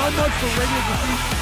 How much for radio defeat?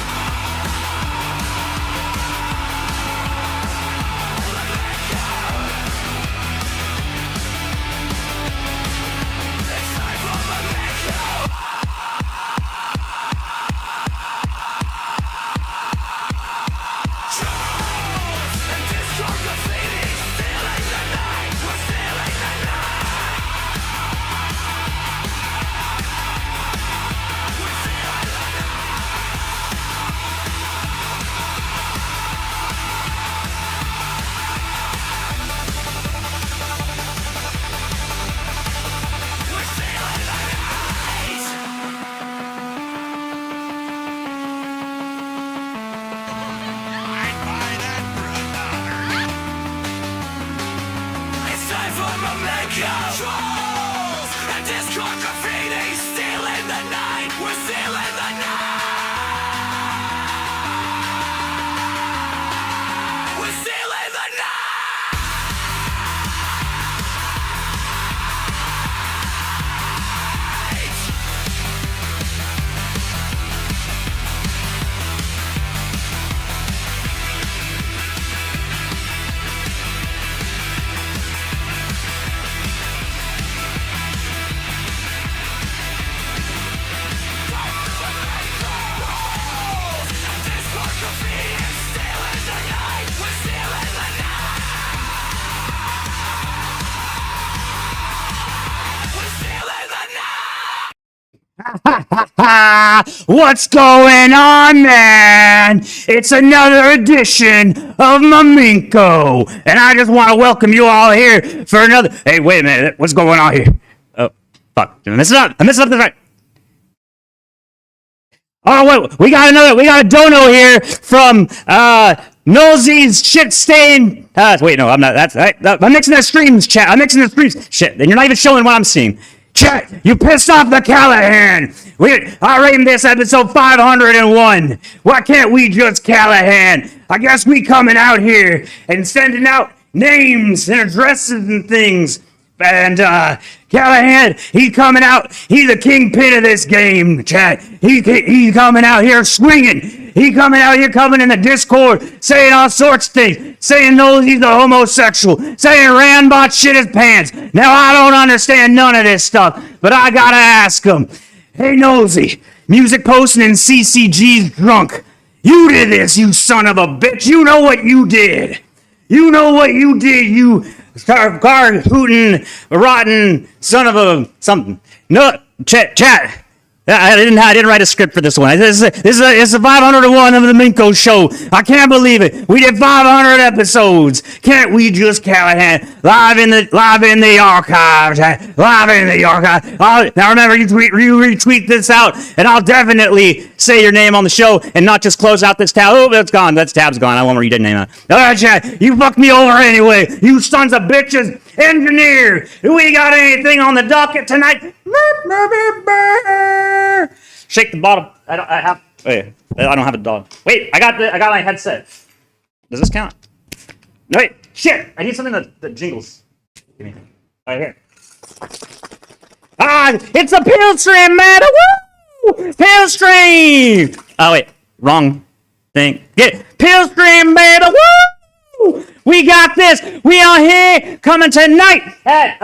What's going on, man? It's another edition of Memenco, and I just want to welcome you all here for another. Hey, wait a minute. What's going on here? Oh, fuck. Did I mess it up? I messed up this right. Oh, wait. We got a dono here from Nosey's shit stain. Wait, no, I'm not. I'm mixing the streams, chat. I'm mixing the streams. Shit, then you're not even showing what I'm seeing. Chat, you pissed off the Callaghan. I rated this episode 501. Why can't we just Callaghan? I guess we coming out here and sending out names and addresses and things. And Callaghan, he coming out. He's the kingpin of this game, chat. He coming out here swinging. He coming out here, coming in the Discord, saying all sorts of things, saying he's a homosexual, saying Randbot shit his pants. Now, I don't understand none of this stuff, but I gotta ask him. Hey, Nosy, music posting and CCG's drunk. You did this, you son of a bitch. You know what you did. You know what you did, you car hooting, rotten son of a something. No, chat. I didn't write a script for this one. It's a 501 of the Memenco show. I can't believe it. We did 500 episodes. Can't we just Callaghan live in the archives? Live in the archive. Now remember, you retweet this out, and I'll definitely say your name on the show and not just close out this tab. Oh, that's gone. That tab's gone. I won't read your name out. All right, chat. You fucked me over anyway. You sons of bitches. Engineer, do we got anything on the docket tonight? Shake the bottle. I don't have a dog. Wait, I got my headset. Does this count? No, wait. Shit. I need something that jingles. Give me. Right here. It's a pill stream, man. Woo! Pill stream. Oh wait, wrong thing. Get pill stream, baby. Woo! We got this. We are here coming tonight at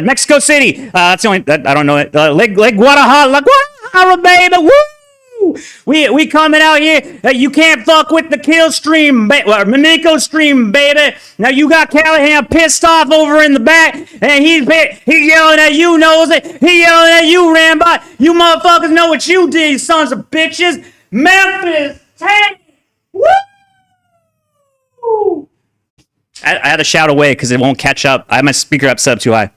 Mexico City. That's the only. I don't know it. Lake Guadalajara, baby. Woo! We coming out here. You can't fuck with the kill stream, Memenco stream, baby. Now you got Callaghan pissed off over in the back, and he yelling at you, Nosy. He yelling at you, Rambot. You motherfuckers know what you did, you sons of bitches. Memphis, Tank. Woo! I had to shout away because it won't catch up. I have my speaker up set up too high.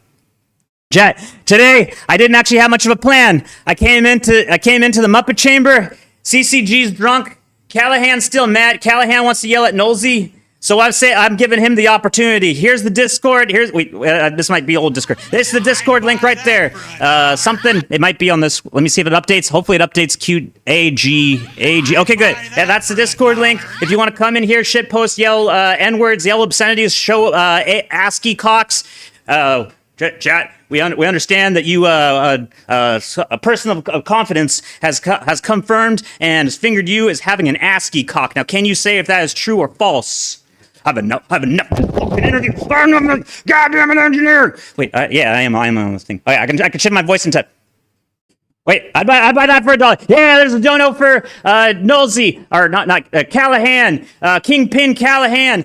Jet, today I didn't actually have much of a plan. I came into the Muppet Chamber. CCG's drunk. Callaghan's still mad. Callaghan wants to yell at Nosey. So I'm giving him the opportunity. Here's the Discord. This might be old Discord. This is the Discord link right there. It might be on this. Let me see if it updates. Hopefully it updates QAG. Okay, good. Yeah, that's the Discord link. If you want to come in here, shit post, yell N-words, yell obscenities, show ASCII cocks. Chat, we understand that you, a person of confidence has confirmed and has fingered you as having an ASCII cock. Now, can you say if that is true or false? I've enough fucking interview. I'm a goddamn an engineer. Wait, yeah, I am on this thing. Okay, I can shift my voice into. Wait, I'd buy that for $1. Yeah, there's a dono for Nolsey, or not Callaghan, Kingpin Callaghan.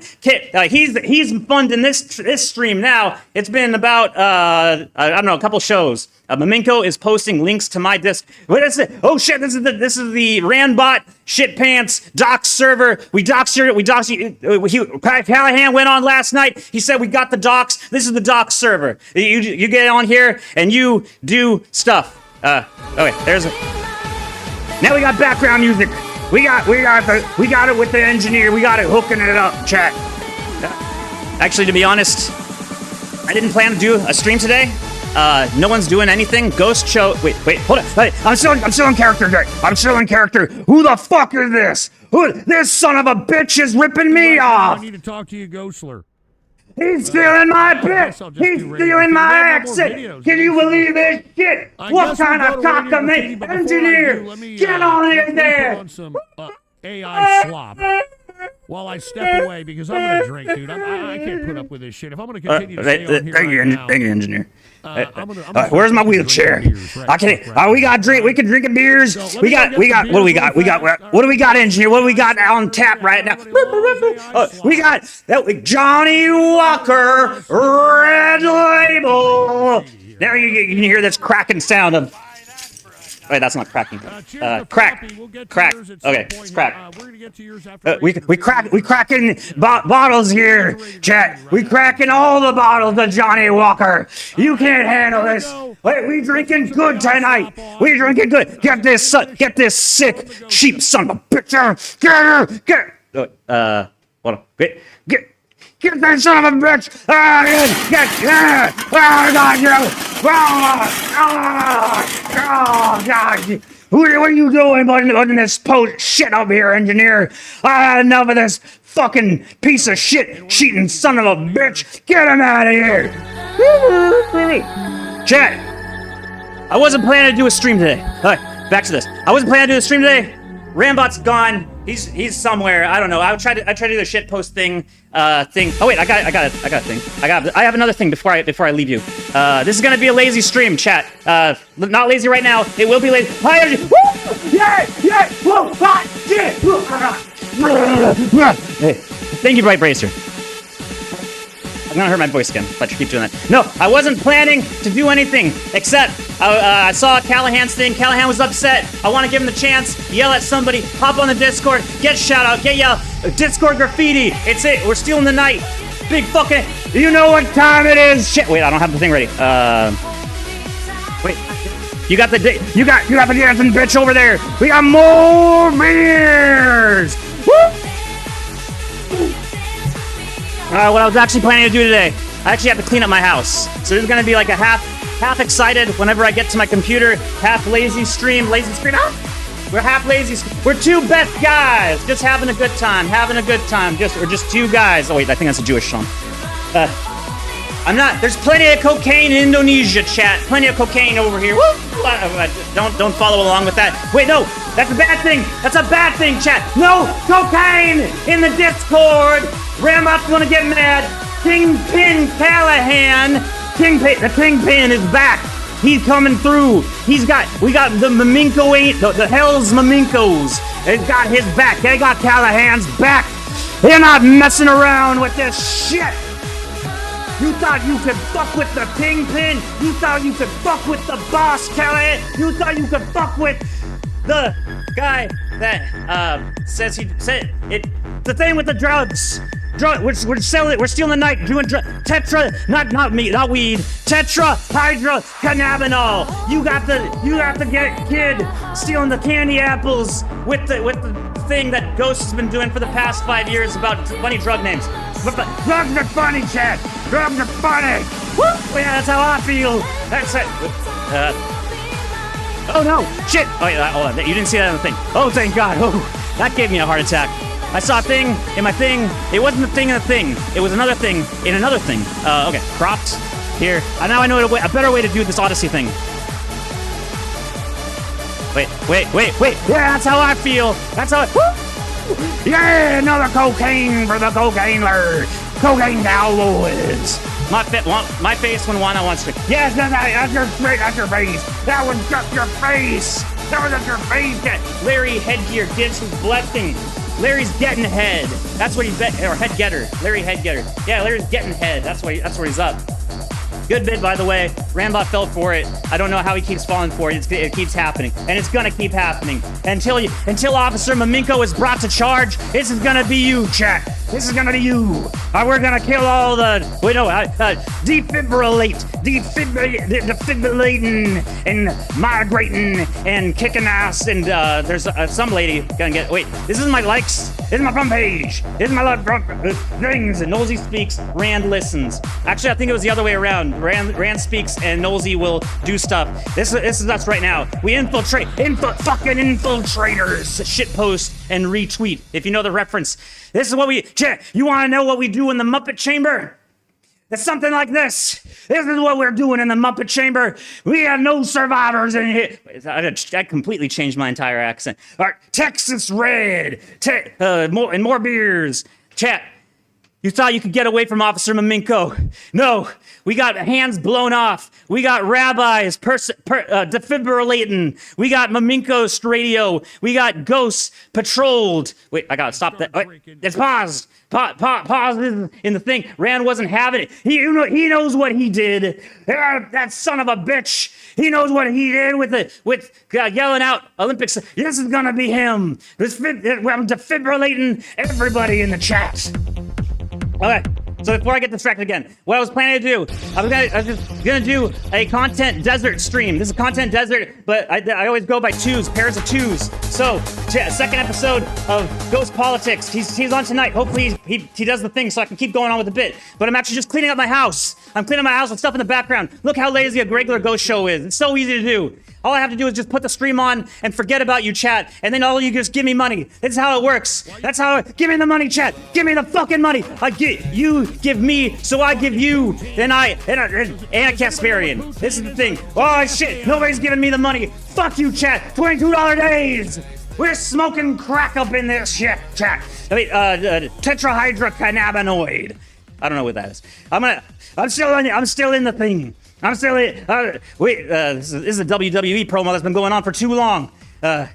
He's funding this stream now. It's been about I don't know, a couple shows. Memenco is posting links to my disc. What is it? Oh shit! This is the Ranbot shit pants docs server. We doxed it. Callaghan went on last night. He said we got the docs. This is the docs server. You get on here and you do stuff. Okay, there's a. Now we got background music. We got it with the engineer. We got it hooking it up, chat. Actually, to be honest, I didn't plan to do a stream today. No one's doing anything. Ghost show. Wait, hold on. Wait, I'm still in character, Jay. I'm still in character. Who the fuck is this? This son of a bitch is ripping me off. I need to talk to you, Ghostler. He's stealing my bit! He's stealing my accent! Can you believe this shit? What kind of cockamamie engineer? Get on in there! On some AI slop while I step away because I'm going to drink, dude. I can't put up with this shit. If I'm going to continue to stay on here thank you, engineer. Where's my wheelchair? Beers, right? I can. We got drink. We can drink beers. So we got. What do we got? What do we got, engineer? What do we got on tap right now? We got that Johnny Walker Red Label. There you can hear this cracking sound of. Wait, that's not cracking. Crack. Okay, it's crack. We cracking bottles here, chat. We cracking all the bottles of Johnny Walker. You can't handle this. Wait, we drinking good tonight. We drinking good. Get this sick, cheap son of a bitch. Get her. Hold on. Get that son of a bitch! God! What are you doing putting this post shit up here, engineer? I had enough of this fucking piece of shit cheating son of a bitch! Get him out of here! Chat, I wasn't planning to do a stream today. Alright, back to this. I wasn't planning to do a stream today. Rambot's gone. He's somewhere. I don't know. I try to do the shit post thing. Oh wait, I got a thing. I have another thing before I leave you. This is gonna be a lazy stream, chat. Not lazy right now. It will be lazy. Hi, energy. Woo! Yeah. Whoa! Hot shit! Hey, thank you, Bright Bracer. I'm gonna hurt my voice again, but you keep doing that. No, I wasn't planning to do anything except I saw Callaghan's thing. Callaghan was upset. I want to give him the chance. Yell at somebody. Hop on the Discord. Get shout out. Get yell. Discord graffiti. It's it. We're stealing the night. Big fucking. You know what time it is? Shit. Wait, I don't have the thing ready. Wait. You got the dancing bitch over there. We got more beers. Woo! What I was actually planning to do today, I actually have to clean up my house. So this is gonna be like a half excited whenever I get to my computer, half lazy stream. Ah! We're half lazy. We're two best guys, just having a good time. We're just two guys. Oh wait, I think that's a Jewish song. I'm not. There's plenty of cocaine in Indonesia, chat. Plenty of cocaine over here. Woo! Don't follow along with that. Wait, no, that's a bad thing. That's a bad thing, chat. No cocaine in the Discord. Rambot's gonna get mad. Kingpin Callaghan. The Kingpin is back. He's coming through. We got the Memenco, the Hell's Memencos. They got his back. They got Callaghan's back. They're not messing around with this shit. You thought you could fuck with the Kingpin? You thought you could fuck with the boss, Callaghan? You thought you could fuck with the guy that says he said it? The thing with the drugs. We're selling it. We're stealing the night. Doing tetra, not weed. Tetrahydrocannabinol. You got the kid stealing the candy apples with the thing that Ghost has been doing for the past 5 years about funny drug names. Drugs are funny, Chad. Drugs are funny. Woo! Yeah, that's how I feel. That's it. Oh no! Shit! Oh yeah, hold on. You didn't see that on the thing. Oh, thank God. Oh, that gave me a heart attack. I saw a thing in my thing. It wasn't a thing in a thing. It was another thing in another thing. Okay, cropped. Here. Now I know a better way to do this Odysee thing. Wait. Yeah, that's how I feel. That's how Yeah, another cocaine for the cocaine lord. Cocaine cowboys. My face when Juana wants to. Yes, that's your face. That one's just your face. That was just your face. Larry Headgear gives his blessing. Larry's getting head. That's what he's or head getter. Larry head getter. Yeah, Larry's getting head. That's where he's up. Good bid, by the way. Rambot fell for it. I don't know how he keeps falling for it. It keeps happening, and it's gonna keep happening until Officer Memenco is brought to charge. This is gonna be you, chat. This is gonna be you. We're gonna kill all the defibrillating and migrating and kicking ass. And there's some lady gonna get. Wait, this is my likes. This is my front page. This is my front things. And Nosey speaks. Rand listens. Actually, I think it was the other way around. Rand speaks and Nosey will do stuff. This is us right now. We infiltrate. Fucking infiltrators. Shitpost and retweet. If you know the reference. This is what we. You want to know what we do in the Muppet Chamber? It's something like this. This is what we're doing in the Muppet Chamber. We have no survivors in here. I completely changed my entire accent. All right, Texas Red. More beers. Chat. You thought you could get away from Officer Memenco. No, we got hands blown off. We got rabbis defibrillating. We got Memenco's radio. We got ghosts patrolled. Wait, I gotta stop that. Wait, it's paused. Pause in the thing. Rand wasn't having it. He knows what he did. That son of a bitch. He knows what he did with yelling out Olympics. This is gonna be him. I'm defibrillating everybody in the chat. Okay, so before I get distracted again, what I was planning to do, I was just gonna do a content desert stream. This is content desert, but I always go by twos, pairs of twos. So, second episode of Ghost Politics. He's on tonight. Hopefully he does the thing so I can keep going on with the bit. But I'm actually just cleaning up my house. I'm cleaning up my house with stuff in the background. Look how lazy a regular ghost show is. It's so easy to do. All I have to do is just put the stream on and forget about you, chat. And then all you just give me money. This is how it works. That's how give me the money, chat. Give me the fucking money. You give me, so I give you. And a Casparian. This is the thing. Oh shit, nobody's giving me the money. Fuck you, chat. $22 days. We're smoking crack up in this shit, chat. I mean, tetrahydrocannabinoid. I don't know what that is. I'm still in the thing. I'm still in. This is a WWE promo that's been going on for too long. Jag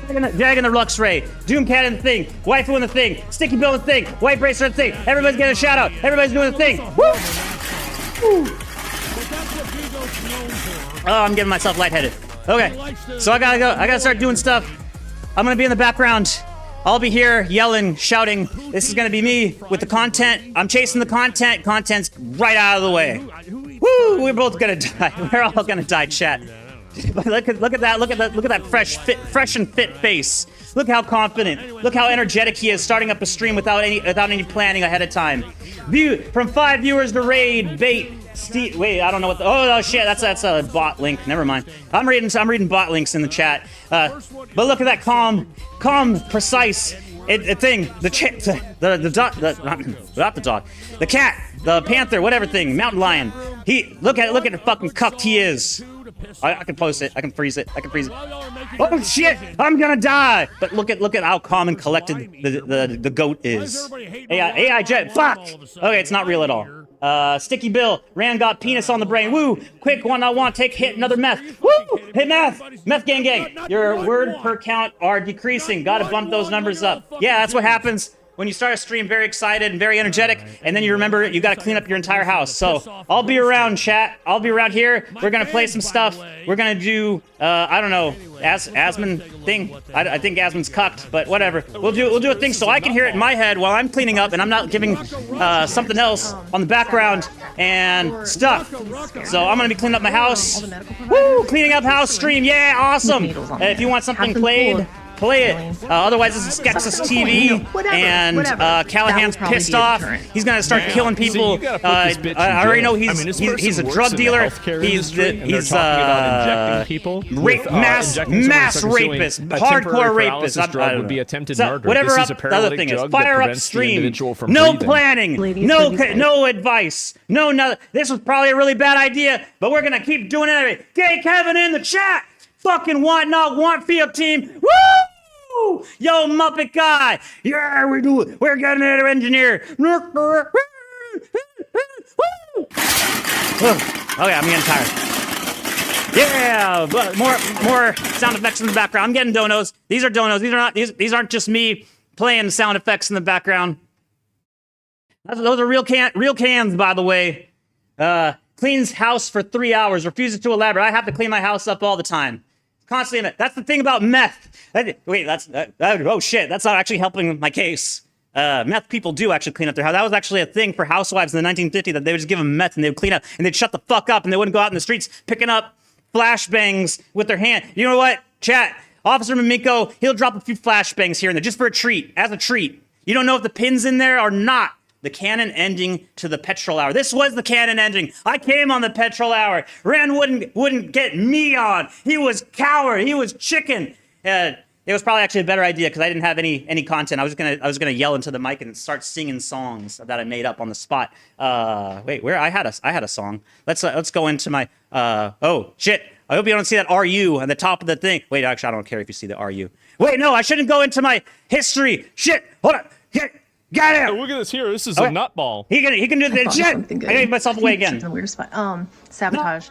in the Lux Ray, Doomcat in the thing, Waifu in the thing, Sticky Bill in the thing, White Bracer in the thing. Everybody's getting a shout out. Everybody's doing the thing. Woo! Woo! Oh, I'm getting myself lightheaded. Okay, so I gotta go. I gotta start doing stuff. I'm gonna be in the background. I'll be here yelling, shouting. This is gonna be me with the content. I'm chasing the content. Content's right out of the way. Woo! We're both gonna die. We're all gonna die, chat. But look at that. Look at that fresh and fit face. Look how confident. Look how energetic he is, starting up a stream without any planning ahead of time. View from 5 viewers to raid bait. Steve, wait, I don't know what. Oh shit, that's a bot link. Never mind. I'm reading bot links in the chat. But look at that calm, precise thing. The cat, the panther, whatever thing, mountain lion. Look at the fucking cucked he is. I can post it. I can freeze it. Oh shit! I'm gonna die. But look at how calm and collected the goat is. AI jet. Fuck. Okay, it's not real at all. Sticky Bill. Rand got penis on the brain. Woo! Quick, wantnotwant. Take hit. Another meth. Woo! Hit meth. Meth gang. Your word per count are decreasing. Gotta bump those numbers up. Yeah, that's what happens when you start a stream very excited and very energetic, and then you remember you gotta clean up your entire house. So I'll be around, chat. I'll be around here. We're gonna play some stuff. We're gonna do I don't know, Asmon thing. I think Asmon's cucked, but whatever. We'll do a thing so I can hear it in my head while I'm cleaning up and I'm not giving something else on the background and stuff. So I'm gonna be cleaning up my house. Woo! Cleaning up house stream. Yeah, awesome. If you want something played play it. Otherwise, this is Skexus TV, and Callaghan's pissed off. He's gonna start killing people. I already know he's a drug dealer. He's mass rapist, hardcore rapist. Would be attempted murder. Whatever this is a the thing is, drug fire that up prevents the stream. individual from No breathing. planning. No advice. No nothing. This was probably a really bad idea, but we're gonna keep doing it anyway. Get Kevin in the chat. Fucking want not want field team. Woo! Yo, Muppet guy. Yeah, we do it. We're getting an engineer. Okay, I'm getting tired. Yeah, but more sound effects in the background. I'm getting donos. These are donos. These aren't just me playing sound effects in the background. Those are real cans, by the way. Cleans house for 3 hours. Refuses to elaborate. I have to clean my house up all the time. Constantly. That's the thing about meth. Wait, oh shit. That's not actually helping my case. Meth people do actually clean up their house. That was actually a thing for housewives in the 1950s, that they would just give them meth and they would clean up and they'd shut the fuck up and they wouldn't go out in the streets picking up flashbangs with their hand. You know what? Chat. Officer Memenco, he'll drop a few flashbangs here and there just for a treat, as a treat. You don't know if the pin's in there or not. The canon ending to the petrol hour. This was the canon ending. I came on the petrol hour. Ren wouldn't get me on. He was coward. He was chicken. It was probably actually a better idea because I didn't have any content. I was gonna yell into the mic and start singing songs that I made up on the spot. Wait, where I had a song. Let's go into my oh shit. I hope you don't see that RU at the top of the thing. Wait, actually, I don't care if you see the RU. Wait, no, I shouldn't go into my history. Shit, hold on. Got him. Look at this here. This is a nutball. He can do this shit. I gave myself away again. In the weirdest spot. Sabotage.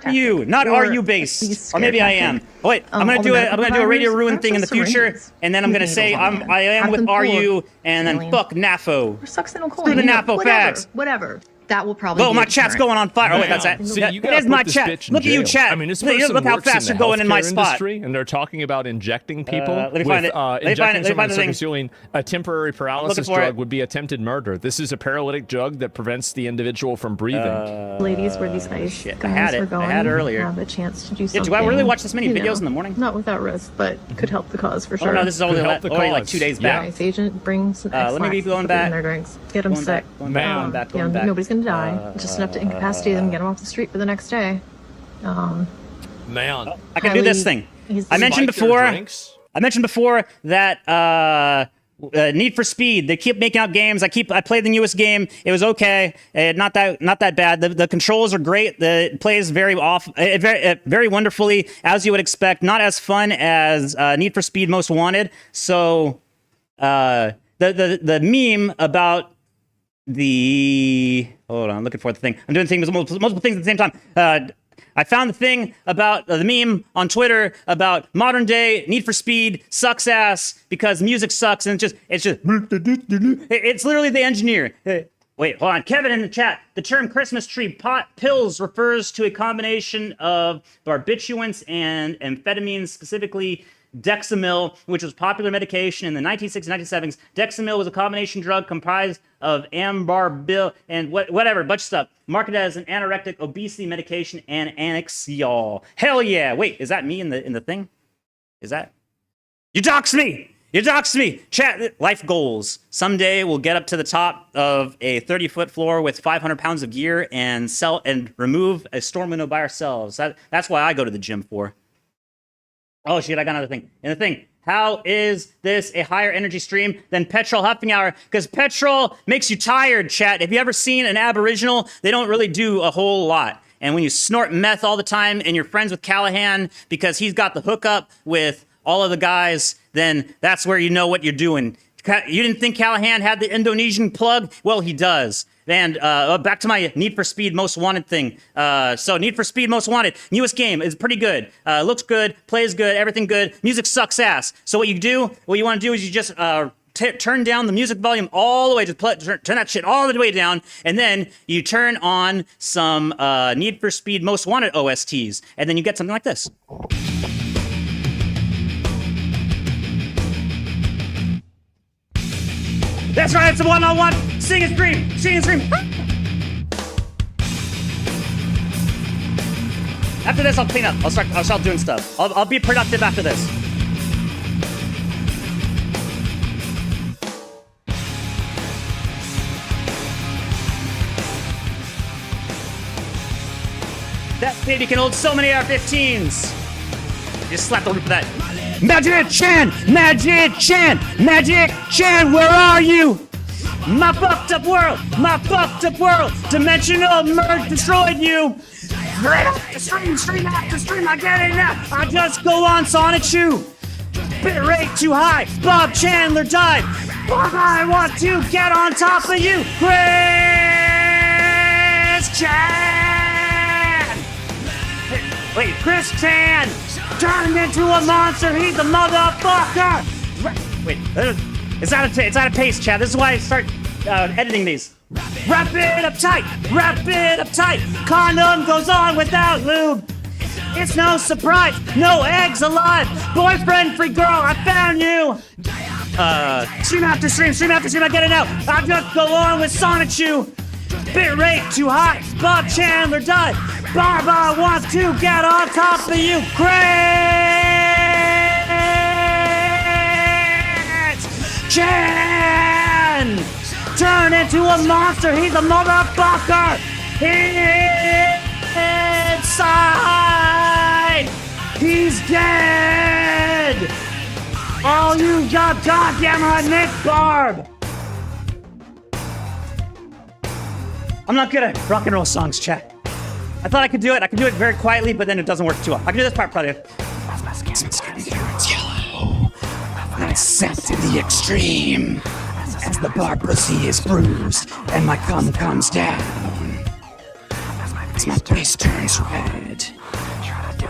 Not RU based, or maybe I am. Oh, wait, I'm gonna do a Radio Ruin thing in the future, and then I'm gonna say I am with RU, and then fuck NAFO. Screw the NAFO fags. Whatever. That will probably. Oh, my chat's going on fire. Oh wait, that's that. See, That is my chat. Look at you, chat. I mean, this person Look how works fast in you're the going in my healthcare spot. industry, and they're talking about injecting people let me with find it. Let me find injecting it. someone Let me find with a temporary paralysis for drug it. would be attempted murder. This is a paralytic drug that prevents the individual from breathing. Ladies, where these guys shit, I had it. were going, I had it earlier. have a chance to do Yeah, something. do I really watch this many you videos know, in the morning? Not without risk, but could help the cause for sure. Oh no, this is only help the like cause. 2 days Yeah. back. Nice agent brings an Let me be going back. in their drinks. Get them sick. Going back. Nobody's gonna die. Just enough to incapacitate them, get them off the street for the next day. Man, I can do this thing. I mentioned Spike their before. drinks. I mentioned before that Need for Speed. They keep making out games. I played the newest game. It was okay. Not that bad. The controls are great. It plays very very wonderfully, as you would expect. Not as fun as Need for Speed Most Wanted. So the meme about hold on, I'm looking for the thing. I'm doing things multiple things at the same time. I found the thing about the meme on Twitter about modern day Need for Speed sucks ass because music sucks and it's literally the engineer. Wait, hold on. Kevin in the chat. The term Christmas tree pills refers to a combination of barbiturates and amphetamines, specifically Dexamyl, which was popular medication in the 1960s and 1970s. Dexamyl was a combination drug comprised of ambarbil and whatever, bunch of stuff, marketed as an anorectic obesity medication and Anaxiol. Hell yeah! Wait, is that me in the thing? Is that? You doxed me! You doxed me! Chat, life goals. Someday we'll get up to the top of a 30-foot floor with 500 pounds of gear and remove a storm window by ourselves. That's why I go to the gym for. Oh shit, I got another thing. And the thing, how is this a higher energy stream than petrol huffing hour? Because petrol makes you tired, chat. Have you ever seen an Aboriginal? They don't really do a whole lot. And when you snort meth all the time and you're friends with Callaghan because he's got the hookup with all of the guys, then that's where you know what you're doing. You didn't think Callaghan had the Indonesian plug? Well, he does. And back to my Need for Speed Most Wanted thing. So Need for Speed Most Wanted, newest game is pretty good. Looks good, plays good, everything good. Music sucks ass. So what you want to do is you just turn down the music volume all the way, turn that shit all the way down, and then you turn on some Need for Speed Most Wanted OSTs, and then you get something like this. That's right, it's a one-on-one. Sing and scream, sing and scream. After this, I'll clean up. I'll start doing stuff. I'll be productive after this. That baby can hold so many AR-15s. Just slap the roof of that. Magic Chan! Magic Chan! Magic Chan, where are you? My fucked up world! My fucked up world! Dimensional merge destroyed you! Straight up the stream after stream, I get it now! I just go on Sonic Shoe! Bit rate too high, Bob Chandler died! But I want to get on top of you! Chris Chan! Wait, Chris Chan! Turned into a monster, he's a motherfucker! Wait, it's out of pace, Chad. This is why I start editing these. Wrap it up tight, wrap it up tight. Condom goes on without lube. It's no surprise, no eggs alive. Boyfriend free girl, I found you. Stream after stream, I get it out. I just go on with Sonic Shoe. Bit rate too high, Bob Chandler died. Barba wants to get on top of you. Chris Chan! Turn into a monster, he's a motherfucker! Inside! He's dead! Oh, you got goddamn right, Nick Barb! I'm not good at rock and roll songs, chat. I thought I could do it. I could do it very quietly, but then it doesn't work too well. I can do this part probably. My skin turns yellow. I set to the extreme. As the Odysee is bruised and my cum comes down. As my face turns red.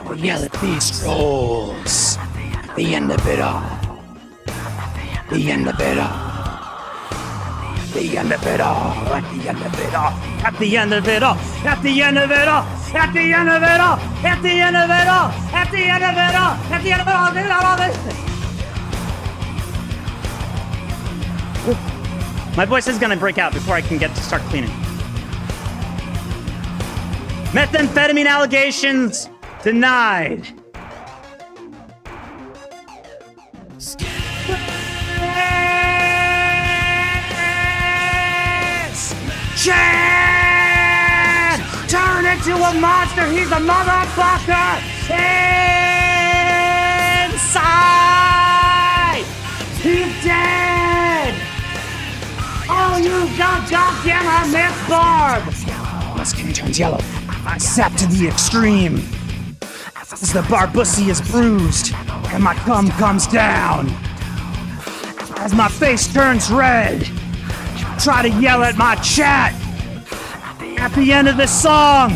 The yellow beast rolls. At the end of it all. The end of it all. The end of it all, at the end of it all, at the end of it all, at the end of it all, at the end of it all, at the end of it all, at the end of it all, at the end of it all. My voice is gonna break out before I can get to start cleaning. Methamphetamine allegations denied. Chad! Turn into a monster, he's a motherfucker! Inside! He's dead! Oh, you goddamn I missed Barb! My skin turns yellow. I sap to the extreme. As the Odysee is bruised, and my cum comes down. As my face turns red. Try to yell at my chat. At the end of this song,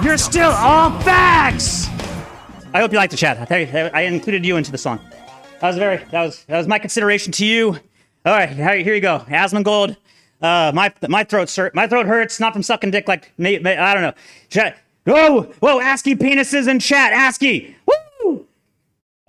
you're still all fags. I hope you liked the chat. I included you into the song. That was my consideration to you. All right, here you go. Asmongold. My throat hurts. Not from sucking dick like I don't know. Chat. Whoa, ASCII penises in chat. ASCII. Woo.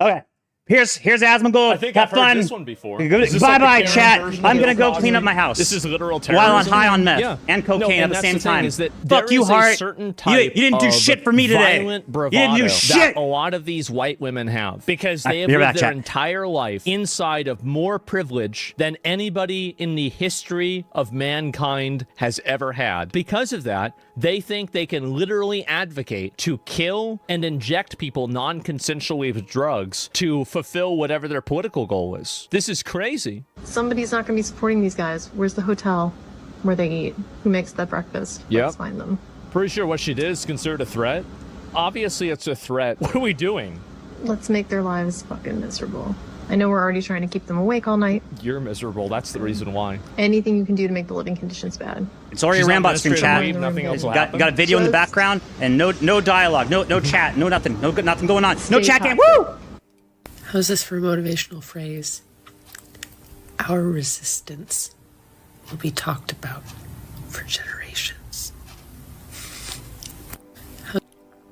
Okay. Here's Asmongold. I think Have I've heard fun. this one before. Bye, chat. I'm gonna go clean up my house. This is literal terrorism. While on high on meth and cocaine at the same time. Is that fuck you, Hart. You didn't do shit for me today. Violent bravado you didn't do shit. That a lot of these white women have because they have lived their entire life inside of more privilege than anybody in the history of mankind has ever had. Because of that, they think they can literally advocate to kill and inject people non-consensually with drugs to fulfill whatever their political goal is. This is crazy. Somebody's not going to be supporting these guys. Where's the hotel where they eat? Who makes that breakfast? Let's find them. Pretty sure what she did is considered a threat. Obviously, it's a threat. What are we doing? Let's make their lives fucking miserable. I know we're already trying to keep them awake all night. You're miserable. That's the reason why. Anything you can do to make the living conditions bad. It's already a Rambot stream, chat. Nothing else will got a video in the background and no dialogue, no chat, no nothing, nothing going on. No chat game. Woo! How's this for a motivational phrase? Our resistance will be talked about for generations.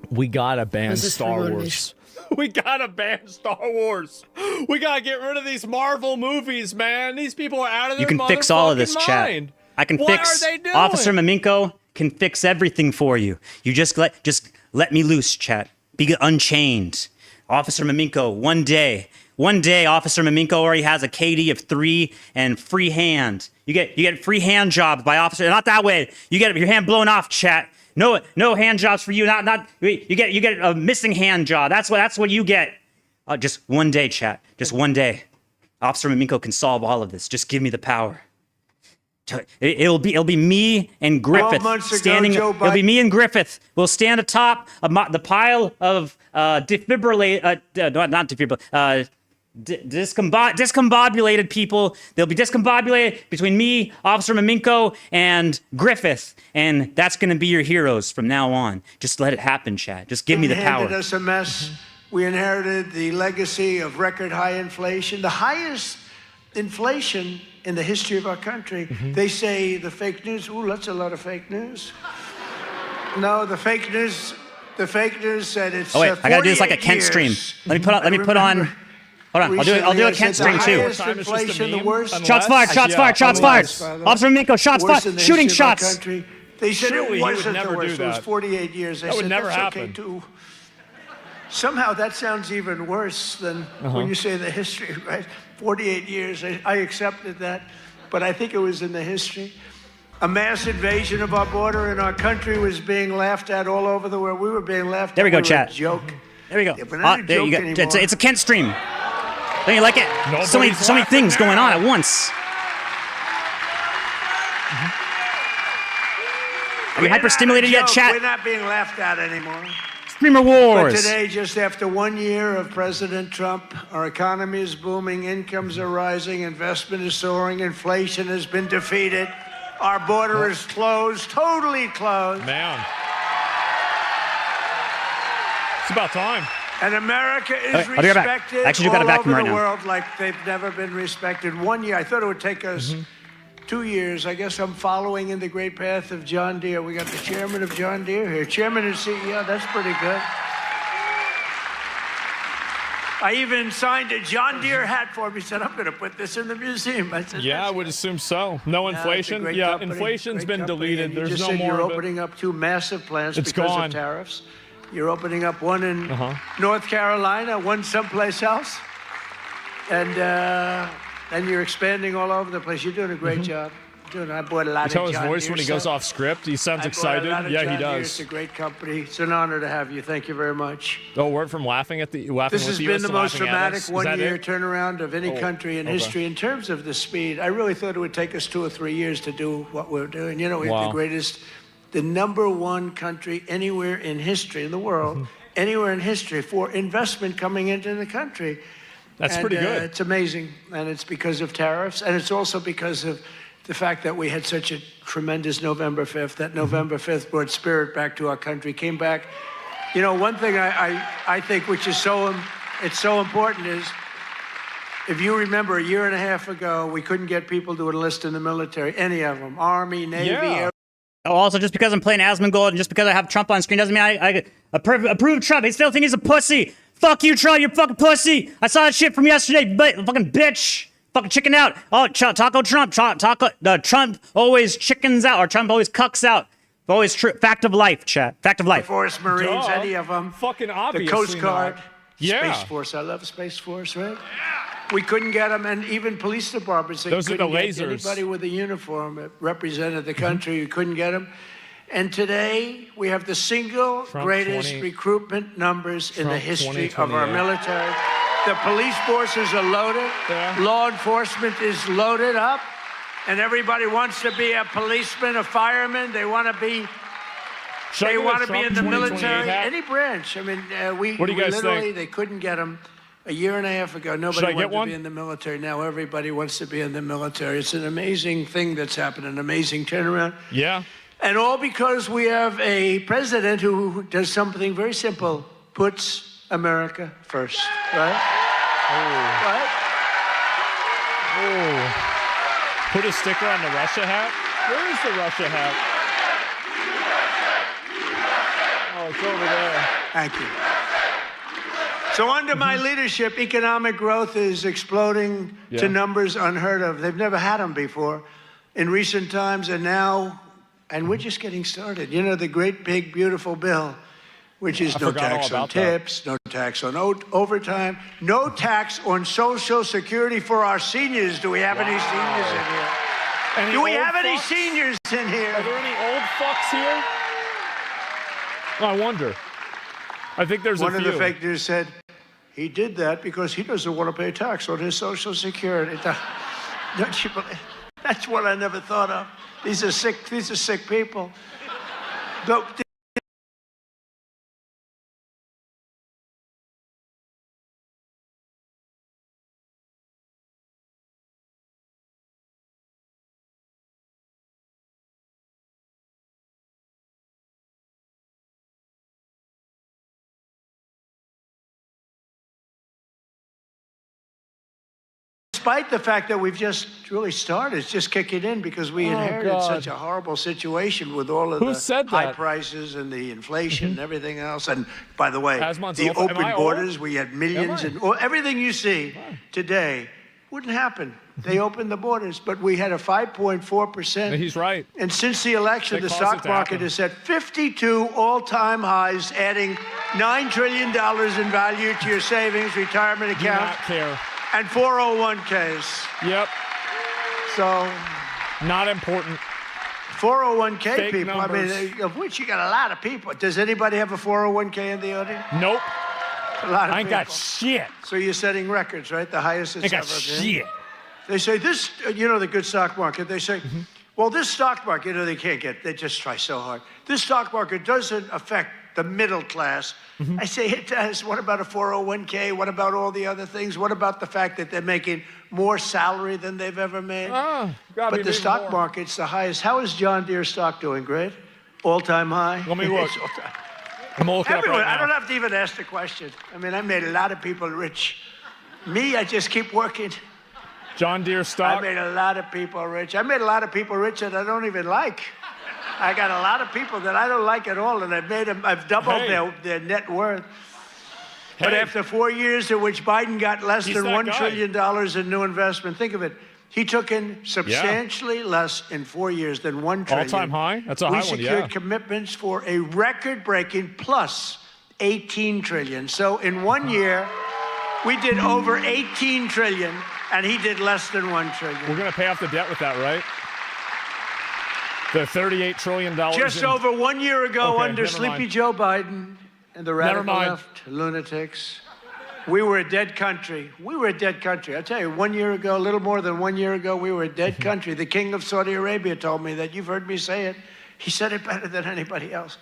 We gotta ban Star Wars. We gotta ban Star Wars. We gotta get rid of these Marvel movies, man. These people are out of their You can fix all of this, mind. chat. I can fix. Officer Memenco can fix everything for you. You just let me loose, chat. Be unchained. Officer Memenco, one day, Officer Memenco already has a KD of 3 and free hand. You get free hand jobs by Officer. Not that way. You get your hand blown off, chat. No hand jobs for you. You get a missing hand job. That's what you get. Just one day, chat. Just one day. Officer Memenco can solve all of this. Just give me the power. It'll be me and Griffith standing. It'll be me and Griffith. We'll stand atop the pile of discombobulated people. They'll be discombobulated between me, Officer Memenco, and Griffith, and that's going to be your heroes from now on. Just let it happen, Chad. Just give me the power. Handed us a mess. We inherited the legacy of record high inflation, the highest inflation in the history of our country. They say the fake news. Ooh, that's a lot of fake news. No, the fake news said it's. Oh wait, I gotta do this like a Kent stream. Let me put on. Hold on, I'll do a Kent stream too. Inflation, the worst. Shots fired! Shots fired! Shots fired! Officer Memenco, shots fired! Shooting shots. They said Surely it he would wasn't never the worst. do It was that. 48 years. They That would said, never that's happen. Okay too. Somehow that sounds even worse than when you say the history, right? 48 years. I accepted that, but I think it was in the history. A mass invasion of our border and our country was being laughed at all over the world. We were being laughed at. There we go, were chat. A joke. There we go. Yeah, but not a There you joke go. anymore. It's a Kent stream. Don't you like it? So many things going on at once. Are you hyperstimulated yet, chat? We're not being laughed at anymore. Streamer Wars. But today, just after 1 year of President Trump, our economy is booming, incomes are rising, investment is soaring, inflation has been defeated, our border is closed, totally closed. Man. It's about time. And America is Okay, I'll be right back. respected Actually, you got a all vacuum over right the now. world like they've never been respected. 1 year. I thought it would take us 2 years. I guess I'm following in the great path of John Deere. We got the chairman of John Deere here. Chairman and CEO, that's pretty good. I even signed a John Deere hat for him. He said, I'm going to put this in the museum. I said, Yeah, I would assume so. No inflation. It's a great Yeah, company, inflation's great been company. deleted. And you There's just no said more you're of it. opening up 2 massive plants It's because gone. of tariffs. You're opening up one in North Carolina, one someplace else. And you're expanding all over the place. You're doing a great job. I bought a lot You of tell his John voice Deere when he goes stuff. off script. He sounds I bought a excited. lot of Yeah, he John Deere. does. It's a great company. It's an honor to have you. Thank you very much. Oh, word from laughing at the This has with been us the to most laughing at dramatic us. Is that 1 year it? turnaround of any Oh, country in okay. history. In terms of the speed, I really thought it would take us 2 or 3 years to do what we're doing. You know, we have Wow. the greatest, the #1 country anywhere in history in the world, anywhere in history for investment coming into the country. That's And, pretty good. It's amazing, and it's because of tariffs, and it's also because of the fact that we had such a tremendous November 5th. That November 5th brought spirit back to our country, came back. You know, one thing I think which is it's so important is, if you remember, a year and a half ago, we couldn't get people to enlist in the military, any of them, Army, Navy, Yeah. Air Also, just because I'm playing Asmongold and just because I have Trump on screen doesn't mean I approve Trump. I still think he's a pussy. Fuck you, Trump. You're a fucking pussy. I saw that shit from yesterday. Fucking bitch. Fucking chicken out. Oh, Taco Trump. Trump always chickens out, or Trump always cucks out. Always true. Fact of life, chat. Fact of life. Force, Marines, Duh. any of them. Fucking The obviously Coast Guard. not. Yeah. Space Force. I love Space Force, right? We couldn't get them, and even police departments. They Those are the couldn't get lasers. Anybody with a uniform that represented the country, you couldn't get them. And today, we have the single Trump greatest 20 recruitment numbers in the Trump history of our 2028. military. The police forces are loaded. Yeah. Law enforcement is loaded up. And everybody wants to be a policeman, a fireman. They want to be... Should I They go want with to be Trump in the 2028 military, hat? any branch. I mean, What do you guys literally, think? they couldn't get them a year and a half ago. Should Nobody I get wanted one? to be in the military. Now everybody wants to be in the military. It's an amazing thing that's happened, an amazing turnaround. Yeah. And all because we have a president who does something very simple, puts America first, right? Right? Oh. Put a sticker on the Russia hat. Where is the Russia hat? Oh, it's over there. Thank you. So under my leadership, economic growth is exploding to numbers unheard of. They've never had them before in recent times, and now, and we're just getting started. You know, the great, big, beautiful bill, which is no forgot all tax on about that. tips, no tax on overtime, no tax on Social Security for our seniors. Do we have any seniors in here? Any Do we old have any fucks? seniors in here? Are there any old fucks here? I wonder. I think there's One a of few. the fake news said he did that because he doesn't want to pay tax on his Social Security. Don't you believe? That's what I never thought of. These are sick people. Despite the fact that we've just really started, it's just kicking in because we inherited such a horrible situation with all of the high prices and the inflation and everything else. And by the way, the open borders, we had millions and everything you see today wouldn't happen. They opened the borders, but we had a 5.4%. He's right. And since the election, the stock market has set 52 all-time highs, adding $9 trillion in value to your savings, retirement account. Do not care. And 401ks. Yep. So. Not important. 401k Fake people, numbers. I mean, of which you got a lot of people. Does anybody have a 401k in the audience? Nope. A lot of I ain't people. got shit. So you're setting records, right? The highest it's I got ever been. shit. They say this, you know, the good stock market. They say, well, this stock market, you know, they can't get, they just try so hard. This stock market doesn't affect the middle class. I say it does. What about a 401k? What about all the other things? What about the fact that they're making more salary than they've ever made? But the stock market's the highest. How is John Deere stock doing? Great? All-time high? Let me look. I'm looking up Everyone, right now. I don't have to even ask the question. I mean, I made a lot of people rich. Me, I just keep working. John Deere stock. I made a lot of people rich. I made a lot of people rich that I don't even like. I got a lot of people that I don't like at all, and I've made them. I've doubled their net worth. But after 4 years in which Biden got less than $1 trillion in new investment, think of it. He took in substantially less in 4 years than $1 trillion. All-time high? That's a high one, We secured commitments for a record-breaking plus $18 trillion. So in 1 year, we did over $18 trillion, and he did less than $1 trillion. We're going to pay off the debt with that, right? The $38 trillion. Just over 1 year ago, under Sleepy Joe Biden and the radical left lunatics, we were a dead country. We were a dead country. I tell you, 1 year ago, a little more than 1 year ago, we were a dead country. The king of Saudi Arabia told me that. You've heard me say it. He said it better than anybody else.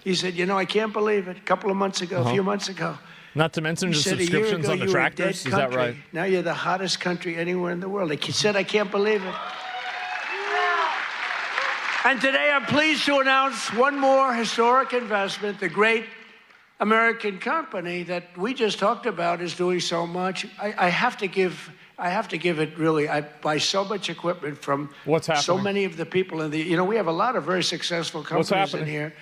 He said, you know, I can't believe it. A couple of months ago, a few months ago. Not to mention the subscriptions on the tractors. Is that right? Now you're the hottest country anywhere in the world. He said, I can't believe it. And today I'm pleased to announce one more historic investment. The great American company that we just talked about is doing so much. I have to give it really. I buy so much equipment from so many of the people in the, you know, we have a lot of very successful companies in here,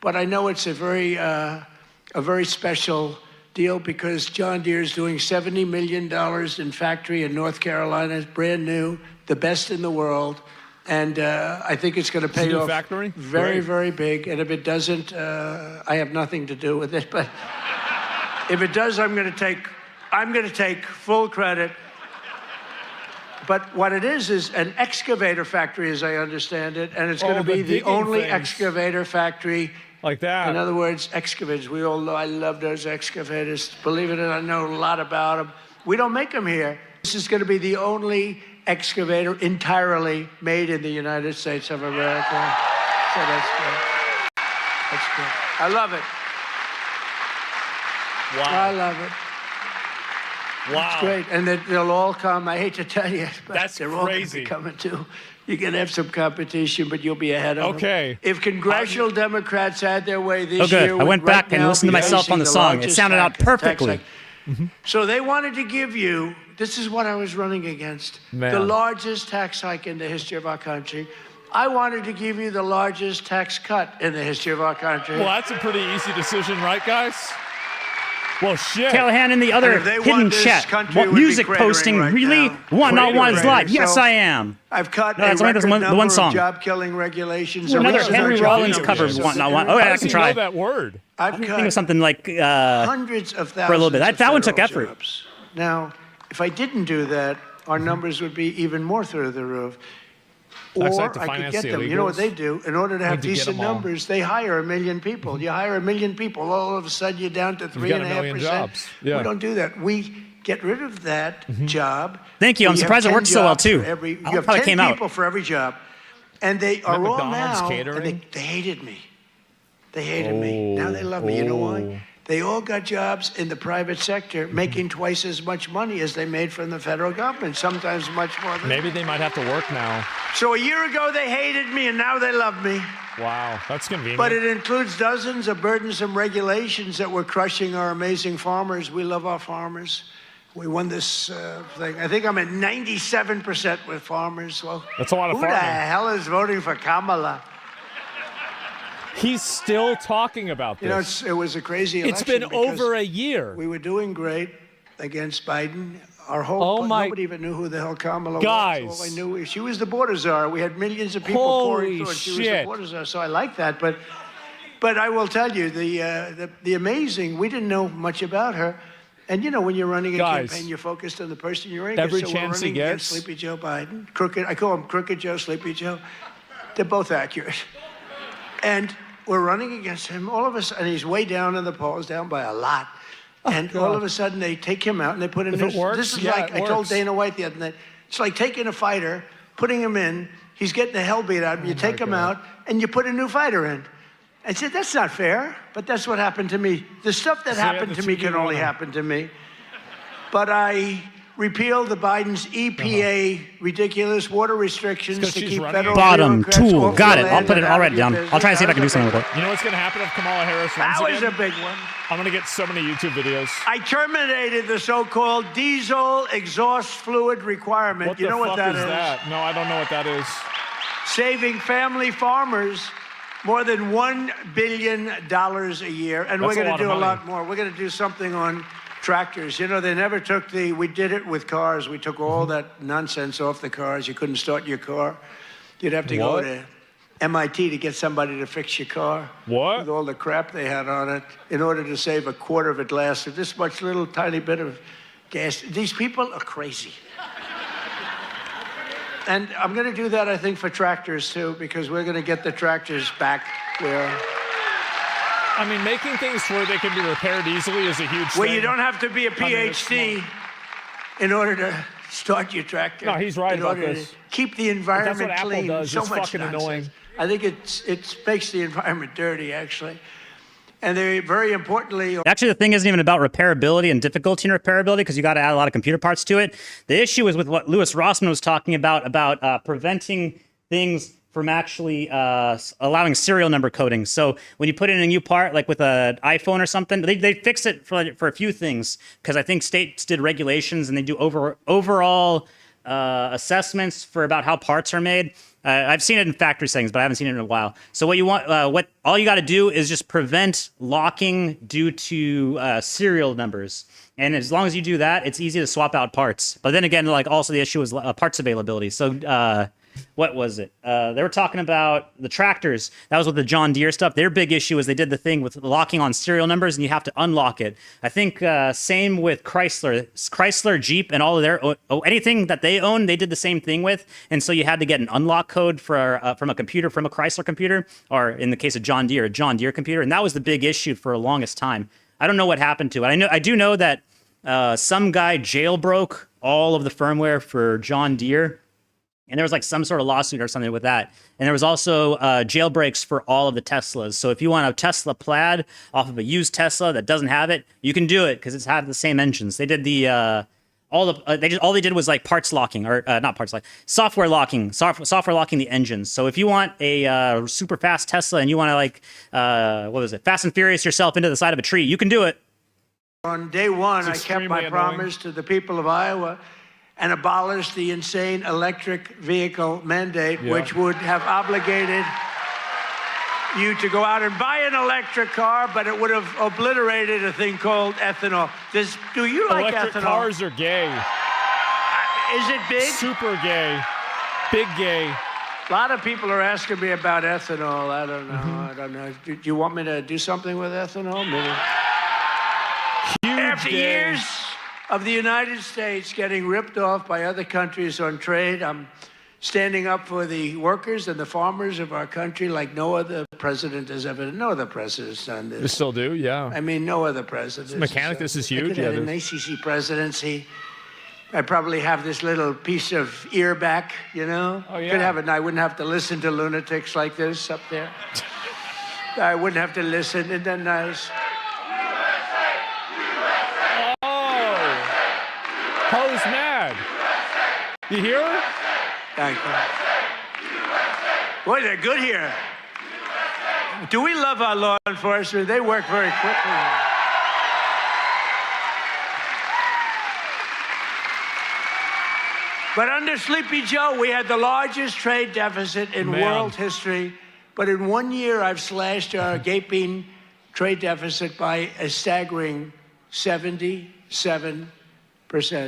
but I know it's a very special deal because John Deere is doing $70 million in factory in North Carolina. It's brand new, the best in the world. And I think it's going to pay off very, very big. And if it doesn't, I have nothing to do with it. But if it does, I'm going to take full credit. But what it is an excavator factory, as I understand it, and it's going to be the only excavator factory. Like that. In other words, excavators. We all know I love those excavators. Believe it or not, I know a lot about them. We don't make them here. This is going to be the only excavator entirely made in the United States of America. So that's good. That's good. I love it. Wow. I love it. Wow. It's great. And they'll all come. I hate to tell you, but they're all going to be coming too. You're going to have some competition, but you'll be ahead of them. If congressional Democrats had their way this year, I went back and listened to myself on the song. It sounded out perfectly. So they wanted to give you, this is what I was running against, the largest tax hike in the history of our country. I wanted to give you the largest tax cut in the history of our country. Well, that's a pretty easy decision, right, guys? Well, shit. Callaghan in the other hidden chat. Music posting, really? Want Not Want is live. Yes, I am. I've cut no, that's only the one song. Job-killing regulations. Another Henry Rollins cover of Want Not Want. Oh, yeah, I can try. Know that word? I've cut think of something like hundreds of thousands for a little bit. That one took effort. Jobs. Now, if I didn't do that, our numbers would be even more through the roof. Tax or Act to I could finance get the them. You know what illegals? they do? In order to have to get decent them all. numbers, they hire 1 million people. You hire 1 million people, all of a sudden you're down to got 1 million 3.5%. jobs. Yeah. We don't do that. We get rid of that job. Thank you. I'm where surprised it have worked 10 so well, jobs too. for every, I you love have how it 10 came out. people for every job. And they are all McDonald's now, catering? and they hated me. They hated me. Now they love me. You know why? They all got jobs in the private sector, making twice as much money as they made from the federal government, sometimes much more than Maybe they might have to work now. So a year ago, they hated me, and now they love me. Wow, that's convenient. But it includes dozens of burdensome regulations that were crushing our amazing farmers. We love our farmers. We won this thing. I think I'm at 97% with farmers. Well, That's a lot of who the farming. hell is voting for Kamala? He's still talking about this. You know, it was a crazy election. It's been because over a year. We were doing great against Biden. Our whole Oh my- nobody even knew who the hell Kamala Guys. was. All I knew is she was the border czar. We had millions of people Holy pouring through, and she was shit. the border czar. So I like that. But I will tell you the amazing. We didn't know much about her. And you know, when you're running a Guys. campaign, you're focused on the person you're in. Every so we're chance he running against gets. Sleepy Joe Biden. Crooked. I call him Crooked Joe, Sleepy Joe. They're both accurate. And we're running against him. All of a sudden, he's way down in the polls, down by a lot. And all of a sudden, they take him out and they put in If this. it works, This is yeah, like it I told works. Dana White the other night. It's like taking a fighter, putting him in. He's getting the hell beat out of him. You take him out and you put a new fighter in. I said, that's not fair, but that's what happened to me. The stuff that happened to me can only happen to me. But I repealed the Biden's EPA ridiculous water restrictions 'cause to she's keep running federal Bottom bureaucrats tool. off Got your it. I'll land put it. and I'll out write of it your down. business. I'll try to see if I can do That was a something with big it. You know what's going to happen if Kamala Harris runs That was again? a big one. I'm going to get so many YouTube videos. I terminated the so-called diesel exhaust fluid requirement. What You the know fuck what that is is? that? No, I don't know what that is. Saving family farmers more than $1 billion a year. And we're That's a going lot to of do a money. lot more. We're going to do something on tractors. You know, they never took we did it with cars. We took all that nonsense off the cars. You couldn't start your car. You'd have to What? go to MIT to get somebody to fix your car. What? With all the crap they had on it in order to save a quarter of a glass of this much little tiny bit of gas. These people are crazy. And I'm going to do that, I think, for tractors, too, because we're going to get the tractors back where I mean, making things where they can be repaired easily is a huge thing. you don't have to be a I mean, it's PhD in order to start your tractor. No, he's right in about order this. to keep the environment what Apple clean. does. So It's much fucking nonsense. annoying. I think it makes the environment dirty, actually. And they very importantly, Actually, the thing isn't even about repairability and difficulty in repairability because you got to add a lot of computer parts to it. The issue is with what Louis Rossman was talking about preventing things from actually allowing serial number coding. So when you put in a new part, like with an iPhone or something, they fixed it for a few things because I think states did regulations and they do overall assessments for about how parts are made. I've seen it in factory settings, but I haven't seen it in a while. So what you want, all you got to do is just prevent locking due to serial numbers. And as long as you do that, it's easy to swap out parts. But then again, like also the issue is parts availability. So what was it? They were talking about the tractors. That was with the John Deere stuff. Their big issue is they did the thing with locking on serial numbers, and you have to unlock it. I think same with Chrysler, Jeep, and all of their anything that they own, they did the same thing with. And so you had to get an unlock code for from a computer, from a Chrysler computer, or in the case of John Deere, a John Deere computer. And that was the big issue for the longest time. I don't know what happened to it. I do know that some guy jailbroke all of the firmware for John Deere. And there was like some sort of lawsuit or something with that. And there was also jailbreaks for all of the Teslas. So if you want a Tesla Plaid off of a used Tesla that doesn't have it, you can do it because it's had the same engines. They did the all they did was like parts locking or not parts locking, software locking the engines. So if you want a super fast Tesla and you want to like what was it, Fast and Furious yourself into the side of a tree, you can do it. on day one, I kept extremely my annoying. promise to the people of Iowa and abolished the insane electric vehicle mandate, which would have obligated you to go out and buy an electric car, but it would have obliterated a thing called ethanol. Do you like Electric ethanol? cars are gay. Is it big? Super gay. Big gay. A lot of people are asking me about ethanol. I don't know. I don't know. Do you want me to do something with ethanol? Maybe. Huge After gay. years of the United States getting ripped off by other countries on trade, I'm standing up for the workers and the farmers of our country like no other president has ever. No other president's done this. You still do, yeah. I mean, no other president. Mechanic, this is huge. I could have an ACC presidency. I'd probably have this little piece of ear back, you know? Oh, yeah. Could have it, and I wouldn't have to listen to lunatics like this up there. I wouldn't have to listen, and then nice. Oh! Poast mad. You hear her? Thank you. Boy, they're good here. Do we love our law enforcement? They work very quickly. But under Sleepy Joe, we had the largest trade deficit in world history. But in 1 year, I've slashed our gaping trade deficit by a staggering 77%.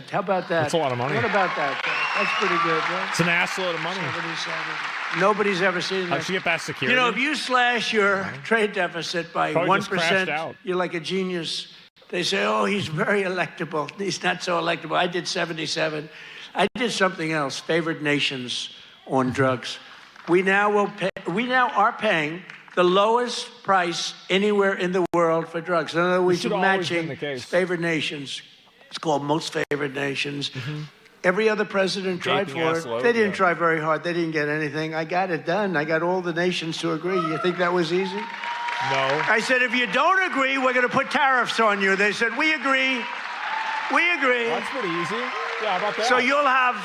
How about that? That's a lot of money. What about that? That's pretty good, right? It's an assload of money. 77. Nobody's ever seen that. How'd you get past security? You know, if you slash your trade deficit by Probably just crashed 1%, out. you're like a genius. They say, oh, he's very electable. He's not so electable. I did 77. I did something else, favored nations on drugs. We now are paying the lowest price anywhere in the world for drugs. In other words, we're matching favored nations. It's called most favored nations. Every other president tried for it. They didn't try very hard. They didn't get anything. I got it done. I got all the nations to agree. You think that was easy? No. I said, if you don't agree, we're going to put tariffs on you. They said, we agree. We agree. That's pretty easy. Yeah, how about that? So you'll have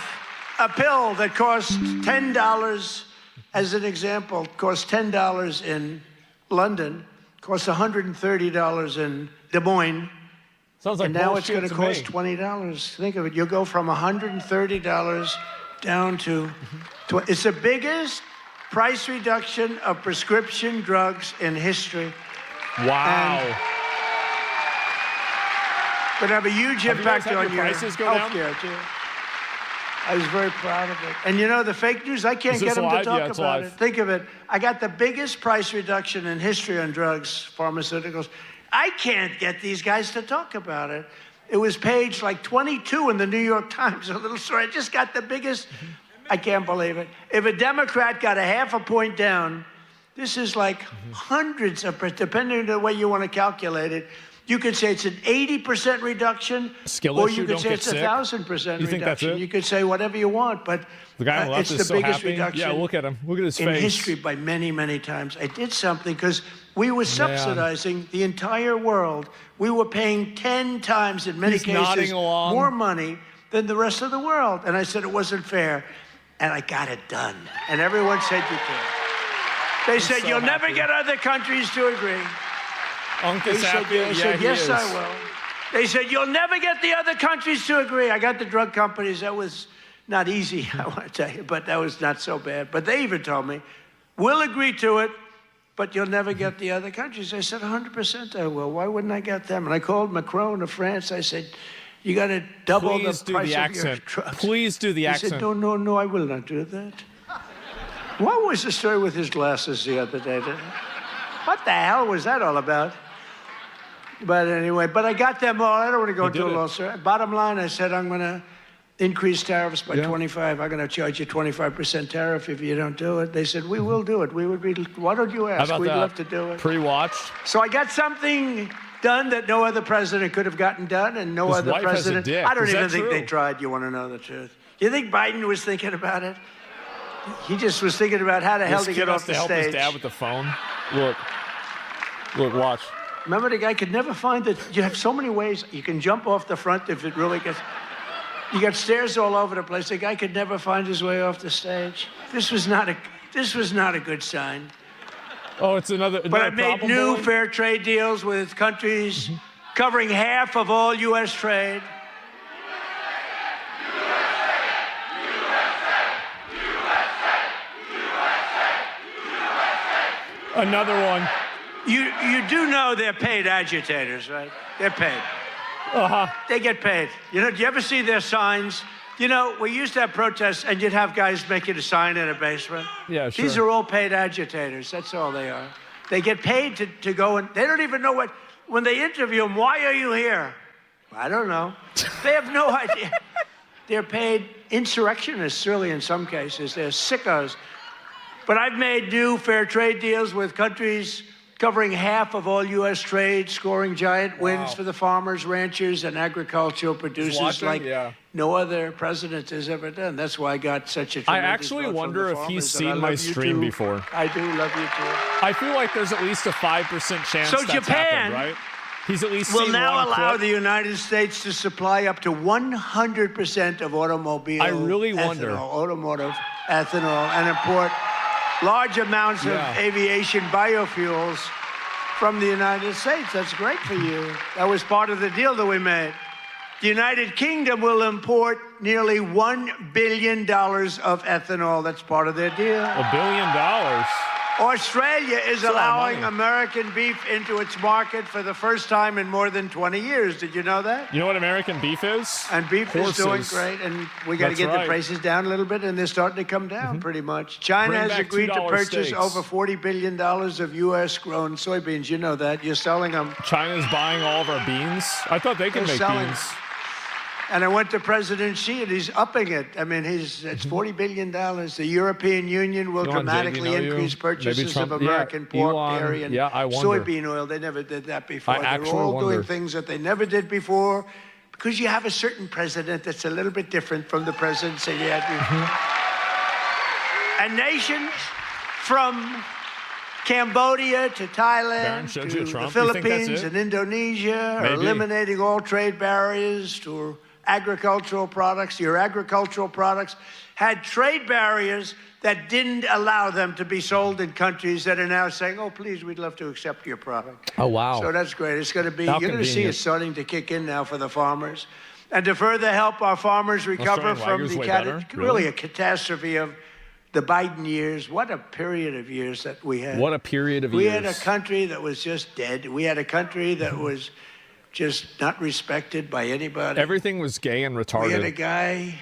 a pill that costs $10, as an example, costs $10 in London, costs $130 in Des Moines, Sounds like and now it's bullshit going to cost $20. Think of it. You'll go from $130 down to it's the biggest price reduction of prescription drugs in history. Wow. But have a huge impact on your prices go down? healthcare too. I was very proud of it. And you know, the fake news, I can't get them to talk about it. Think of it. I got the biggest price reduction in history on drugs, pharmaceuticals. I can't get these guys to talk about it. It was page like 22 in the New York Times, a little story. I just got the biggest. I can't believe it. If a Democrat got a half a point down, this is like hundreds of, depending on the way you want to calculate it, you could say it's an 80% reduction, or you could say it's 1,000% reduction. You think that's it? You could say whatever you want, but the guy on the left it's is the so biggest happy. reduction Yeah, look at him. Look at his in face. history by many, many times. I did something because we were subsidizing the entire world. We were paying 10 times, in many cases, more money than the rest of the world. And I said it wasn't fair, and I got it done. And everyone said you could. They said, you'll never get other countries to agree. Uncle's happy. I said, yes, I will. They said, you'll never get the other countries to agree. I got the drug companies. That was not easy, I want to tell you, but that was not so bad. But they even told me, we'll agree to it, but you'll never get the other countries. I said, 100% I will. Why wouldn't I get them? And I called Macron of France. I said, you got to double the price of your drugs. Please do the accent. He said, no, I will not do that. What was the story with his glasses the other day? What the hell was that all about? But anyway, I got them all. I don't want to go into a long story. Bottom line, I said, I'm going to increase tariffs by 25. I'm going to charge you 25% tariff if you don't do it. They said, we will do it. We would be, why don't you ask? We'd love to do it. Pre-watched. So I got something done that no other president could have gotten done, and no other president. I don't even think they tried. You want to know the truth? You think Biden was thinking about it? He just was thinking about how the hell to get off the stage. Help his dad with the phone. Look, watch. Remember, the guy could never find it. You have so many ways. You can jump off the front if it really gets. You got stairs all over the place. The guy could never find his way off the stage. This was not a good sign. Oh, it's another. But I made new fair trade deals with countries covering half of all U.S. trade. Another one. You do know they're paid agitators, right? They're paid. They get paid. You know, do you ever see their signs? You know, we used to have protests, and you'd have guys making a sign in a basement. Yeah, sure. These are all paid agitators. That's all they are. They get paid to go, and they don't even know what. When they interview them, why are you here? I don't know. They have no idea. they're paid insurrectionists, really, in some cases. They're sickos. But I've made new fair trade deals with countries covering half of all U.S. trade, scoring giant wins for the farmers, ranchers, and agricultural producers like no other president has ever done. That's why I got such a tremendous I actually vote wonder from the if he's farmers, and I seen my love you stream too. before. I do love you too. I feel like there's at least a 5% chance So that's Japan happened, right? He's at least will seen now one allow clip. the United States to supply up to 100% of automobile I really wonder. automotive ethanol, and import large amounts of aviation biofuels from the United States. That's great for you. That was part of the deal that we made. The United Kingdom will import nearly $1 billion of ethanol. That's part of their deal. $1 billion. Australia is a lot of allowing money. American beef into its market for the first time in more than 20 years. Did you know that? You know what American beef is? And beef Horses. is doing great, and we got to That's get right. the prices down a little bit, and they're starting to come down pretty much. China Bring has back agreed to $2 purchase steaks. over $40 billion of U.S.-grown soybeans. You know that. You're selling them. China's buying all of our beans. I thought they could They're make selling. beans. And I went to President Xi, and he's upping it. I mean, it's $40 billion. The European Union will Go on, Jay, dramatically you know you? increase Maybe purchases Trump- of yeah, American pork, Elon, dairy, and I wonder. soybean oil. They never did that before. I They're actually all wonder. doing things that they never did before because you have a certain president that's a little bit different from the presidency you had before. And nations from Cambodia to Baron Thailand showed to you the Trump. You think that's Philippines it? and Indonesia are Maybe. eliminating all trade barriers to agricultural products. Your agricultural products had trade barriers that didn't allow them to be sold in countries that are now saying, oh, please, we'd love to accept your product. Oh, wow. So that's great. It's going to be, How you're going to see convenient. it starting to kick in now for the farmers. And to further help our farmers recover Australian from Wagner's the way better? really a catastrophe of the Biden years. What a period of years that we had. What a period of We years. had a country that was just dead. We had a country that was just not respected by anybody. Everything was gay and We had a retarded. guy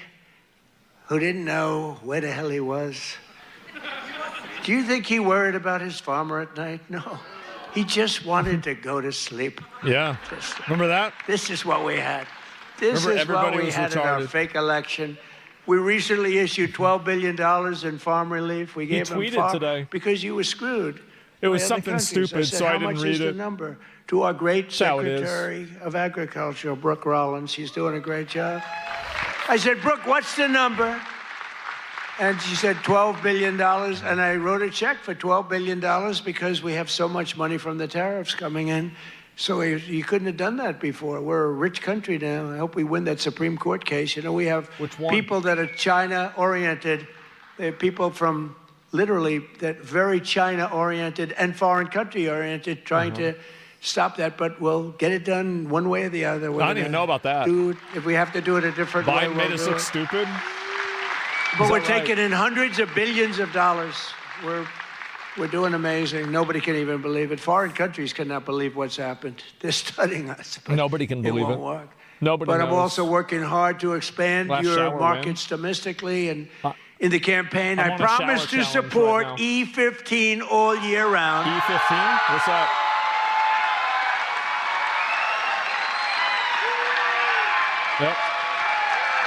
who didn't know where the hell he was. Do you think he worried about his farmer at night? No. He just wanted to go to sleep. Yeah. Remember that? This is what we had. This Remember, is what everybody we was had in our retarded. fake election. We recently issued $12 billion in farm relief. We gave them tweeted farm today. because you were screwed. It was by other something countries. stupid, said, so I how didn't much read is it. the number? To our great That's how it is. Secretary of Agriculture, Brooke Rollins. She's doing a great job. I said, Brooke, what's the number? And she said $12 billion. And I wrote a check for $12 billion because we have so much money from the tariffs coming in. So you couldn't have done that before. We're a rich country now. I hope we win that Supreme Court case. You know, we have Which one? people that are China-oriented. They're people from literally that very China-oriented and foreign country-oriented trying to stop that. But we'll get it done one way or the other. I didn't even know about that. If we have to do it a different way, Biden made we'll us do look it. stupid. But Is we're that right? taking in hundreds of billions of dollars. We're doing amazing. Nobody can even believe it. Foreign countries cannot believe what's happened. They're studying us. but Nobody can believe won't it. work. Nobody But I'm knows. also working hard to expand Last your shower markets domestically and in the campaign. I'm I on a shower promise to challenge support right now. E15 all year round. E15? What's that? Yep.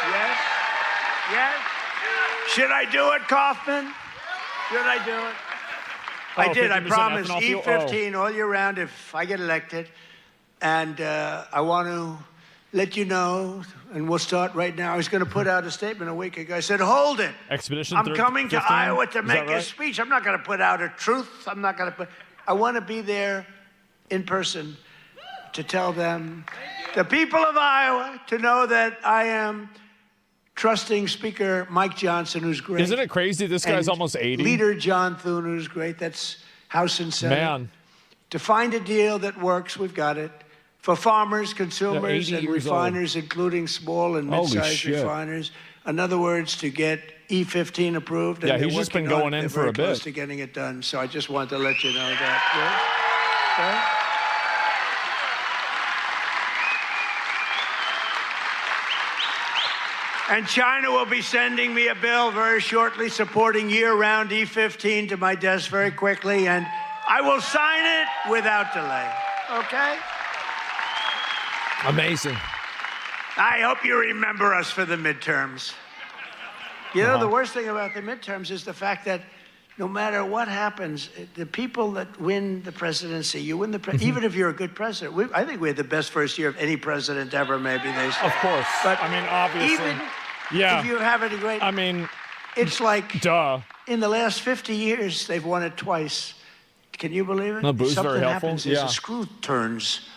Yes? Yes? Should I do it, Kaufman? Should I do it? I Oh, did. I 50% promised ethanol fuel? E15 all year round if I get elected. And I want to let you know, and we'll start right now. I was going to put out a statement a week ago. I said, hold it. Expedition I'm coming to 15? Iowa to Is make that a right? speech. I'm not going to put out a truth. I'm not going to put. I want to be there in person to tell them, the people of Iowa, to know that I am trusting Speaker Mike Johnson, who's great. Isn't it crazy this guy's and almost 80? Leader John Thune, who's great. That's House and Senate. Man. To find a deal that works, we've got it. For farmers, consumers, 80 and years old. refiners, including small and Holy mid-sized shit. refiners. In other words, to get E15 approved. And Yeah, they're he's just been working on going it. in They're for very a bit. close to getting it done. So I just wanted to let you know that. Yeah? Yeah? And China will be sending me a bill very shortly supporting year-round E15 to my desk very quickly, and I will sign it without delay. Okay? Amazing. I hope you remember us for the midterms. You know, the worst thing about the midterms is the fact that no matter what happens, the people that win the presidency, you win the even if you're a good president. I think we had the best first year of any president ever, maybe they say. Of course. But I mean, obviously. even yeah. if you have a great... I mean, it's like... duh. In the last 50 years, they've won it twice. Can you believe it? No, booze Something very helpful. happens, Yeah. the screw turns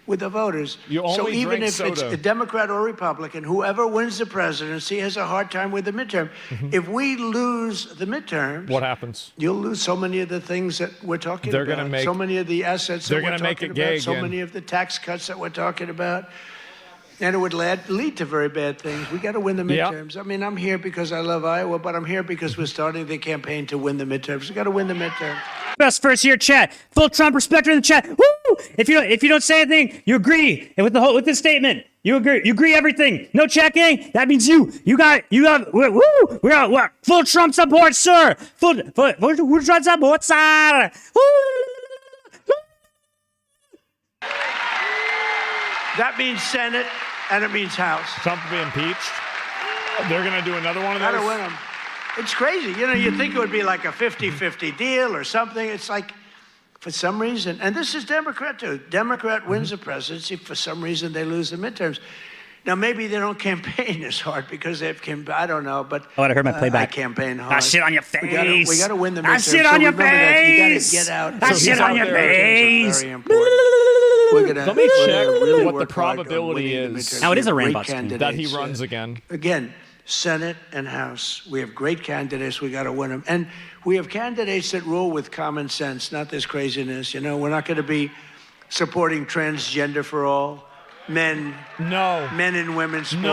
with the voters. You only so even drink if it's soda. a Democrat or Republican, whoever wins the presidency has a hard time with the midterm. If we lose the midterms, What happens? you'll lose so many of the things that we're talking They're about. gonna make- so many of the assets that they're we're gonna make talking it gay about. So again. many of the tax cuts that we're talking about. And it would lead to very bad things. We got to win the Yep. midterms. I mean, I'm here because I love Iowa, but I'm here because we're starting the campaign to win the midterms. We got to win the midterms. Best first year chat. Full Trump respecter in the chat. Woo! If you don't say anything, you agree with this statement. You agree everything. No checking. That means you got woo! We're full Trump support, sir. Full Trump support, sir. Woo! That means Senate, and it means House. Trump will be impeached. They're going to do another one of Got to those. win them. It's crazy. You know, you'd think it would be like a 50-50 deal or something. It's like, for some reason, and this is Democrat too. Democrat wins the presidency. For some reason, they lose the midterms. Now, maybe they don't campaign as hard because they've campaigned. I don't know, but Oh, I heard my playback. I campaign hard. I shit on your face. We got to win the midterms. I shit on So your remember that. You face. got to get out. I So shit he's on out your there. Midterms are face. very important. We're gonna, Let me check really what the work hard on probability winning the is. midterms. Now, it is a We have rainbow great scheme. That he candidates, runs again. Again, Senate and House. We have great candidates. We got to win them. And we have candidates that rule with common sense, not this craziness. You know, we're not going to be supporting transgender for all, men and women's sports,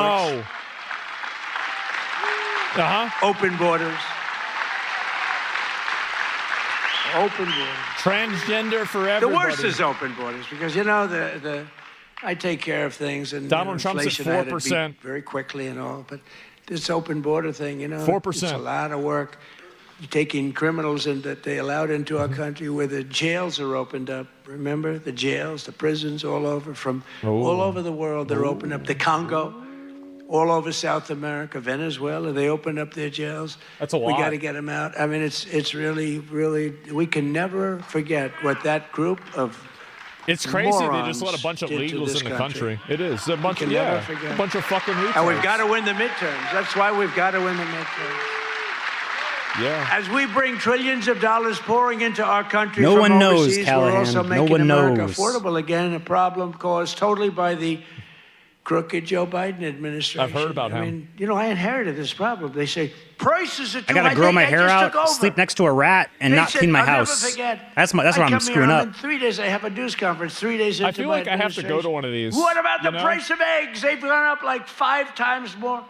No. open borders. Open borders. Transgender for The everybody. worst is open borders because, you know, I take care of things and Donald Trump's at inflation I had to 4%. beat very quickly and all, but this open border thing, you know, 4%. it's a lot of work. You're taking criminals in that they allowed into our country where the jails are opened up. Remember the jails, the prisons all over all over the world. They're opened up. The Congo, all over South America, Venezuela, they opened up their jails. That's a We lot. got to get them out. I mean, it's really, really, we can never forget what that group of It's crazy they morons just let a bunch of did to legals this in the country. country. It is. A bunch can of, never forget. a bunch of fucking retards. And we've got to win the midterms. That's why we've got to win the midterms. Yeah. As we bring trillions of dollars pouring into our country No from one knows, overseas, Callaghan. we're also No making one America knows. affordable again, a problem caused totally by the crooked Joe Biden administration. I've heard about I him. mean, you know, I inherited this problem. They say, prices are too I gotta high. grow my I hair just out, took over. sleep next to a rat, and They not said, clean my I'll house. Never forget. That's what I I'm come here, screwing up. In 3 days, I have a news conference. 3 days into I feel my like I have to go to one of these. What about the you know? price of eggs? They've gone up like 5 times more.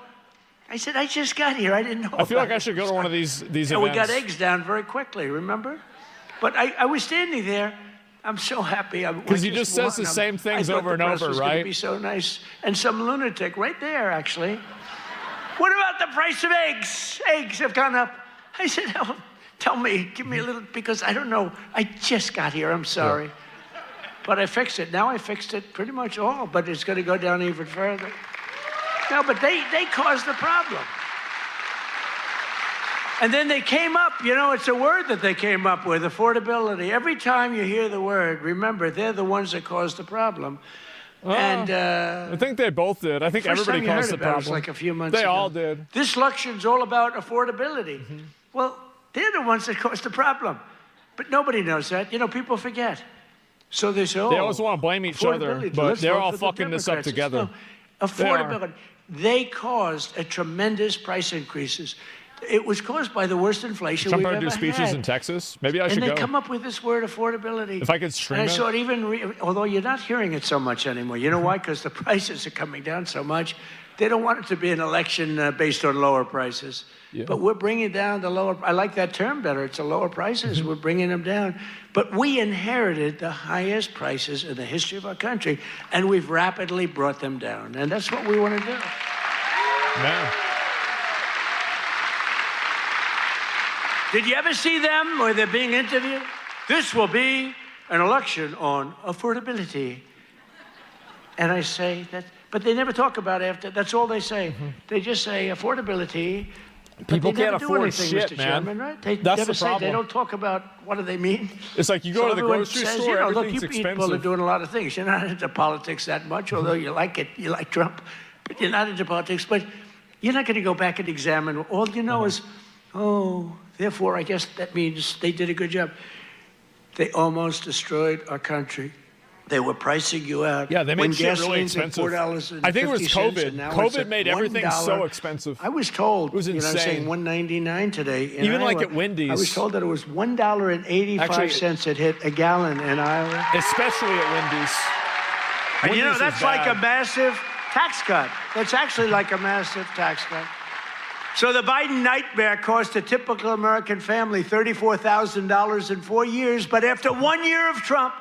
I said, I just got here. I didn't know. I feel like about I should go it. to one of these And events. we got eggs down very quickly, remember? But I was standing there. I'm so happy. Because he just says the same things over and over, It was right? going to be so nice. And some lunatic right there, actually. What about the price of eggs? Eggs have gone up. I said, oh, tell me, give me a little, because I don't know. I just got here. I'm sorry. Yeah. But I fixed it. Now I fixed it pretty much all, but it's going to go down even further. No, but they caused the problem. And then they came up, you know, it's a word that they came up with, affordability. Every time you hear the word, remember, they're the ones that caused the problem. I think they both did. I think First everybody time you caused heard the about it problem. was like a few months They ago. all did. This election's all about affordability. Mm-hmm. Well, they're the ones that caused the problem. But nobody knows that. You know, people forget. So they say, oh, They always want to blame each other, affordability. but Let's they're vote all for the fucking this up Democrats. together. No, affordability. They caused a tremendous price increases. It was caused by the worst inflation Trump we've ever ever do speeches had. in Texas? Maybe I should And they go. come up with this word affordability. If I could stream and I it. saw it even, although you're not hearing it so much anymore. You know why? Because the prices are coming down so much. They don't want it to be an election based on lower prices. Yeah. But we're bringing down the lower, I like that term better. It's the lower prices. We're bringing them down. But we inherited the highest prices in the history of our country, and we've rapidly brought them down. And that's what we want to do. Man. Did you ever see them where they're being interviewed? This will be an election on affordability. And I say that But they never talk about after. That's all they say. They just say affordability. People they never can't do afford anything, shit, Mr. man. Chairman, right? They That's never the say. problem. They don't talk about what do they mean. It's like you go So to the everyone grocery says, store, look, everything's you people are expensive. doing a lot of things. You're not into politics that much, although you like it. You like Trump, but you're not into politics. But you're not going to go back and examine. All you know is, oh, therefore, I guess that means they did a good job. They almost destroyed our country. They were pricing you out. Yeah, they made when shit really gasoline's at expensive. $4.50, I think it was COVID. and now it's COVID at made everything $1. so expensive. I was told, It was I'm insane. saying $1.99 today in Even like Iowa. at Wendy's. I was told that it was $1.85 it hit a gallon in Iowa. Especially at Wendy's. And you know, Wendy's is that's like a bad. massive tax cut. That's actually like a massive tax cut. So the Biden nightmare cost a typical American family $34,000 in 4 years, but after 1 year of Trump,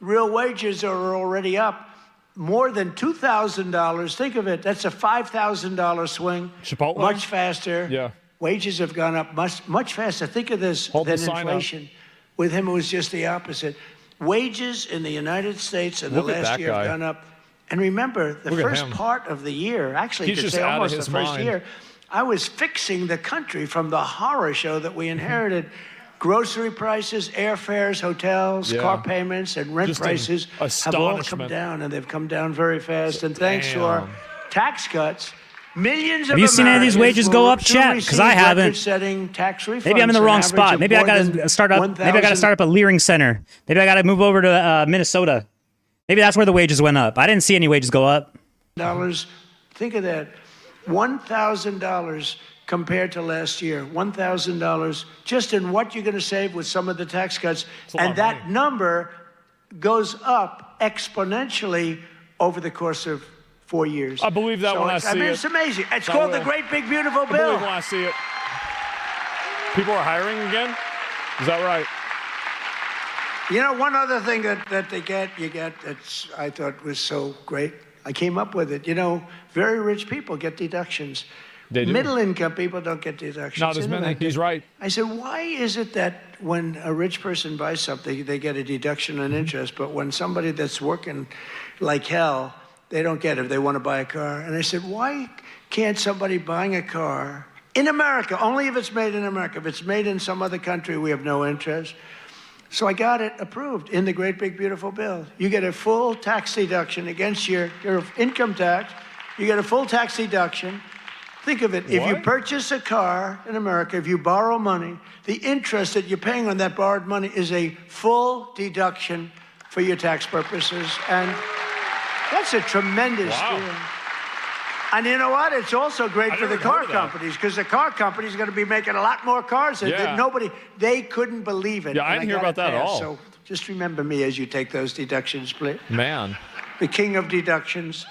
real wages are already up more than $2,000. Think of it. That's a $5,000 swing. Chipotle? Much faster. Yeah. Wages have gone up much faster. Think of this Hold the than sign up. inflation. With him, it was just the opposite. Wages in the United States in the Look at last that year have guy. gone up. And remember, the Look at first him. part of the year, actually, you He's could just say out of almost his the first mind. year, I was fixing the country from the horror show that we inherited. Grocery prices, airfares, hotels, Yeah. car payments, and rent Just an prices have all come astonishment. down, and they've come down very fast. And thanks to our Damn. tax cuts, millions of Have you seen any of these Americans wages will go up, soon chat? 'Cause receive I haven't. record-setting tax refunds. Maybe I'm in the an wrong average spot. of Maybe I more gotta than start up. Maybe I gotta 1,000 start up a Leering Center. Maybe I gotta move over to Minnesota. Maybe that's where the wages went up. I didn't see any wages go up. dollars. Think of that. $1,000 compared to last year. $1,000 just in what you're going to save with some of the tax cuts. a lot And of that money. number goes up exponentially over the course of 4 years. I believe that when I see I mean, it. it's amazing. It's I called the will. Great Big Beautiful I believe Bill. when I see it. People are hiring again? Is that right? You know, one other thing that you get that's I thought was so great. I came up with it. You know, very rich people get deductions. They do. Middle income people don't get deductions. Not as Isn't many. that He's good? right. I said, why is it that when a rich person buys something, they get a deduction on interest, but when somebody that's working like hell, they don't get it if they want to buy a car? And I said, why can't somebody buying a car in America, only if it's made in America, if it's made in some other country, we have no interest. So I got it approved in the Great Big Beautiful Bill. You get a full tax deduction against your income tax. You get a full tax deduction. Think of it. If you What? purchase a car in America, if you borrow money, the interest that you're paying on that borrowed money is a full deduction for your tax purposes. And that's a tremendous Wow. deal. And you know what? It's also great I for the never car heard of that. companies, because the car companies are going to be making a lot more cars. And Yeah. they couldn't believe it. Yeah, I And didn't hear got about it that at passed. all. So just remember me as you take those deductions, please. Man. The king of deductions.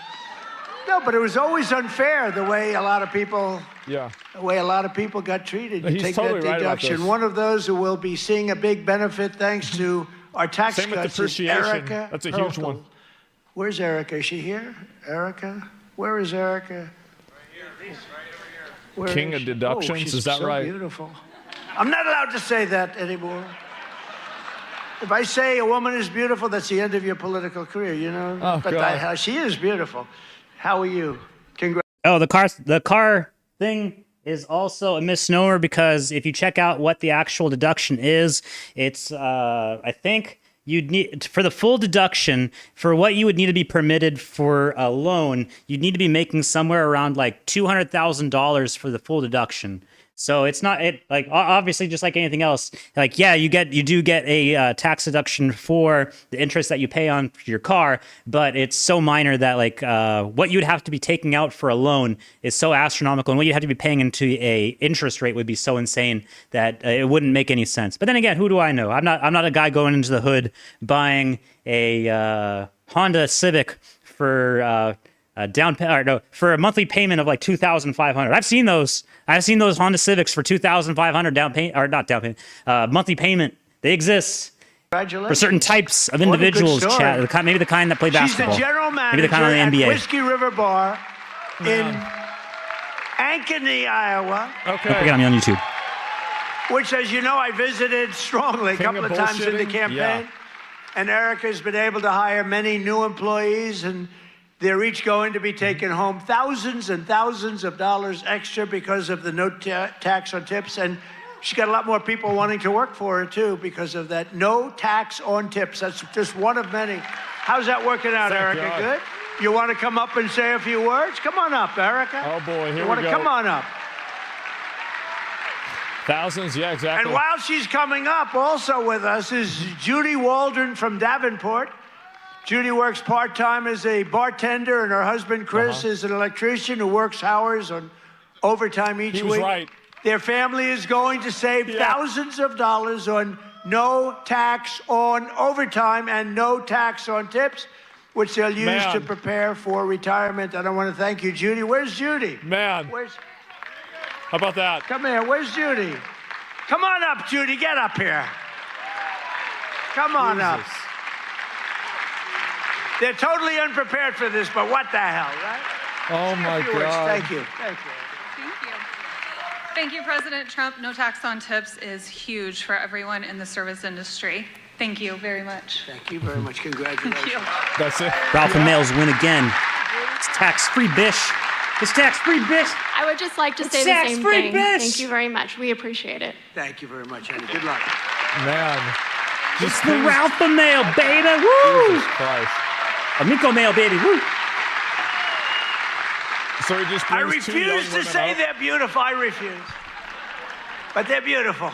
No, but it was always unfair the way a lot of people Yeah. got treated. You He's take totally that right about deduction. this. One of those who will be seeing a big benefit thanks to our tax Same with cuts is depreciation. Erica. That's a huge Hurkle. one. Where's Erica? Is she here? Erica? Where is Erica? Where King is of she? deductions, Oh, she's is that so right? Beautiful. I'm not allowed to say that anymore. If I say a woman is beautiful, that's the end of your political career, you know? Oh, but God. she is beautiful. How are you? Congrats. Oh, the car thing is also a misnomer, because if you check out what the actual deduction is, it's I think you'd need, for the full deduction for what you would need to be permitted for a loan, you'd need to be making somewhere around like $200,000 for the full deduction. So it's not like obviously just like anything else. Like, yeah, you do get a tax deduction for the interest that you pay on your car, but it's so minor that like what you'd have to be taking out for a loan is so astronomical, and what you have to be paying into a interest rate would be so insane that it wouldn't make any sense. But then again, who do I know? I'm not a guy going into the hood buying a Honda Civic for for a monthly payment of like $2,500. I've seen those Honda Civics for $2,500 down payment, or not down payment, monthly payment. They exist Congratulations. for certain types of What a good individuals. story. Chat, maybe the kind that play basketball. She's the general manager maybe the kind on at the NBA. Whiskey River Bar in Ankeny, Iowa, Don't forget I'm on YouTube. which, as you know, I visited strongly a King couple of of times in the bullshitting? campaign. Yeah. And Erica's been able to hire many new employees, and They're each going to be taking home thousands and thousands of dollars extra because of the no tax on tips. And she's got a lot more people wanting to work for her, too, because of that no tax on tips. That's just one of many. How's that working out, Thank Erica? God. Good? You want to come up and say a few words? Come on up, Erica. Oh, boy, here you want we to go. come on up. Thousands, yeah, exactly. And while she's coming up, also with us is Judy Waldron from Davenport. Judy works part-time as a bartender, and her husband, Chris, is an electrician who works hours on overtime each He week. was right. Their family is going to save thousands of dollars on no tax on overtime and no tax on tips, which they'll use to prepare for retirement. And I want to thank you, Judy. Where's Judy? Man. How about that? Come here. Where's Judy? Come on up, Judy. Get up here. Come on up. They're totally unprepared for this, but what the hell, right? Oh, my God. Thank you. Thank you. Thank you. Thank you, President Trump. No tax on tips is huge for everyone in the service industry. Thank you very much. Thank you very much. Congratulations. Thank you. That's it. Alpha males win again. It's tax-free, bish. It's tax-free, bish. I would just like to say the same thing. Thank you very much. We appreciate it. Thank you very much, Andy. Good luck. Man. It's the Alpha male, baby. Woo! Jesus Christ. Amico male, baby. Woo! So he just I brings two young refuse to women say up. they're beautiful. I refuse. But they're beautiful.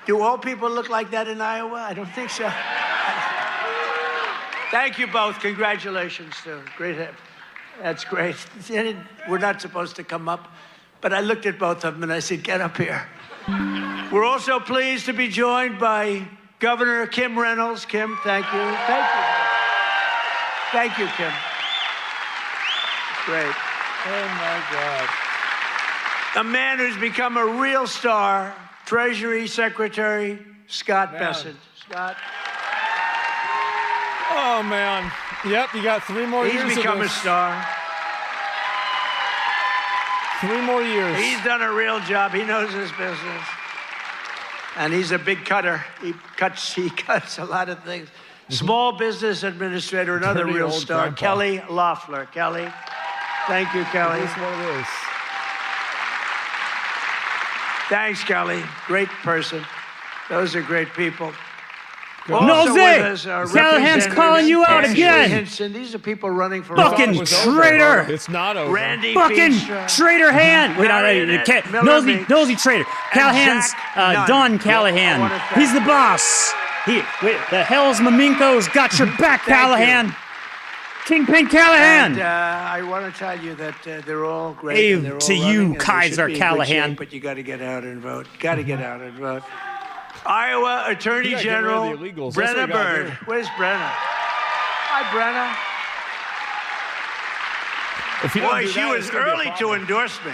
Do all people look like that in Iowa? I don't think so. Thank you both. Congratulations, sir. Great. That's great. We're not supposed to come up, but I looked at both of them and I said, get up here. We're also pleased to be joined by Governor Kim Reynolds. Kim, thank you. Thank you. Thank you, Kim. Great. Oh, my God. A man who's become a real star, Treasury Secretary Scott Bessent. Scott. Oh, man. Yep, you got 3 more years. He's become a star. 3 more years. He's done a real job. He knows his business. And he's a big cutter. He cuts a lot of things. Small business administrator, another Dirty real old star, grandpa. Kelly Loeffler. Kelly, thank you, Kelly. It is what it is. Thanks, Kelly. Great person. Those are great people. Nosey! Callaghan's calling you out again. Hinson. These are people running for Fucking office. traitor! It's not over. Randy Fucking Feenstra. traitor hand! Wait, Marionette Miller Meeks. nosy traitor. Callahan's Zach Nunn. Don I wanna Callaghan. thank- He's the boss. The hell's Memenco's got your back, Thank Callahan. you. Kingpin Callahan. And I want to tell you that they're all great. Hey, and they're all to you, running, and they Kaiser should be in good Callahan. shape, but you got to get out and vote. Got to get out and vote. Iowa Attorney You gotta get rid of General the illegals. That's Brenna what you gotta Bird. do. Where's Brenna? Hi, Brenna. If you don't Boy, do she that, was it's gonna be a early to problem. endorse me.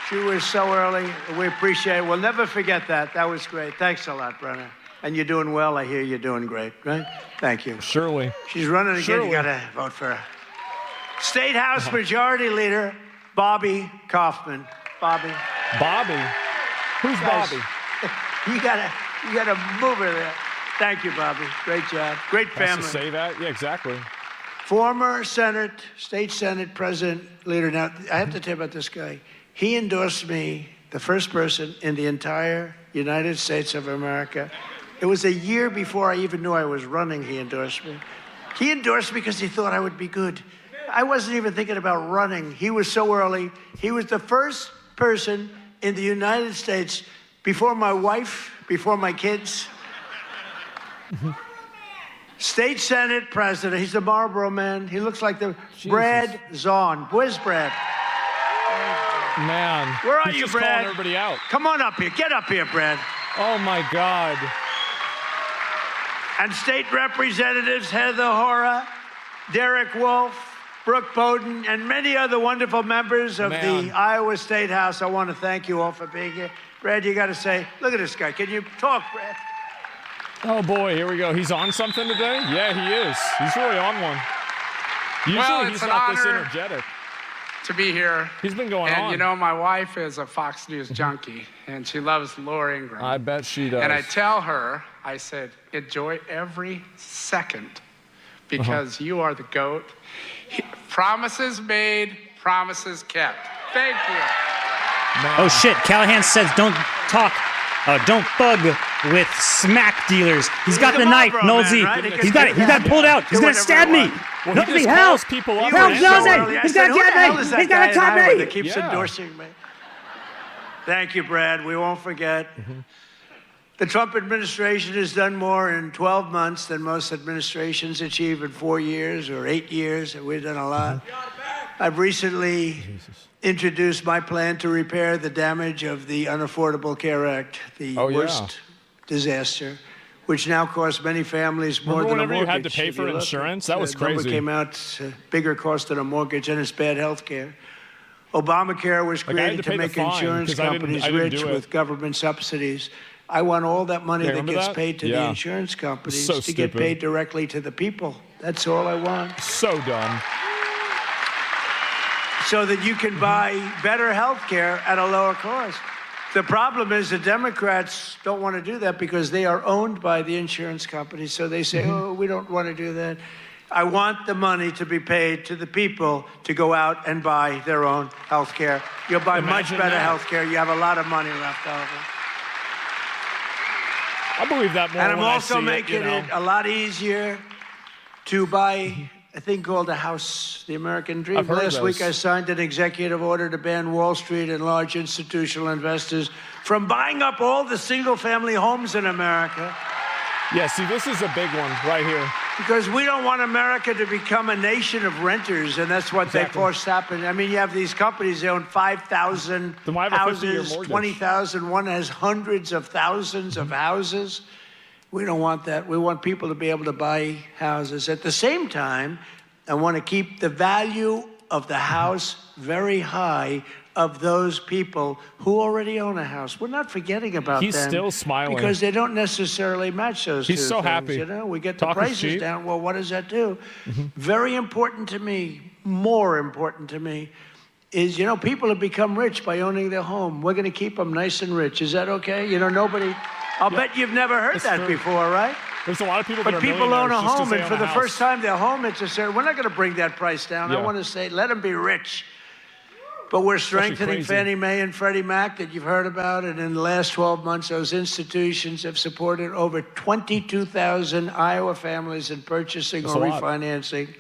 She was so early. We appreciate it. We'll never forget that. That was great. Thanks a lot, Brenna. And you're doing well. I hear you're doing great, right? Thank you. Surely. She's running again. Surely. You got to vote for her. State House Majority Leader Bobby Kaufman. Bobby. Bobby? Who's Guys, Bobby? You gotta move her there. Thank you, Bobby. Great job. Great Has to family. say that? Yeah, exactly. Former State Senate President leader. Now, I have to tell you about this guy. He endorsed me, the first person in the entire United States of America. It was a year before I even knew I was running, he endorsed me. He endorsed me because he thought I would be good. I wasn't even thinking about running. He was so early. He was the first person in the United States before my wife, before my kids. State Senate President. He's a Marlboro man. He looks like the Brad Zahn. Where's Brad? Man. Where are He's you, just Brad? calling everybody out. Come on up here. Get up here, Brad. Oh, my God. And state representatives Heather Hora, Derek Wolf, Brooke Bowden, and many other wonderful members of the Iowa State House. I want to thank you all for being here. Brad, you got to say, look at this guy. Can you talk, Brad? Oh, boy. Here we go. He's on something today? Yeah, he is. He's really on one. Usually it's he's an not this honor energetic. to be here. He's been going and on. you know, my wife is a Fox News junkie, and she loves Laura Ingraham. I bet she does. And I tell her, I said, enjoy every second, because you are the GOAT. Promises made, promises kept. Thank you. Oh shit, Callaghan says don't bug with smack dealers. He's got the knife, Nosey. right? He's got it pulled out. He's gonna stab me. Well, Nosey, he just help! calls people up Help, and Nosey! He's gonna get me! He's gonna cut me! That keeps endorsing me. Thank you, Brad. We won't forget. The Trump administration has done more in 12 months than most administrations achieve in 4 years or 8 years. We've done a lot. I've recently introduced my plan to repair the damage of the Unaffordable Care Act, the worst disaster, which now costs many families more than a mortgage. Whenever you had to pay for insurance? That was crazy. The number came out, bigger cost than a mortgage, and it's bad health care. Obamacare was created to make insurance companies rich with government subsidies. I want all that money that gets paid to the insurance companies to get paid directly to the people. That's all I want. So dumb. So that you can buy better health care at a lower cost. The problem is the Democrats don't want to do that because they are owned by the insurance companies. So they say, oh, we don't want to do that. I want the money to be paid to the people to go out and buy their own health care. You'll buy much better health care. You have a lot of money left over. I believe that more. And I'm also making it a lot easier to buy a thing called a house, the American Dream. Last week I signed an executive order to ban Wall Street and large institutional investors from buying up all the single-family homes in America. Yeah, see, this is a big one right here. Because we don't want America to become a nation of renters, and that's what they forced happen. I mean, you have these companies, they own 5,000 houses, 20,000. One has hundreds of thousands of houses. We don't want that. We want people to be able to buy houses. At the same time, I want to keep the value of the house very high of those people who already own a house. We're not forgetting about them. He's still smiling. Because they don't necessarily match those two He's so things, happy. You know, we get the prices down. Well, what does that do? Very important to me, more important to me, is, you know, people have become rich by owning their home. We're going to keep them nice and rich. Is that okay? You know, nobody... I'll bet you've never heard that before, right? There's a lot of people but that are people own a millionaires home, and for the first time, their home, it's a certain... We're not going to bring that price down. I want to say, let them be rich. But we're strengthening Fannie Mae and Freddie Mac that you've heard about. And in the last 12 months, those institutions have supported over 22,000 Iowa families in purchasing or refinancing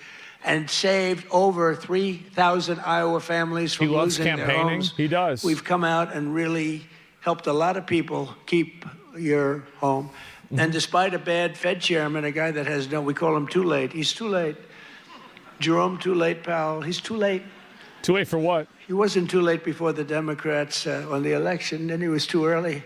and saved over 3,000 Iowa families from losing their homes. He does. We've come out and really helped a lot of people keep your home. And despite a bad Fed chairman, a guy that has we call him too late. He's too late. Jerome Too Late Powell. He's too late. Too late for what? He wasn't too late before the Democrats on the election, then he was too early.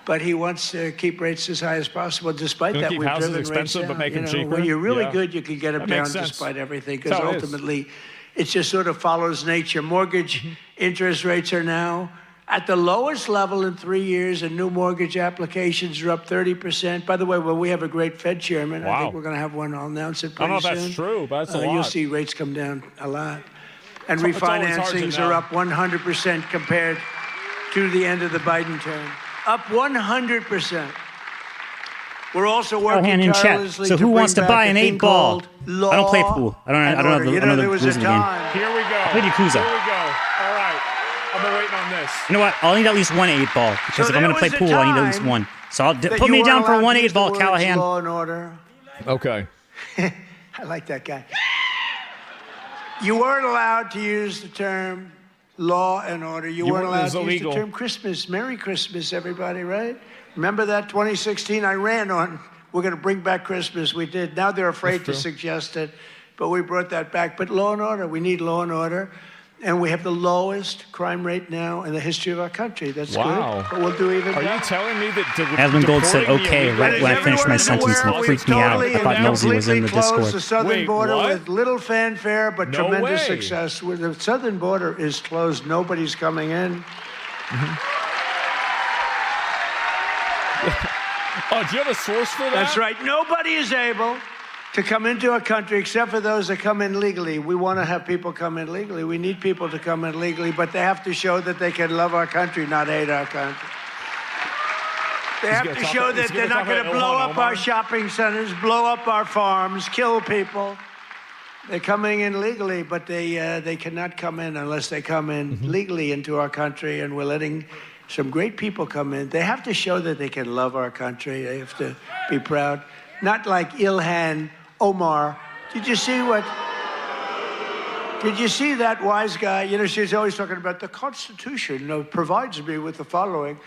But he wants to keep rates as high as possible. Despite that, we've driven rates down. But make them cheaper? When you're really good, you can get them down despite everything, because ultimately, it just sort of follows nature. Mortgage interest rates are now at the lowest level in 3 years, and new mortgage applications are up 30%. By the way, well, we have a great Fed chairman. I think we're going to have one. I'll announce it pretty soon. I don't know if that's true, but that's a lot. You'll see rates come down a lot. And refinancings are up 100% compared to the end of the Biden term. Up 100%. We're also working tirelessly so to who wants to bring buy back an a thing 8-ball? called I don't play pool. I don't know the rules of the game. Here we go. I played Yakuza. Here we go. All right. I've been waiting on this. You know what? I'll need at least one 8-ball, because if I'm going to play pool, I need at least one. So I'll put me down for one 8-ball, Callaghan. Law and order. Okay. I like that guy. You weren't allowed to use the term law and order. You weren't allowed to use the term Christmas. Merry Christmas, everybody, right? Remember that 2016? I ran on, we're going to bring back Christmas. We did. Now they're afraid to suggest it, but we brought that back. But law and order, we need law and order. And we have the lowest crime rate now in the history of our country. That's good. But we'll do even better. Are you telling me that Asmund Gold said okay right when I finished my sentence, and it freaked me out. I thought Nosey was in the Discord. The southern border with little fanfare, but tremendous success. The southern border is closed. Nobody's coming in. Oh, do you have a source for that? That's right. Nobody is able to come into our country except for those that come in legally. We want to have people come in legally. We need people to come in legally, but they have to show that they can love our country, not hate our country. They have to show that they're not going to blow up our shopping centers, blow up our farms, kill people. They're coming in legally, but they cannot come in unless they come in legally into our country, and we're letting some great people come in. They have to show that they can love our country. They have to be proud. Not like Ilhan Omar. Did you see that wise guy? You know, she's always talking about the Constitution provides me with the following.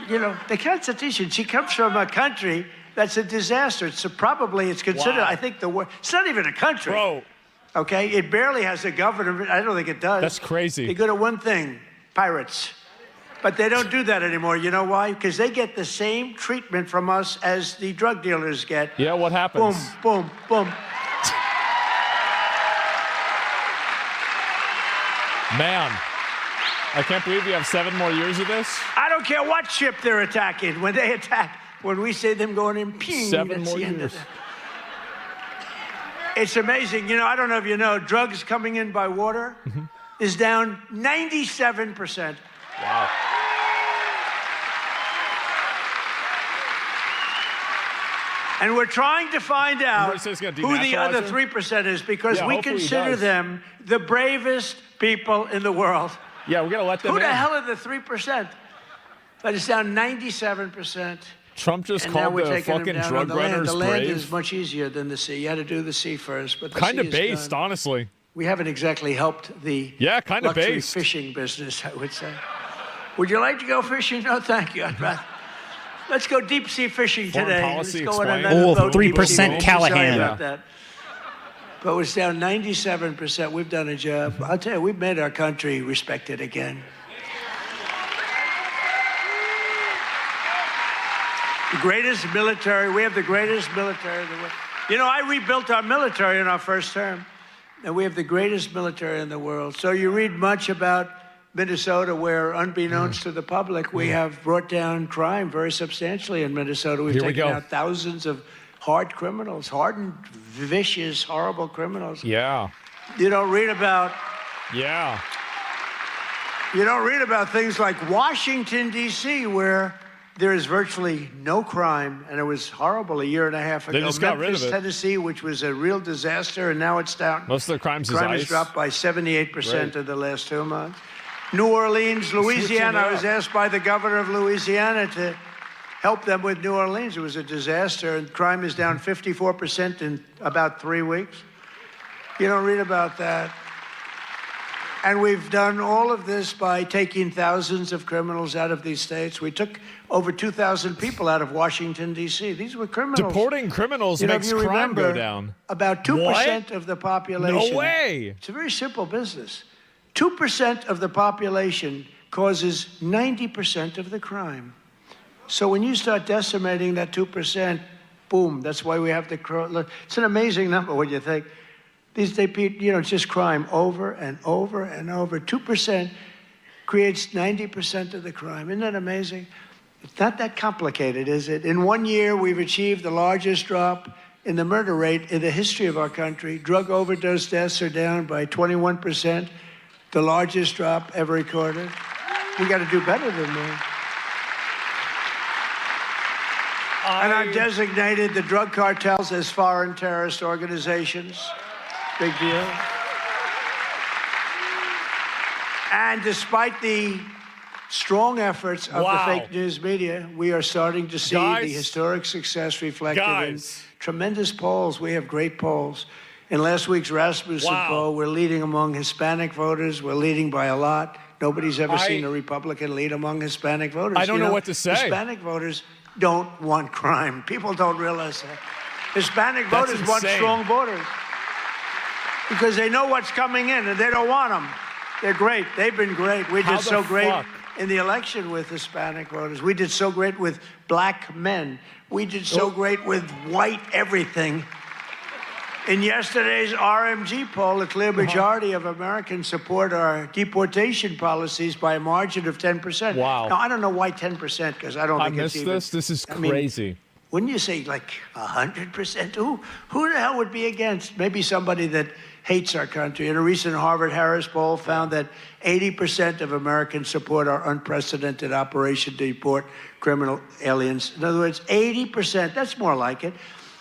You know, the Constitution, she comes from a country that's a disaster. It's considered, I think, the worst. It's not even a country. Bro. Okay? It barely has a governor. I don't think it does. That's crazy. They go to one thing, pirates. But they don't do that anymore. You know why? Because they get the same treatment from us as the drug dealers get. Yeah, what happens? Boom, boom, boom. Man, I can't believe you have 7 more years of this. I don't care what ship they're attacking. When they attack, when we see them going in, ping, 7 that's more the end years. of it. It's amazing. You know, I don't know if you know, drugs coming in by water is down 97%. Wow. And we're trying to find out who the other denaturalize 3% is, because we hopefully he consider does. them the bravest people in the world. Yeah, we're going to let them Who in. the hell are the 3%? But it's down 97%. Trump just And now called we're the taking them fucking down drug on the land. runners The land brave. is much easier than the sea. You had to do the sea first, but the Kind sea of is based, done. honestly. We haven't exactly helped the kind of luxury based. fishing business, I would say. Would you like to go fishing? No, thank you. I'd rather. Let's go deep sea fishing Foreign today. policy Let's go on explained. another boat, 3% deep sea fishing. Callaghan. Sorry about that. But it's down 97%. We've done a job. I'll tell you, we've made our country respected again. The greatest military. We have the greatest military in the world. You know, I rebuilt our military in our first term, and we have the greatest military in the world. So you read much about Minnesota, where, unbeknownst to the public, we have brought down crime very substantially in Minnesota. We've taken out thousands of hard criminals, hardened, vicious, horrible criminals. Yeah. You don't read about. Yeah. You don't read about things like Washington, D.C., where there is virtually no crime, and it was horrible a year and a half ago. They just got rid of Memphis, it. Tennessee, which was a real disaster, and now it's down. Most of their crimes Crime is has ICE. dropped by 78% Right. in the last 2 months. New Orleans, Louisiana. I was asked by the governor of Louisiana to help them with New Orleans. It was a disaster, and crime is down 54% in about 3 weeks. You don't read about that. And we've done all of this by taking thousands of criminals out of these states. We took over 2,000 people out of Washington, D.C. These were criminals. Deporting criminals You know, if makes you crime go remember, down. About 2% of the population. No way. It's a very simple business. 2% of the population causes 90% of the crime. So when you start decimating that 2%, boom, that's why we have the. It's an amazing number when you think. It's just crime over and over and over. 2% creates 90% of the crime. Isn't that amazing? It's not that complicated, is it? In 1 year, we've achieved the largest drop in the murder rate in the history of our country. Drug overdose deaths are down by 21%, the largest drop ever recorded. We got to do better than that. And I've designated the drug cartels as foreign terrorist organizations. Big deal. And despite the strong efforts of the fake news media, we are starting to see the historic success reflected in tremendous polls. We have great polls. In last week's Rasmussen poll, we're leading among Hispanic voters. We're leading by a lot. Nobody's ever seen a Republican lead among Hispanic voters. I don't know what to say. Hispanic voters don't want crime. People don't realize that. Hispanic voters want strong borders because they know what's coming in and they don't want them. They're great. They've been great. We did so great in the election with Hispanic voters. We did so great with black men. We did so great with white everything. In yesterday's RMG poll, a clear majority of Americans support our deportation policies by a margin of 10%. Wow. Now, I don't know why 10%, because I don't think it's even. This is crazy. Wouldn't you say like 100%? Who the hell would be against? Maybe somebody that hates our country. And a recent Harvard-Harris poll found that 80% of Americans support our unprecedented operation to deport criminal aliens. In other words, 80%, that's more like it,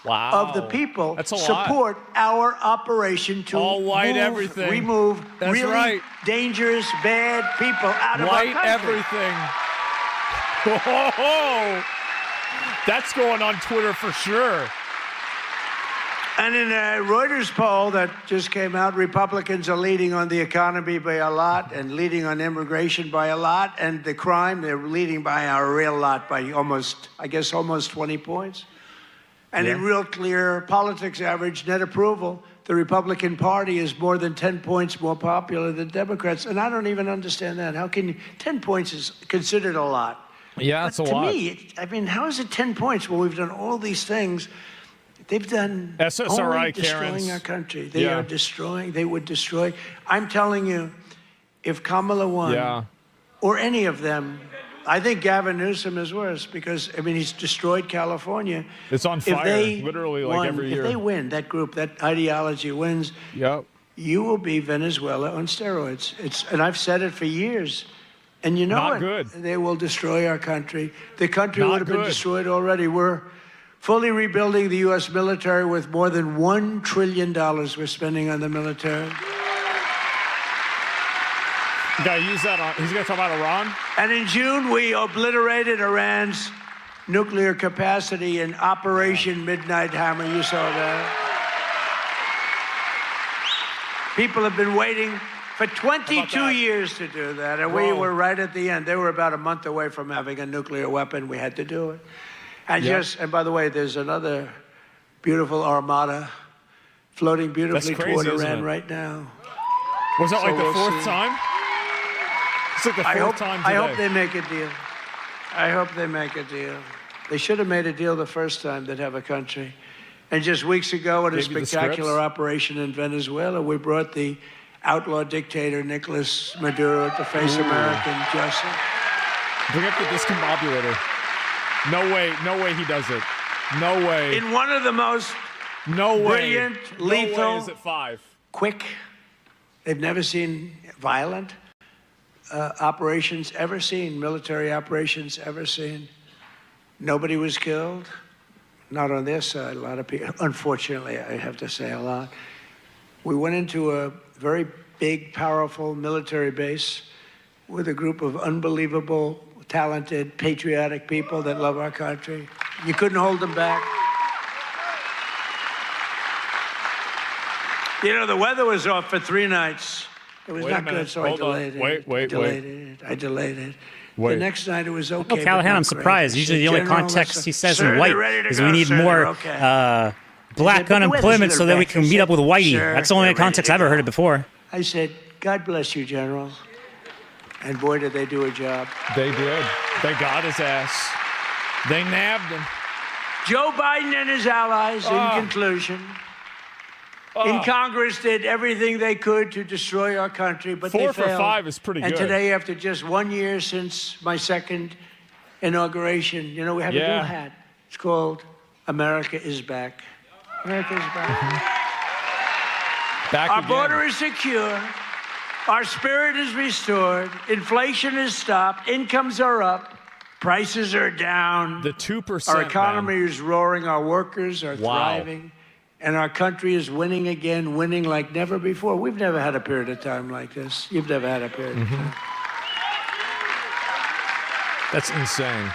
of the people support our operation to remove really dangerous, bad people out of our country. Everything. Whoa. That's going on Twitter for sure. And in a Reuters poll that just came out, Republicans are leading on the economy by a lot and leading on immigration by a lot. And the crime, they're leading by a real lot, by almost 20 points. And in real clear politics average net approval, the Republican Party is more than 10 points more popular than Democrats. And I don't even understand that. How can 10 points is considered a lot? Yeah, it's a lot. To me, how is it 10 points? Well, we've done all these things. They've done only destroying our country. They are destroying. They would destroy. I'm telling you, if Kamala won, or any of them, I think Gavin Newsom is worse because, he's destroyed California. It's on fire, literally, like every year. If they win, that group, that ideology wins, you will be Venezuela on steroids. And I've said it for years. And you know Not what? good. They will destroy our country. The country would have been destroyed already. We're fully rebuilding the U.S. military with more than $1 trillion we're spending on the military. You gotta use that on, he's gonna talk about Iran? And in June, we obliterated Iran's nuclear capacity in Operation Midnight Hammer. You saw that. People have been waiting for 22 years to do that, and we were right at the end. They were about a month away from having a nuclear weapon. We had to do it. And and by the way, there's another beautiful armada floating beautifully toward Iran right now. Was that like the fourth time? It's like the fourth time today. I hope they make a deal. I hope they make a deal. They should have made a deal the first time they'd have a country. And just weeks ago, in a spectacular operation in Venezuela, we brought the outlaw dictator Nicolas Maduro to face American justice. Bring up the discombobulator. No way he does it. No way. In one of the most brilliant, lethal, no way is it 5. Quick, they've never seen violent operations ever seen, military operations ever seen. Nobody was killed, not on their side. A lot of people, unfortunately, I have to say a lot. We went into a very big, powerful military base with a group of unbelievable, talented, patriotic people that love our country. You couldn't hold them back. The weather was off for 3 nights. It was not good, so I delayed it. I delayed it. The next night it was okay. Oh, Callaghan, I'm surprised. Usually the only context he says in white is we need more black unemployment so that we can meet up with Whitey. That's the only context I've ever heard it before. I said, God bless you, General. And boy, did they do a job. They did. They got his ass. They nabbed him. Joe Biden and his allies, in conclusion, in Congress did everything they could to destroy our country, but 4 they for failed. 5 is pretty good. And today, after just 1 year since my second inauguration, we have a new hat. It's called America is Back. America is back. Our border is secure. Our spirit is restored. Inflation is stopped. Incomes are up. Prices are down. The 2%. Our economy is roaring. Our workers are thriving. And our country is winning again, winning like never before. We've never had a period of time like this. You've never had a period of time. That's insane.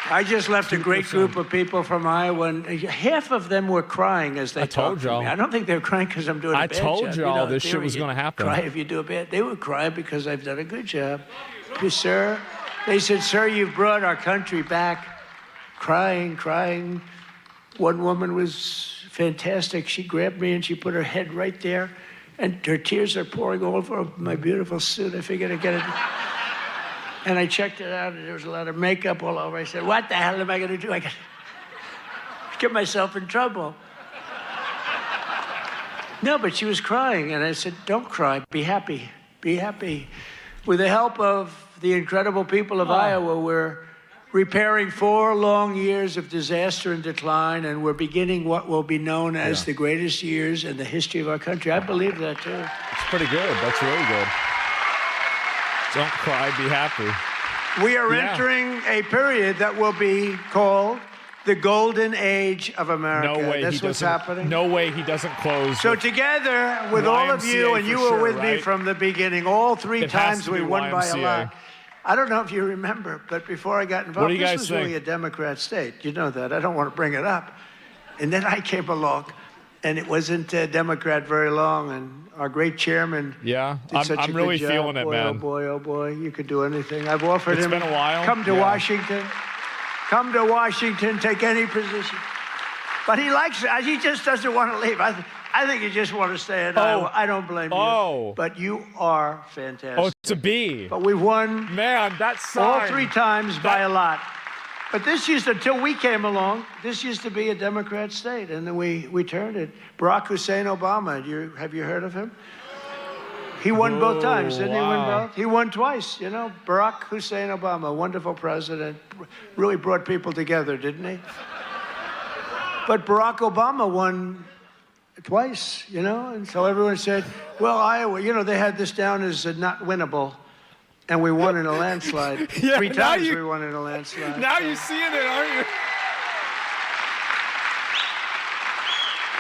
I just left a great group of people from Iowa, and half of them were crying as they talked to me. I don't think they were crying because I'm doing a bad job. I told y'all this shit was going to happen. Cry if you do a bad. They would cry because I've done a good job. Sir, they said, sir, you've brought our country back. Crying. One woman was fantastic. She grabbed me and she put her head right there, and her tears are pouring all over my beautiful suit. I figured I'd get it. And I checked it out, and there was a lot of makeup all over. I said, what the hell am I going to do? I got to get myself in trouble. No, but she was crying, and I said, don't cry. Be happy. Be happy. With the help of the incredible people of Iowa, we're repairing 4 long years of disaster and decline, and we're beginning what will be known as the greatest years in the history of our country. I believe that, too. It's pretty good. That's really good. Don't cry, be happy. We are entering a period that will be called the golden age of America. No way That's what's happening. No way he doesn't close. So together with all of you, and you were with me from the beginning, all 3 times we won by a lot. I don't know if you remember, but before I got involved, this was really a Democrat state. You know that. I don't want to bring it up. And then I came along, and it wasn't Democrat very long, and our great chairman Yeah, did such I'm a really good job. feeling it, boy, man. Oh, boy, oh, boy. You could do anything. I've offered him. It's been a while. Come to Washington. Come to Washington, take any position. But he likes it. He just doesn't want to leave. I think you just want to stay in Iowa. I don't blame you. But you are fantastic. Oh, to be. But we've won that's all 3 times by a lot. But this used to, until we came along, this used to be a Democrat state, and then we turned it. Barack Hussein Obama, have you heard of him? He won both times, didn't he win both? He won twice, you know. Barack Hussein Obama, wonderful president, really brought people together, didn't he? But Barack Obama won twice, you know, and so everyone said, well, Iowa, you know, they had this down as not winnable, and we won in a landslide. 3 times we won in a landslide. Now you're seeing it, aren't you?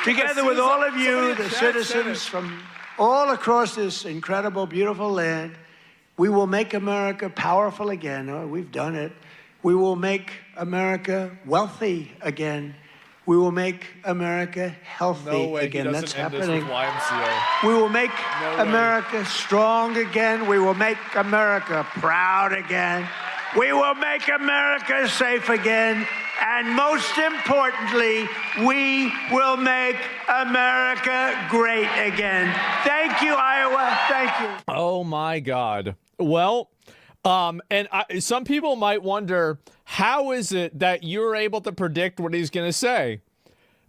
Together with all of you, the citizens from all across this incredible, beautiful land, we will make America powerful again. Oh, we've done it. We will make America wealthy again. We will make America healthy again. That's happening. We will make America strong again. We will make America proud again. We will make America safe again. And most importantly, we will make America great again. Thank you, Iowa. Thank you. Oh, my God. Well, some people might wonder, how is it that you're able to predict what he's going to say?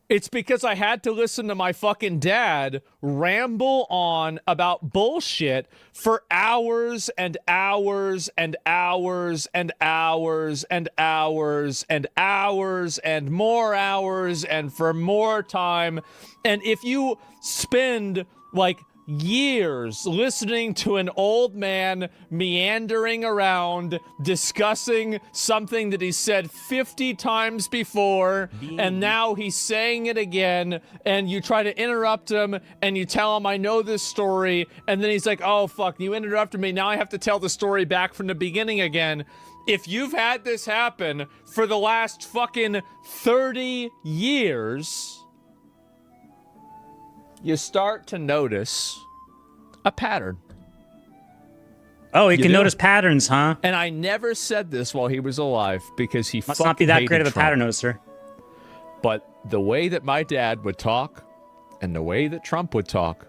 It's because I had to listen to my fucking dad ramble on about bullshit for hours and hours and hours and hours and hours and hours and more hours and for more time. And if you spend like years listening to an old man meandering around discussing something that he said 50 times before, and now he's saying it again, and you try to interrupt him and you tell him, I know this story, and then he's like, oh fuck, you interrupted me, now I have to tell the story back from the beginning again. If you've had this happen for the last fucking 30 years, you start to notice a pattern. Oh, you can notice patterns, huh? And I never said this while he was alive because he must not be that great of a Trump. pattern noticer. But the way that my dad would talk and the way that Trump would talk,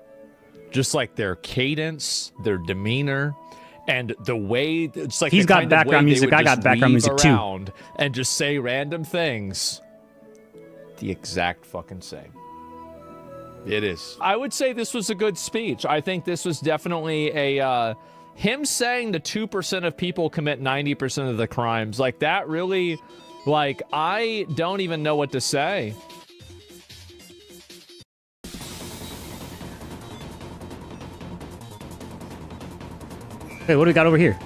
just like their cadence, their demeanor, and the way it's like he's got background music. I got background music too. And just say random things. The exact fucking same. It is. I would say this was a good speech. I think this was definitely a, him saying the 2% of people commit 90% of the crimes. Like, that really, like, I don't even know what to say. Hey, what do we got over here?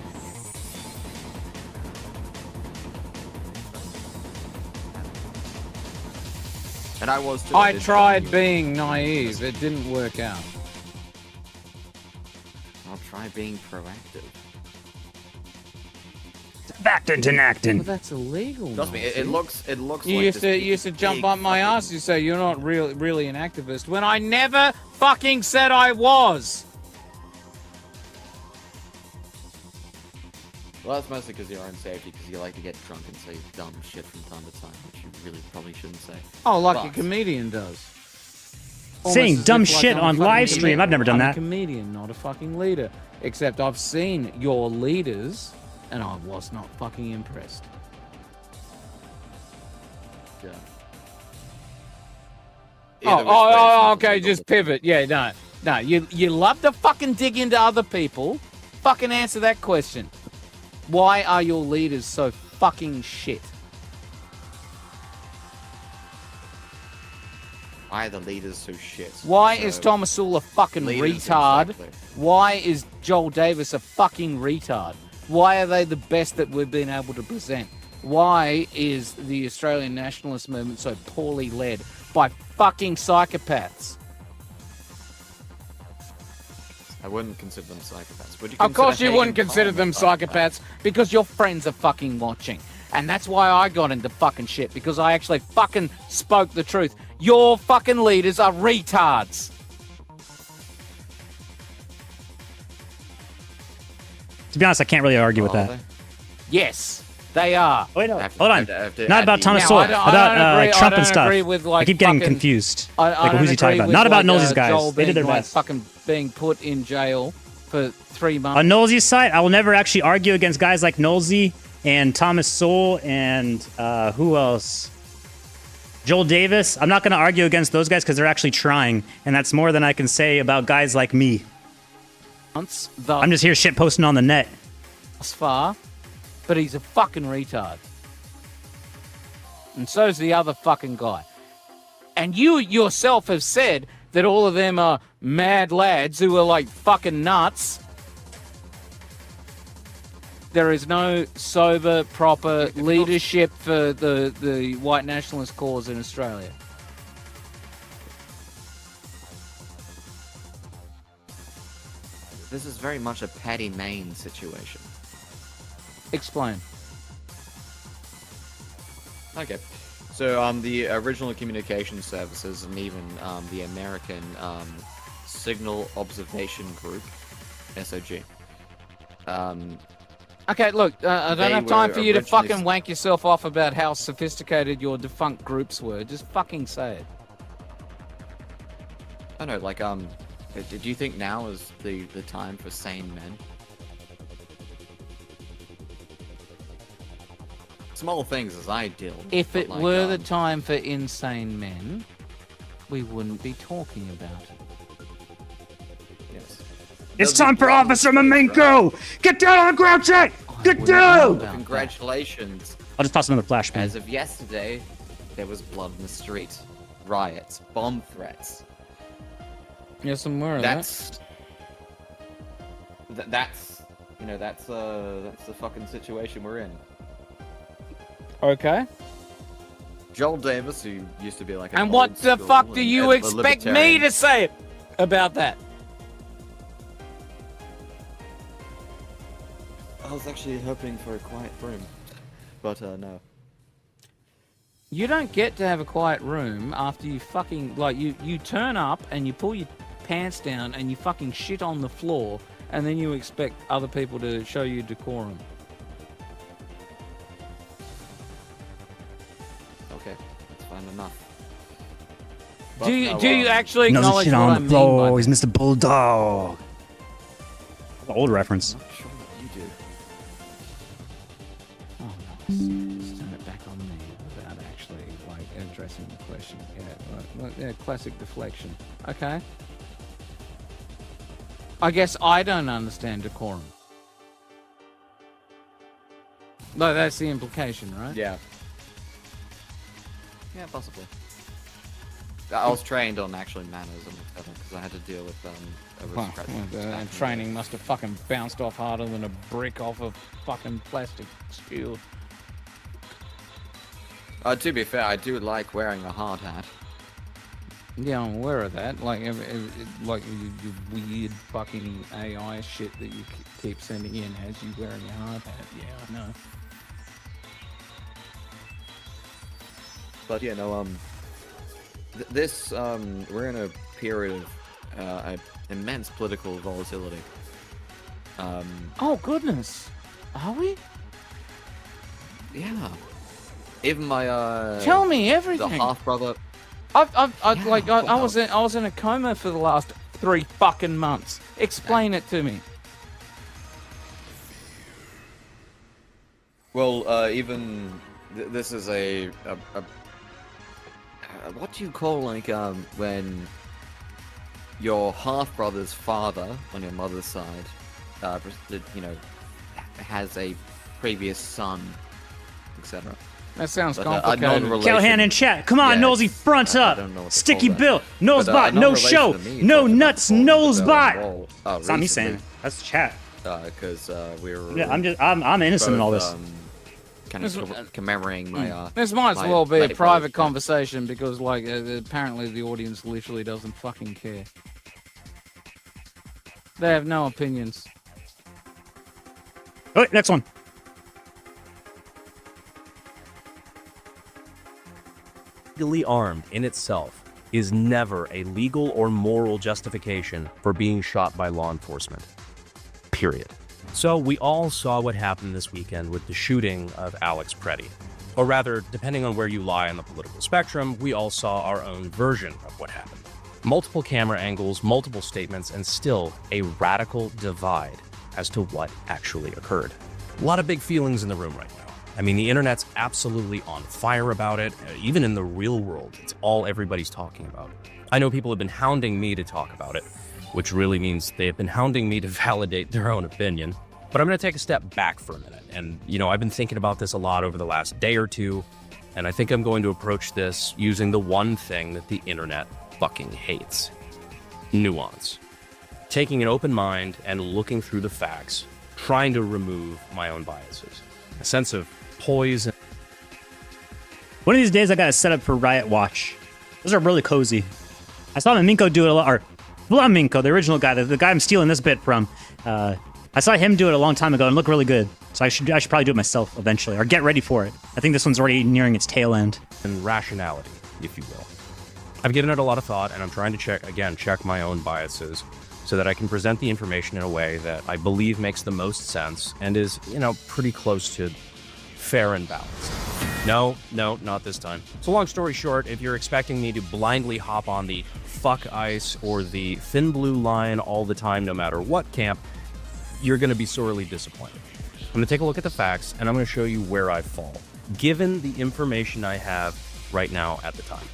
And I was too. I tried being naive. It didn't work out. I'll try being proactive. Acting and acting. Well, that's illegal. Trust me, it looks You like used to jump up my ass. You say you're not really an activist when I never fucking said I was. Well, that's mostly because of your own safety, because you like to get drunk and say dumb shit from time to time, which you really probably shouldn't say. Oh, like a comedian does. Saying dumb shit on live stream. I've never done that. I'm a comedian, not a fucking leader. Except I've seen your leaders, and I was not fucking impressed. Yeah. Okay, just pivot. Yeah, no. You love to fucking dig into other people. Fucking answer that question. Why are your leaders so fucking shit? Why are the leaders so shit? Why is Thomas Sewell a fucking leaders, retard? exactly. Why is Joel Davis a fucking retard? Why are they the best that we've been able to present? Why is the Australian nationalist movement so poorly led by fucking psychopaths? I wouldn't consider them psychopaths. Would you Of course consider you wouldn't Hagen consider Palmer them psychopaths because your friends are fucking watching. And that's why I got into fucking shit, because I actually fucking spoke the truth. Your fucking leaders are retards. To be honest, I can't really argue with that. Yes, they are. Wait, no. Hold on. Not about Thomas Now, Sowell. I About agree- Trump I and don't stuff. agree with, I like, keep getting fucking- confused. I Like, don't who's he talking agree about? with, Not about like, Nosey's guys. Joel They did their being, like, best. fucking being put in jail for 3 months. On Knowlesy's side, I will never actually argue against guys like Knowlesy and Thomas Sowell and who else? Joel Davis. I'm not going to argue against those guys because they're actually trying, and that's more than I can say about guys like me. I'm just here shit posting on the net. Thus far, but he's a fucking retard. And so's the other fucking guy. And you yourself have said that all of them are mad lads who are like fucking nuts. There is no sober, proper leadership for the white nationalist cause in Australia. This is very much a Paddy Mayne situation. Explain. Okay. So, the original communication services and even the American Signal Observation Group, SOG. Okay, look, I don't They have time were for you to originally fucking wank yourself off about how sophisticated your defunct groups were. Just fucking say it. I know, like, do you think now is the time for sane men? Small things as ideal. If but, it like, were the time for insane men, we wouldn't be talking about it. Yes. It's time for Officer Memenco! Get down on the ground check! Get down! Congratulations. I'll just toss another flashbang. As of yesterday, there was blood in the street, riots, bomb threats. Yes, I'm aware of That's you know, that's the fucking situation we're in. Okay. Joel Davis, who used to be like, And what the fuck do you expect me to say about that? I was actually hoping for a quiet room, but no. You don't get to have a quiet room after you fucking, like, you turn up and you pull your pants down and you fucking shit on the floor, and then you expect other people to show you decorum. Okay, that's fine enough. Do you actually acknowledge shit what on I the mean floor. by He's Mr. Bulldog. An old reference. I'm not sure what you do. Oh no, just turn it back on me without actually, like, addressing the question. Yeah, classic deflection. Okay. I guess I don't understand decorum. No, that's the implication, right? Yeah. Yeah, possibly. I was trained on actually manners and whatever because I had to deal with aristocrats. Training must have fucking bounced off harder than a brick off a fucking plastic shield. To be fair, I do like wearing a hard hat. Yeah, I'm aware of that. Like, like your weird fucking AI shit that you keep sending in has you wearing a hard hat. Yeah, I know. But yeah, no, this we're in a period of immense political volatility. Oh goodness, are we? Yeah. Even my Tell me everything. The half brother. I was in a coma for the last 3 fucking months. Explain it to me. Well, even this is a what do you call, like, when your half brother's father on your mother's side, you know, has a previous son etc. That sounds But, complicated. Callaghan in chat. Come on, Nosy, front up. Sticky Bill. Nose bot. No show. No nuts. Nose bot. It's not me saying it. That's chat. Because we were. Yeah, I'm innocent in all this. Kind of commemorating my. This might as well be a private conversation because, like, apparently the audience literally doesn't fucking care. They have no opinions. Oh, next one. Legally armed in itself is never a legal or moral justification for being shot by law enforcement. Period. So we all saw what happened this weekend with the shooting of Alex Preddy. Or rather, depending on where you lie on the political spectrum, we all saw our own version of what happened. Multiple camera angles, multiple statements, and still a radical divide as to what actually occurred. A lot of big feelings in the room right now. I mean, the internet's absolutely on fire about it. Even in the real world, it's all everybody's talking about. I know people have been hounding me to talk about it, which really means they have been hounding me to validate their own opinion. But I'm going to take a step back for a minute. And, I've been thinking about this a lot over the last day or two, and I think I'm going to approach this using the one thing that the internet fucking hates. Nuance. Taking an open mind and looking through the facts, trying to remove my own biases. A sense of poise. One of these days I got to set up for Riot Watch. Those are really cozy. I saw Memenco do it a lot, or Memenco, the original guy, the guy I'm stealing this bit from. I saw him do it a long time ago and look really good. So I should probably do it myself eventually, or get ready for it. I think this one's already nearing its tail end. And rationality, if you will. I've given it a lot of thought, and I'm trying to check my own biases so that I can present the information in a way that I believe makes the most sense and is, pretty close to fair and balanced. No, not this time. So long story short, if you're expecting me to blindly hop on the fuck ICE or the thin blue line all the time, no matter what camp, you're going to be sorely disappointed. I'm going to take a look at the facts, and I'm going to show you where I fall, given the information I have right now at the time.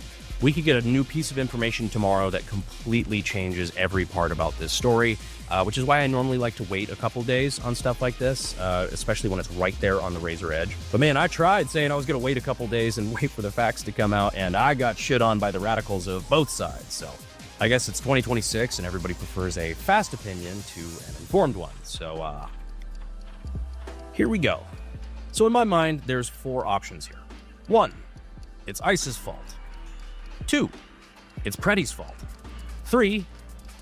We could get a new piece of information tomorrow that completely changes every part about this story, which is why I normally like to wait a couple days on stuff like this, especially when it's right there on the razor edge. But man, I tried saying I was going to wait a couple days and wait for the facts to come out, and I got shit on by the radicals of both sides. So I guess it's 2026 and everybody prefers a fast opinion to an informed one. So here we go. So in my mind, there's 4 options here. 1, it's ICE's fault. 2, it's Preddy's fault. 3,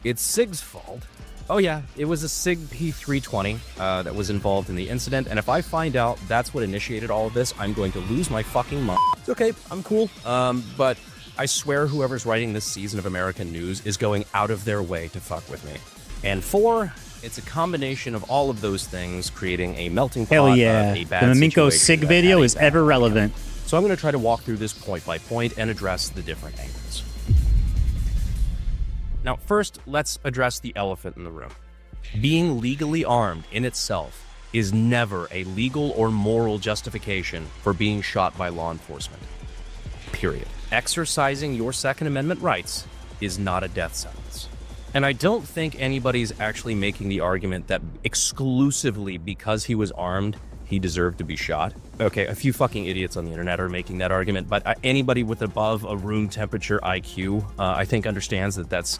it's SIG's fault. Oh yeah, it was a SIG P320 that was involved in the incident, and if I find out that's what initiated all of this, I'm going to lose my fucking mind. It's okay, I'm cool, but I swear whoever's writing this season of American News is going out of their way to fuck with me. And 4, it's a combination of all of those things, creating a melting pot. Hell yeah, of a bad the Memenco SIG video is ever relevant. So I'm going to try to walk through this point by point and address the different angles. Now, first, let's address the elephant in the room. Being legally armed in itself is never a legal or moral justification for being shot by law enforcement. Period. Exercising your Second Amendment rights is not a death sentence. And I don't think anybody's actually making the argument that exclusively because he was armed, he deserved to be shot. Okay, a few fucking idiots on the internet are making that argument, but anybody with above a room temperature IQ, I think understands that that's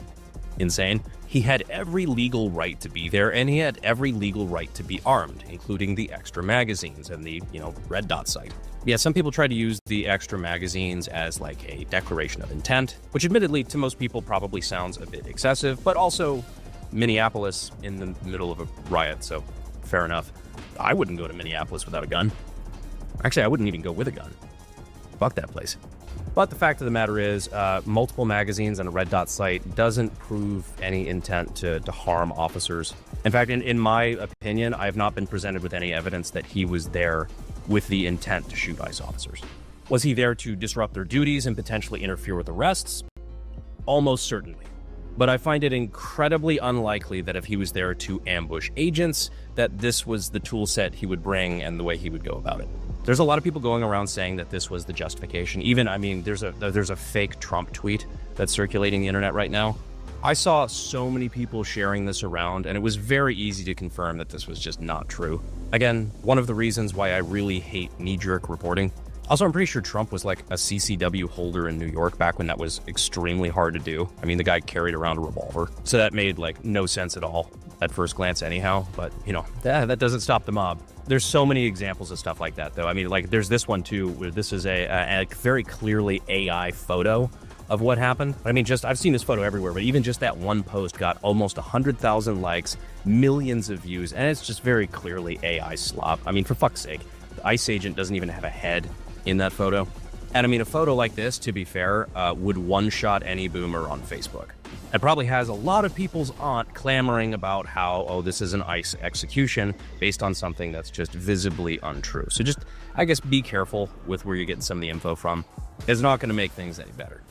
insane. He had every legal right to be there, and he had every legal right to be armed, including the extra magazines and the, red dot sight. Yeah, some people try to use the extra magazines as like a declaration of intent, which admittedly to most people probably sounds a bit excessive, but also Minneapolis in the middle of a riot, so fair enough. I wouldn't go to Minneapolis without a gun. Actually, I wouldn't even go with a gun. Fuck that place. But the fact of the matter is, multiple magazines and a red dot sight doesn't prove any intent to harm officers. In fact, in my opinion, I have not been presented with any evidence that he was there with the intent to shoot ICE officers. Was he there to disrupt their duties and potentially interfere with arrests? Almost certainly. But I find it incredibly unlikely that if he was there to ambush agents, that this was the tool set he would bring and the way he would go about it. There's a lot of people going around saying that this was the justification. Even, there's a fake Trump tweet that's circulating the internet right now. I saw so many people sharing this around, and it was very easy to confirm that this was just not true. Again, one of the reasons why I really hate knee-jerk reporting. Also, I'm pretty sure Trump was like a CCW holder in New York back when that was extremely hard to do. I mean, the guy carried around a revolver, so that made like no sense at all at first glance anyhow, but you know, that doesn't stop the mob. There's so many examples of stuff like that though. I mean, like there's this one too, where this is a very clearly AI photo of what happened. I mean, I've seen this photo everywhere, but even just that one post got almost 100,000 likes, millions of views, and it's just very clearly AI slop. I mean, for fuck's sake, the ICE agent doesn't even have a head in that photo. And I mean, a photo like this, to be fair, would one-shot any boomer on Facebook. It probably has a lot of people's aunt clamoring about how, oh, this is an ICE execution based on something that's just visibly untrue. So just, I guess, be careful with where you're getting some of the info from. It's not going to make things any better.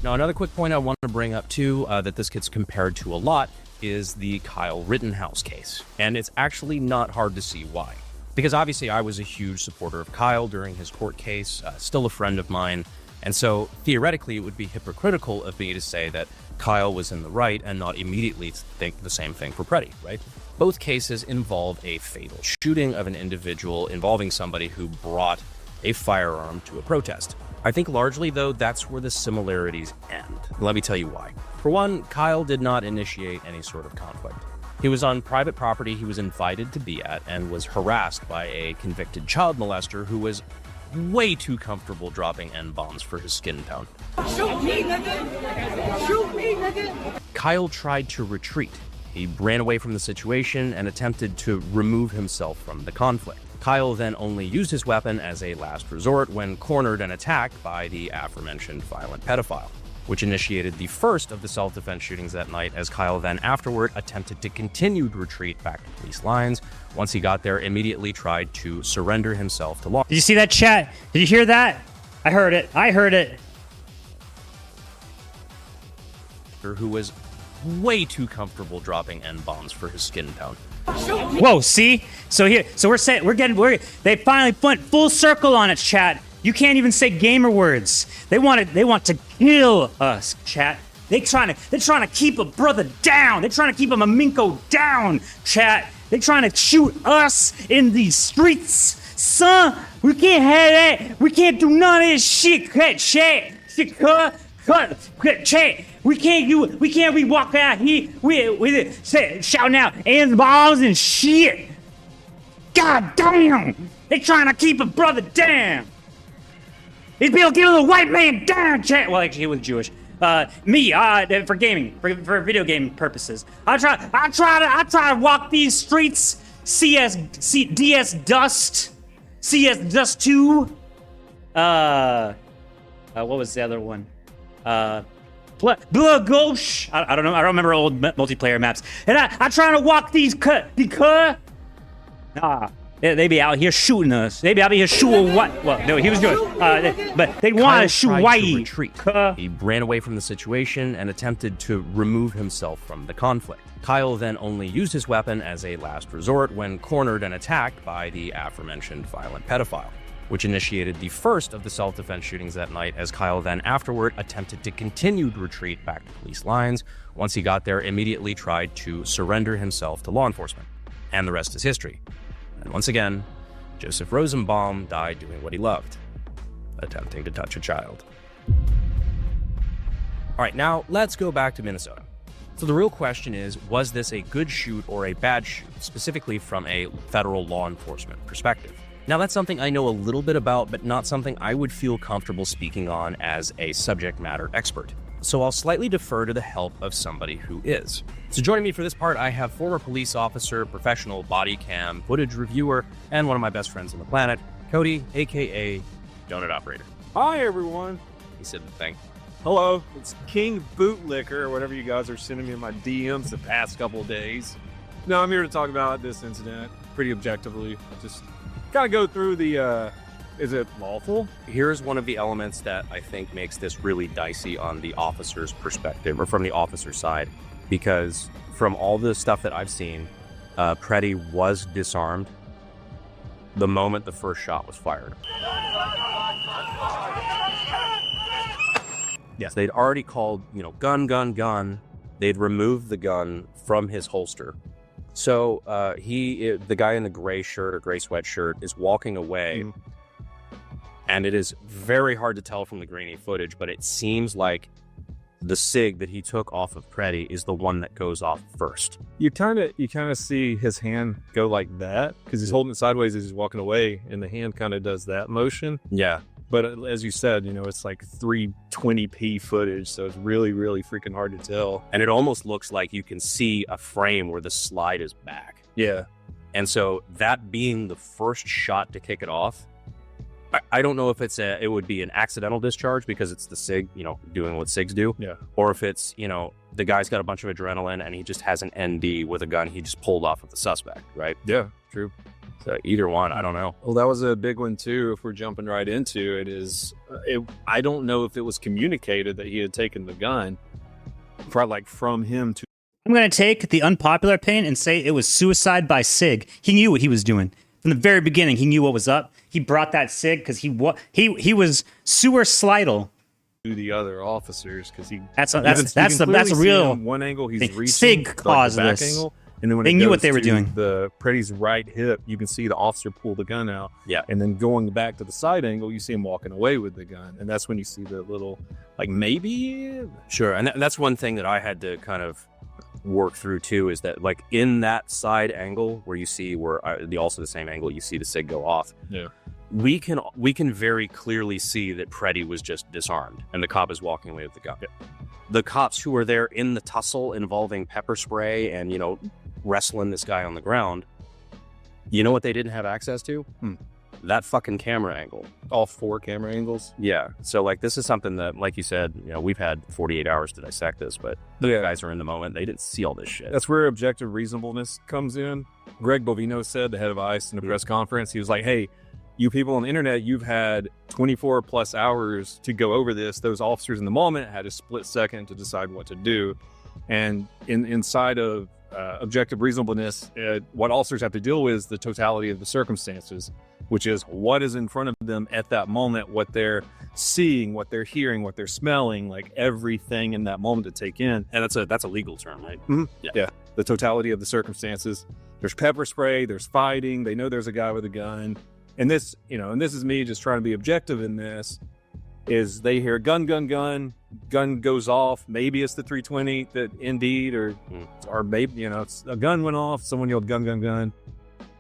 Now, another quick point I want to bring up too, that this gets compared to a lot, is the Kyle Rittenhouse case. And it's actually not hard to see why. Because obviously I was a huge supporter of Kyle during his court case, still a friend of mine, and so theoretically it would be hypocritical of me to say that Kyle was in the right and not immediately think the same thing for Preddy, right? Both cases involve a fatal shooting of an individual involving somebody who brought a firearm to a protest. I think largely, though, that's where the similarities end. Let me tell you why. For one, Kyle did not initiate any sort of conflict. He was on private property he was invited to be at and was harassed by a convicted child molester who was way too comfortable dropping N-bombs for his skin tone. Shoot me, nigga! Shoot me, nigga! Kyle tried to retreat. He ran away from the situation and attempted to remove himself from the conflict. Kyle then only used his weapon as a last resort when cornered and attacked by the aforementioned violent pedophile, which initiated the first of the self-defense shootings that night, as Kyle then afterward attempted to continue to retreat back to police lines. Once he got there, immediately tried to surrender himself to law. Did you see that chat? Did you hear that? I heard it. I heard it. Who was way too comfortable dropping N-bombs for his skin tone. Whoa, see? So they finally went full circle on it, chat. You can't even say gamer words. They want to kill us, chat. They're trying to keep a brother down. They're trying to keep a Memenco down, chat. They're trying to shoot us in these streets. Son, we can't have that. We can't do none of this shit, chat. Chat. We can't be walking out here with shouting out N-bombs and shit. God damn. They're trying to keep a brother down. These people giving the white man down, chat. Well, actually, he was Jewish. For gaming, for video game purposes. I try to walk these streets. DS Dust 2. What was the other one? Blood Ghost. I don't know. I don't remember old multiplayer maps. And I try to walk these because. They be out here shooting us. They be out here shooting what? Well, no, he was good. But they want to shoot white. He ran away from the situation and attempted to remove himself from the conflict. Kyle then only used his weapon as a last resort when cornered and attacked by the aforementioned violent pedophile, which initiated the first of the self-defense shootings that night, as Kyle then afterward attempted to continue to retreat back to police lines. Once he got there, immediately tried to surrender himself to law enforcement. And the rest is history. And once again, Joseph Rosenbaum died doing what he loved, attempting to touch a child. All right, now let's go back to Minnesota. So the real question is, was this a good shoot or a bad shoot, specifically from a federal law enforcement perspective? Now, that's something I know a little bit about, but not something I would feel comfortable speaking on as a subject matter expert. So I'll slightly defer to the help of somebody who is. So joining me for this part, I have former police officer, professional body cam footage reviewer, and one of my best friends on the planet, Cody, aka Donut Operator. Hi, everyone. He said the thing. Hello, it's King Bootlicker, or whatever you guys are sending me in my DMs the past couple of days. No, I'm here to talk about this incident pretty objectively. Just kind of go through the, is it lawful? Here's one of the elements that I think makes this really dicey on the officer's perspective, or from the officer's side, because from all the stuff that I've seen, Preddy was disarmed the moment the first shot was fired. Yes, they'd already called, gun, gun, gun. They'd removed the gun from his holster. So the guy in the gray shirt or gray sweatshirt is walking away. And it is very hard to tell from the grainy footage, but it seems like the SIG that he took off of Preddy is the one that goes off first. You kind of see his hand go like that because he's holding it sideways as he's walking away, and the hand kind of does that motion. Yeah. But as you said, it's like 320p footage, so it's really, really freaking hard to tell. And it almost looks like you can see a frame where the slide is back. Yeah. And so that being the first shot to kick it off, I don't know if it would be an accidental discharge because it's the SIG, doing what SIGs do. Yeah. Or if it's, the guy's got a bunch of adrenaline and he just has an ND with a gun he just pulled off of the suspect, right? Yeah, true. So either one, I don't know. Well, that was a big one too. If we're jumping right into it, I don't know if it was communicated that he had taken the gun, from him to. I'm going to take the unpopular opinion and say it was suicide by SIG. He knew what he was doing. From the very beginning, he knew what was up. He brought that SIG because he was suicidal to the other officers because he. That's a real one angle. He's reaching SIG caused the back this. Angle, and then when they knew what they were doing. The Preddy's right hip, you can see the officer pull the gun out. Yeah, and then going back to the side angle, you see him walking away with the gun, and that's when you see the little maybe. Sure, and that's one thing that I had to kind of work through too, is that in that side angle where you see also the same angle you see the SIG go off. Yeah, we can very clearly see that Preddy was just disarmed and the cop is walking away with the gun. Yeah. The cops who were there in the tussle involving pepper spray and wrestling this guy on the ground, you know what they didn't have access to? That fucking camera angle. All 4 camera angles. Yeah. So this is something that, like you said, we've had 48 hours to dissect this, but the guys are in the moment. They didn't see all this shit. That's where objective reasonableness comes in. Greg Bovino said, the head of ICE in a press conference, he was like, hey, you people on the internet, you've had 24 plus hours to go over this. Those officers in the moment had a split second to decide what to do. And inside of objective reasonableness, what officers have to deal with is the totality of the circumstances, which is what is in front of them at that moment, what they're seeing, what they're hearing, what they're smelling, everything in that moment to take in. And that's a legal term, right? Mm-hmm. Yeah. The totality of the circumstances. There's pepper spray, there's fighting, they know there's a guy with a gun. And this, and this is me just trying to be objective in this, is they hear gun, gun, gun, gun goes off. Maybe it's the 320 that indeed, or maybe, it's a gun went off, someone yelled gun, gun, gun.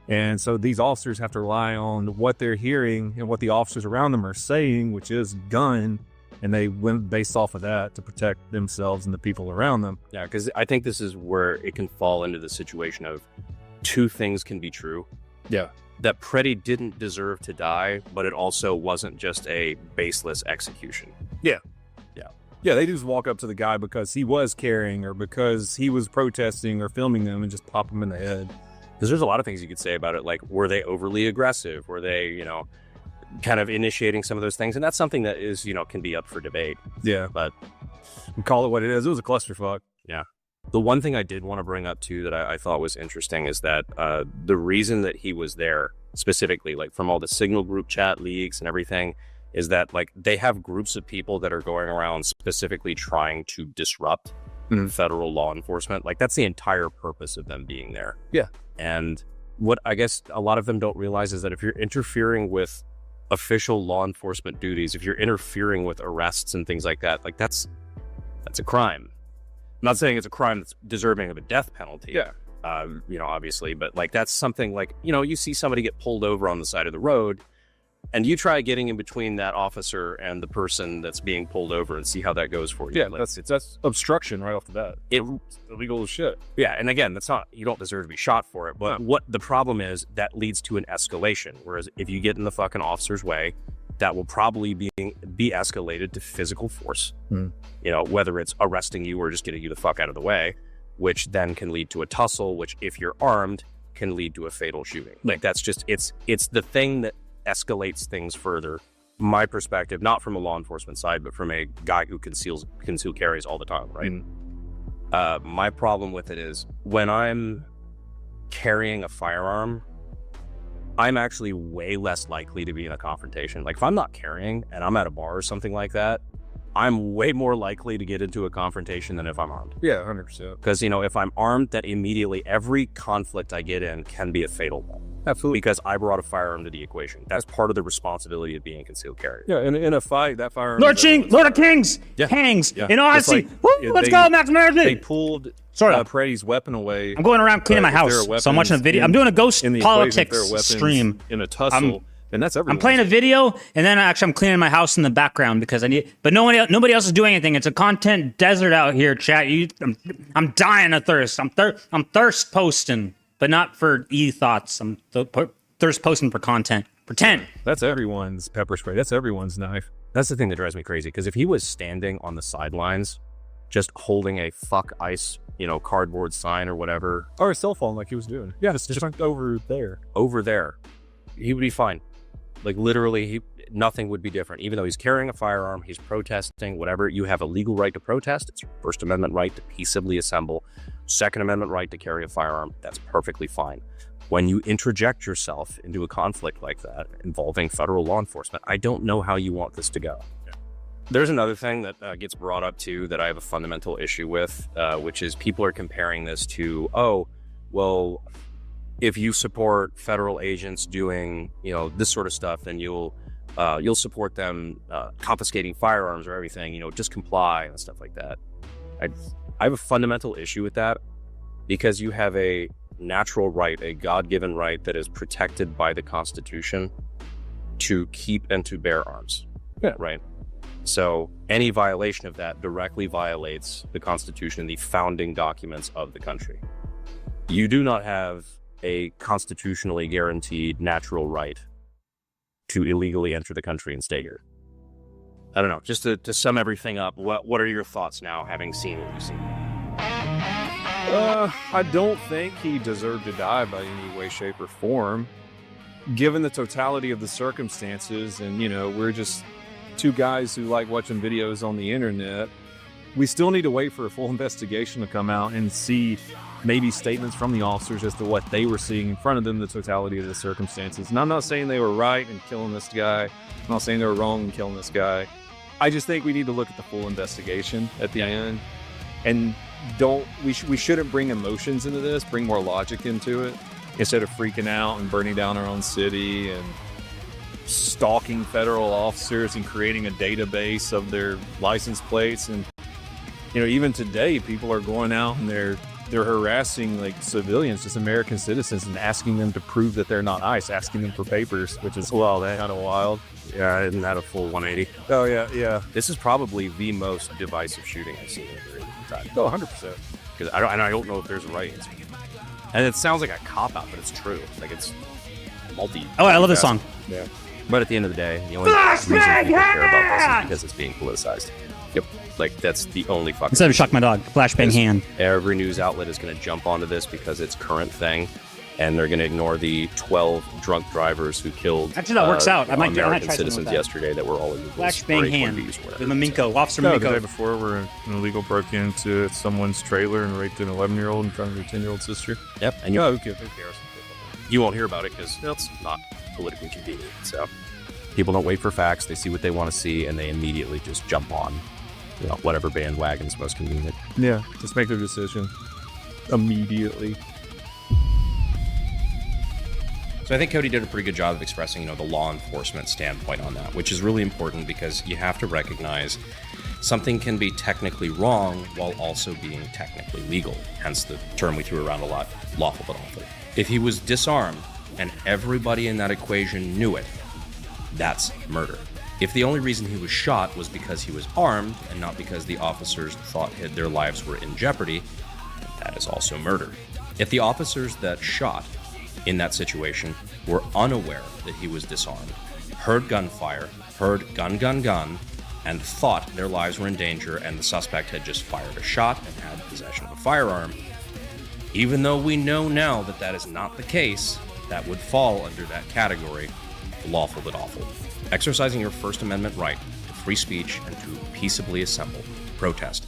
And so these officers have to rely on what they're hearing and what the officers around them are saying, which is gun. And they went based off of that to protect themselves and the people around them. Yeah, because I think this is where it can fall into the situation of two things can be true. Yeah. That Preddy didn't deserve to die, but it also wasn't just a baseless execution. Yeah. Yeah, they just walk up to the guy because he was carrying or because he was protesting or filming them and just pop him in the head. Because there's a lot of things you could say about it, were they overly aggressive? Were they, kind of initiating some of those things? And that's something that is, can be up for debate. Yeah. But call it what it is. It was a clusterfuck. Yeah. The one thing I did want to bring up, too, that I thought was interesting is that the reason that he was there, specifically, from all the Signal group chat leaks and everything, is that, they have groups of people that are going around specifically trying to disrupt federal law enforcement. That's the entire purpose of them being there. Yeah. And what I guess a lot of them don't realize is that if you're interfering with official law enforcement duties, if you're interfering with arrests and things like that, that's a crime. I'm not saying it's a crime that's deserving of a death penalty. Yeah. Obviously, but that's something you see somebody get pulled over on the side of the road and you try getting in between that officer and the person that's being pulled over and see how that goes for you. Yeah, that's obstruction right off the bat. It's illegal as shit. Yeah, and again, that's not, you don't deserve to be shot for it, but what the problem is, that leads to an escalation. Whereas if you get in the fucking officer's way, that will probably be escalated to physical force. Whether it's arresting you or just getting you the fuck out of the way, which then can lead to a tussle, which if you're armed can lead to a fatal shooting. That's just, it's the thing that escalates things further. My perspective, not from a law enforcement side, but from a guy who conceal carries all the time, right? My problem with it is when I'm carrying a firearm, I'm actually way less likely to be in a confrontation. If I'm not carrying and I'm at a bar or something like that, I'm way more likely to get into a confrontation than if I'm armed. Yeah, 100%. Because, you know, if I'm armed, that immediately every conflict I get in can be a fatal one. Absolutely. Because I brought a firearm to the equation. That's part of the responsibility of being a concealed carrier. Yeah, in a fight, that firearm... Lord of Kings hangs in Odyssey. Woo, let's go, Max American. They pulled Preddy's weapon away. I'm going around cleaning my house, so I'm watching a video. I'm doing a ghost politics stream. In a tussle, and that's everyone. I'm playing a video, and then I'm cleaning my house in the background because I need. But nobody else is doing anything. It's a content desert out here, chat. I'm dying of thirst. I'm thirst posting, but not for thoughts. I'm thirst posting for content. Pretend. That's everyone's pepper spray. That's everyone's knife. That's the thing that drives me crazy. Because if he was standing on the sidelines, just holding a fuck ice, cardboard sign or whatever, or a cell phone like he was doing, just over there, he would be fine. Like literally, nothing would be different. Even though he's carrying a firearm, he's protesting, whatever. You have a legal right to protest. It's your First Amendment right to peaceably assemble. Second Amendment right to carry a firearm. That's perfectly fine. When you interject yourself into a conflict like that involving federal law enforcement, I don't know how you want this to go. Yeah. There's another thing that gets brought up too that I have a fundamental issue with, which is people are comparing this to, if you support federal agents doing, this sort of stuff, then you'll support them confiscating firearms or everything, just comply and stuff like that. I have a fundamental issue with that because you have a natural right, a God-given right that is protected by the Constitution to keep and to bear arms. Yeah. Right? So any violation of that directly violates the Constitution and the founding documents of the country. You do not have a constitutionally guaranteed natural right to illegally enter the country and stay here. I don't know. Just to sum everything up, what are your thoughts now, having seen what you've seen? I don't think he deserved to die by any way, shape, or form. Given the totality of the circumstances, and, we're just two guys who like watching videos on the internet, we still need to wait for a full investigation to come out and see maybe statements from the officers as to what they were seeing in front of them, the totality of the circumstances. And I'm not saying they were right in killing this guy. I'm not saying they were wrong in killing this guy. I just think we need to look at the full investigation at the end. And we shouldn't bring emotions into this, bring more logic into it, instead of freaking out and burning down our own city and stalking federal officers and creating a database of their license plates. And, even today, people are going out and they're harassing civilians, just American citizens, and asking them to prove that they're not ICE, asking them for papers, which is kind of wild. Yeah, isn't that a full 180? Oh, yeah. This is probably the most divisive shooting I've seen in a very long time. Oh, 100%. Because I don't know if there's a right answer. And it sounds like a cop-out, but it's true. It's I love this song. Yeah. But at the end of the day, the only reason people care about this is because it's being politicized. Yep. That's the only fucking Instead of shock my dog, flashbang hand. Every news outlet is going to jump onto this because it's current thing, and they're going to ignore the 12 drunk drivers who killed actually that works out. I might American try citizens yesterday that were all illegal. Flashbang hand. The Memenco, Officer Memenco. The day before, where an illegal broke into someone's trailer and raped an 11-year-old in front of their 10-year-old sister. Yep. And who cares? You won't hear about it because it's not politically convenient. So people don't wait for facts. They see what they want to see, and they immediately just jump on whatever bandwagon is most convenient. Yeah, just make their decision immediately. So I think Cody did a pretty good job of expressing, the law enforcement standpoint on that, which is really important because you have to recognize something can be technically wrong while also being technically legal. Hence the term we threw around a lot, lawful but awful. If he was disarmed and everybody in that equation knew it, that's murder. If the only reason he was shot was because he was armed and not because the officers thought their lives were in jeopardy, that is also murder. If the officers that shot in that situation were unaware that he was disarmed, heard gunfire, heard gun, and thought their lives were in danger and the suspect had just fired a shot and had possession of a firearm, even though we know now that that is not the case, that would fall under that category, lawful but awful. Exercising your First Amendment right to free speech and to peaceably assemble, protest,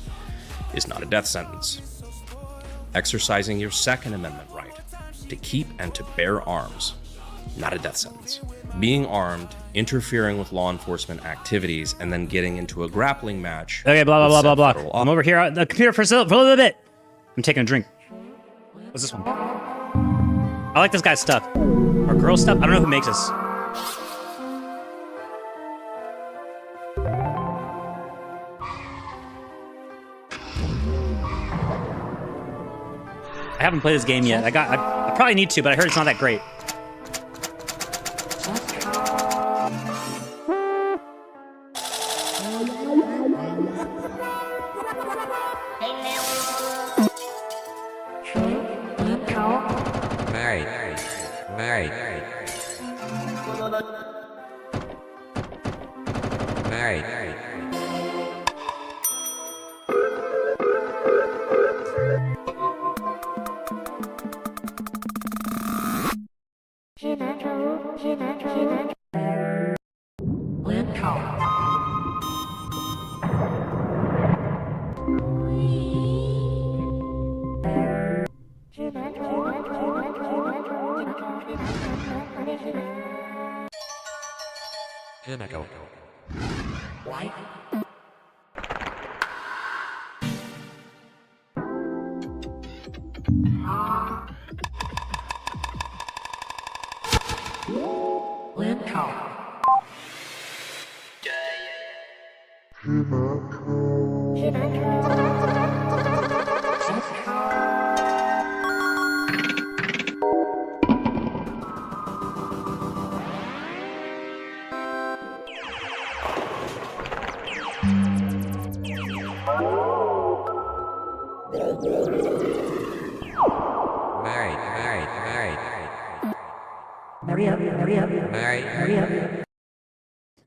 is not a death sentence. Exercising your Second Amendment right to keep and to bear arms, not a death sentence. being armed, interfering with law enforcement activities, and then getting into a grappling match. Okay, blah, blah, with blah, said blah, federal blah. I'm over here on the computer for a little bit. I'm taking a drink. What's this one? I like this guy's stuff. Or girl stuff? I don't know who makes this. I haven't played this game yet. I probably need to, but I heard it's not that great. Memenco. Why?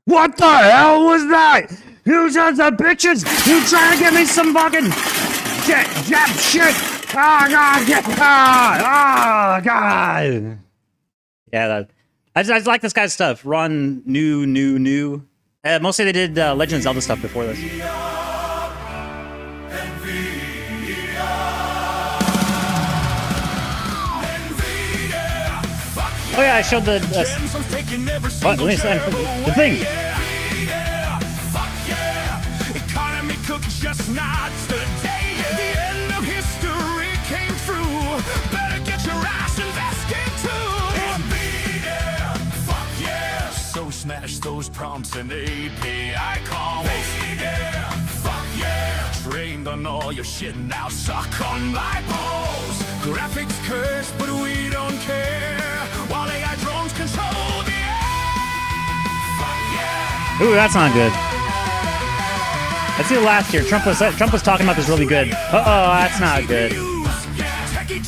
What the hell was that? You sons of bitches! You trying to get me some fucking jab shit? Oh god! Oh god! Yeah, I just like this guy's stuff. Run new. Mostly they did Legend of Zelda stuff before this. Oh yeah, I showed the what? Let me say the thing. Economy cooks just not today. The end of history came through. Better get your ass invested too. Be there, fuck yeah. So smash those prompts and API calls. Be there, fuck yeah. Trained on all your shit, now suck on my balls. Graphics curse, but we don't care. While AI drones control the air. Ooh, that's not good. Let's see last year. Trump was talking about this really good. Uh-oh, that's not good.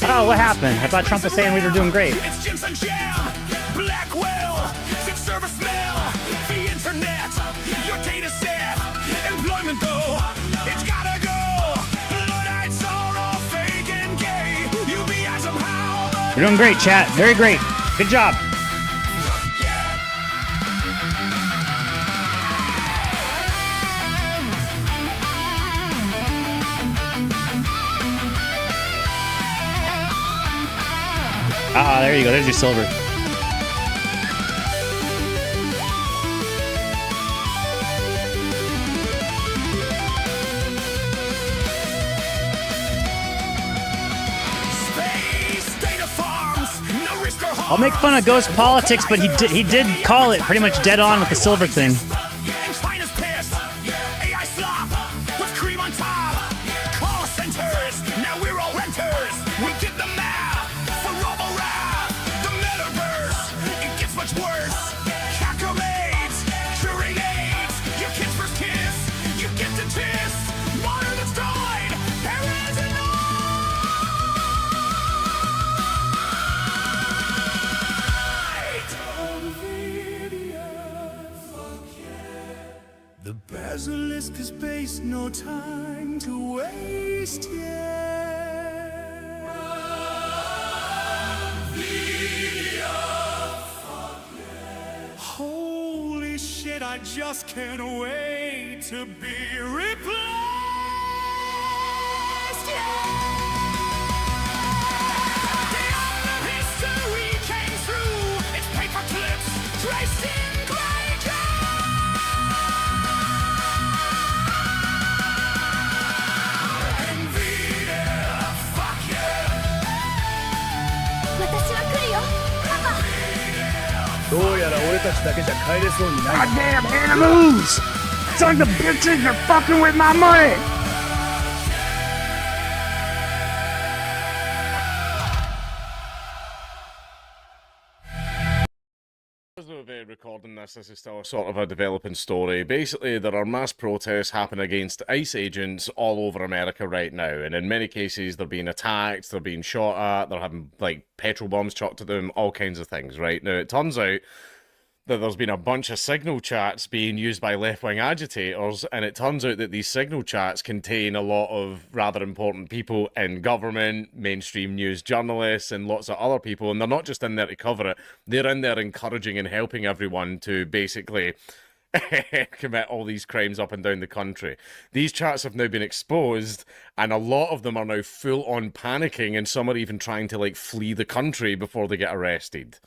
Oh, what happened? I thought Trump was saying we were doing great. It's Jimson Jam, Blackwell, Zip Server Smell, the internet, your data set, employment though, it's gotta go. Luddites are all fake and gay. You be somehow. You're doing great, chat. Very great. Good job. Ah, there you go. There's your silver. I'll make fun of Ghost Politics, but he did call it pretty much dead on with the silver thing. The basilisk is based, no time to waste yet. Holy shit, I just can't wait to be replaced. The end of history came through. It's paper clips, trace Goddamn animals! Son of bitches, you're fucking with my money! Recording this is still a sort of a developing story. Basically, there are mass protests happening against ICE agents all over America right now, and in many cases they're being attacked, they're being shot at, they're having like petrol bombs chucked at them, all kinds of things, right? Now, it turns out that there's been a bunch of signal chats being used by left-wing agitators, and it turns out that these signal chats contain a lot of rather important people in government, mainstream news journalists, and lots of other people, and they're not just in there to cover it, they're in there encouraging and helping everyone to basically commit all these crimes up and down the country. These chats have now been exposed, and a lot of them are now full-on panicking, and some are even trying to like flee the country before they get arrested.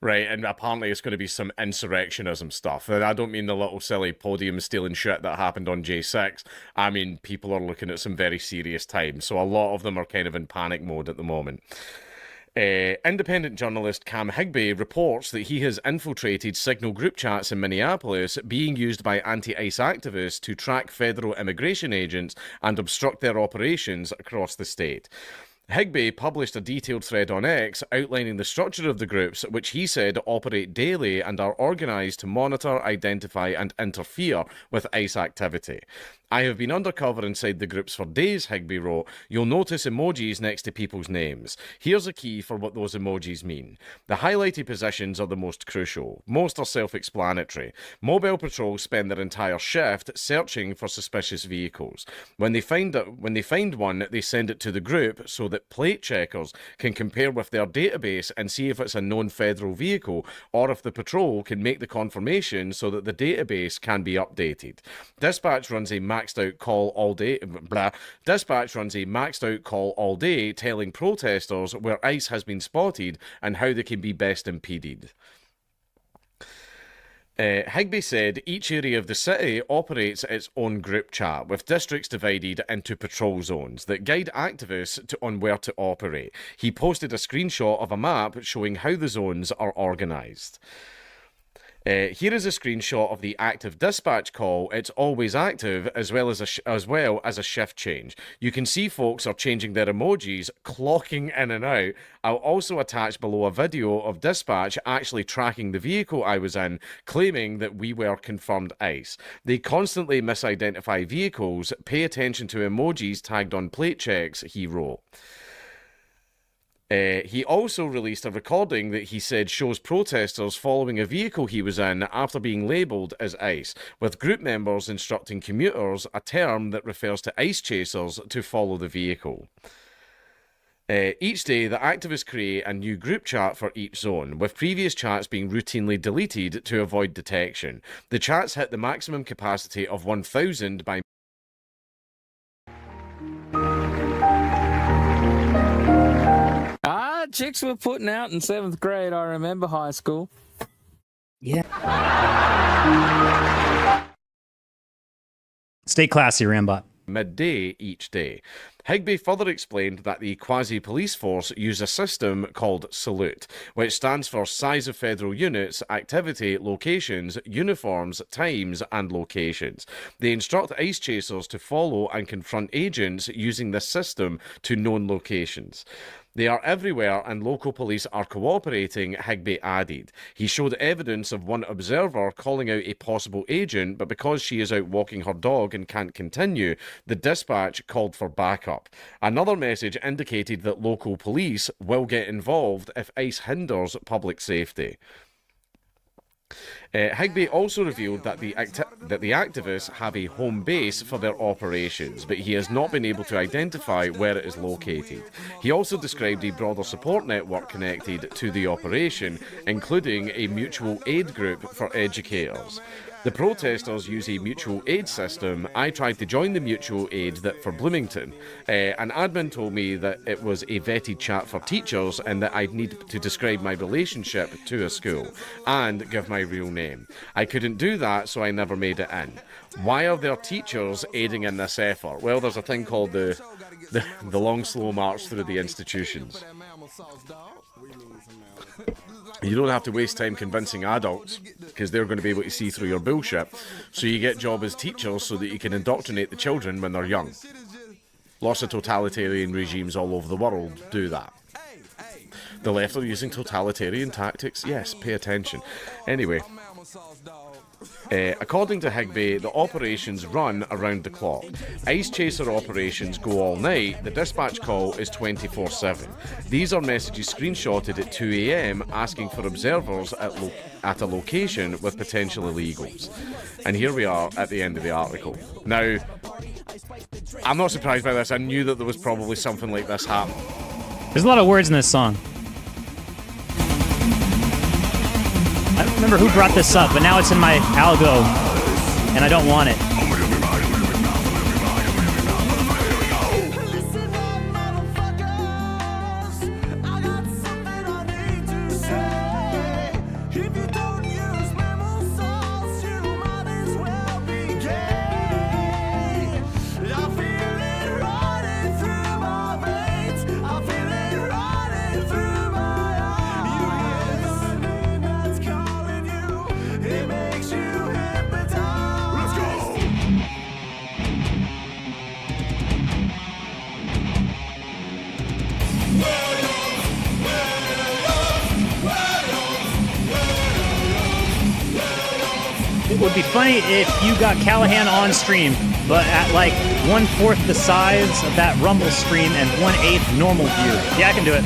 Right, and apparently it's going to be some insurrectionism stuff. And I don't mean the little silly podium stealing shit that happened on J6. I mean, people are looking at some very serious times. So a lot of them are kind of in panic mode at the moment. Independent journalist Cam Higbee reports that he has infiltrated Signal group chats in Minneapolis being used by anti-ICE activists to track federal immigration agents and obstruct their operations across the state. Higbee published a detailed thread on X outlining the structure of the groups, which he said operate daily and are organised to monitor, identify and interfere with ICE activity. I have been undercover inside the groups for days, Higbee wrote. You'll notice emojis next to people's names. Here's a key for what those emojis mean. The highlighted positions are the most crucial. Most are self-explanatory. Mobile patrols spend their entire shift searching for suspicious vehicles. When they find one, they send it to the group so that plate checkers can compare with their database and see if it's a known federal vehicle, or if the patrol can make the confirmation so that the database can be updated. Dispatch runs a maxed out call all day. Dispatch runs a maxed out call all day, telling protesters where ICE has been spotted and how they can be best impeded. Higbee said each area of the city operates its own group chat, with districts divided into patrol zones that guide activists on where to operate. He posted a screenshot of a map showing how the zones are organised. Here is a screenshot of the active dispatch call. It's always active, as well as a shift change. You can see folks are changing their emojis, clocking in and out. I'll also attach below a video of dispatch actually tracking the vehicle I was in, claiming that we were confirmed ICE. They constantly misidentify vehicles. Pay attention to emojis tagged on plate checks, he wrote. He also released a recording that he said shows protesters following a vehicle he was in after being labelled as ICE, with group members instructing commuters, a term that refers to ICE chasers, to follow the vehicle. Each day, the activists create a new group chat for each zone, with previous chats being routinely deleted to avoid detection. The chats hit the maximum capacity of 1,000 by chicks were putting out in 7th grade. I remember high school. Yeah. Stay classy, Rambot. Midday each day. Higbee further explained that the quasi-police force use a system called SALUTE, which stands for Size of Federal Units, Activity, Locations, Uniforms, Times, and Locations. They instruct ICE chasers to follow and confront agents using this system to known locations. They are everywhere and local police are cooperating, Higbee added. He showed evidence of one observer calling out a possible agent, but because she is out walking her dog and can't continue, the dispatch called for backup. Another message indicated that local police will get involved if ICE hinders public safety. Higbee also revealed that the activists have a home base for their operations, but he has not been able to identify where it is located. He also described a broader support network connected to the operation, including a mutual aid group for educators. The protesters use a mutual aid system. I tried to join the mutual aid for Bloomington. An admin told me that it was a vetted chat for teachers and that I'd need to describe my relationship to a school and give my real name. I couldn't do that, so I never made it in. Why are there teachers aiding in this effort? Well, there's a thing called the long, slow march through the institutions. You don't have to waste time convincing adults, because they're going to be able to see through your bullshit. So you get job as teachers so that you can indoctrinate the children when they're young. Lots of totalitarian regimes all over the world do that. The left are using totalitarian tactics. Yes, pay attention. Anyway, according to Higbee, the operations run around the clock. Ice chaser operations go all night. The dispatch call is 24/7. These are messages screenshotted at 2 a.m. asking for observers at a location with potential illegals. And here we are at the end of the article. Now, I'm not surprised by this. I knew that there was probably something like this happening. There's a lot of words in this song. I don't remember who brought this up, but now it's in my algo, and I don't want it. It would be funny if you got Callaghan on stream, but at like 1/4 the size of that Rumble stream and 1/8 normal view. Yeah, I can do it.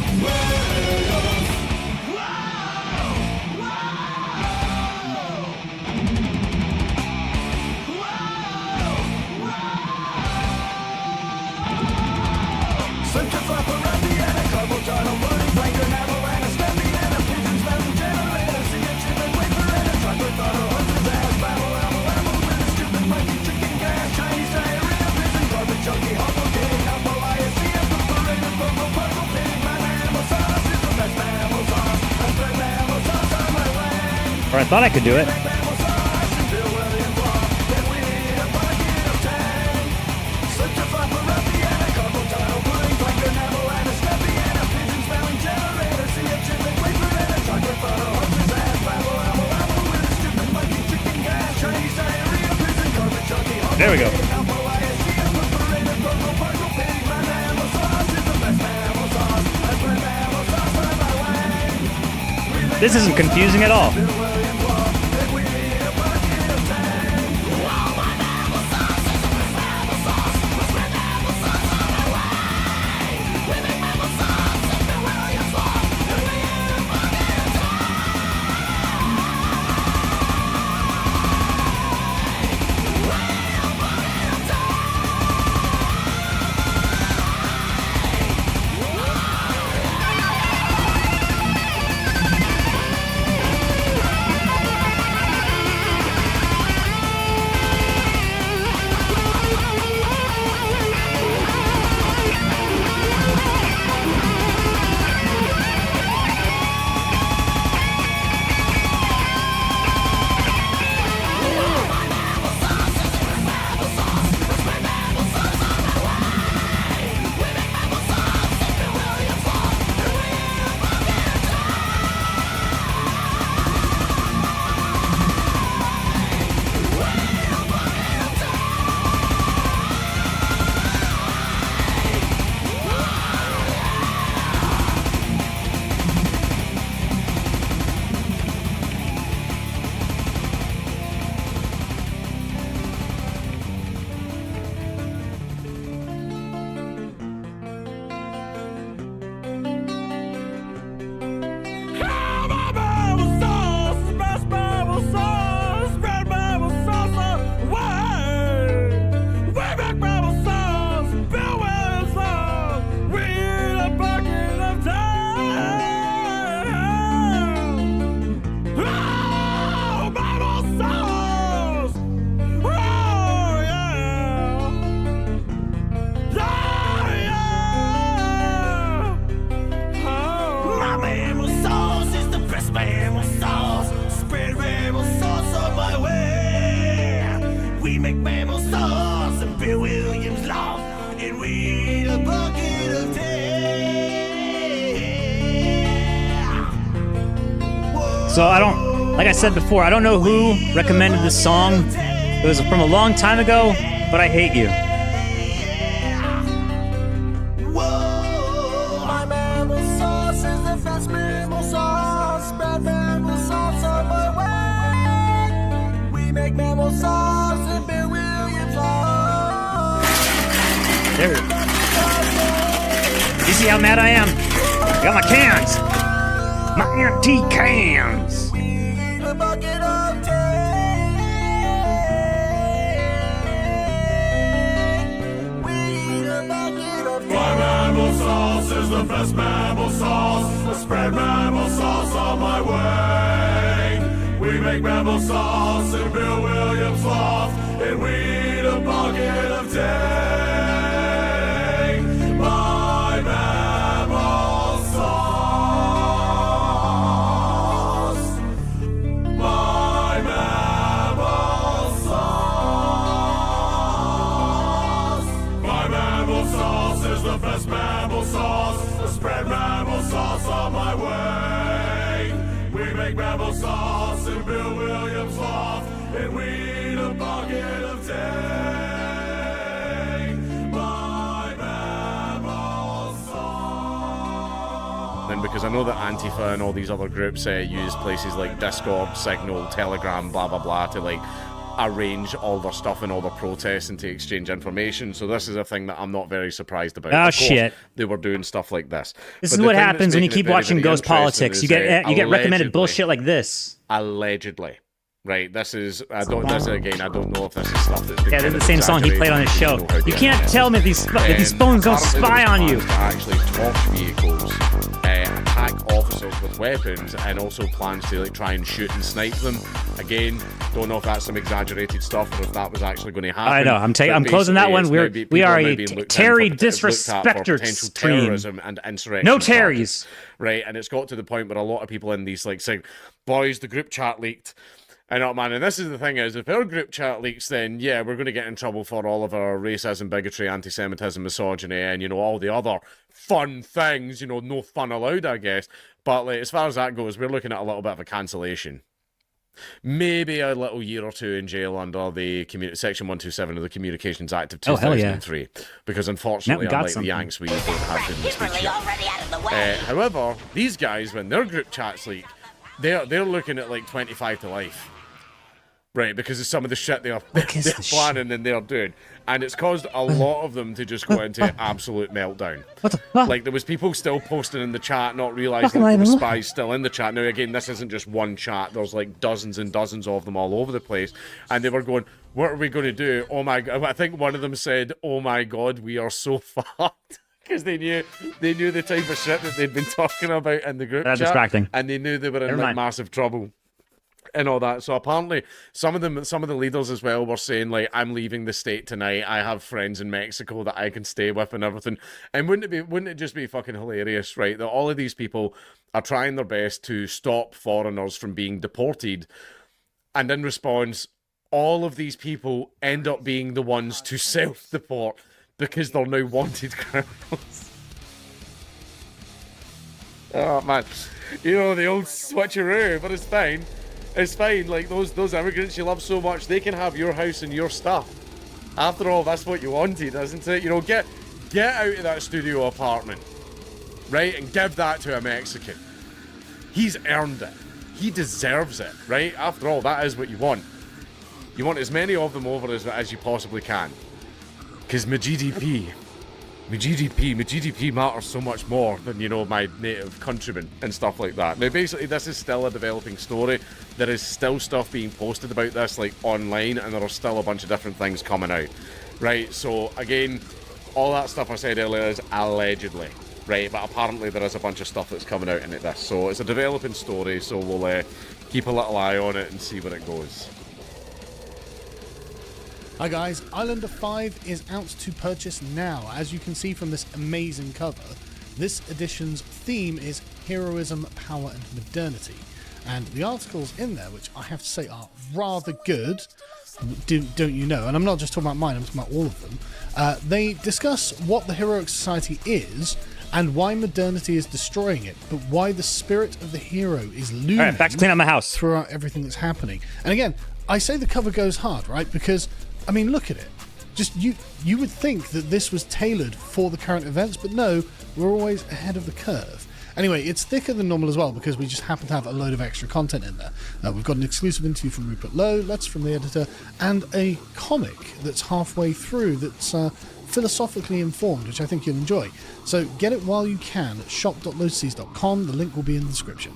Or I thought I could do it. There we go. This isn't confusing at all. So I don't, like I said before, I don't know who recommended this song. It was from a long time ago, but I hate you. My mammal sauce is the best mammal sauce. Spread mammal sauce on my way. We make mammal sauce and Bill Williams sauce. There we go. You see how mad I am? I got my cans. My antique cans. We eat a bucket of tea. We eat a bucket of tea. My mammal sauce is the best mammal sauce. I spread mammal sauce on my way. We make mammal sauce and Bill Williams sauce, and we eat a bucket of tea. My mammal sauce. My mammal sauce. My mammal sauce is the best mammal sauce. I spread mammal sauce on my way. We make mammal sauce and Bill Williams sauce, and we eat a bucket of tea. My mammal sauce. Then because I know that Antifa and all these other groups use places like Discord, Signal, Telegram, blah blah blah to like arrange all their stuff and all their protests and to exchange information. So this is a thing that I'm not very surprised about. Oh, Of course, shit. they were doing stuff like this. This But is the what thing that's happens when you making it keep very, watching very Ghost interesting Politics. is, You get recommended allegedly- bullshit like this. Allegedly. Right, this is, I don't know if this is stuff that's been Yeah, this is kind the of same song he played on his show. exaggerated and You people can't know how tell me to these phones don't spy on you. To actually torch vehicles, attack officers with weapons, and also plans to like try and shoot and snipe them. Again, don't know if that's some exaggerated stuff or if that was actually going to happen. I know. I'm closing that one. We are a Terry disrespecter potential stream. terrorism and insurrection. No charges. Terrys. Right, and it's got to the point where a lot of people in these like saying, "Boys, the group chat leaked." I know, man, and this is the thing is, if our group chat leaks, then yeah, we're going to get in trouble for all of our racism, bigotry, anti-Semitism, misogyny, and, you know, all the other fun things, you know, no fun allowed, I guess. But like, as far as that goes, we're looking at a little bit of a cancellation. Maybe a little year or two in jail under the Section 127 of the Communications Act of 2003. Because unfortunately, unlike the Yanks, we don't have freedom of speech yet. However, these guys, when their group chats leak, they're looking at like 25 to life. Right, because of some of the shit they're planning and they're doing. And it's caused a lot of them to just go into absolute meltdown. What the fuck? Like, there was people still posting in the chat, not realising that there were spies still in the chat. Now, again, this isn't just one chat. There's, like, dozens and dozens of them all over the place. And they were going, what are we going to do? Oh, my God. I think one of them said, oh, my God, we are so fucked. Because they knew the type of shit that they'd been talking about in the group chat. Distracting. And they knew they were in, like, massive trouble. And all that. So apparently some of the leaders as well were saying like, I'm leaving the state tonight. I have friends in Mexico that I can stay with and everything. And wouldn't it just be fucking hilarious, right? That all of these people are trying their best to stop foreigners from being deported. And in response, all of these people end up being the ones to self-deport because they're now wanted criminals. Oh man. You know, the old switcheroo, but it's fine. It's fine, like those immigrants you love so much, they can have your house and your stuff. After all, that's what you wanted, isn't it? You know, get out of that studio apartment, right, and give that to a Mexican. He's earned it. He deserves it, right? After all, that is what you want. You want as many of them over as you possibly can. Because my GDP matters so much more than, you know, my native countrymen and stuff like that. Now, basically, this is still a developing story. There is still stuff being posted about this, like, online, and there are still a bunch of different things coming out, right? So, again, all that stuff I said earlier is allegedly, right? But apparently there is a bunch of stuff that's coming out into this. So, it's a developing story, so we'll keep a little eye on it and see where it goes. Hi guys, Islander 5 is out to purchase now. As you can see from this amazing cover, this edition's theme is heroism, power and modernity. And the articles in there, which I have to say are rather good, don't you know, and I'm not just talking about mine, I'm talking about all of them, they discuss what the heroic society is and why modernity is destroying it, but why the spirit of the hero is looming. All right, back to clean up my house. Throughout everything that's happening. And again, I say the cover goes hard, right? Because, I mean, look at it. Just you would think that this was tailored for the current events, but no, we're always ahead of the curve. Anyway, it's thicker than normal as well because we just happen to have a load of extra content in there. We've got an exclusive interview from Rupert Lowe, letters from the editor, and a comic that's halfway through that's philosophically informed, which I think you'll enjoy. So get it while you can at shop.lotuses.com. The link will be in the description.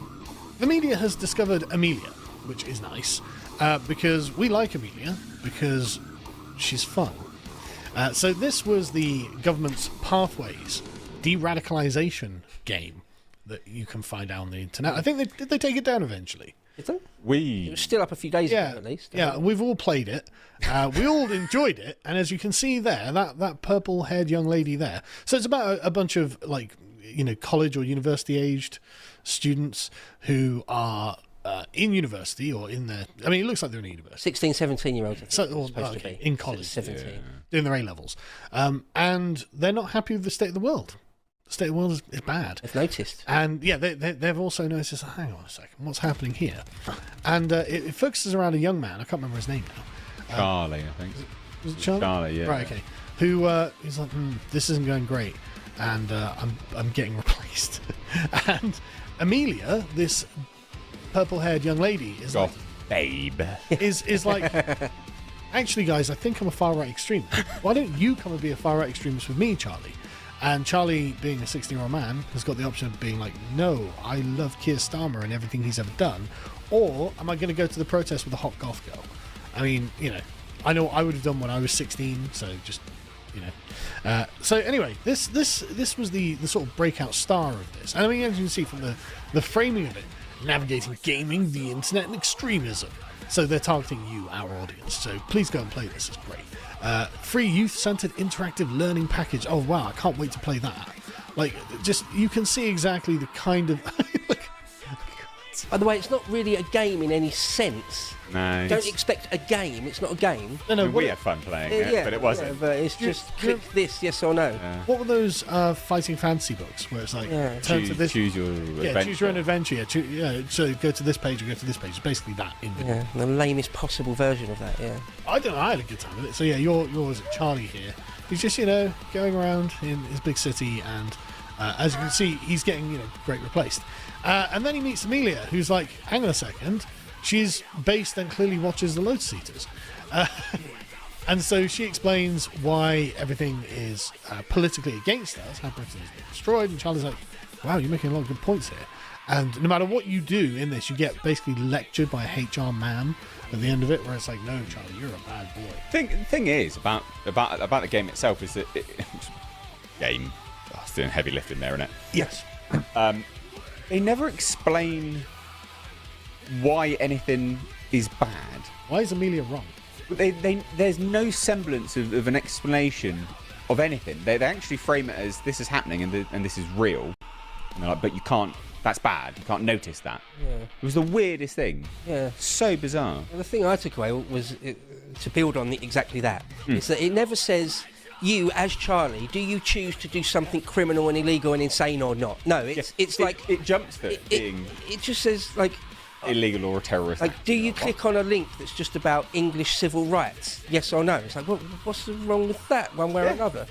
The media has discovered Amelia, which is nice, because we like Amelia, because she's fun. So this was the government's Pathways de-radicalization game that you can find out on the internet. I think did they take it down eventually? Did they? It was still up a few days ago at least. Yeah, we've all played it. We all enjoyed it, and as you can see there, that purple-haired young lady there. So it's about a bunch of college or university-aged students who are in university or in their... I mean, it looks like they're in a university. 16, 17-year-olds. To be. In college. 17. Yeah. Doing their A-levels. And they're not happy with the state of the world. The state of the world is bad. They've noticed. And yeah, they've also noticed, hang on a second, what's happening here? And it focuses around a young man, I can't remember his name now. Charlie, I think. Was it Charlie? Charlie, yeah. Right, okay. Who he's like, this isn't going great, and I'm getting replaced. And Amelia, this purple-haired young lady, is like, babe, is like, actually, guys, I think I'm a far-right extremist. Why don't you come and be a far-right extremist with me, Charlie? And Charlie, being a 16-year-old man, has got the option of being like, no, I love Keir Starmer and everything he's ever done, or am I going to go to the protest with a hot goth girl? I mean, I know what I would have done when I was 16, so just, so anyway, this was the sort of breakout star of this. And I mean, as you can see from the framing of it, navigating gaming, the internet, and extremism. So they're targeting you, our audience. So please go and play this. It's great. Free youth-centered interactive learning package. Oh wow, I can't wait to play that. Like, just you can see exactly the kind of. By the way, it's not really a game in any sense. No. Don't expect a game. It's not a game. No, we had fun playing it, but it wasn't. Yeah, but it's just click this, yes or no. Yeah. What were those fighting fantasy books where it's like turn to this? Choose your adventure. Choose your own adventure. So go to this page or go to this page. It's basically that in video. Yeah, the lamest possible version of that. Yeah. I don't know. I had a good time with it. So yeah, yours Charlie here. He's just going around in his big city, and as you can see, he's getting great replaced. And then he meets Amelia, who's like, hang on a second. She's based and clearly watches the Lotus Eaters. And so she explains why everything is politically against us, how Britain is being destroyed. And Charlie's like, wow, you're making a lot of good points here. And no matter what you do in this, you get basically lectured by a HR man at the end of it, where it's like, no, Charlie, you're a bad boy. Thing is about the game itself is that game. Oh, it's doing heavy lifting there, isn't it? Yes. They never explain why anything is bad. Why is Amelia wrong? There's no semblance of an explanation of anything. They actually frame it as this is happening and this is real. And they're like, but you can't. That's bad. You can't notice that. Yeah. It was the weirdest thing. Yeah. So bizarre. Well, the thing I took away was to build on exactly that. Is that it never says, you as Charlie, do you choose to do something criminal and illegal and insane or not? No, it's like it jumps for being. It just says like illegal or a terrorist. Like, do you click on a link that's just about English civil rights? Yes or no? It's like, well, what's wrong with that? One way or another.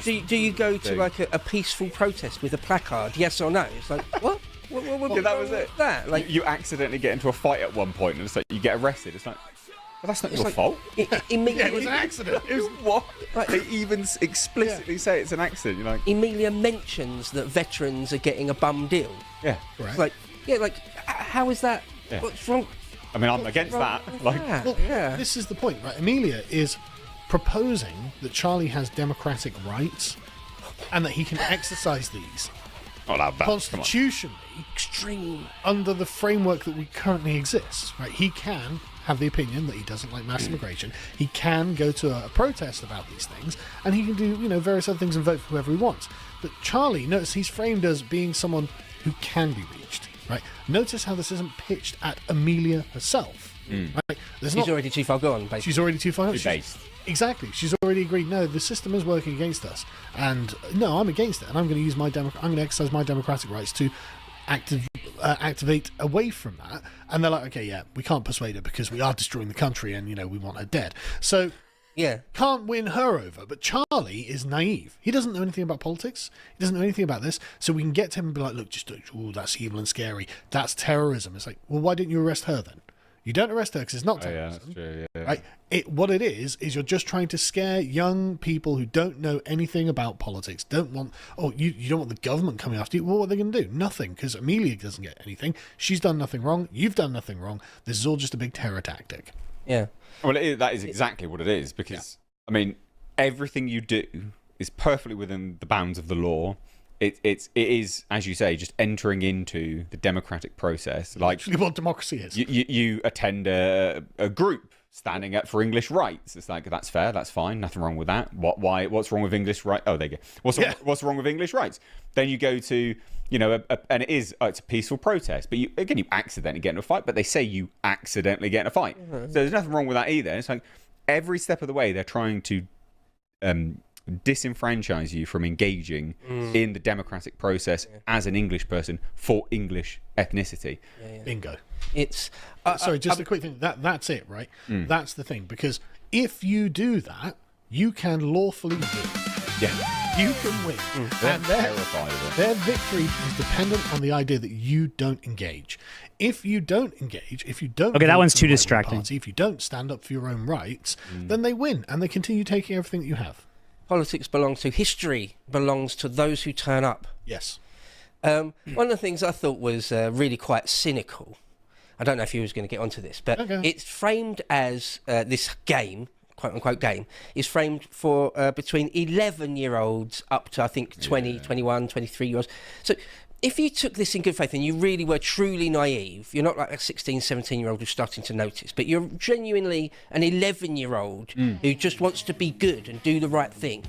Do you go to like a peaceful protest with a placard? Yes or no? It's like, what? What that was it. That like you accidentally get into a fight at one point, and it's like you get arrested. It's like, well, that's not your fault. It was an accident. It was what? Like, they even explicitly say it's an accident. You're like, Amelia mentions that veterans are getting a bum deal. Yeah, right. Like, how is that? Yeah. What's wrong? I mean, I'm against that. Like, this is the point, right? Amelia is proposing that Charlie has democratic rights and that he can exercise these constitutionally extreme under the framework that we currently exist, right? He can have the opinion that he doesn't like mass immigration. He can go to a protest about these things, and he can do various other things and vote for whoever he wants. But Charlie, notice he's framed as being someone who can be reached, right? Notice how this isn't pitched at Amelia herself. Right? She's already too far gone, basically. She's already too far gone. Too based. Exactly. She's already agreed. No, the system is working against us, and no, I'm against it, and I'm going to use I'm going to exercise my democratic rights to activate away from that. And they're like, okay, yeah, we can't persuade her because we are destroying the country, and we want her dead. So yeah, can't win her over. But Charlie is naive. He doesn't know anything about politics. He doesn't know anything about this. So we can get to him and be like, look, just that's evil and scary. That's terrorism. It's like, well, why didn't you arrest her then? You don't arrest her because it's not terrorism. Yeah, that's true, yeah. Right? What it is you're just trying to scare young people who don't know anything about politics. You don't want the government coming after you. Well, what are they going to do? Nothing, because Amelia doesn't get anything. She's done nothing wrong. You've done nothing wrong. This is all just a big terror tactic. Yeah. Well, that is exactly what it is, because, I mean, everything you do is perfectly within the bounds of the law. It is, as you say, just entering into the democratic process. Like what democracy is. You attend a group standing up for English rights. It's like, that's fair, that's fine, nothing wrong with that. What's wrong with English rights? Oh, there you go. What's wrong with English rights? Then you go to, and it's a peaceful protest. But you accidentally get in a fight, but they say you accidentally get in a fight. So there's nothing wrong with that either. It's like every step of the way they're trying to disenfranchise you from engaging in the democratic process as an English person for English ethnicity. Bingo. It's sorry, just a quick thing. That's it, right? That's the thing, because if you do that, you can lawfully win. Yeah, you can win, and their victory is dependent on the idea that you don't engage. If you don't engage, if you don't that one's too vote for the distracting. party, if you don't stand up for your own rights, then they win and they continue taking everything that you have. Politics belongs to history, belongs to those who turn up. Yes. One of the things I thought was really quite cynical, I don't know if you was going to get onto this, but it's framed as this game, quote-unquote game, is framed for between 11-year-olds up to, I think, 20, 21, 23-year-olds. So if you took this in good faith and you really were truly naive, you're not like a 16, 17-year-old who's starting to notice, but you're genuinely an 11-year-old who just wants to be good and do the right thing,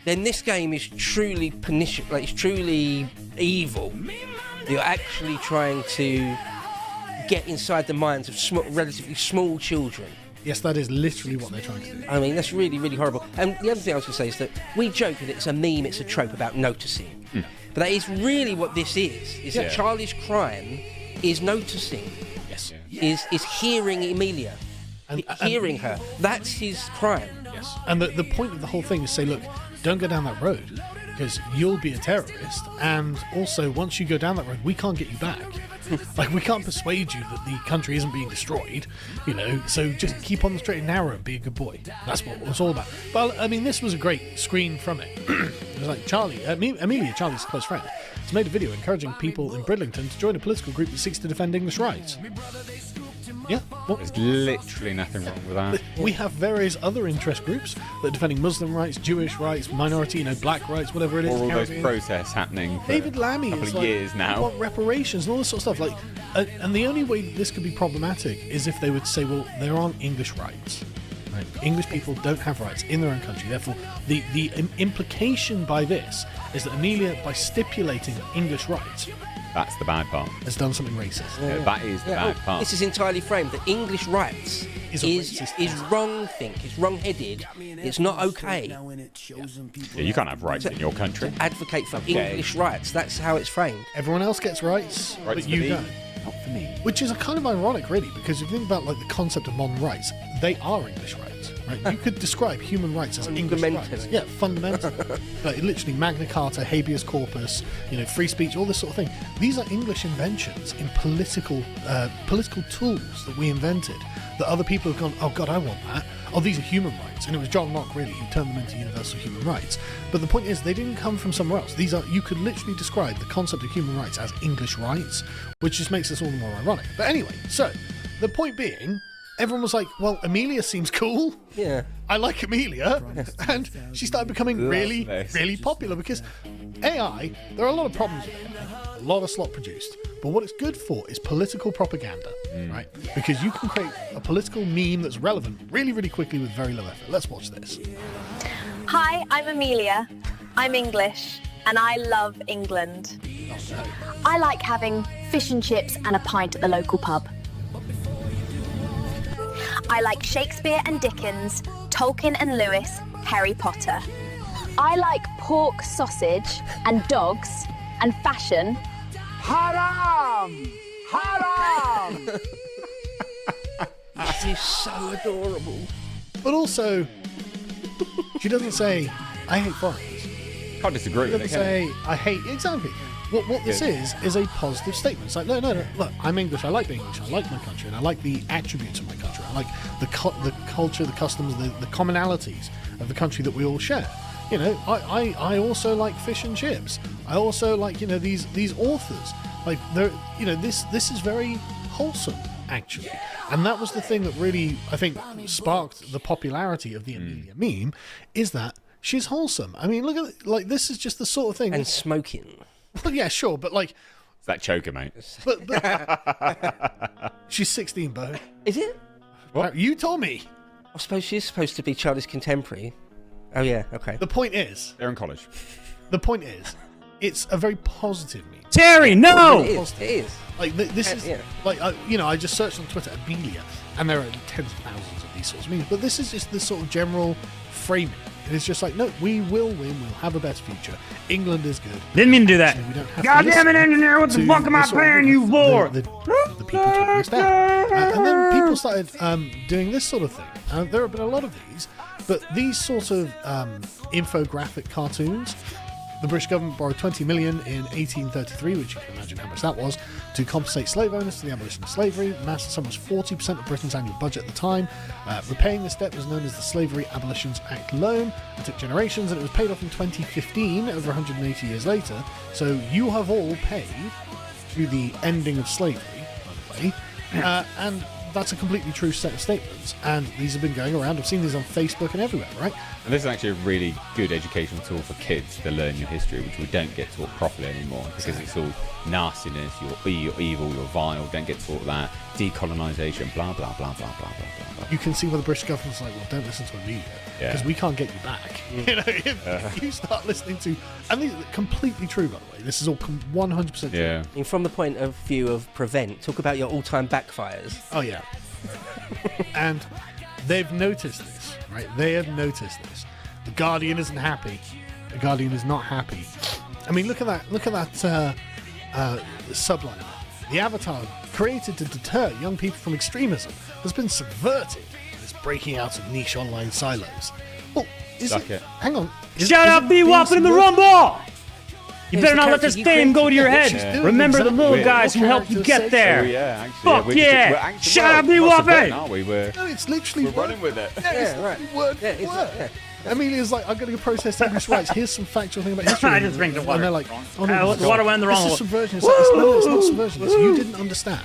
then this game is truly pernicious, like it's truly evil. You're actually trying to get inside the minds of relatively small children. Yes, that is literally what they're trying to do. I mean, that's really, really horrible. And the other thing I was going to say is that we joke that it's a meme, it's a trope about noticing. But that is really what this is that Charlie's crime is noticing. Yes. Is hearing Amelia. Hearing her. That's his crime. Yes. And the point of the whole thing is say, look, don't go down that road, because you'll be a terrorist, and also once you go down that road, we can't get you back. Like, we can't persuade you that the country isn't being destroyed, so just keep on the straight and narrow and be a good boy. That's what it's all about. But, I mean, this was a great screen from it. It was like Amelia, Charlie's close friend, has made a video encouraging people in Bridlington to join a political group that seeks to defend English rights. Yeah, well, there's literally nothing wrong with that. We have various other interest groups that are defending Muslim rights, Jewish rights, minority, black rights, whatever it is. All those protests happening for David Lammy a couple is of years now. Want reparations and all this sort of stuff. And the only way this could be problematic is if they would say, well, there aren't English rights. Right? English people don't have rights in their own country. Therefore, the implication by this is that Amelia, by stipulating English rights, that's the bad part, has done something racist. That is the bad part. This is entirely framed that English rights is wrong think, it's wrong-headed, it's not okay. Yeah, you can't have rights in your country. To advocate for English rights, that's how it's framed. Everyone else gets rights but you don't. Not for me. Which is kind of ironic, really, because if you think about the concept of modern rights, they are English rights, right? You could describe human rights as English rights. Yeah, fundamental. Literally Magna Carta, habeas corpus, free speech, all this sort of thing. These are English inventions in political tools that we invented, that other people have gone, oh God, I want that. Oh, these are human rights. And it was John Locke, really, who turned them into universal human rights. But the point is, they didn't come from somewhere else. You could literally describe the concept of human rights as English rights, which just makes this all the more ironic. But anyway, so, the point being, everyone was like, well, Amelia seems cool. Yeah. I like Amelia. And she started becoming really, really popular, because AI, there are a lot of problems with it. A lot of slop produced. But what it's good for is political propaganda, right? Because you can create a political meme that's relevant really, really quickly with very low effort. Let's watch this. Hi, I'm Amelia. I'm English, and I love England. I like having fish and chips and a pint at the local pub. I like Shakespeare and Dickens, Tolkien and Lewis, Harry Potter. I like pork sausage and dogs and fashion. Haram! Haram! She's so adorable. But also, she doesn't say, I hate foreigners. Can't disagree She with doesn't it. say, I hate... Exactly. What this is a positive statement. It's like, no, look, I'm English, I like being English, I like my country, and I like the attributes of my country. I like the culture, the customs, the commonalities of the country that we all share. You know, I also like fish and chips. I also like, you know, these authors. Like, they're, you know, this is very wholesome, actually. And that was the thing that really, I think, sparked the popularity of the Amelia meme, is that she's wholesome. I mean, look at it, like, this is just the sort of thing. And smoking. Well, yeah, sure, but like... It's that choker, mate. But she's 16, Bo. Is it? What? You told me. I suppose she's supposed to be Charlie's contemporary. Oh, yeah, okay. The point is... They're in college. The point is, it's a very positive meme. Terry, no! It is. Like, this is... Yeah. Like, you know, I just searched on Twitter, Amelia, and there are tens of thousands of these sorts of memes, but this is just the sort of general framing. It is just like, no, we will win, we'll have a better future. England is good. Didn't mean to do that. We don't have Goddamn to it, engineer, what the fuck am I paying you for? The people talking us down. And then people started doing this sort of thing. There have been a lot of these, but these sort of infographic cartoons, the British government borrowed 20 million in 1833, which you can imagine how much that was, to compensate slave owners for the abolition of slavery. The massive sum was 40% of Britain's annual budget at the time. Repaying this debt was known as the Slavery Abolitions Act loan. It took generations, and it was paid off in 2015, over 180 years later. So you have all paid through the ending of slavery, by the way. And that's a completely true set of statements, and these have been going around. I've seen these on Facebook and everywhere, right? And this is actually a really good educational tool for kids to learn your history, which we don't get taught properly anymore, because it's all nastiness, you're evil, you're vile, don't get taught that, decolonisation, blah, blah, blah, blah, blah, blah, blah. You can see where the British government's like, well, don't listen to Amelia, because we can't get you back. You know, if you start listening to... And these are completely true, by the way. This is all 100% true. Yeah. And from the point of view of prevent, talk about your all-time backfires. Oh, yeah. And they've noticed this, right? They have noticed this. The Guardian isn't happy. The Guardian is not happy. I mean, look at that subline. The avatar created to deter young people from extremism has been subverted. It's breaking out of niche online silos. Well, is it? Hang on. Shout out B-Wop in the Rumble! You better not let this fame go to your head. Remember the little guys who helped you get there. Oh, yeah, actually. Fuck yeah! Shout out B-Wop! Aren't we? No, it's literally... We're running with it. Yeah, right. Word for word. Amelia's like, I'm going to go protest English rights. Here's some factual thing about history. I just drank the water. And they're like, oh no, the water went in the wrong This hole. is subversion. It's not subversion. It's you didn't understand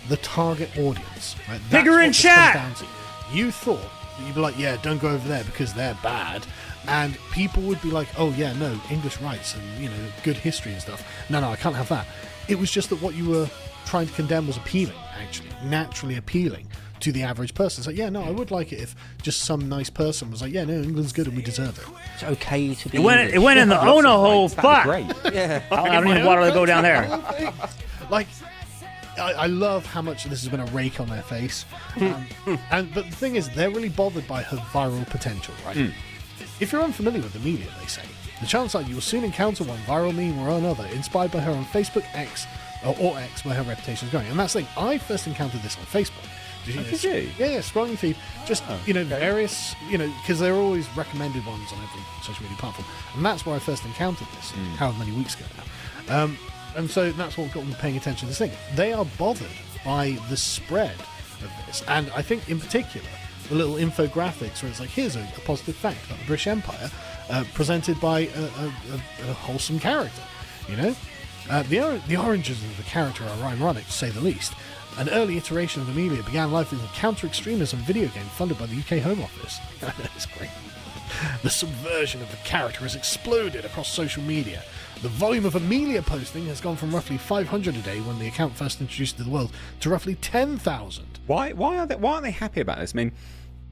the target audience. Right? Figure in chat. You thought that you'd be like, yeah, don't go over there because they're bad. And people would be like, oh yeah, no, English rights and, you know, good history and stuff. No, I can't have that. It was just that what you were trying to condemn was appealing, actually, naturally appealing to the average person. It's like, yeah, no, I would like it if just some nice person was like, yeah, no, England's good and we deserve it. It's okay to be It went in the Ona hole. Fuck. Yeah. I don't need water to go down there. Like, I love how much this has been a rake on their face. But the thing is, they're really bothered by her viral potential, right? If you're unfamiliar with Amelia, they say, the chances are you will soon encounter one viral meme or another inspired by her on Facebook, X, or X, where her reputation is going. And that's the thing, I first encountered this on Facebook. Did you? Yeah, scrolling feed. Just, various, because there are always recommended ones on every social media platform. And that's where I first encountered this, however many weeks ago now. And so that's what got me paying attention to this thing. They are bothered by the spread of this. And I think, in particular, the little infographics where it's like, here's a positive fact about the British Empire, presented by a wholesome character, The origins of the character are ironic, to say the least. An early iteration of Amelia began life as a counter-extremism video game funded by the UK Home Office. It's great. The subversion of the character has exploded across social media. The volume of Amelia posting has gone from roughly 500 a day when the account first introduced it to the world to roughly 10,000. Why aren't they happy about this? I mean,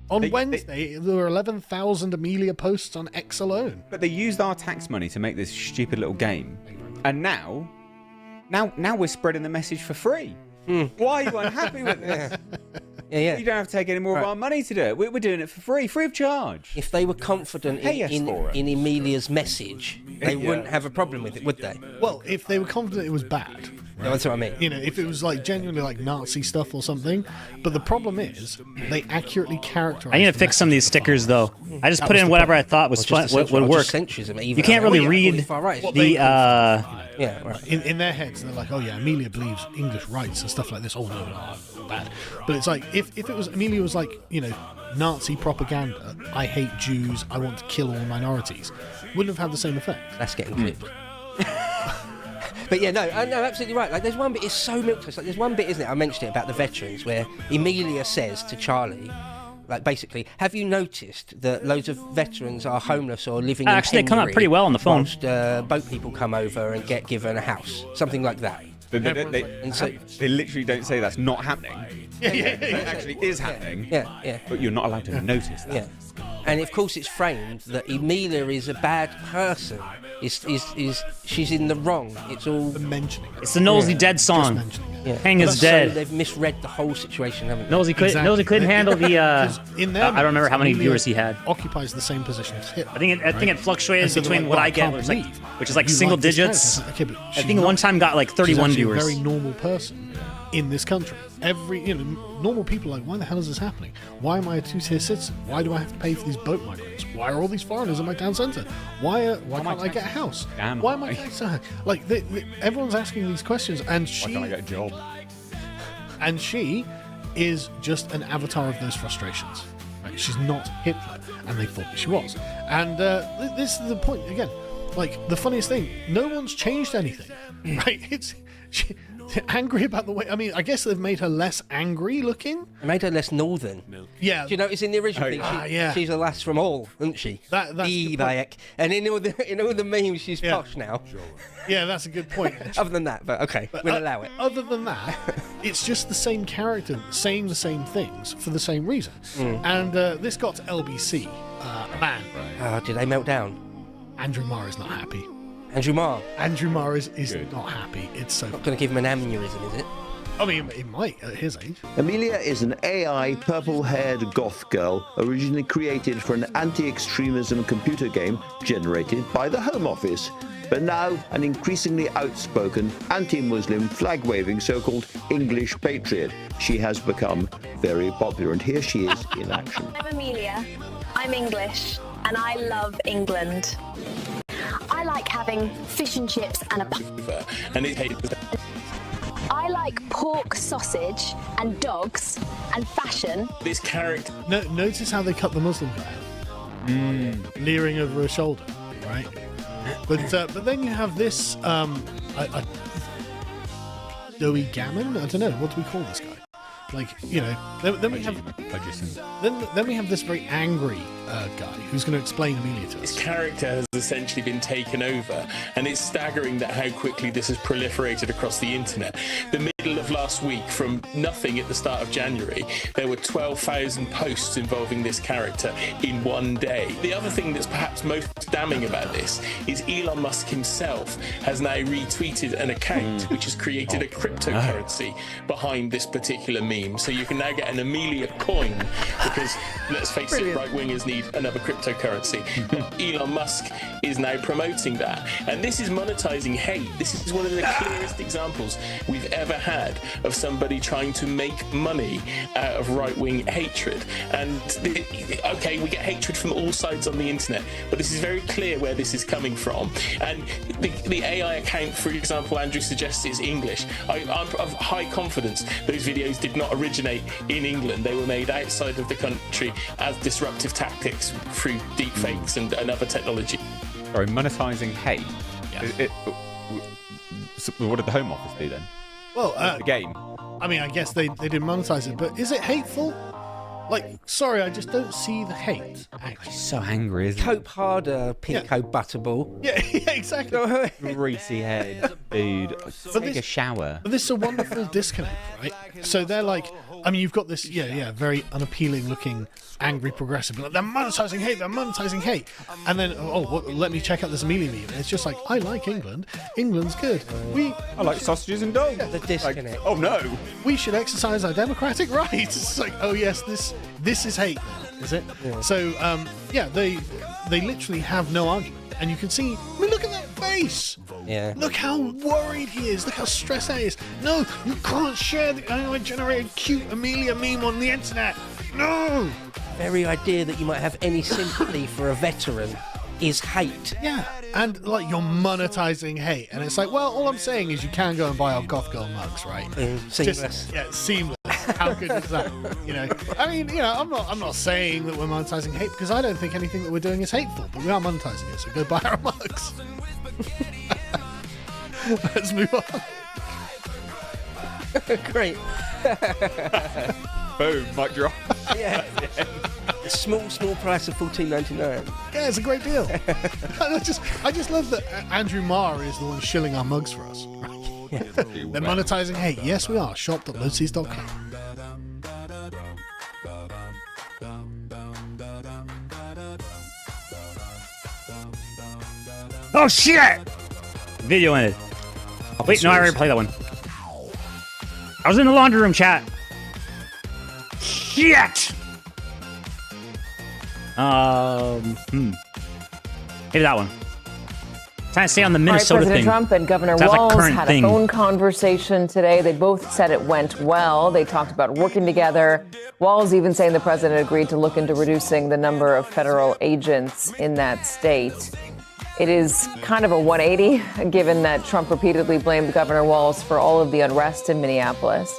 on Wednesday, there were 11,000 Amelia posts on X alone. But they used our tax money to make this stupid little game, and now we're spreading the message for free. Why are you unhappy with this? Yeah. You don't have to take any more of our money to do it. We're doing it for free of charge. If they were confident in Emilia's message, they wouldn't have a problem with it, would they? Well, if they were confident it was bad. Yeah, that's what I mean. You know, if it was like genuinely like Nazi stuff or something. But the problem is, they accurately characterize. I need to fix some of these stickers, though. I just put in whatever I thought was fun, would work. You can't really read the. Yeah, right. In their heads, they're like, oh yeah, Emilia believes English rights and stuff like this. Oh no, bad. But it's like if it was Emilia was like, you know, Nazi propaganda. I hate Jews. I want to kill all minorities. Wouldn't have had the same effect. That's getting clipped. But yeah, no, absolutely right. Like, there's one bit, it's so milquetoast. Like, there's one bit, isn't it? I mentioned it about the veterans, where Emilia says to Charlie, like, basically, have you noticed that loads of veterans are homeless or living in Actually, they come out pretty well on the phone. Whilst boat people come over and get given a house, something like that. They literally don't say that's not happening. It actually is happening. Yeah. But you're not allowed to notice that. Yeah. And of course, it's framed that Emilia is a bad person. She's in the wrong. It's all mentioning it. It's the Nosey Dead song. Hang is dead. So they've misread the whole situation, haven't they? Nosey couldn't handle the. In there, I don't remember how many viewers he had. Occupies the same position as Hitler. I think it fluctuated between what I get, which is like single digits. Okay, but I think one time got like 31 viewers. She's a very normal person in this country. Normal people are like, why the hell is this happening? Why am I a two-tier citizen? Why do I have to pay for these boat migrants? Why are all these foreigners in my town centre? Why can't I get a house? Why am I getting so like everyone's asking these questions, and why can't I get a job? And she is just an avatar of those frustrations. Right? She's not Hitler, and they thought that she was. And this is the point again. Like, the funniest thing, no one's changed anything, right? Angry about the way. I mean, I guess they've made her less angry looking. They made her less northern. Yeah. Do you notice in the original thing, she's a lass from all, isn't she? That's and in all the memes, she's posh now. Yeah, that's a good point. Other than that, but okay, we'll allow it. Other than that, it's just the same character saying the same things for the same reason. And this got to LBC. Man. Did they melt down? Andrew Marr is not happy. Andrew Marr is not happy. It's so. Not going to give him an aneurysm, is it? I mean, it might at his age. Emilia is an AI purple-haired goth girl originally created for an anti-extremism computer game generated by the Home Office, but now an increasingly outspoken anti-Muslim flag-waving so-called English patriot. She has become very popular, and here she is in action. I'm Emilia. I'm English, and I love England. I like having fish and chips and I like pork sausage and dogs and fashion. This character. Notice how they cut the Muslim guy out, leering over her shoulder, right? But then you have this doughy gammon. I don't know, what do we call this guy? Like, you know, then we have this very angry guy who's going to explain Emilia to us. This character has essentially been taken over, and it's staggering that how quickly this has proliferated across the internet. The middle of last week, from nothing at the start of January, there were 12,000 posts involving this character in one day. The other thing that's perhaps most damning about this is Elon Musk himself has now retweeted an account which has created a cryptocurrency behind this particular meme. So you can now get an Emilia coin, because let's face it, right-wingers need another cryptocurrency. Elon Musk is now promoting that, and this is monetizing hate. This is one of the clearest examples we've ever had of somebody trying to make money out of right-wing hatred. And okay, we get hatred from all sides on the internet, but this is very clear where this is coming from. And the AI account, for example, Andrew suggests is English. I'm of high confidence those videos did not originate in England. They were made outside of the country as disruptive tactics through deepfakes and other technology. Sorry, monetizing hate. Yes. What did the Home Office do then? Well, the game. I mean, I guess they didn't monetize it, but is it hateful? Like, sorry, I just don't see the hate. She's so angry, isn't Cope harder, Pico Butterball. Yeah, exactly. Greasy head, dude. Take a shower. But this is a wonderful disconnect, right? So they're like, I mean, you've got this, very unappealing looking, angry progressive. Like, they're monetizing hate, they're monetizing hate. And then, let me check out this Amelia meme. And it's just like, I like England. England's good. I like sausages and dogs. The disconnect. Oh no. We should exercise our democratic rights. It's like, oh yes, this is hate, is it? Yeah. So, they literally have no argument. And you can see, I mean, look at that face. Yeah. Look how worried he is. Look how stressed out he is. No, you can't share the AI-generated cute Amelia meme on the internet. No. Very idea that you might have any sympathy for a veteran is hate. Yeah, and like you're monetizing hate, and it's like, well, all I'm saying is you can go and buy our goth girl mugs, right? Seamless. Seamless. How good is that? I mean, I'm not saying that we're monetizing hate because I don't think anything that we're doing is hateful, but we are monetizing it. So go buy our mugs. Let's move on. Great. Boom, mic drop. Yeah. A small price of $14.99. Yeah, it's a great deal. I just love that Andrew Marr is the one shilling our mugs for us. They're monetizing hate. Yes, we are. Shop.loadseas.com. Oh shit! Video ended. Wait, no, I already played that one. I was in the laundry room, chat. Shit! Maybe that one. Trying to stay on the Minnesota President thing. Trump and Governor Sounds like Walz current had thing. a phone conversation today. They both said it went well. They talked about working together. Walz even saying the president agreed to look into reducing the number of federal agents in that state. It is kind of a 180, given that Trump repeatedly blamed Governor Walz for all of the unrest in Minneapolis.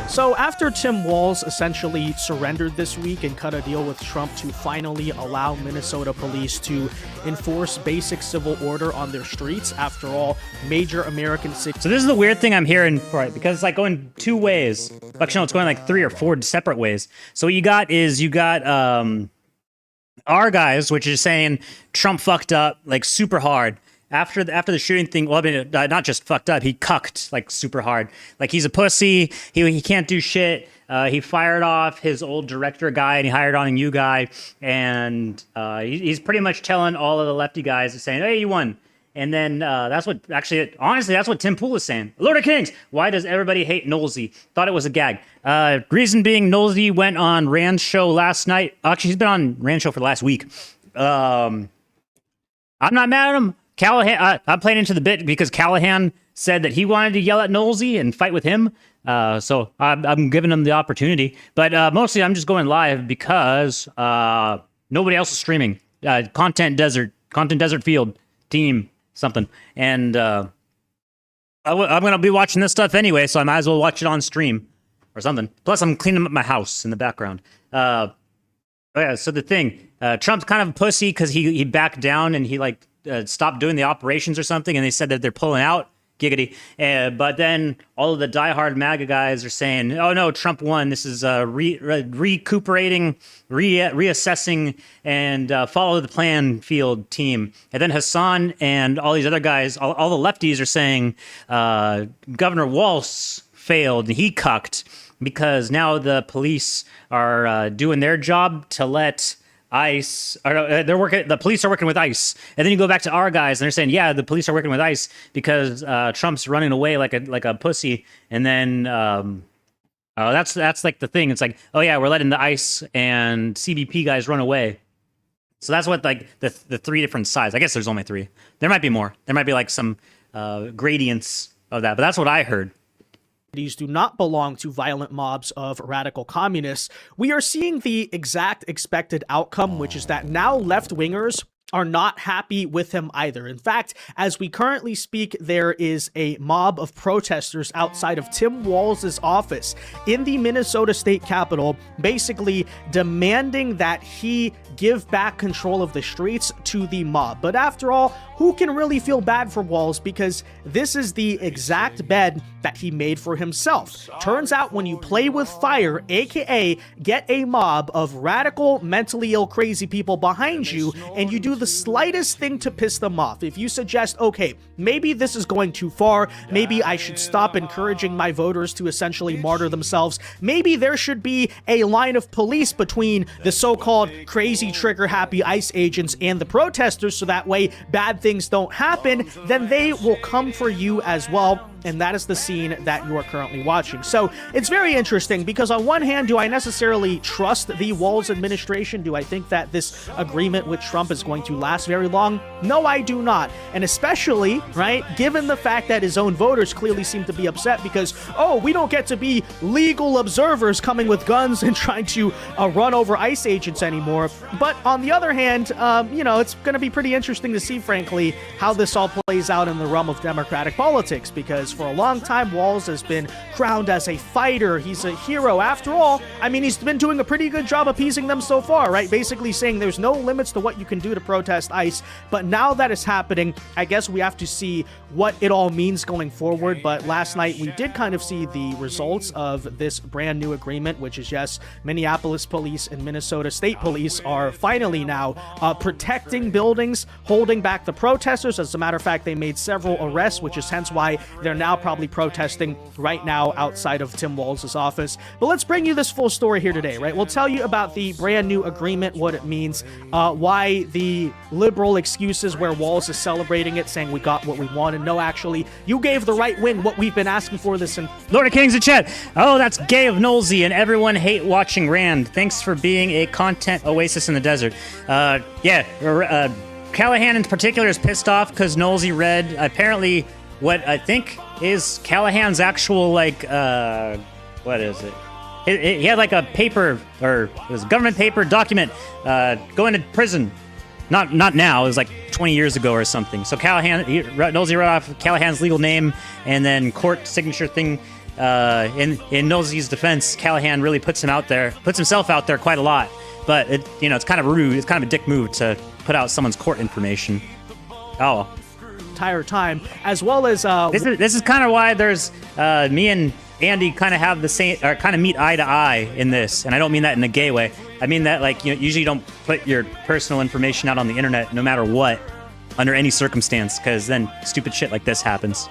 So after Tim Walz essentially surrendered this week and cut a deal with Trump to finally allow Minnesota police to enforce basic civil order on their streets, after all, major American cities. So this is the weird thing I'm hearing, right? Because it's like going two ways. Actually, no, it's going like 3 or 4 separate ways. So what you got our guys, which is saying Trump fucked up like super hard. After the shooting thing, well, I mean, not just fucked up, he cucked like super hard. Like he's a pussy. He can't do shit. He fired off his old director guy and he hired on a new guy. And he's pretty much telling all of the lefty guys, saying, "Hey, you won." And then that's what Tim Pool is saying. Lord of Kings, why does everybody hate Knowlesy? Thought it was a gag. Reason being, Knowlesy went on Rand's show last night. Actually, he's been on Rand's show for the last week. I'm not mad at him. Callaghan, I'm playing into the bit because Callaghan said that he wanted to yell at Knowlesy and fight with him. So I'm giving him the opportunity. But mostly I'm just going live because nobody else is streaming. Content Desert Field, team, something. And I'm going to be watching this stuff anyway, so I might as well watch it on stream or something. Plus, I'm cleaning up my house in the background. So the thing, Trump's kind of a pussy because he backed down and he stopped doing the operations or something, and they said that they're pulling out. Giggity. But then all of the diehard MAGA guys are saying, "Oh no, Trump won. This is recuperating, reassessing, and follow the plan field team." And then Hassan and all these other guys, all the lefties are saying Governor Walz failed and he cucked because now the police are doing their job to let ICE, the police are working with ICE. And then you go back to our guys and they're saying, yeah, the police are working with ICE because Trump's running away like a pussy. And then that's like the thing. It's like, oh yeah, we're letting the ICE and CBP guys run away. So that's what like the 3 different sides. I guess there's only 3. There might be more. There might be like some gradients of that, but that's what I heard. These do not belong to violent mobs of radical communists. We are seeing the exact expected outcome, which is that now left-wingers are not happy with him either. In fact, as we currently speak, there is a mob of protesters outside of Tim Walz's office in the Minnesota state capitol, basically demanding that he give back control of the streets to the mob. But after all, who can really feel bad for Walz, because this is the exact bed that he made for himself. Turns out when you play with fire, aka get a mob of radical, mentally ill, crazy people behind you, and you do do the slightest thing to piss them off, if you suggest, okay, maybe this is going too far, maybe I should stop encouraging my voters to essentially martyr themselves, maybe there should be a line of police between the so-called crazy trigger-happy ICE agents and the protesters so that way bad things don't happen, then they will come for you as well. And that is the scene that you are currently watching. So it's very interesting because on one hand, do I necessarily trust the Walz administration? Do I think that this agreement with Trump is going to last very long? No, I do not. And especially, right, given the fact that his own voters clearly seem to be upset because, oh, we don't get to be legal observers coming with guns and trying to run over ICE agents anymore. But on the other hand, it's going to be pretty interesting to see, frankly, how this all plays out in the realm of Democratic politics because for a long time, Walz has been crowned as a fighter. He's a hero. After all, I mean, he's been doing a pretty good job appeasing them so far, right? Basically saying there's no limits to what you can do to protest ICE. But now that is happening, I guess we have to see what it all means going forward. But last night, we did kind of see the results of this brand new agreement, which is, yes, Minneapolis police and Minnesota State Police are finally now protecting buildings, holding back the protesters. As a matter of fact, they made several arrests, which is hence why they're now probably protesting right now outside of Tim Walz's office. But let's bring you this full story here today, right? We'll tell you about the brand new agreement, what it means, why the liberal excuses where Walz is celebrating it, saying we got what we wanted. No, actually, you gave the right wing what we've been asking for this. And Lord of Kings in chat. Oh, that's gay of Nolsey, and everyone hate watching Rand. Thanks for being a content oasis in the desert. Callaghan in particular is pissed off because Nolsey read apparently what I think is Callaghan's actual, what is it? He had like a paper, or it was a government paper document going to prison. Not now, it was like 20 years ago or something. So Nolsey wrote off Callaghan's legal name and then court signature thing. In Nolsey's defense, Callaghan really puts himself out there quite a lot. But it's kind of rude. It's kind of a dick move to put out someone's court information. Oh. Entire time, as well as this is kind of why there's me and Andy kind of have the same, or kind of meet eye to eye in this, and I don't mean that in a gay way. I mean that usually you don't put your personal information out on the internet no matter what, under any circumstance, because then stupid shit like this happens.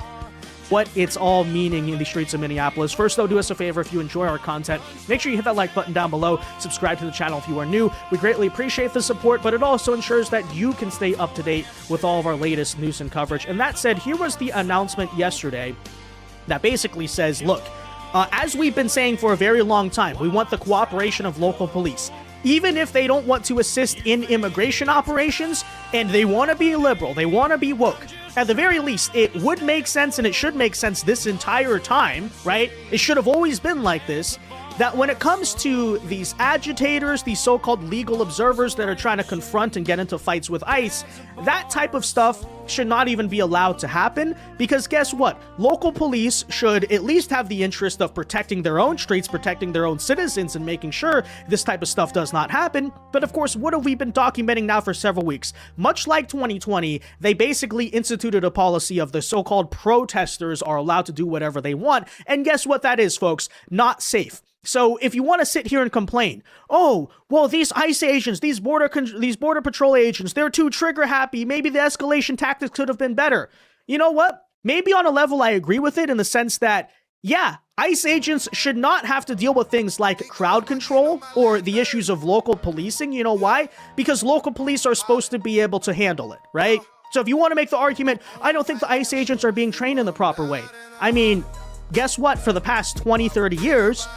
What it's all meaning in the streets of Minneapolis. First, though, do us a favor if you enjoy our content. Make sure you hit that like button down below. Subscribe to the channel if you are new. We greatly appreciate the support, but it also ensures that you can stay up to date with all of our latest news and coverage. And that said, here was the announcement yesterday that basically says, look, as we've been saying for a very long time, we want the cooperation of local police. Even if they don't want to assist in immigration operations, and they want to be liberal, they want to be woke, at the very least, it would make sense, and it should make sense this entire time, right? It should have always been like this, that when it comes to these agitators, these so-called legal observers that are trying to confront and get into fights with ICE, that type of stuff should not even be allowed to happen, because guess what? Local police should at least have the interest of protecting their own streets, protecting their own citizens, and making sure this type of stuff does not happen. But of course, what have we been documenting now for several weeks? Much like 2020, they basically instituted a policy of the so-called protesters are allowed to do whatever they want, and guess what that is, folks? Not safe. So if you want to sit here and complain, oh, well, these ICE agents, these border patrol agents, they're too trigger happy. Maybe the escalation tactics could have been better. You know what? Maybe on a level I agree with it in the sense that, yeah, ICE agents should not have to deal with things like crowd control or the issues of local policing. You know why? Because local police are supposed to be able to handle it, right? So if you want to make the argument, I don't think the ICE agents are being trained in the proper way. I mean, guess what? For the past 20, 30 years,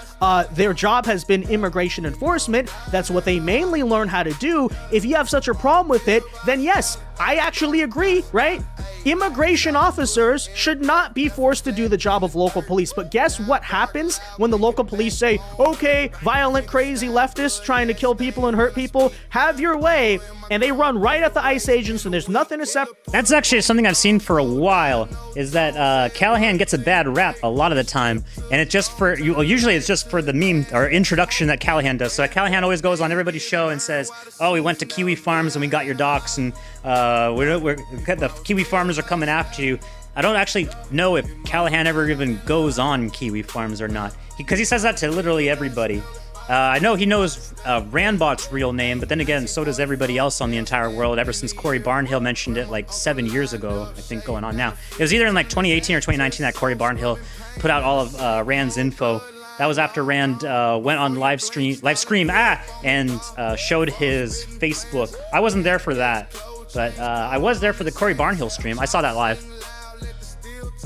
their job has been immigration enforcement. That's what they mainly learn how to do. If you have such a problem with it, then yes, I actually agree, right? Immigration officers should not be forced to do the job of local police. But guess what happens when the local police say, okay, violent, crazy leftists trying to kill people and hurt people, have your way, and they run right at the ICE agents and there's nothing to separate. That's actually something I've seen for a while, is that Callaghan gets a bad rap a lot of the time, and it's just for, usually it's just for the meme or introduction that Callaghan does. So Callaghan always goes on everybody's show and says, oh, we went to Kiwi Farms and we got your docs, and the Kiwi farmers are coming after you. I don't actually know if Callaghan ever even goes on Kiwi Farms or not, because he says that to literally everybody. I know he knows Randbot's real name, but then again, so does everybody else on the entire world, ever since Corey Barnhill mentioned it like 7 years ago, I think, going on now. It was either in like 2018 or 2019 that Corey Barnhill put out all of Rand's info. That was after Rand went on live stream and showed his Facebook. I wasn't there for that, but I was there for the Corey Barnhill stream. I saw that live.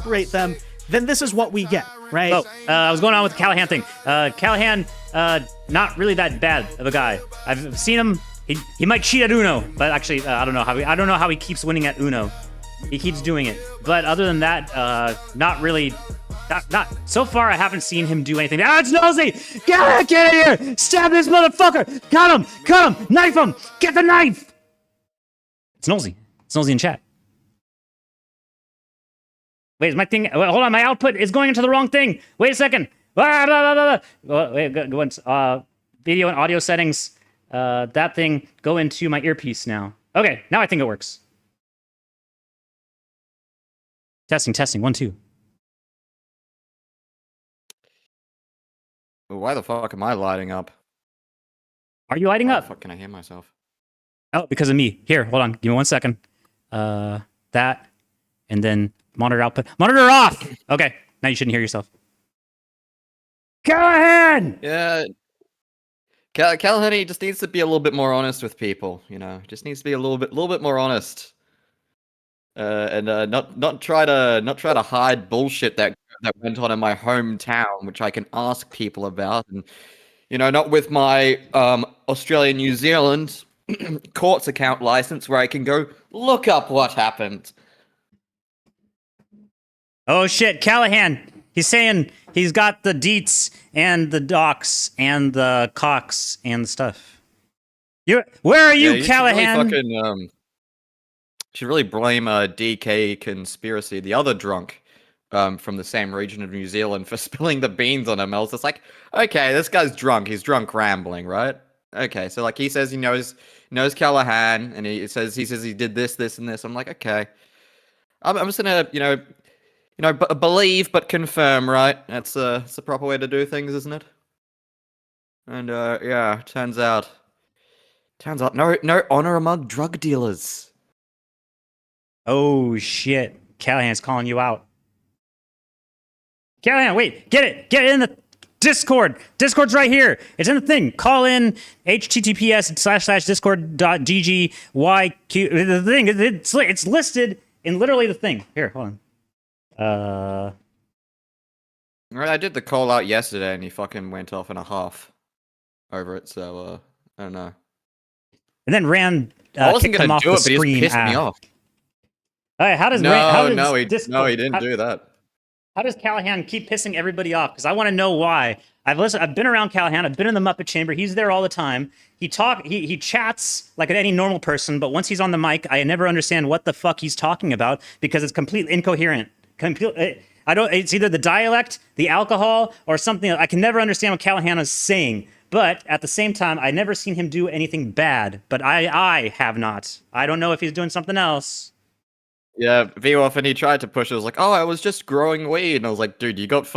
Great, then this is what we get, right? Oh, I was going on with the Callaghan thing. Callaghan, not really that bad of a guy. I've seen him. He might cheat at Uno, but actually, I don't know how he keeps winning at Uno. He keeps doing it, but other than that, not really. Not so far. I haven't seen him do anything. Ah, it's Nosy! Get out of here! Stab this motherfucker! Cut him! Knife him! Get the knife! It's Nosy. It's Nosy in chat. Wait, is my thing? Hold on, my output is going into the wrong thing. Wait a second. Blah, blah, blah, blah. Wait, go into video and audio settings. That thing, go into my earpiece now. Okay, now I think it works. Testing. 1, 2. Why the fuck am I lighting up? Are you lighting up? Fuck, can I hear myself? Oh, because of me. Here, hold on. Give me 1 second. That, and then monitor output. Monitor off! Okay, now you shouldn't hear yourself. Callaghan! Yeah. Callaghan, he just needs to be a little bit more honest with people, you know. Just needs to be a little bit more honest. And not try to hide bullshit that went on in my hometown, which I can ask people about, and you know, not with my Australia New Zealand courts account license where I can go look up what happened. Oh shit, Callaghan! He's saying he's got the deets and the docs and the cocks and stuff. Where are you, Callaghan? Should really blame DK Conspiracy, the other drunk from the same region of New Zealand, for spilling the beans on him. I was just like, okay, this guy's drunk. He's drunk rambling, right? Okay, so like he says he knows Callaghan, and he says he did this, and this. I'm like, okay, I'm just gonna believe but confirm, right? That's the proper way to do things, isn't it? And yeah, turns out no honor among drug dealers. Oh shit, Callaghan's calling you out. Callaghan, wait, get it in the Discord. Discord's right here. It's in the thing. Call in https://discord.gg/yq. The thing, it's listed in literally the thing. Here, hold on. Right, I did the call out yesterday, and he fucking went off in a half over it. So I don't know. And then Rand I wasn't kicked him gonna off do the it, but he just screen. pissed me off. Hey, how does No, he Discord, didn't do that. How does Callaghan keep pissing everybody off? Because I want to know why. I've been around Callaghan. I've been in the Muppet Chamber. He's there all the time. He chats like any normal person, but once he's on the mic, I never understand what the fuck he's talking about because it's completely incoherent. It's either the dialect, the alcohol, or something. I can never understand what Callaghan is saying. But at the same time, I never seen him do anything bad. But I have not. I don't know if he's doing something else. Yeah, V-Off, and he tried to push it. I was like, oh, I was just growing weed. And I was like, dude, you got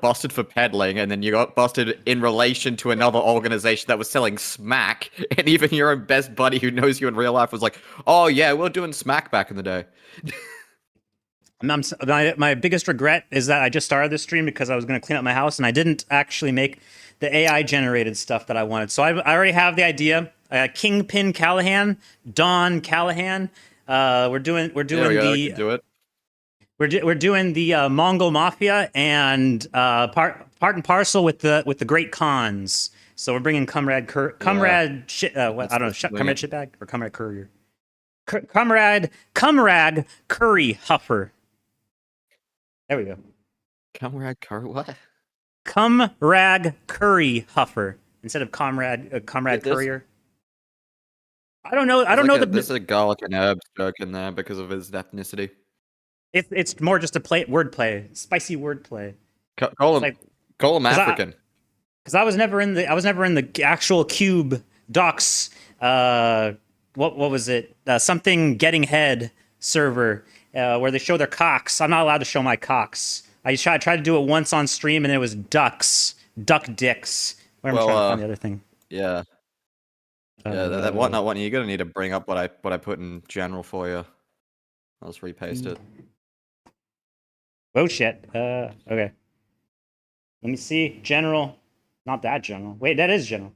busted for peddling, and then you got busted in relation to another organization that was selling smack. And even your own best buddy who knows you in real life was like, oh, yeah, we were doing smack back in the day. My biggest regret is that I just started this stream because I was going to clean up my house, and I didn't actually make the AI-generated stuff that I wanted. So I already have the idea. Kingpin Callaghan, Don Callaghan. We're doing the Mongol Mafia and part and parcel with the Great Khans. So we're bringing Comrade Comrade Shitbag or Comrade Courier. Comrade Curry Huffer. There we go. Comrade what? Comrade Curry Huffer instead of Comrade Courier. I don't know. There's a garlic and herbs joke in there because of his ethnicity. It's more just a wordplay, spicy wordplay. Call him African. Because I was never in the actual Cube docs. What was it? Something getting head server where they show their cocks. I'm not allowed to show my cocks. I tried to do it once on stream and it was duck dicks. Where am I trying to find the other thing? Yeah. Yeah, that wantnotwant. You're gonna need to bring up what I put in general for you. I'll just repaste it. Oh shit. Okay. Let me see. General. Not that general. Wait, that is general.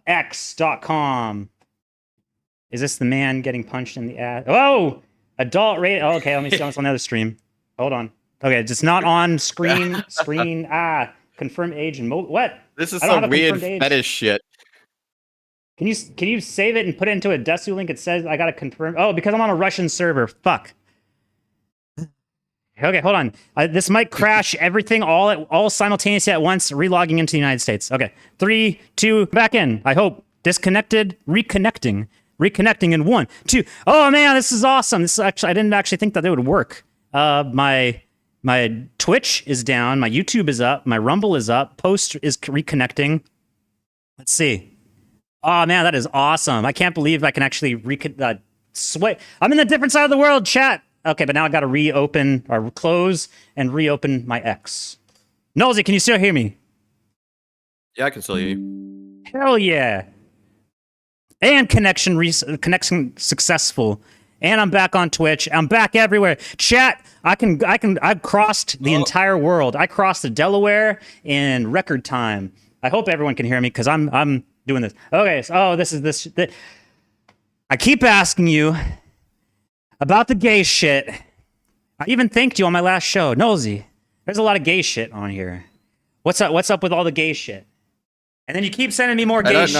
X.com. Is this the man getting punched in the ass? Oh! Adult rate. Oh, okay, let me see on another stream. Hold on. Okay, it's not on screen. Confirm age and what? This is some weird fetish shit. Can you save it and put it into a Odysee link? It says I gotta confirm. Oh, because I'm on a Russian server. Fuck. Okay, hold on. This might crash everything all simultaneously at once. Relogging into the United States. Okay, 3, 2, back in. I hope disconnected, reconnecting in 1, 2. Oh man, this is awesome. This is actually I didn't actually think that they would work. My Twitch is down. My YouTube is up. My Rumble is up. Poast is reconnecting. Let's see. Oh man, that is awesome. I can't believe I can actually sway. I'm in a different side of the world, chat. Okay, but now I gotta reopen or close and reopen my X. Nosy, can you still hear me? Yeah, I can still hear you. Hell yeah. And connection successful. And I'm back on Twitch. I'm back everywhere. Chat, I've crossed the entire world. I crossed the Delaware in record time. I hope everyone can hear me because I'm doing this. Okay, so this. I keep asking you about the gay shit. I even thanked you on my last show. Nosy, there's a lot of gay shit on here. What's up with all the gay shit? And then you keep sending me more gay shit.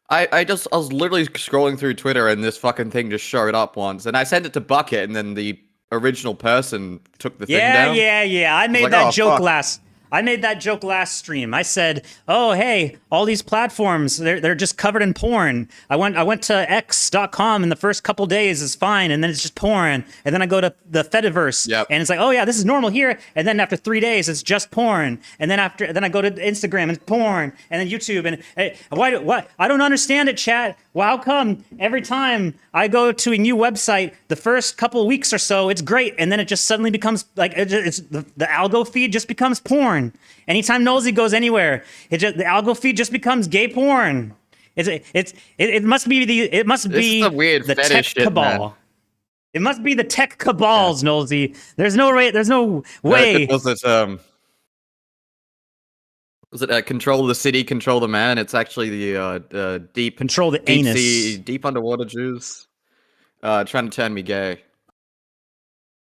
I was literally scrolling through Twitter and this fucking thing just showed up once, and I sent it to Bucket, and then the original person took the thing down. Yeah. I made that joke last. I made that joke last stream. I said, "Oh, hey, all these platforms, they're just covered in porn." I went to X.com, and the first couple days is fine, and then it's just porn. And then I go to the Fediverse, and it's like, "Oh yeah, this is normal here." And then after 3 days, it's just porn. And then then I go to Instagram and porn, and then YouTube. And hey, what? I don't understand it, chat. Well, how come every time I go to a new website, the first couple of weeks or so, it's great, and then it just suddenly becomes like the algo feed just becomes porn. Anytime Nosy goes anywhere, the algo feed just becomes gay porn. It must be the weird tech fetish shit, cabal. man. It must be the tech cabals, Nosy. There's no way. Was it control the city, control the man? It's actually the deep control the deep anus. sea, deep underwater Jews trying to turn me gay.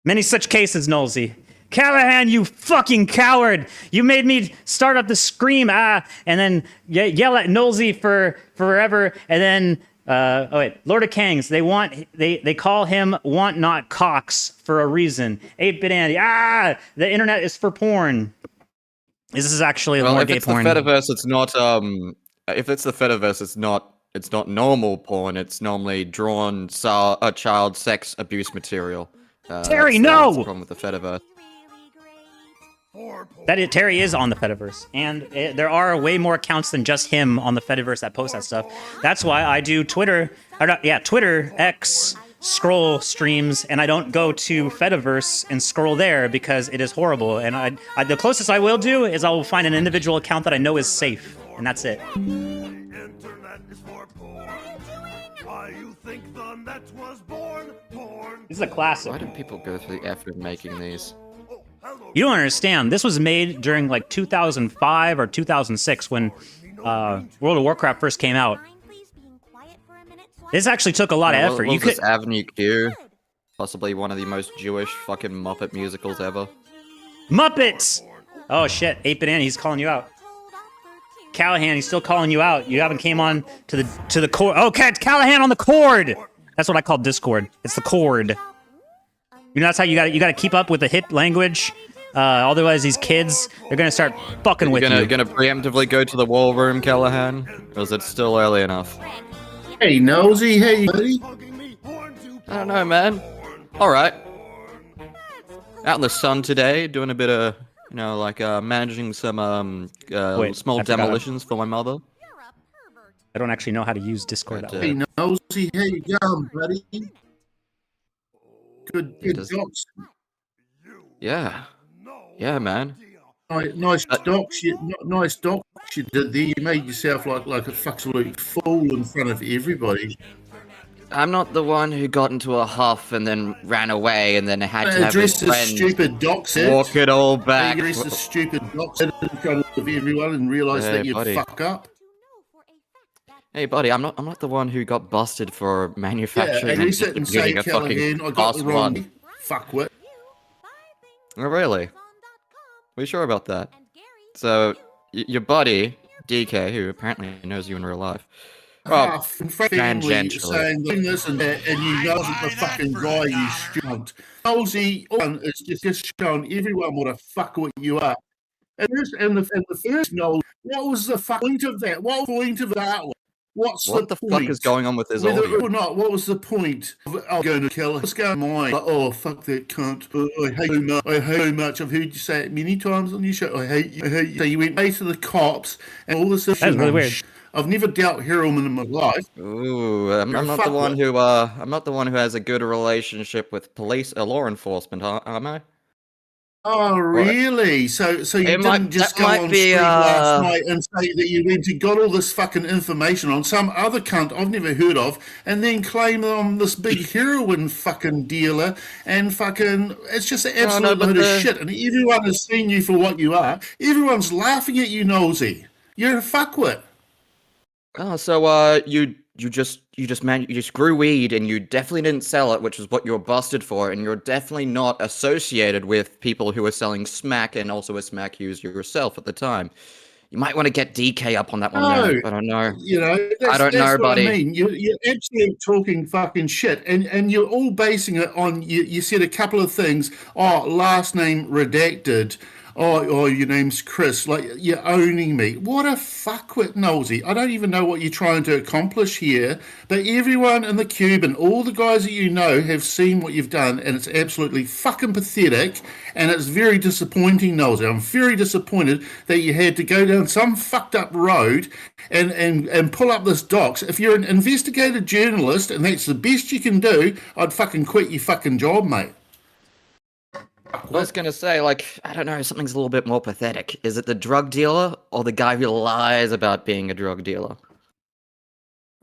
Many such cases, Nosy. Callaghan, you fucking coward! You made me start up the scream, and then yell at Nosy for forever, and then Lord of Kangs. They call him Want Not Cox for a reason. 8-bit Andy. The internet is for porn. This is actually more gay porn. If it's the Fediverse, it's not. If it's the Fediverse, it's not normal porn. It's normally drawn child sex abuse material. Terry, that's no. the problem with the Fediverse. Terry is on the Fediverse, and there are way more accounts than just him on the Fediverse that post that stuff. That's why I do Twitter X scroll streams, and I don't go to Fediverse and scroll there because it is horrible. And the closest I will do is I will find an individual account that I know is safe, and that's it. This is a classic. Why do people go through the effort of making these? You don't understand. This was made during like 2005 or 2006 when World of Warcraft first came out. This actually took a lot of effort. You could Avenue Q, possibly one of the most Jewish fucking Muppet musicals ever. Muppets! Oh shit, 8-bit Andy, he's calling you out. Callaghan, he's still calling you out. You haven't came on to the cord. Oh, Callaghan on the cord. That's what I call Discord. It's the cord. You know, that's how you got to keep up with the hit language. Otherwise, these kids, they're gonna start fucking with you. You're gonna preemptively go to the war room, Callaghan, or is it still early enough? Hey, Nosy, hey, buddy. I don't know, man. All right. Out in the sun today, doing a bit of, managing some small demolitions for my mother. I don't actually know how to use Discord. Hey, Nosy, how you going, buddy? Good jobs. Yeah, man. Nice docs, nice docs you did there. You made yourself like a absolute fool in front of everybody. I'm not the one who got into a huff and then ran away and then had to have his Address the friend stupid docs. walk it all back. Address the stupid docs in front of everyone and realise that you'd buddy. fuck up. Hey, buddy, I'm not the one who got busted for manufacturing Yeah, and sit and say, distributing a Callaghan, I fucking got class the one. wrong fuckwit. Oh, really? Are you sure about that? So, your buddy, DK, who apparently knows you in real life, well, family tangentially. saying this and that, and you know the fucking guy you stupid. Odysee is just showing everyone what a fuckwit you are. And the first Noel, what was the point of that? What was the point of that? What's What the the point? fuck is going on with this Whether audio? or not, what was the point of going to kill her? What's going on? Like, oh, fuck that cunt. I hate you much. I hate you much. I've heard you say it many times on your show. I hate you. I hate you. So you went to the cops and all this shit. That's really weird. I've never dealt heroin in my life. Ooh, I'm You're a not the one fuckwit. who I'm not the one who has a good relationship with police or law enforcement, am I? Oh, really? So you It didn't might- just that go might on be, stream last night and say that you went and got all this fucking information on some other cunt I've never heard of, and then claim that I'm this big heroin fucking dealer, and fucking it's just an absolute but load the- of shit, and everyone has seen you for what you are. Everyone's laughing at you, Nosy. You're a fuckwit. Oh, so you just grew weed and you definitely didn't sell it, which is what you're busted for, and you're definitely not associated with people who are selling smack and also a smack user yourself at the time. You might want to get DK up on that one. No, There. I don't know. You know, I don't know, what buddy. I mean. You're absolutely talking fucking shit, and you're all basing it on. You said a couple of things. Oh, last name redacted. Oh, your name's Chris. Like, you're owning me. What a fuckwit, Nosy. I don't even know what you're trying to accomplish here, but everyone in the cube and all the guys that you know have seen what you've done, and it's absolutely fucking pathetic, and it's very disappointing, Nosy. I'm very disappointed that you had to go down some fucked up road and pull up this docs. If you're an investigative journalist and that's the best you can do, I'd fucking quit your fucking job, mate. I was gonna say, like, I don't know, something's a little bit more pathetic. Is it the drug dealer or the guy who lies about being a drug dealer?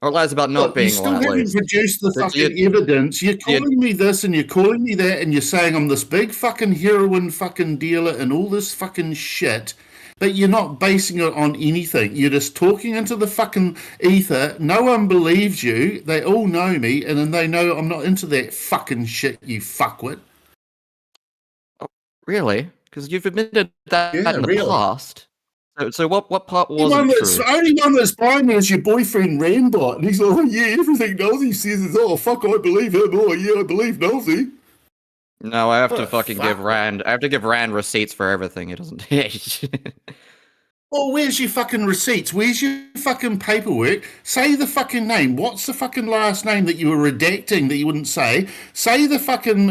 Or lies about not Look, being you still one, at haven't least. produced the Do fucking you- evidence. You're calling me this and you're calling me that and you're saying I'm this big fucking heroin fucking dealer and all this fucking shit, but you're not basing it on anything. You're just talking into the fucking ether. No one believes you. They all know me, and then they know I'm not into that fucking shit, you fuckwit. Really? Because you've admitted that Yeah, in the really. past. So what part The one wasn't that's, true? only one that's buying me is your boyfriend Rambot, and he's like, oh yeah, everything Nosy says is, oh fuck, I believe him. Oh yeah, I believe Nosy. No, I have to Oh, fucking fuck. give Rand. I have to give Rand receipts for everything. He doesn't. Oh, where's your fucking receipts? Where's your fucking paperwork? Say the fucking name. What's the fucking last name that you were redacting that you wouldn't say? Say the fucking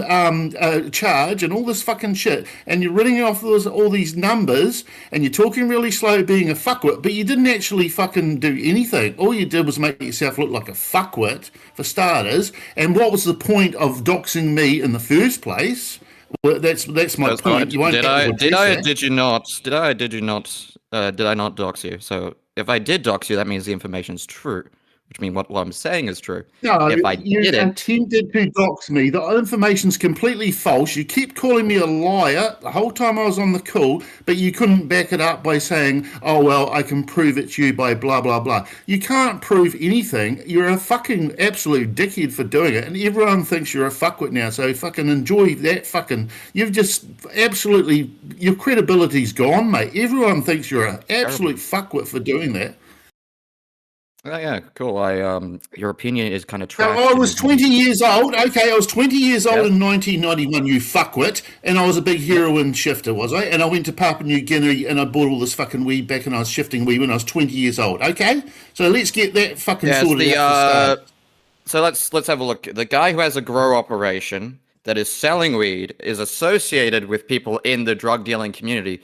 charge and all this fucking shit. And you're reading off all these numbers and you're talking really slow being a fuckwit, but you didn't actually fucking do anything. All you did was make yourself look like a fuckwit, for starters. And what was the point of doxing me in the first place? Well, that's my point. You won't did get I? to Did address I? that. Did you not? Did I? Did you not? Did I not dox you? So if I did dox you, that means the information's true, which means what I'm saying is true. No, if I you didn't, attempted to dox me. The information's completely false. You kept calling me a liar the whole time I was on the call, but you couldn't back it up by saying, oh, well, I can prove it to you by blah, blah, blah. You can't prove anything. You're a fucking absolute dickhead for doing it, and everyone thinks you're a fuckwit now, so fucking enjoy that fucking... You've just absolutely... Your credibility's gone, mate. Everyone thinks you're an absolute fuckwit for doing that. oh yeah, cool. Your opinion is kind of Now, trash. I was 20 years old. Okay, I was 20 years old Yeah. in 1991, you fuckwit. And I was a big heroin shifter, was I? And I went to Papua New Guinea and I bought all this fucking weed back and I was shifting weed when I was 20 years old. Okay? So let's get that fucking Yes, sorted out for start. so let's have a look. The guy who has a grow operation that is selling weed is associated with people in the drug dealing community.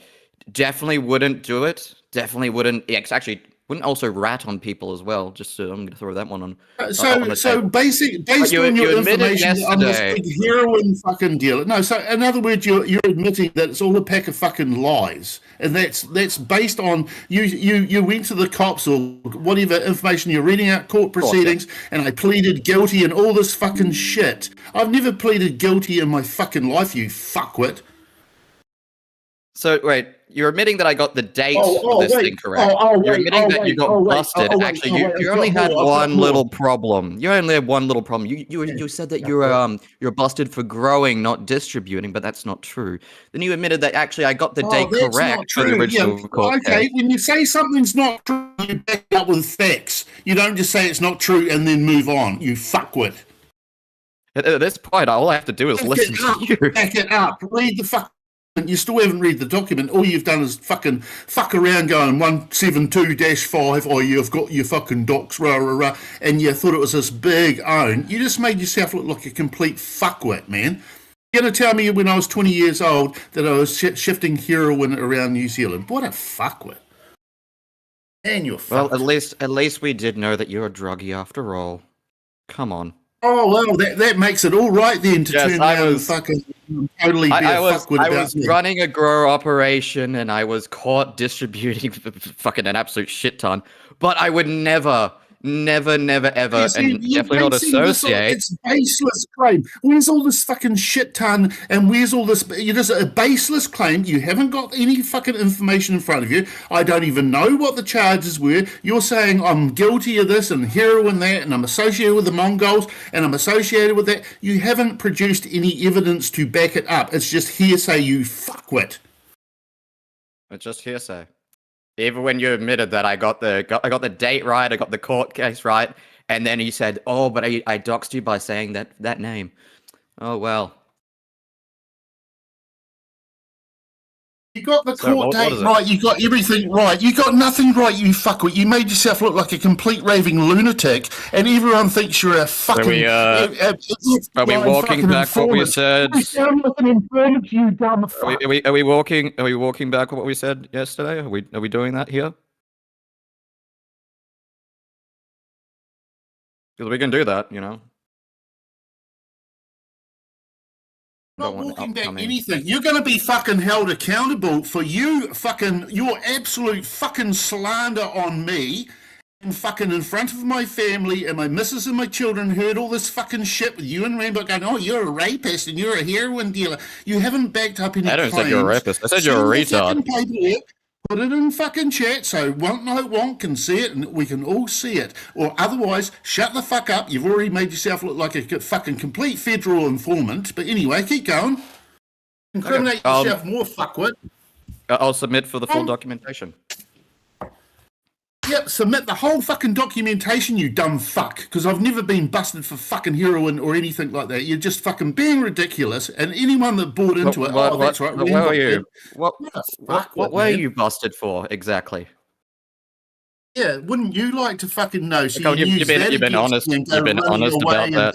Definitely wouldn't do it. Definitely wouldn't. Actually, Wouldn't also rat on people as well. Just I'm going to throw that one on. So on the table. based You- on your you admitted information, I'm this yesterday- big heroin fucking dealer. No, so in other words, you're admitting that it's all a pack of fucking lies, and that's based on you went to the cops or whatever information you're reading out court proceedings, and I pleaded guilty and all this fucking shit. I've never pleaded guilty in my fucking life, you fuckwit. So wait, you're admitting that I got the date of this thing correct. You're admitting that you got busted. Actually, you only had one little problem. You only had one little problem. You said that you're busted for growing, not distributing, but that's not true. Then you admitted that actually I got the date correct for the original court Okay, case. when you say something's not true, you back it up with facts. You don't just say it's not true and then move on. You fuckwit. At this point, all I have to do is listen to you. Back it up. Read the fuck. You still haven't read the document. All you've done is fucking fuck around going 172-5, or you've got your fucking docs, rah, rah, rah, and you thought it was this big own. You just made yourself look like a complete fuckwit, man. You're going to tell me when I was 20 years old that I was shifting heroin around New Zealand. What a fuckwit. And you're fucked. Well, at least we did know that you're a druggie after all. Come on. Oh, well, that makes it all right then to turn around and fucking totally be a fuckwit about I was me. running a grow operation and I was caught distributing fucking an absolute shit ton. But I would never, ever, and definitely not associate. It's baseless claim. Where's all this fucking shit ton and where's all this? You're just a baseless claim. You haven't got any fucking information in front of you. I don't even know what the charges were. You're saying I'm guilty of this and heroin that and I'm associated with the Mongols and I'm associated with that. You haven't produced any evidence to back it up. It's just hearsay, you fuckwit. It's just hearsay. Even when you admitted that I got the date right, I got the court case right, and then he said, "Oh, but I doxed you by saying that name." Oh well. You got the court date right, you got everything right, you got nothing right, you fuckwit. You made yourself look like a complete raving lunatic, and everyone thinks you're a fucking... Are we walking back what we said? I sound like an informant, you dumb fuck. Are we walking back what we said yesterday? Are we doing that here? Because we can do that, you know. Not walking back anything. You're going to be fucking held accountable for your absolute fucking slander on me and fucking in front of my family and my missus and my children heard all this fucking shit with you and Rainbow going, oh, you're a rapist and you're a heroin dealer. You haven't backed up any I didn't claims. say you're a rapist. I said you're a retard. Put it in fucking chat so wantnotwant can see it and we can all see it. Or otherwise, shut the fuck up. You've already made yourself look like a fucking complete federal informant. But anyway, keep going. Incriminate yourself more, fuckwit. I'll submit for the full documentation. Yep, submit the whole fucking documentation, you dumb fuck. Because I've never been busted for fucking heroin or anything like that. You're just fucking being ridiculous. And anyone that bought into it, that's right. Where were you? What were you busted for exactly? Yeah, wouldn't you like to fucking know? So you've been honest. You've been honest about that.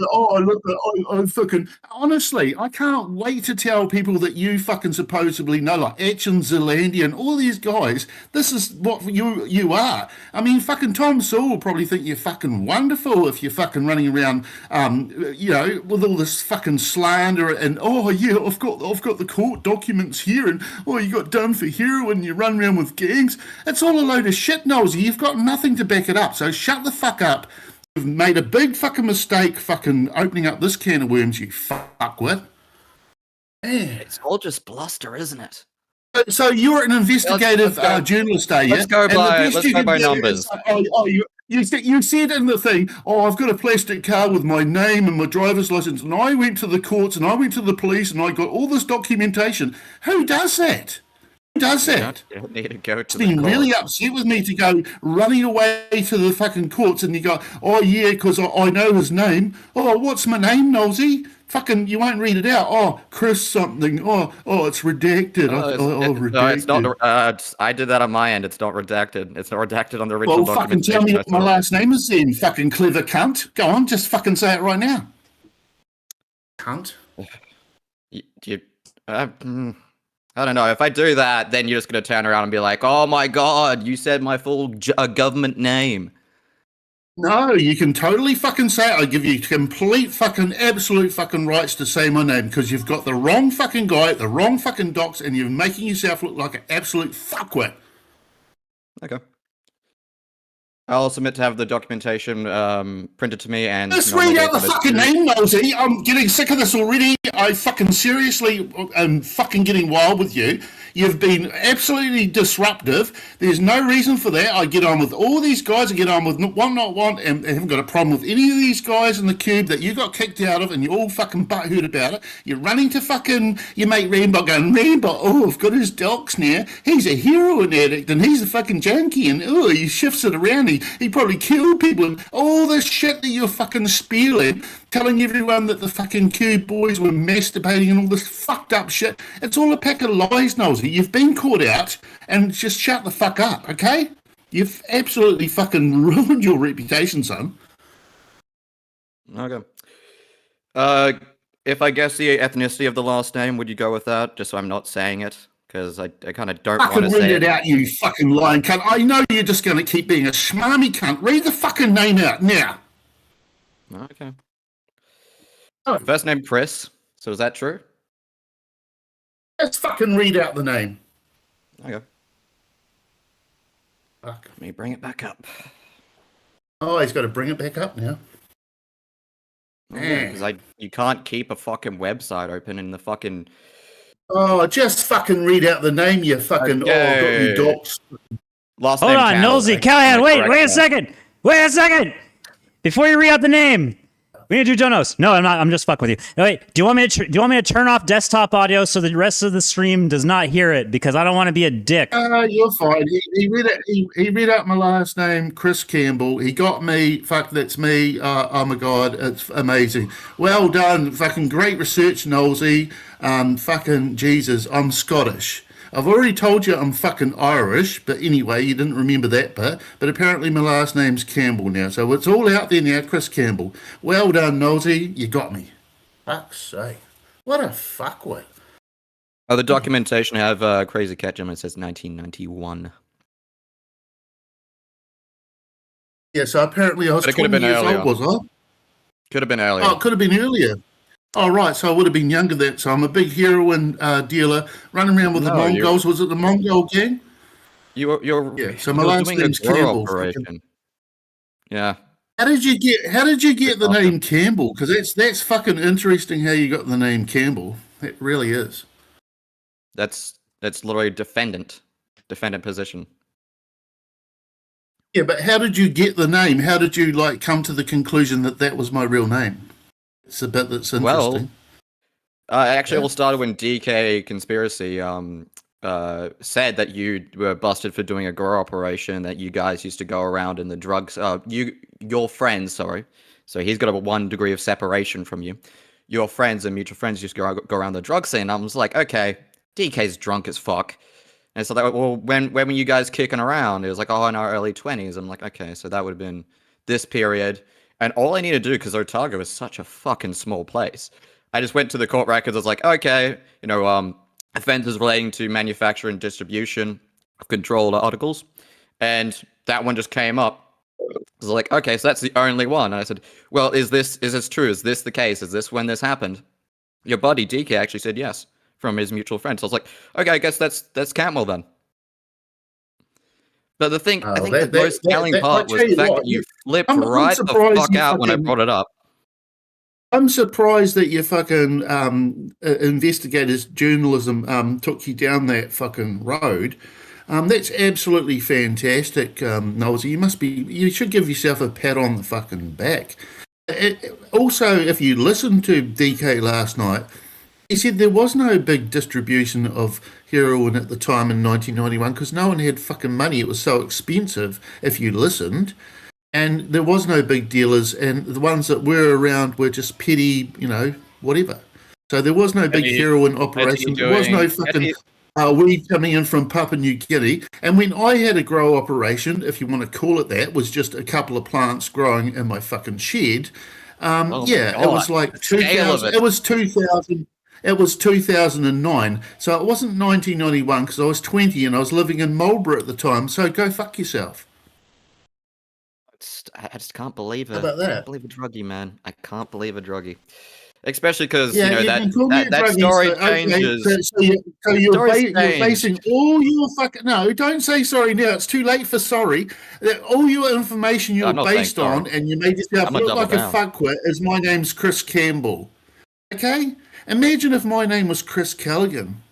I fucking honestly, I can't wait to tell people that you fucking supposedly know, like Etch and Zelandia and all these guys. This is what you are. I mean, fucking Tom Sewell will probably think you're fucking wonderful if you're fucking running around, with all this fucking slander and oh yeah, I've got the court documents here and oh you got done for heroin. You run around with gangs. It's all a load of shit, Nosey. You've got nothing to back it up, so shut the fuck up. You've made a big fucking mistake fucking opening up this can of worms, you fuckwit. Man. It's all just bluster, isn't it? So you're an investigative journalist, are you? Let's go by numbers. You said in the thing, oh, I've got a plastic card with my name and my driver's license, and I went to the courts and I went to the police and I got all this documentation. Who does that? Who does that? You don't need to go to Been really upset with me to go running away to the fucking courts and you go, oh yeah, because I know his name. Oh, what's my name, Nosey? Fucking, you won't read it out. Oh, Chris something. Oh, it's redacted. Redacted. No, it's not. I did that on my end. It's not redacted. It's not redacted on the original documentation. Well, fucking tell me what my last name is then, fucking clever cunt. Go on, just fucking say it right now. Cunt. I don't know. If I do that, then you're just going to turn around and be like, oh my God, you said my full government name. No, you can totally fucking say it. I give you complete fucking absolute fucking rights to say my name because you've got the wrong fucking guy at the wrong fucking docs and you're making yourself look like an absolute fuckwit. Okay. I'll submit to have the documentation printed to me and... Just read out the fucking name, Nosy. I'm getting sick of this already. I fucking seriously am fucking getting wild with you. You've been absolutely disruptive. There's no reason for that. I get on with all these guys. I get on with wantnotwant and I haven't got a problem with any of these guys in the cube that you got kicked out of and you're all fucking butthurt about it. You're running to fucking your mate Rambo going, Rambo, oh, I've got his docs now. He's a heroin addict and he's a fucking junkie and oh, he shifts it around. He probably killed people and all this shit that you're fucking spewing, telling everyone that the fucking cube boys were masturbating and all this fucked up shit. It's all a pack of lies, Nosy. You've been caught out and just shut the fuck up, okay? You've absolutely fucking ruined your reputation, son. Okay. If I guess the ethnicity of the last name, would you go with that? Just so I'm not saying it? Because I kind of don't want to say it. Fucking read it out, you fucking lying cunt. I know you're just going to keep being a schmarmy cunt. Read the fucking name out now. Okay. First name Chris. So is that true? Let's fucking read out the name. Okay. Fuck. Let me bring it back up. Oh, he's got to bring it back up now. Because you can't keep a fucking website open in the fucking... Oh, just fucking read out the name, you fucking... Okay. Oh, got you docs. Last Hold name on, channel, Nosy, Callaghan, wait a second. Wait a second. Before you read out the name, we need to do donos. No, I'm not. I'm just fucking with you. No, wait. Do you want me to turn off desktop audio so the rest of the stream does not hear it? Because I don't want to be a dick. You're fine. He read it. He read out my last name, Chris Campbell. He got me. Fuck, that's me. Oh my god, it's amazing. Well done. Fucking great research, Nosy. Fucking Jesus, I'm Scottish. I've already told you I'm fucking Irish, but anyway, you didn't remember that bit. But apparently my last name's Campbell now, so it's all out there now, Chris Campbell. Well done, Nosy, you got me. Fuck's sake. What a fuckwit. Oh, the documentation have Crazy Cat Gentleman says 1991. Yeah, so apparently I was 20 years old, was I? Could have been earlier. Oh, it could have been earlier. Oh, right, so I would have been younger then. So I'm a big heroin dealer running around with the Mongols. Was it the Mongol gang? You're yeah, so my last name's Campbell. Yeah. How did you get the name Campbell? Because that's fucking interesting how you got the name Campbell. It really is. That's literally defendant position. Yeah, but how did you get the name? How did you come to the conclusion that was my real name? It's a bit that's interesting. Well, actually, it all started when DK Conspiracy said that you were busted for doing a grow operation, that you guys used to go around in the drugs. Your friends, sorry. So he's got a 1 degree of separation from you. Your friends and mutual friends used to go around the drug scene. I was like, okay, DK's drunk as fuck. And so, well, when were you guys kicking around? It was like, oh, in our early 20s. I'm like, okay, so that would have been this period. And all I need to do, because Otago is such a fucking small place, I just went to the court records. I was like, okay, offenses relating to manufacture and distribution of controlled articles. And that one just came up. I was like, okay, so that's the only one. And I said, well, is this true? Is this the case? Is this when this happened? Your buddy, DK, actually said yes, from his mutual friend. So I was like, okay, I guess that's Cantwell then. But I think the most telling part was the fact that you flipped right the fuck out when I brought it up. I'm surprised that your fucking investigators journalism took you down that fucking road. That's absolutely fantastic, Nosy. You should give yourself a pat on the fucking back. Also, if you listened to DK last night, he said there was no big distribution of heroin at the time in 1991 because no one had fucking money. It was so expensive if you listened. And there was no big dealers, and the ones that were around were just petty, whatever. So there was no big heroin operation. There was no fucking weed coming in from Papua New Guinea. And when I had a grow operation, if you want to call it that, was just a couple of plants growing in my fucking shed. It was like 2,000. It was 2,000. It was 2009. So it wasn't 1991 because I was 20 and I was living in Marlborough at the time. So go fuck yourself. I just can't believe it. How about I that? can't believe a druggie, man. I can't believe a druggie. Especially because, Yeah, you know, you can call me a that druggie, story so, okay, changes. so you're Story's you're changed. basing all your fucking... No, don't say sorry now. It's too late for sorry. All your information you're I'm not saying based on, sorry. and you made yourself I'm gonna look like double a down. fuckwit, is my name's Chris Campbell. Okay? Imagine if my name was Chris Callaghan.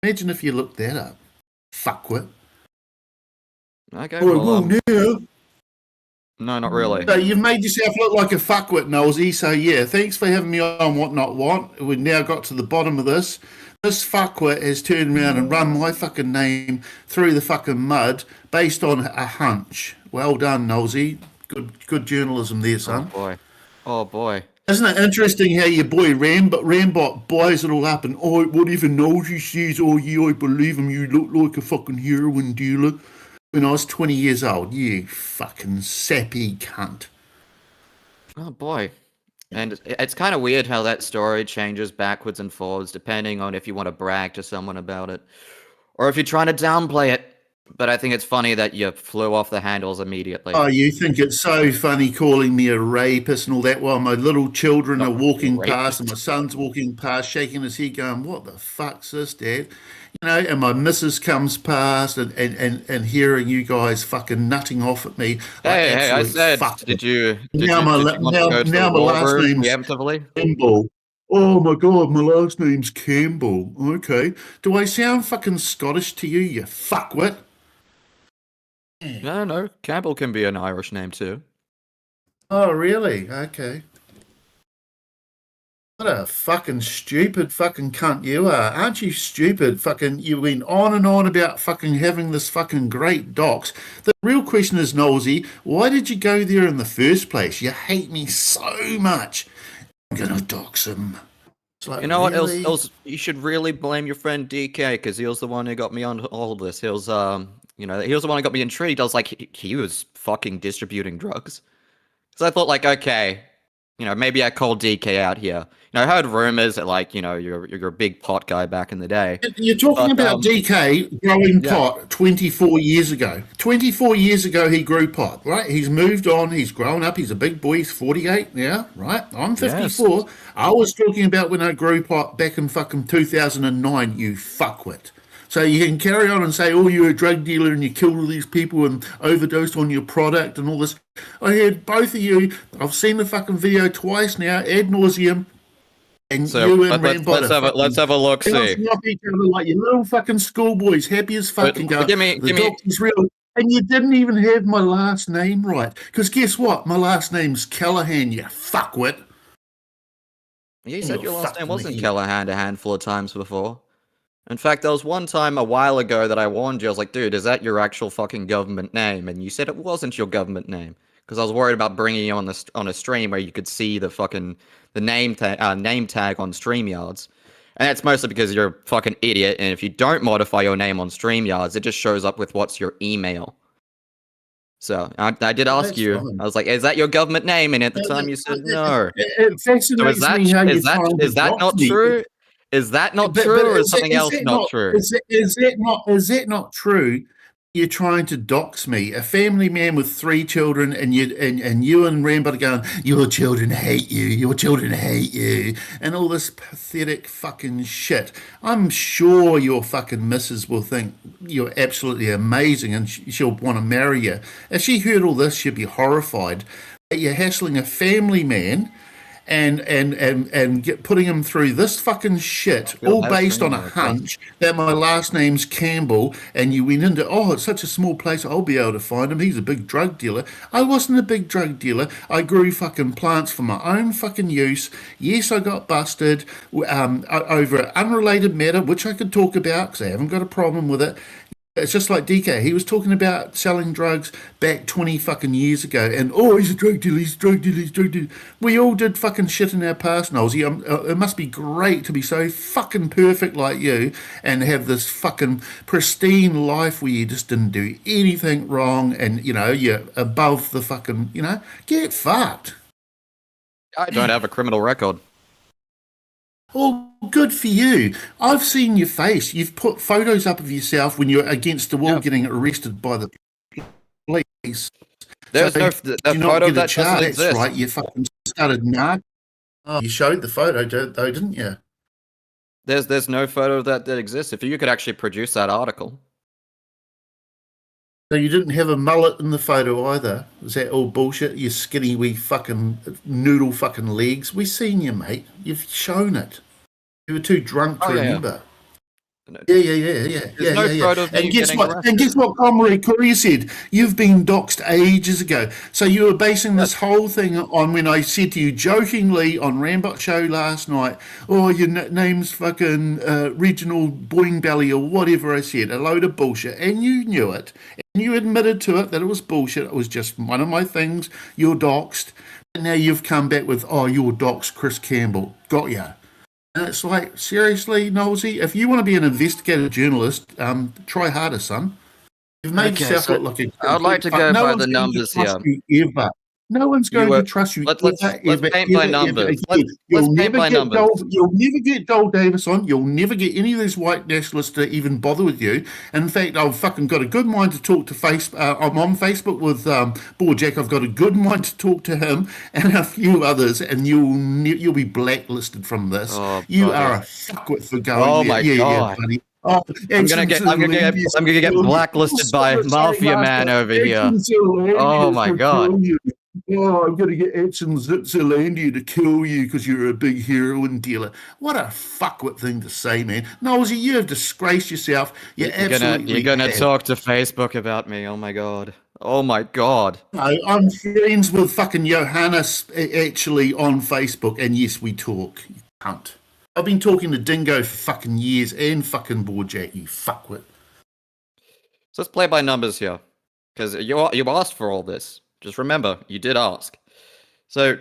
Imagine if you looked that up. Fuckwit. Okay, Oh, well, now... no, not really. So you've made yourself look like a fuckwit, Nosey. So yeah, thanks for having me on What Not Want. We've now got to the bottom of this. This fuckwit has turned around and run my fucking name through the fucking mud based on a hunch. Well done, Nosey. Good journalism there, son. Oh boy. Oh boy. Isn't it interesting how your boy Rambot buys it all up and whatever Nosey says, oh yeah, I believe him, you look like a fucking heroin dealer. When I was 20 years old, you fucking sappy cunt. Oh boy. And it's kind of weird how that story changes backwards and forwards depending on if you want to brag to someone about it or if you're trying to downplay it. But I think it's funny that you flew off the handles immediately. Oh, you think it's so funny calling me a rapist and all that while my little children are walking past and my son's walking past shaking his head going, what the fuck's this, Dad? You know, and my missus comes past and hearing you guys fucking nutting off at me. Hey, I said, did you want to go to the last war room name's preemptively? Campbell. Oh my God, my last name's Campbell. Okay. Do I sound fucking Scottish to you, you fuckwit? No, Campbell can be an Irish name too. Oh, really? Okay. What a fucking stupid fucking cunt you are. Aren't you stupid? Fucking, you went on and on about fucking having this fucking great docs. The real question is, Nosey, why did you go there in the first place? You hate me so much. I'm gonna dox him. It's like, You know what? really? You should really blame your friend DK because he was the one who got me on all of this. He was, he was the one who got me intrigued. I was like, he was fucking distributing drugs. So I thought, like, okay, maybe I called DK out here. I heard rumors that, like, you're a big pot guy back in the day. You're talking about DK growing pot 24 years ago. 24 years ago, he grew pot, right? He's moved on. He's grown up. He's a big boy. He's 48 now, right? I'm 54. Yes. I was talking about when I grew pot back in fucking 2009, you fuckwit. So you can carry on and say, oh, you're a drug dealer and you killed all these people and overdosed on your product and all this. I heard both of you. I've seen the fucking video twice now, ad nauseum. And so you and let's have a look. See, each other like your little fucking schoolboys, happy as fucking go. Give me. Real. And you didn't even have my last name right. Because guess what? My last name's Callaghan, you fuckwit. You said your last name wasn't Callaghan a handful of times before. In fact, there was one time a while ago that I warned you. I was like, dude, is that your actual fucking government name? And you said it wasn't your government name. Because I was worried about bringing you on a stream where you could see the fucking name tag on StreamYards. And that's mostly because you're a fucking idiot. And if you don't modify your name on StreamYards, it just shows up with what's your email. So I did ask you. Fine. I was like, is that your government name? And at the time you said no. So is that not true? Is that not true, or is something else not true? Is that not true? You're trying to dox me, a family man with 3 children, and you and Rambo are going, your children hate you, and all this pathetic fucking shit. I'm sure your fucking missus will think you're absolutely amazing, and she'll want to marry you. If she heard all this, she'd be horrified that you're hassling a family man and putting him through this fucking shit, all based on a hunch that my last name's Campbell, and you went into, it's such a small place, I'll be able to find him, he's a big drug dealer. I wasn't a big drug dealer. I grew fucking plants for my own fucking use. Yes, I got busted over an unrelated matter, which I could talk about because I haven't got a problem with it. It's just like DK. He was talking about selling drugs back 20 fucking years ago, and he's a drug dealer, We all did fucking shit in our past, Nosey. It must be great to be so fucking perfect like you and have this fucking pristine life where you just didn't do anything wrong, and you're above the fucking get fucked. I don't have a criminal record. Oh, good for you. I've seen your face. You've put photos up of yourself when you're against the wall getting arrested by the police. There's So no did a you not photo get a that chart? doesn't That's exist. right. You fucking started narc. Oh, you showed the photo, though, didn't you? There's no photo that exists. If you could actually produce that article. So you didn't have a mullet in the photo either. Was that all bullshit? You skinny wee fucking noodle fucking legs. We seen you, mate. You've shown it. You were too drunk to remember. Yeah. There's no photo of me And guess getting what? arrested. And guess what, Comrade Courier said? You've been doxed ages ago. So you were basing this whole thing on when I said to you jokingly on Rambot Show last night, oh, your name's fucking Reginald Boing Belly or whatever I said, a load of bullshit. And you knew it. And you admitted to it that it was bullshit. It was just one of my things. You're doxed. And now you've come back with, oh, you're doxed Chris Campbell. Got ya. And it's like, seriously, Nosey, if you want to be an investigative journalist, try harder, son. You've made yourself look like a... I'd like to go by the numbers here. Ever. No one's going to trust you. Let's paint by numbers. Let's paint by numbers. You'll never get Joel Davis on. You'll never get any of these white nationalists to even bother with you. In fact, I've fucking got a good mind to talk to I'm on Facebook with Jack. I've got a good mind to talk to him and a few others, and you'll be blacklisted from this. Oh, you are a fuckwit for going Oh there. my yeah, God. Yeah, buddy. Oh, I'm gonna get blacklisted by Mafia Man over here. Oh my God. Oh, I'm going to get Edson Zitzalandia to kill you because you're a big heroin dealer. What a fuckwit thing to say, man. Nosey, you have disgraced yourself. You're gonna talk to Facebook about me. Oh my God. Oh my God. No, I'm friends with fucking Johannes actually on Facebook, and yes, we talk. You cunt. I've been talking to Dingo for fucking years and fucking Bojack, you fuckwit. So let's play by numbers here. Because you asked for all this. Just remember, you did ask. So,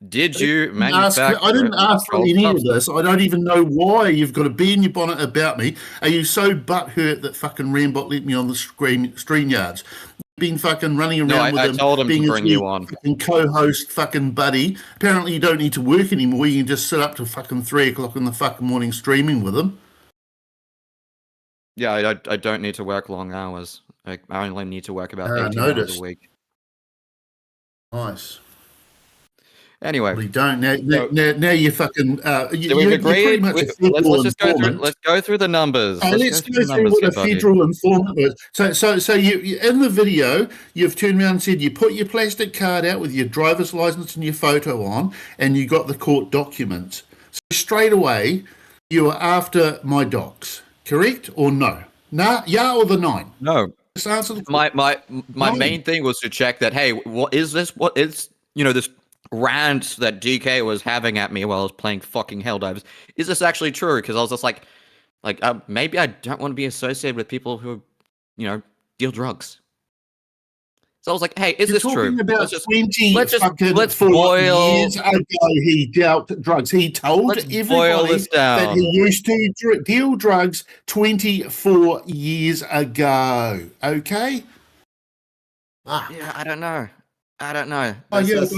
did you manufacture... I didn't ask for any of this. I don't even know why you've got a bee in your bonnet about me. Are you so butthurt that fucking Rambot let me on the StreamYards? You've been fucking running around with him. I told him being to bring you on. Fucking co-host fucking buddy. Apparently you don't need to work anymore. You can just sit up till fucking 3 o'clock in the fucking morning streaming with him. Yeah, I don't need to work long hours. I only need to work about 18 hours a week. Nice. Anyway, well, you don't now. You fucking. We've agreed. Let's go through the numbers. Let's go through what a federal informant was. So you in the video, you've turned around and said you put your plastic card out with your driver's license and your photo on, and you got the court documents. So straight away, you were after my docs, correct or no? Nah, yeah or the 9? No. Just answer the my main thing was to check that. Hey, what is this? What is this rant that DK was having at me while I was playing fucking Helldivers? Is this actually true? Because I was just like maybe I don't want to be associated with people who, deal drugs. So I was like, hey, is this true? About let's boil. Years ago, he dealt drugs. He told everybody that he used to deal drugs 24 years ago. Okay. Yeah, I don't know. I don't know. I can't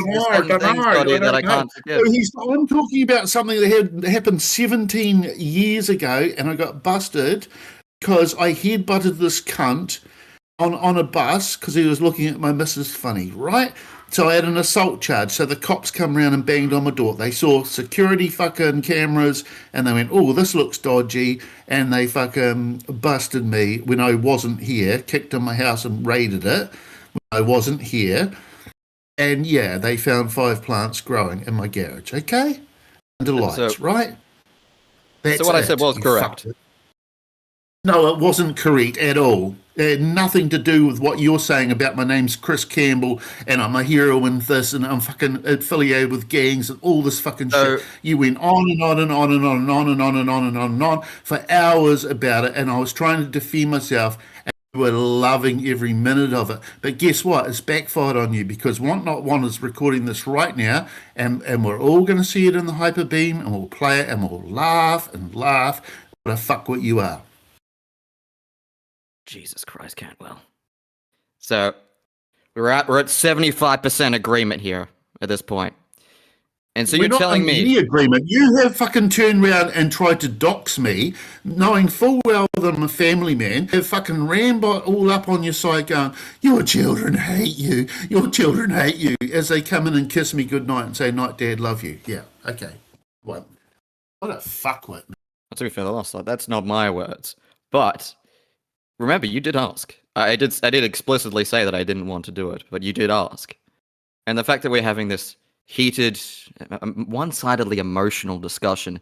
forget. I'm talking about something that happened 17 years ago, and I got busted because I headbutted this cunt on a bus because he was looking at my missus funny, right? So I had an assault charge. So the cops come around and banged on my door. They saw security fucking cameras and they went, oh, this looks dodgy. And they fucking busted me when I wasn't here, kicked in my house and raided it when I wasn't here. And yeah, they found 5 plants growing in my garage, okay? Under lights, right? So what I said was correct. No, it wasn't correct at all. It had nothing to do with what you're saying about my name's Chris Campbell and I'm a hero and this and I'm fucking affiliated with gangs and all this fucking shit. You went on and on and on and on and on and on and on and on and on for hours about it, and I was trying to defend myself and you were loving every minute of it. But guess what? It's backfired on you because Want Not Want is recording this right now and we're all going to see it in the hyperbeam and we'll play it and we'll laugh and laugh. What a fuckwit you are. Jesus Christ, Cantwell. So we're at 75% agreement here at this point. And so We're you're not telling under me any agreement. You have fucking turned around and tried to dox me, knowing full well that I'm a family man. Have fucking Rambot all up on your side, going, "Your children hate you. Your children hate you," as they come in and kiss me goodnight and say, "Night, Dad, love you." Yeah, okay. What a fuckwit. To be fair, that's not my words. But remember, you did ask. I did explicitly say that I didn't want to do it, but you did ask. And the fact that we're having this heated, one-sidedly emotional discussion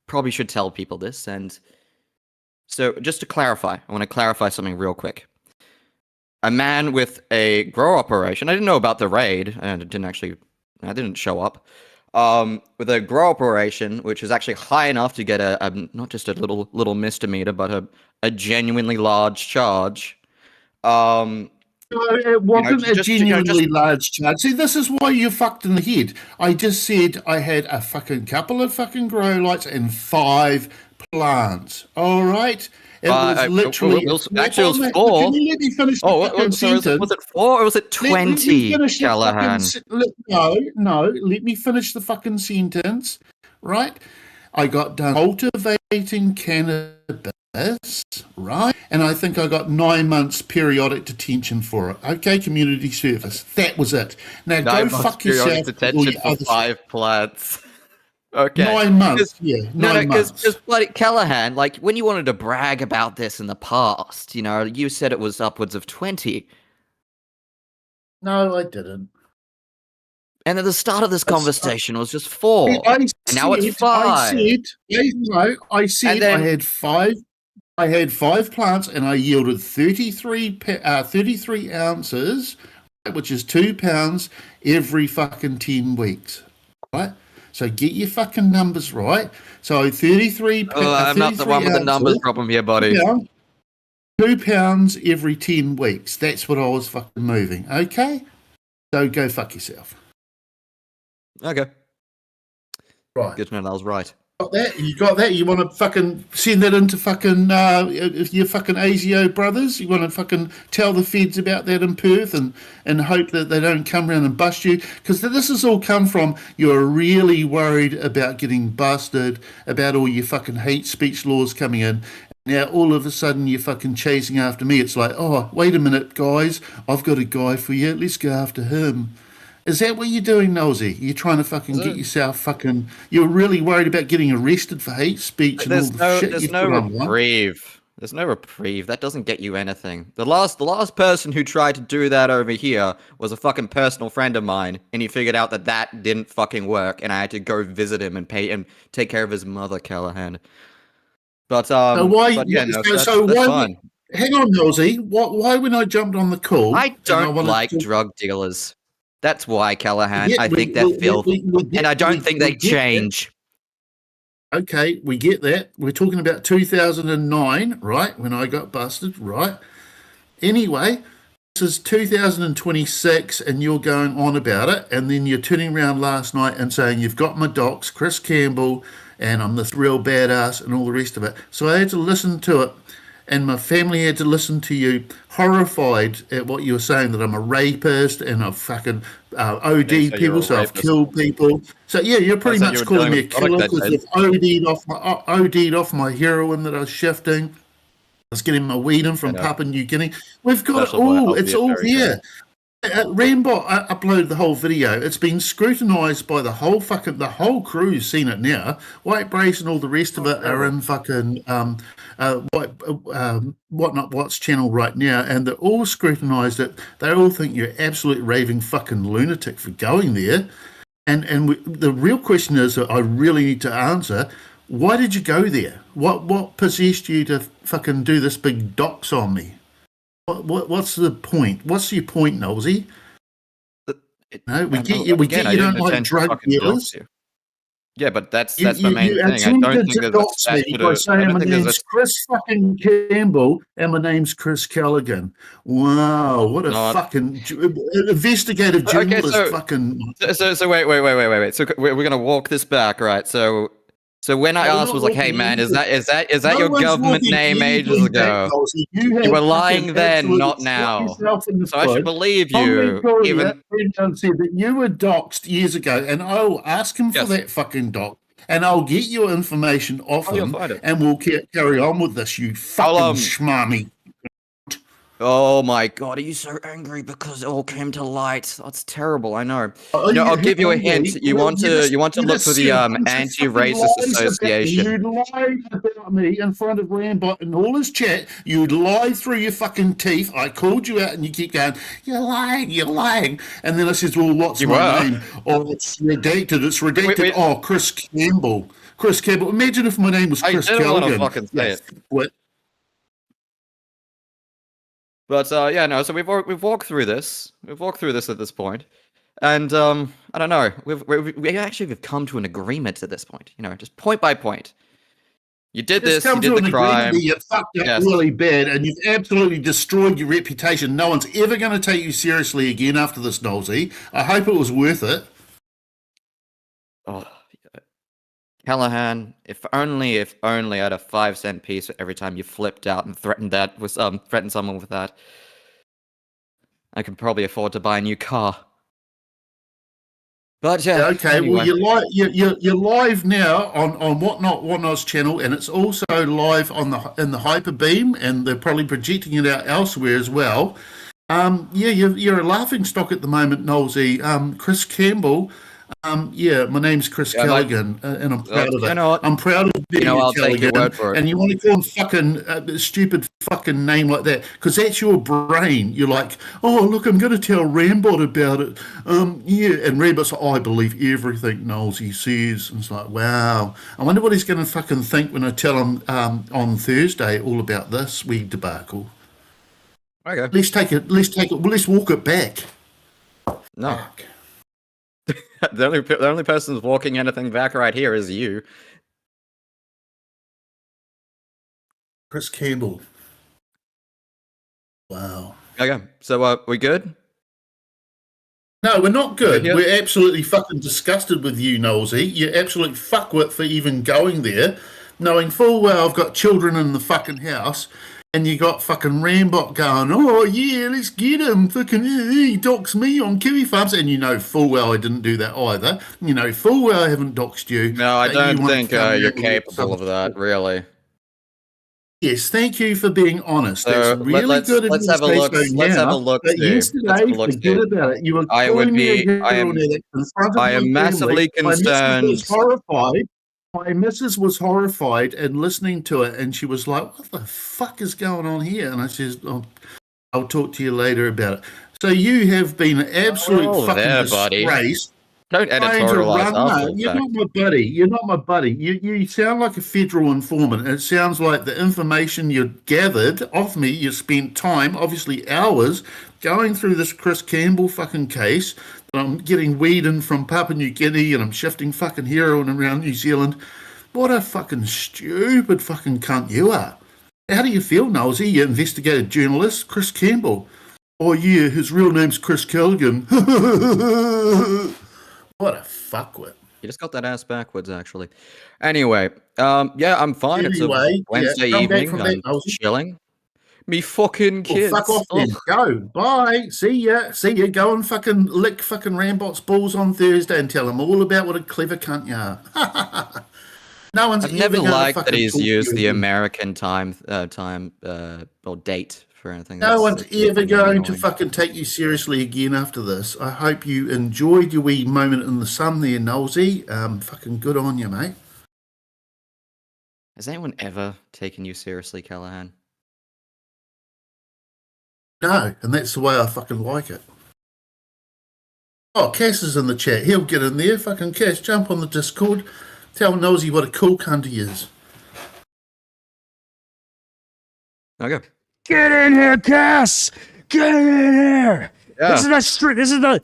probably should tell people this. And so, just to clarify, I want to clarify something real quick. A man with a grow operation. I didn't know about the raid, and I didn't show up. With a grow operation, which is actually high enough to get a not just a little misdemeanor, but a genuinely large charge. It wasn't a genuinely large charge. See, this is why you're fucked in the head. I just said I had a fucking couple of fucking grow lights and 5 plants. All right? It was literally... it was 4. Can you let me finish the fucking sentence? Was it 4 or was it 20, Callaghan? No, let me finish the fucking sentence, right? I got done cultivating cannabis, right? And I think I got 9 months periodic detention for it. Okay, community service. That was it. Now go fuck yourself. Detention for 5 plants. Okay. 9 months. Yeah. Because bloody Callaghan, like when you wanted to brag about this in the past, you said it was upwards of 20. No, I didn't. And at the start of this conversation, it was just 4. And now it's 5. I said I had 5. I had 5 plants, and I yielded 33 ounces, which is 2 pounds every fucking 10 weeks. Right? So get your fucking numbers right. So 33. I'm not the one with the numbers problem here, buddy. 2 pounds every 10 weeks. That's what I was fucking moving. Okay? So go fuck yourself. Okay. Right. Good to know that I was right. You got that? You want to fucking send that into fucking your fucking ASIO brothers? You want to fucking tell the feds about that in Perth and hope that they don't come around and bust you? Because this has all come from you're really worried about getting busted, about all your fucking hate speech laws coming in. Now, all of a sudden, you're fucking chasing after me. It's like, oh, wait a minute, guys. I've got a guy for you. Let's go after him. Is that what you're doing, Nosy? You're trying to fucking get yourself fucking... You're really worried about getting arrested for hate speech and all the shit There's no reprieve. There's no reprieve. That doesn't get you anything. The last person who tried to do that over here was a fucking personal friend of mine, and he figured out that didn't fucking work, and I had to go visit him and pay him, take care of his mother, Callaghan. But why? That's why? fine. Hang on, Nosy. Why when I jumped on the call? I don't like drug dealers. That's why, Callaghan. I think they're filth, and I don't think they change. Okay, we get that. We're talking about 2009, right? When I got busted, right? Anyway, this is 2026, and you're going on about it, and then you're turning around last night and saying you've got my docs, Chris Campbell, and I'm this real badass, and all the rest of it. So I had to listen to it. And my family had to listen to you, horrified at what you were saying, that I'm a rapist and I've fucking OD'd people, so I've killed people. So yeah, you're pretty much calling me a killer because I've OD'd off my heroin that I was shifting. I was getting my weed in from Papua New Guinea. We've got it all. It's all here. Rambot uploaded the whole video. It's been scrutinised by the whole crew's seen it now. White Brace and all the rest of it are in fucking what's channel right now, and they're all scrutinised it. They all think you're absolute raving fucking lunatic for going there. And the real question is that I really need to answer: why did you go there? What possessed you to fucking do this big dox on me? What's the point? What's your point, Nosy? No, we get you. We get you don't like drug dealers. Yeah, but that's the main thing. I don't think that's my name's Chris fucking Campbell and my name's Chris Callaghan. Wow, what a fucking investigative journalist! So wait. So we're gonna walk this back, right? So So when I No, we're asked, not was like, "Hey walking man, is anything. that No your one's government walking name ages anything back, ago? Dulcie. You have were fucking lying then, absolutely not shot now." yourself in the So I should foot. believe Tom you, Courier even. went down and said that you were doxed years ago, and I'll ask him for Yes. that fucking doc, and I'll get your information off Oh, you'll him, find it. and we'll carry on with this, you fucking schmarmy. Oh my god, are you so angry because it all came to light? That's terrible. I know. Oh, I'll give you a angry? hint. You want to look for the Anti-Racist Association. You'd lie about me in front of Rambot and all his chat. You'd lie through your fucking teeth. I called you out and you keep going, you're lying. And then I says, well, what's my name? Oh, it's redacted. Wait. Oh, Chris Campbell. Imagine if my name was Chris Callaghan. I didn't want to fucking say it. What? But so we've walked through this. We've walked through this at this point, and I don't know. We've come to an agreement at this point. Just point by point. You did this. You did the crime. You fucked up really bad, and you've absolutely destroyed your reputation. No one's ever going to take you seriously again after this, Nosey. I hope it was worth it. Oh, Callaghan, if only I had a 5-cent piece for every time you flipped out and threatened someone with that, I could probably afford to buy a new car. But yeah. Okay. Anyway. Well, you're live now on Whatnot's channel, and it's also live in the Hyperbeam, and they're probably projecting it out elsewhere as well. You're a laughing stock at the moment, Nosey. Chris Campbell. My name's Chris Callaghan, and I'm proud of it. I'm proud of being I'll Callaghan. take your word for it. And you want to call him fucking stupid fucking name like that because that's your brain. You're like, oh look, I'm going to tell Rambot about it. And Rambot's like, I believe everything Knowles he says. And it's like, wow. I wonder what he's going to fucking think when I tell him on Thursday all about this wee debacle. Okay. Let's take it. Well, let's walk it back. No. The only person who's walking anything back right here is you. Chris Campbell. Wow. Okay, so we good? No, we're not good. We're absolutely fucking disgusted with you, Nosey. You're absolute fuckwit for even going there, knowing full well I've got children in the fucking house, and you got fucking Rambot going, oh yeah, let's get him. Fucking he docks me on Kiwi Farms, and you know full well I didn't do that either. You know full well I haven't doxed you. No, I don't think you're capable of that, really. Yes, thank you for being honest. So that's really good. Let's have a look. Let's have a look. But yesterday, forget about it. You were calling me a hero in front of I am my massively family. concerned. My missus was horrified. My missus was horrified and listening to it, and she was like, "What the fuck is going on here?" And I says, "I'll talk to you later about it." So you have been an absolute fucking disgrace. Don't editorialize. You're not my buddy. You're not my buddy. You sound like a federal informant. It sounds like the information you gathered off me, you spent time, obviously hours, going through this Chris Campbell fucking case. I'm getting weed in from Papua New Guinea and I'm shifting fucking heroin around New Zealand. What a fucking stupid fucking cunt you are. How do you feel, Nosey? You investigative journalist, Chris Campbell. Oh yeah, his real name's Chris Callaghan. What a fuckwit. You just got that ass backwards, actually. Anyway, I'm fine. It's a Wednesday evening. I'm chilling. Me fucking kids. Well, fuck off then. Go. Bye. See ya. Go and fucking lick fucking Rambot's balls on Thursday and tell him all about what a clever cunt you are. No one's I've never ever liked that he's used the American time or date for anything. No one's ever going to fucking take you seriously again after this. I hope you enjoyed your wee moment in the sun there, Nosey. Fucking good on you, mate. Has anyone ever taken you seriously, Callaghan? No, and that's the way I fucking like it. Oh, Cass is in the chat. He'll get in there. Fucking Cass, jump on the Discord. Tell Nosey what a cool cunt he is. Okay. Get in here, Cass! Get in here! Yeah. This is the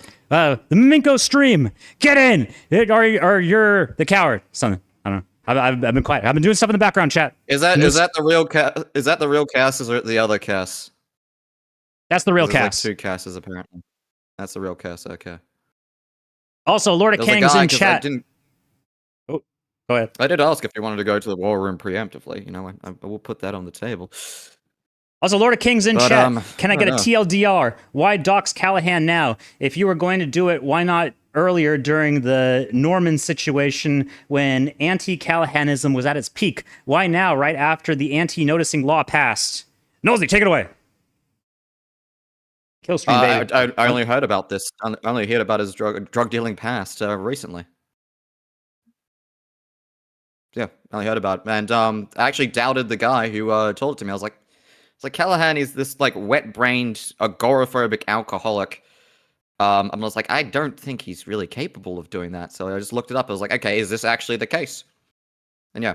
Memenco stream. Get in! Or you're the coward. Something. I don't know. I've been quiet. I've been doing stuff in the background chat. Is that the real Cass? Is that the real Cass or the other Cass? That's the real Cass. Like 2 Casses apparently. That's the real Cass. Okay. Also, Lord of Kang's in chat. Go ahead. I did ask if you wanted to go to the war room preemptively. You know, I will put that on the table. Also, Lord of Kings in But, chat. Can I I get a don't TLDR? Why dox Callaghan now? If you were going to do it, why not earlier during the Norman situation when anti-Callahanism was at its peak? Why now, right after the anti-noticing law passed? Nosy, take it away. Kill stream, baby. I only heard about this. I only heard about his drug dealing past recently. Yeah, I only heard about it. And I actually doubted the guy who told it to me. I was like, Callaghan is this like wet-brained, agoraphobic alcoholic. I was like, I don't think he's really capable of doing that. So I just looked it up. I was like, okay, is this actually the case? And yeah.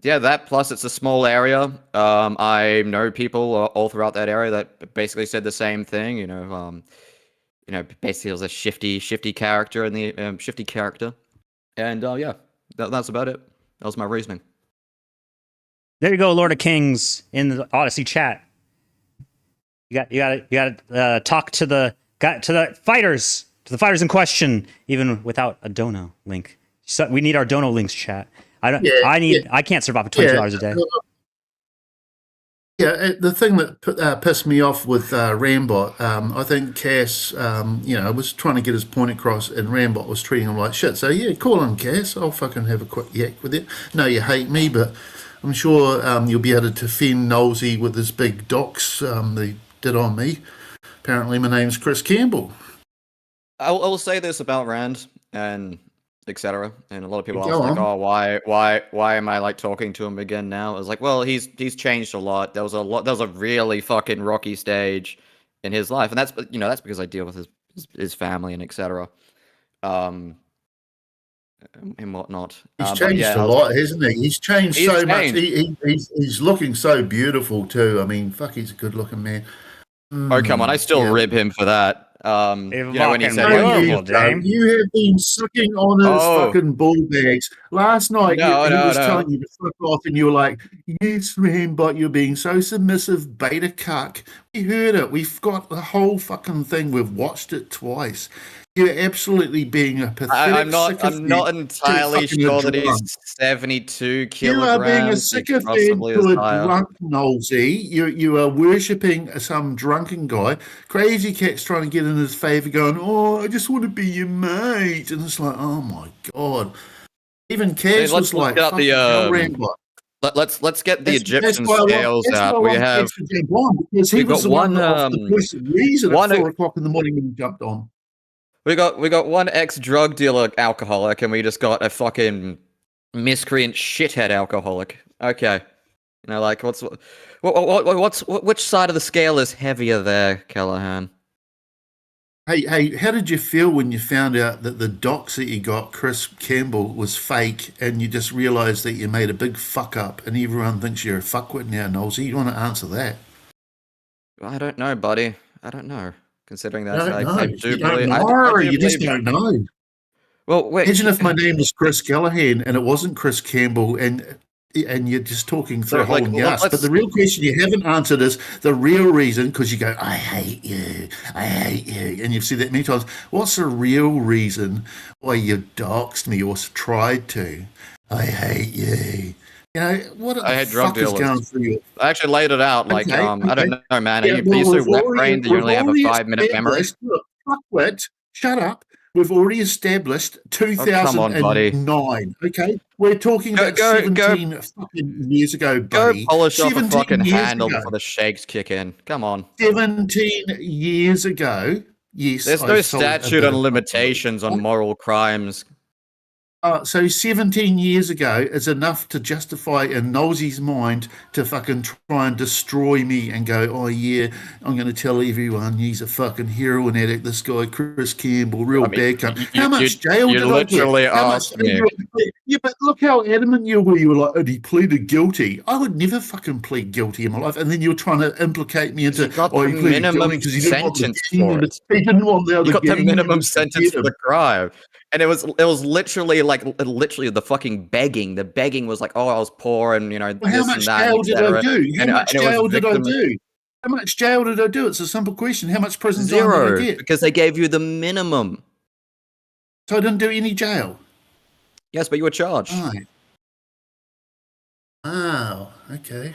Yeah, that plus it's a small area. I know people all throughout that area that basically said the same thing. You know, basically it was a shifty character in the shifty character. And yeah, that's about it. That was my reasoning. There you go, Lord of Kings in the Odyssey chat. You got to talk to the fighters in question, even without a dono link. So we need our dono links, chat. I can't survive for $20 a day. Yeah, the thing that pissed me off with Rambot, I think Cass, was trying to get his point across, and Rambot was treating him like shit. So yeah, call him Cass. I'll fucking have a quick yak with you. No, you hate me, but I'm sure you'll be able to defend Nosey with his big docs they did on me. Apparently, my name's Chris Campbell. I will say this about Rand and etc. And a lot of people Go ask like, on. oh, why am I like talking to him again now? I was like, well, he's changed a lot. There was a really fucking rocky stage in his life, and that's because I deal with his family and etc. And whatnot. He's changed a lot, hasn't he? He's changed so much. He's looking so beautiful too. I mean, fuck, he's a good looking man. Oh come on, I still rib him for that. When he said you have been sucking on his fucking ball bags. Last night he was telling you to fuck off, and you were like, yes, but you're being so submissive, beta cuck. We heard it. We've got the whole fucking thing. We've watched it twice. You're absolutely being a pathetic I'm not entirely sure that he's 72 kilograms. You are being a sycophant to a drunk Nosey. You are worshipping some drunken guy. Crazy Cat's trying to get in his favour, going, oh, I just want to be your mate. And it's like, oh my God. Even Cass was like, let's get the Egyptian scales out. We have because he was the one the reason at 4 o'clock in the morning when he jumped on. We got one ex-drug dealer alcoholic, and we just got a fucking miscreant shithead alcoholic. Okay, like which side of the scale is heavier there, Callaghan? Hey, how did you feel when you found out that the docs that you got, Chris Campbell, was fake, and you just realised that you made a big fuck up, and everyone thinks you're a fuckwit now, Nosey? You want to answer that? I don't know, buddy. I don't know. Considering that you just don't know. Well, wait. Imagine if my name was Chris Callaghan and it wasn't Chris Campbell, and you're just talking through a hole in your ass. But the real question you haven't answered is the real reason, because you go, I hate you, and you've said that many times. What's the real reason why you doxed me or tried to? I hate you. What I had drug dealers. Going through you? I actually laid it out. Like, I don't know, man. Are you so wet-brained that you only have a 5-minute memory? Look, fuckwit, shut up. We've already established 2009. Come on, buddy. Okay, we're talking about 17 fucking years ago, buddy. Go polish off a fucking handle before the shakes kick in. Come on. 17 years ago, yes. There's no statute on limitations on moral crimes. So 17 years ago is enough to justify in Nosey's mind to fucking try and destroy me and go, oh yeah, I'm going to tell everyone he's a fucking heroin addict. This guy, Chris Campbell, bad cunt. How much jail did I get? Yeah, but look how adamant you were. You were like, oh, he pleaded guilty. I would never fucking plead guilty in my life. And then you're trying to implicate me into, he pleaded guilty because he didn't want the other You got the minimum sentence for the crime. And it was literally the fucking begging. The begging was like, oh, I was poor and how much jail did I do? How much jail did I do? How much jail did I do? It's a simple question. How much prison time did I get? Because they gave you the minimum. So I didn't do any jail. Yes, but you were charged. Right. Oh, okay.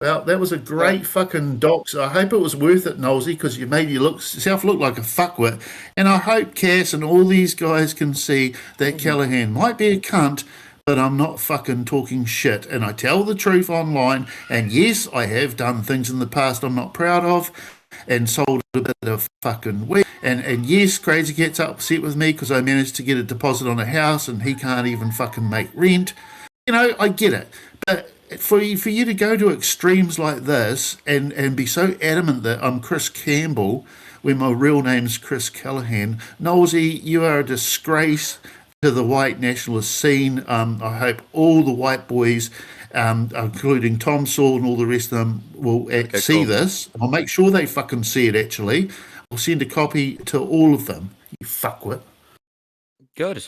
Well, that was a great fucking dox. I hope it was worth it, Nosey, because you made yourself look like a fuckwit. And I hope Cass and all these guys can see that Callaghan might be a cunt, but I'm not fucking talking shit. And I tell the truth online. And yes, I have done things in the past I'm not proud of and sold a bit of fucking weed. And yes, Crazy gets upset with me because I managed to get a deposit on a house and he can't even fucking make rent. You know, I get it. But for you to go to extremes like this and be so adamant that I'm Chris Campbell when my real name's Chris Callaghan, Nosey, you are a disgrace to the white nationalist scene. I hope all the white boys, including Tom Saul and all the rest of them, will see this. I'll make sure they fucking see it, actually. I'll send a copy to all of them, you fuckwit. Good.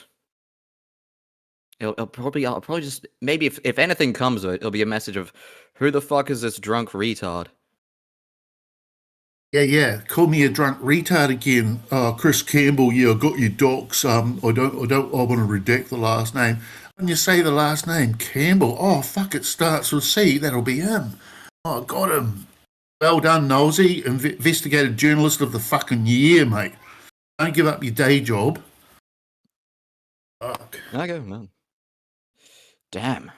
I'll probably just, maybe if anything comes of it, it'll be a message of, who the fuck is this drunk retard? Yeah. Call me a drunk retard again. Chris Campbell, I got your docs. I want to redact the last name. When you say the last name, Campbell, oh fuck, it starts with C, that'll be him. Oh, got him. Well done, Nosey, investigative journalist of the fucking year, mate. Don't give up your day job. Fuck. Okay, man. Damn.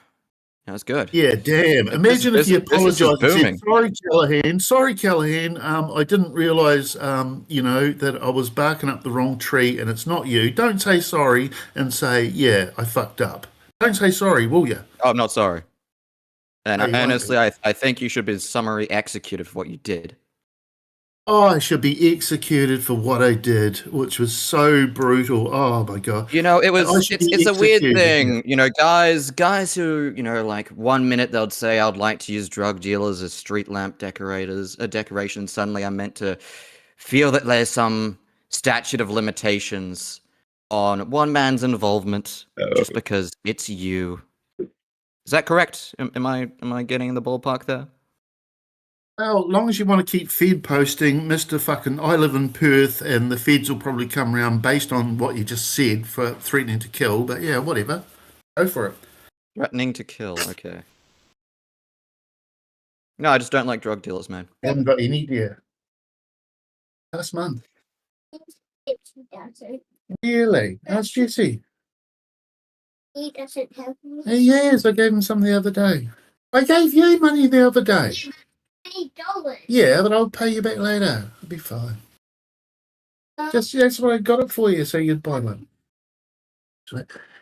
That was good. Yeah, damn. Imagine if you apologised and said, sorry, Callaghan, I didn't realise, that I was barking up the wrong tree and it's not you. Don't say sorry and say, yeah, I fucked up. Don't say sorry, will you? Oh, I'm not sorry. And honestly, I think you should be summary executed for what you did. Oh, I should be executed for what I did, which was so brutal. Oh my god! You know, it's a weird thing. You know, guys who, like 1 minute they'd say I'd like to use drug dealers as street lamp decorations. Suddenly, I'm meant to feel that there's some statute of limitations on one man's involvement just because it's you. Is that correct? Am I getting in the ballpark there? Well, as long as you want to keep Fed posting, Mr. Fucking, I live in Perth, and the Feds will probably come around based on what you just said for threatening to kill. But yeah, whatever. Go for it. Threatening to kill, okay. No, I just don't like drug dealers, man. I haven't got any idea. Last month. Really? How's Jesse? He doesn't have money. He is. I gave him some the other day. I gave you money the other day. $20. Yeah, but I'll pay you back later. It'll be fine. Just that's what I got it for you, so you'd buy one.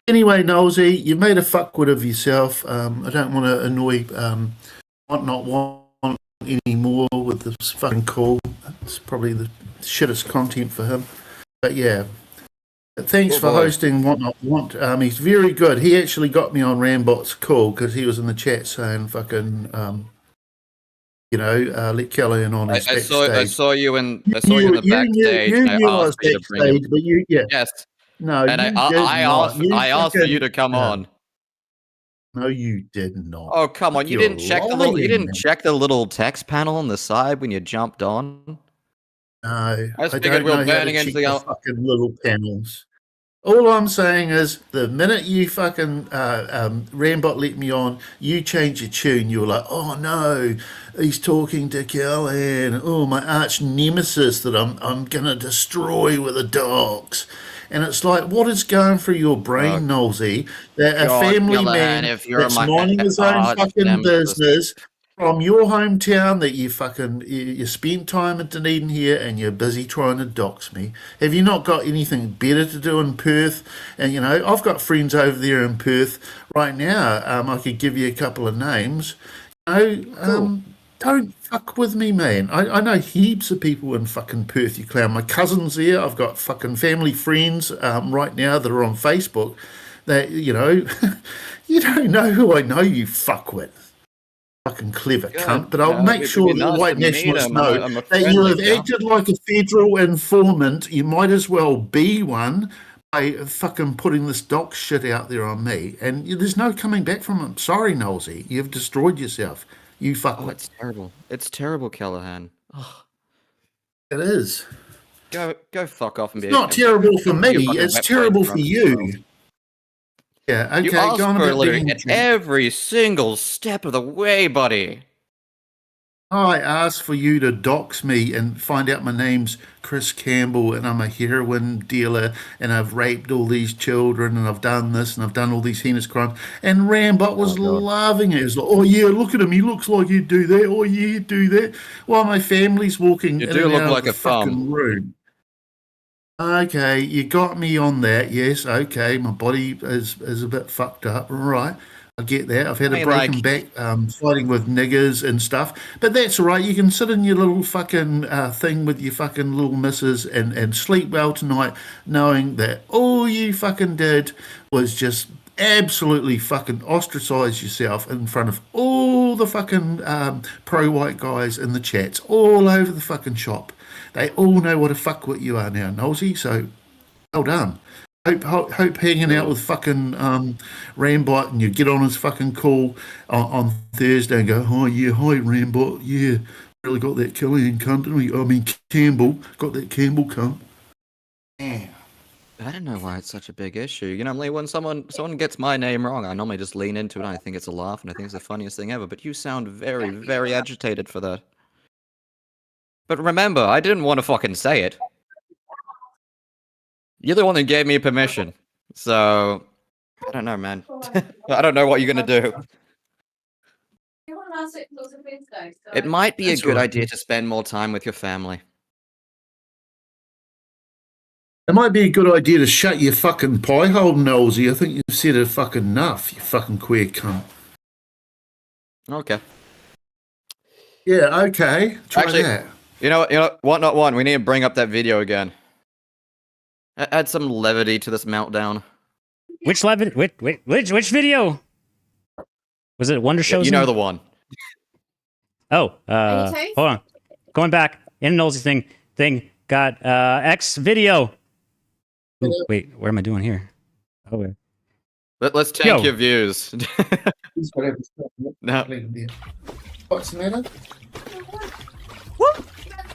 Anyway, Nosey, you've made a fuckwit of yourself. I don't want to annoy wantnotwant anymore with this fucking call. It's probably the shittest content for him. But yeah. Thanks for hosting wantnotwant. He's very good. He actually got me on Rambot's call because he was in the chat saying fucking let Callaghan on his backstage. I saw you in the backstage. You knew I was backstage, but yes. No, and I asked for you to come on. No, you did not. Oh, come on! You didn't check the little text panel on the side when you jumped on. No, I figured we were burning into the fucking little panels. All I'm saying is, the minute you fucking Rambot let me on, you changed your tune. You were like, oh no, he's talking to Callaghan. Oh, my arch nemesis that I'm gonna destroy with the dogs. And it's like, what is going through your brain, Nosey? That a family man that's minding his own fucking business from your hometown that you spend time in Dunedin here and you're busy trying to dox me. Have you not got anything better to do in Perth? And, I've got friends over there in Perth right now. I could give you a couple of names. Don't fuck with me, man. I know heaps of people in fucking Perth, you clown. My cousin's there. I've got fucking family friends right now that are on Facebook that, you don't know who I know, you fuckwit. Fucking clever cunt, but I'll make sure the white nationalists know that you have acted like a federal informant. You might as well be one by fucking putting this doc shit out there on me, and there's no coming back from it. Sorry, Nosey, you've destroyed yourself. You fuckwit. Oh, it's terrible. It's terrible, Callaghan. Oh. It is. Go fuck off and be. It's not terrible for me. It's terrible for you. Yeah, okay, You go asked on for a about lyric being... at every single step of the way, buddy. I asked for you to dox me and find out my name's Chris Campbell and I'm a heroin dealer and I've raped all these children and I've done this and I've done all these heinous crimes. And Rambot was loving it. He was like, oh yeah, look at him. He looks like he'd do that. Oh yeah, he'd do that. While my family's walking You in do and look out like of the a thumb. fucking room. Okay, you got me on that. Yes, okay. My body is a bit fucked up. All right. I get that. I've had a broken back fighting with niggers and stuff. But that's all right. You can sit in your little fucking thing with your fucking little missus and sleep well tonight knowing that all you fucking did was just absolutely fucking ostracize yourself in front of all the fucking pro-white guys in the chats all over the fucking shop. They all know what a fuckwit you are now, Nosey, so well done. Hope hanging out with fucking Rambot and you get on his fucking call on Thursday and go, oh yeah, hi Rambot, yeah, really got that Callaghan cunt, didn't we? I mean Campbell, got that Campbell cunt. Yeah. I don't know why it's such a big issue. You know, when someone gets my name wrong, I normally just lean into it and I think it's a laugh and I think it's the funniest thing ever. But you sound very, very agitated for that. But remember, I didn't want to fucking say it. You're the one that gave me permission. So, I don't know, man. I don't know what you're going to do. It might be a good idea to spend more time with your family. It might be a good idea to shut your fucking pie hole, Nosey. I think you've said it fucking enough, you fucking queer cunt. Okay. Yeah, okay. Try Actually, that. You know what, not one. We need to bring up that video again. Add some levity to this meltdown. Which levity? Which video? Was it Wonder Shows? You know the one. Oh, hold on. Going back in Nosey thing. Got X video. Ooh, wait, what am I doing here? Oh wait. Let's take your views. No. What's the matter?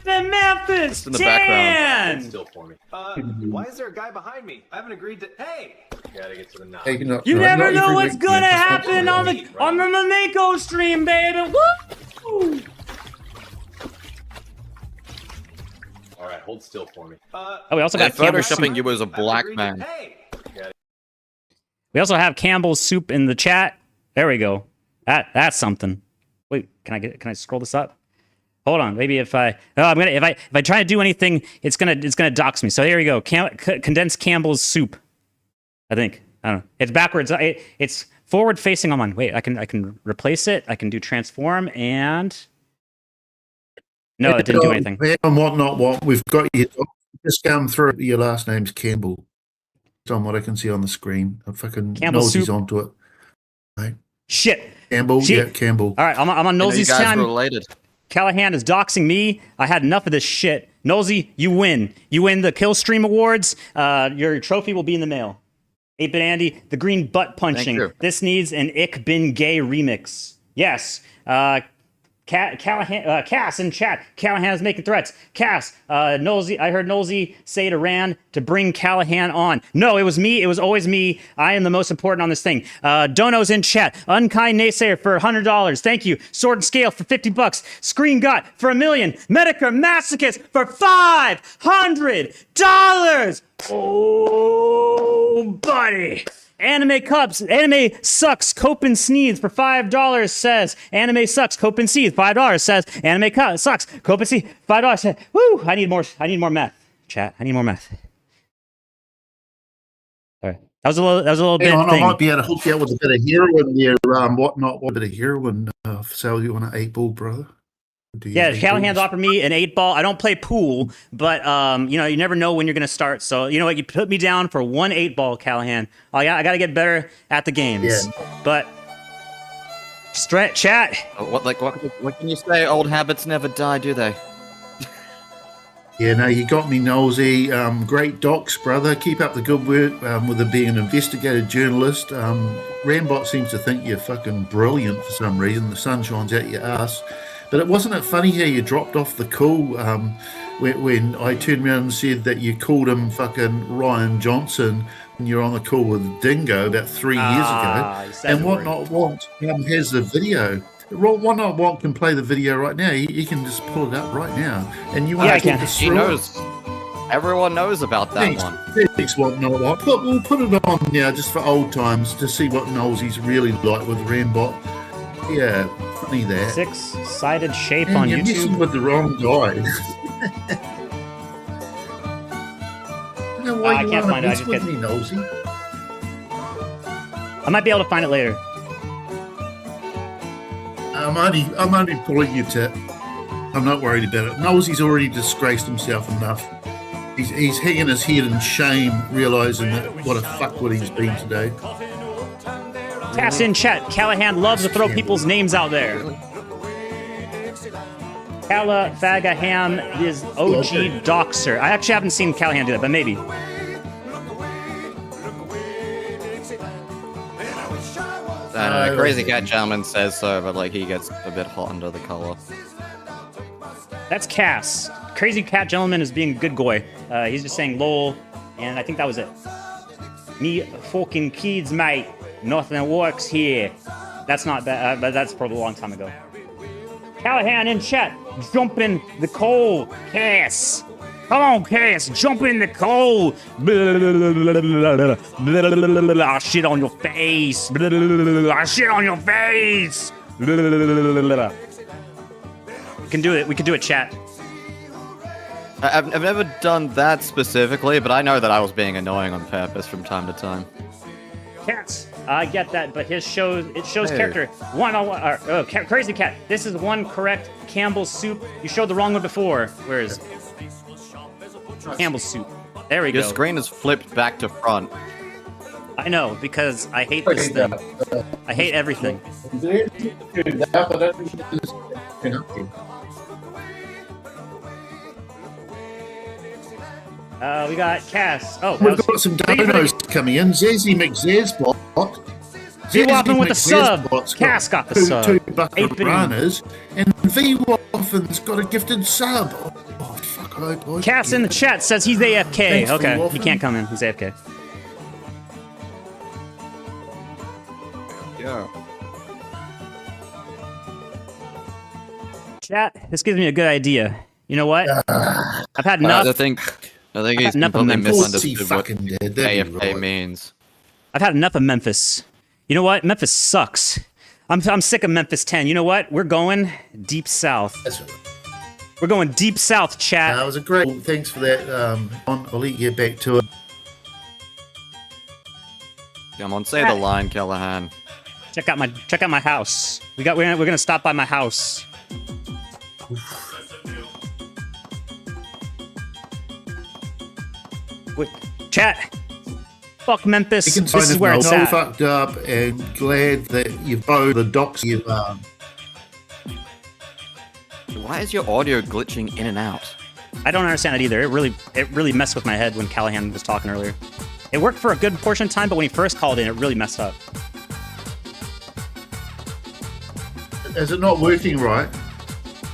The Memphis in the background. Still for me. Why is there a guy behind me? I haven't agreed to. Hey, gotta get to the knot. You never know what's gonna happen on the Memenco stream, baby. Woo! All right, hold still for me. Oh, we also got photoshopping you as a black man. We also have Campbell's soup in the chat. There we go. That's something. Wait, can I scroll this up? Hold on, maybe if I try to do anything, it's gonna dox me. So here we go. Condensed Campbell's soup. I think. I don't know. It's backwards. It's forward facing on mine. Wait, I can replace it. I can do transform and no, it didn't do anything. On what we've got you. Just come through. Your last name's Campbell. It's on what I can see on the screen. I fucking Nosey's onto it. Right. Shit. Campbell. Yeah, Campbell. All right, I'm on Nosey's time. Related. Callaghan is doxing me. I had enough of this shit. Nosey, you win. You win the Kill Stream Awards. Your trophy will be in the mail. 8-Bit Andy, the green butt punching. This needs an Ick Bin Gay remix. Yes. Callaghan, Cass in chat. Callaghan is making threats. Cass, Nosey, I heard Nosey say to Rand to bring Callaghan on. No, it was me. It was always me. I am the most important on this thing. Dono's in chat. Unkind Naysayer for $100. Thank you. Sword and Scale for $50. Screen Got for $1 million. Medica Masochist for $500. Oh, buddy. Anime Sucks, Cope and Sneeds for $5 says, Anime Sucks, Cope and Sneeds, $5 says, Sucks, Cope and Sneeds, $5 says, woo, I need more meth, chat, I need more meth. All right, that was a little bit I thing. might be able to hook you up with a bit of heroin there, what bit of heroin, sell you on an 8-ball, brother. Yeah, Callaghan's offered me an 8-ball. I don't play pool, but you never know when you're gonna start. So you know what? You put me down for one 8-ball, Callaghan. I got to get better at the games. Yeah. But chat. What can you say? Old habits never die, do they? Yeah, no, you got me, Nosey. Great docs, brother. Keep up the good work with it being an investigative journalist. Rambot seems to think you're fucking brilliant for some reason. The sun shines out your ass. But wasn't it funny how you dropped off the call when I turned around and said that you called him fucking Ryan Johnson when you're on the call with Dingo about 3 years ago. And wantnotwant has the video. wantnotwant can play the video right now. He can just pull it up right now. And you want to talk us He through knows. Everyone knows about that one. Thanks, wantnotwant. We'll put it on now just for old times to see what Knowlesy's really like with Rambot. Yeah, funny that. Six-sided shape Man, on you're YouTube. messing with the wrong guy. I don't know why you can't wanna find it. I mess just with get. me, Nosy. I might be able to find it later. I'm only pulling your tip. I'm not worried about it. Nosy's already disgraced himself enough. He's hanging his head in shame, realising that what a fuckwit he's been today. Cass in chat. Callaghan loves to throw people's names out there. Callaghan is OG doxer. I actually haven't seen Callaghan do that, but maybe. Crazy Cat Gentleman says so, but like he gets a bit hot under the collar. That's Cass. Crazy Cat Gentleman is being a good boy. He's just saying lol, and I think that was it. Me fucking kids, mate. Nothing works here. That's not bad, but that's probably a long time ago. Callaghan in chat. Jump in the coal, Cass. Come on, Cass. Jump in the coal. I'll shit on your face. I'll shit on your face. We can do it. We can do it, chat. I've never done that specifically, but I know that I was being annoying on purpose from time to time. Cats. I get that, but it shows character 101. Crazy Cat. This is one correct Campbell's soup. You showed the wrong one before. Where is it? Campbell's soup. There we go. Your screen is flipped back to front. I know, because I hate this thing. I hate everything. We got Cass. Oh, we've got some donos coming in. Zazzy McZazbot. V-Waffin with the sub. Cass got the sub. Two buckeranas. And V-Waffin's got a gifted sub. Oh, fuck, I hope. Cass in the chat says he's AFK. Thanks, okay, V-Waffin. he can't come in. He's AFK. Yeah. Chat, this gives me a good idea. You know what? I've had enough. I think he's completely misunderstood what AFK means. I've had enough of Memphis. You know what? Memphis sucks. I'm sick of Memphis 10. You know what? We're going deep south. We're going deep south, chat. That was a great. Thanks for that. I'll let you get back to it. Come on, say the line, Callaghan. Check out my house. We're gonna stop by my house. Wait, chat. Fuck Memphis. This is where it's at. Fucked up and glad that you voted the docs you've Why is your audio glitching in and out? I don't understand it either. It really messed with my head when Callaghan was talking earlier. It worked for a good portion of time, but when he first called in, it really messed up. Is it not working right?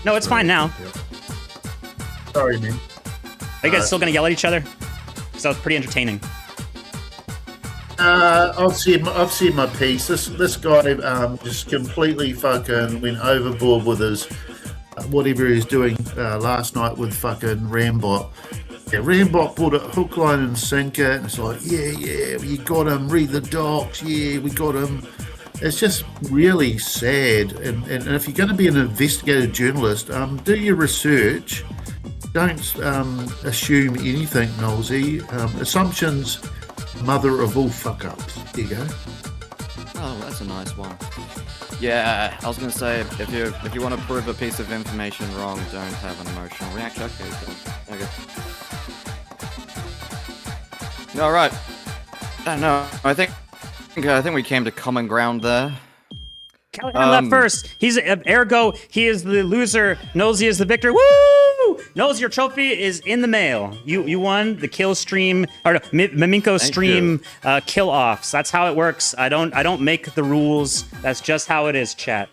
No, it's fine now. Sorry, man. Are you guys still gonna yell at each other? Because that was pretty entertaining. I've said my piece. This guy just completely fucking went overboard with his whatever he was doing last night with fucking Rambot. Yeah, Rambot pulled it hook, line, and sinker, and it's like, yeah, you got him. Read the docs. Yeah, we got him. It's just really sad. And if you're going to be an investigative journalist, do your research. Don't assume anything, Nosy. Assumptions, mother of all fuck ups. There you go. Oh, that's a nice one. Yeah, I was gonna say if you want to prove a piece of information wrong, don't have an emotional reaction. Okay. All right. No, I think we came to common ground there. Callaghan left first. He's ergo. He is the loser. Nosy is the victor. Woo! Nosy, your trophy is in the mail. You won the kill stream or no, Memenco stream kill offs. That's how it works. I don't make the rules. That's just how it is, chat.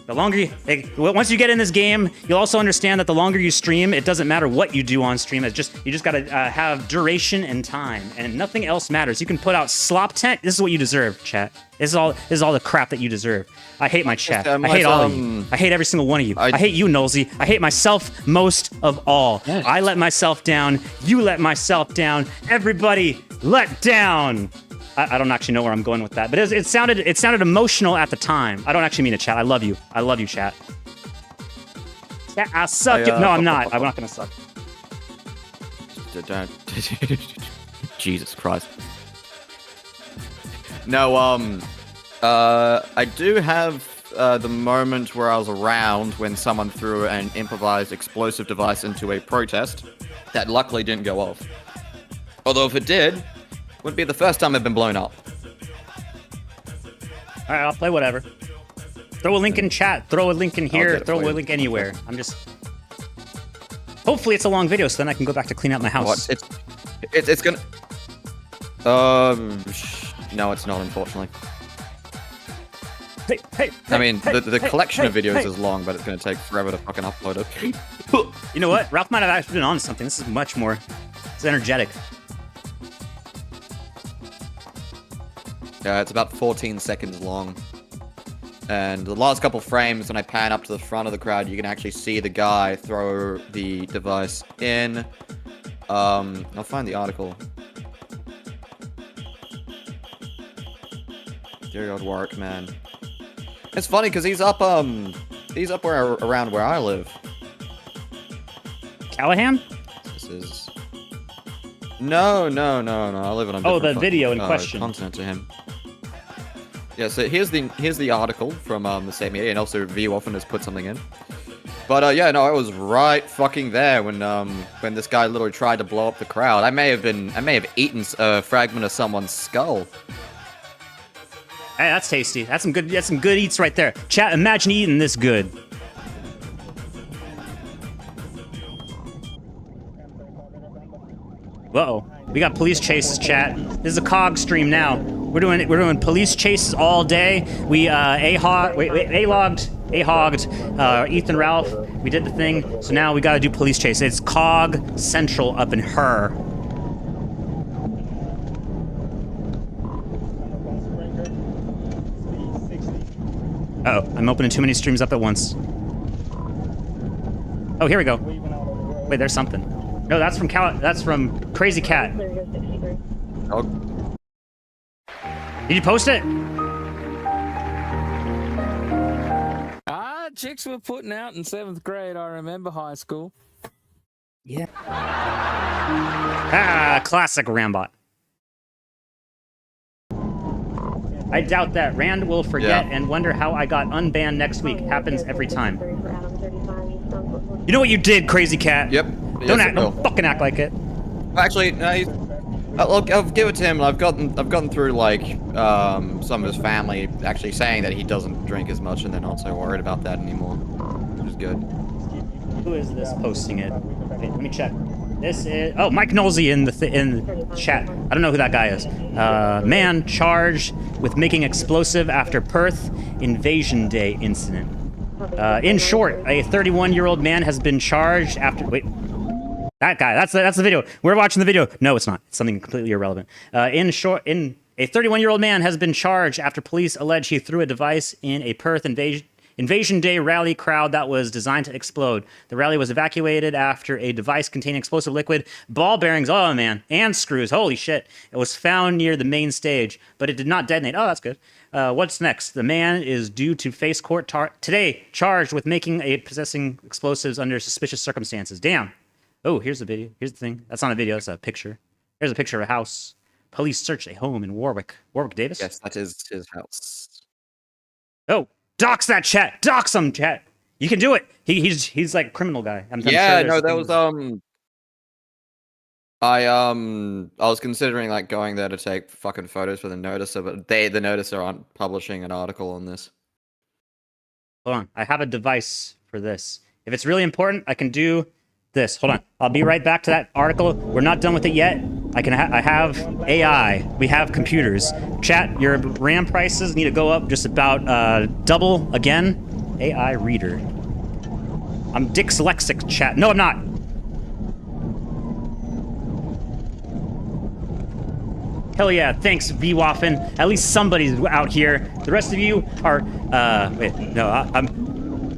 The longer you, once you get in this game, you'll also understand that the longer you stream, it doesn't matter what you do on stream. You just gotta have duration and time, and nothing else matters. You can put out slop tent. This is what you deserve, chat. This is all the crap that you deserve. I hate my chat. I hate all of you. I hate every single one of you. I hate you, Nolsey. I hate myself most of all. I let myself down. You let myself down. Everybody let down. I don't actually know where I'm going with that, but it sounded emotional at the time. I don't actually mean it, chat. I love you. I love you, chat. I suck. No, I'm not. I'm not gonna suck. Jesus Christ. No, I do have the moment where I was around when someone threw an improvised explosive device into a protest that luckily didn't go off. Although if it did, wouldn't be the first time I've been blown up. All right, I'll play whatever. Throw a link in chat. Throw a link in here. Throw a link anywhere. I'm just. Hopefully, it's a long video, so then I can go back to clean out my house. What? It's gonna. No, it's not, unfortunately. Hey, I mean, the collection of videos is long, but it's gonna take forever to fucking upload it. You know what? Ralph might have actually been on something. This is much more. It's energetic. Yeah, it's about 14 seconds long. And the last couple frames, when I pan up to the front of the crowd, you can actually see the guy throw the device in. I'll find the article. Dear God, work, man. It's funny because he's up around where I live. Callaghan? This is. No. I live on a different the video in question. Continent to him. Yeah, so here's the article from the same year, and also View often has put something in. But yeah, no, I was right fucking there when this guy literally tried to blow up the crowd. I may have eaten a fragment of someone's skull. Hey, that's tasty. That's some good eats right there. Chat, imagine eating this good. Uh-oh. We got police chases, chat. This is a COG stream now. We're doing police chases all day. We A-hogged Ethan Ralph. We did the thing. So now we gotta do police chase. It's COG Central up in her. Uh-oh, I'm opening too many streams up at once. Oh, here we go. Wait, there's something. No, that's from Crazy Cat. Oh. Did you post it? Chicks were putting out in 7th grade. I remember high school. Yeah. Classic Rambot. I doubt that. Rand will forget and wonder how I got unbanned next week. Happens every time. You know what you did, Crazy Cat? Yep. Don't fucking act like it. Actually, no, I'll give it to him. I've gotten through like some of his family actually saying that he doesn't drink as much, and they're not so worried about that anymore, which is good. Who is this posting it? Wait, let me check. This is Mike Nolsey in the chat. I don't know who that guy is. Man charged with making explosive after Perth Invasion Day incident. In short, a 31-year-old man has been charged after. Wait. That guy, that's the video. We're watching the video. No, it's not. It's something completely irrelevant. A 31-year-old man has been charged after police allege he threw a device in a Perth Invasion Day rally crowd that was designed to explode. The rally was evacuated after a device containing explosive liquid, ball bearings, oh man, and screws, holy shit. It was found near the main stage, but it did not detonate. Oh, that's good. What's next? The man is due to face court today, charged with possessing explosives under suspicious circumstances. Damn. Oh, here's the video. Here's the thing. That's not a video. That's a picture. Here's a picture of a house. Police searched a home in Warwick. Warwick Davis? Yes, that is his house. Oh, dox that chat. Dox him, chat. You can do it. He's like a criminal guy. I'm yeah, sure no, that was I was considering like going there to take fucking photos for the Noticer, but the Noticer aren't publishing an article on this. Hold on. I have a device for this. If it's really important, I can do this. Hold on. I'll be right back to that article. We're not done with it yet. I have AI. We have computers. Chat, your RAM prices need to go up just about double again. AI reader. I'm dyslexic, chat. No, I'm not. Hell yeah, thanks, V-Waffen. At least somebody's out here. The rest of you are,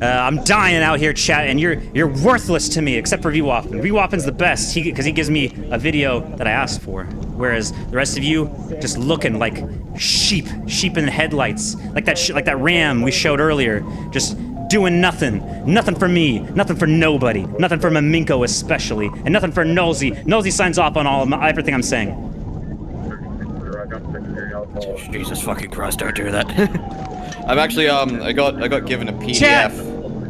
I'm dying out here, chat, and you're worthless to me, except for V-Waffen. V-Waffen's the best, because he gives me a video that I asked for. Whereas the rest of you, just looking like sheep in the headlights. Like that ram we showed earlier. Just doing nothing. Nothing for me, nothing for nobody. Nothing for Memenco especially, and nothing for Nosy. Nosy signs off on everything I'm saying. Jesus fucking Christ, don't do that. I'm actually, I got given a PDF chat,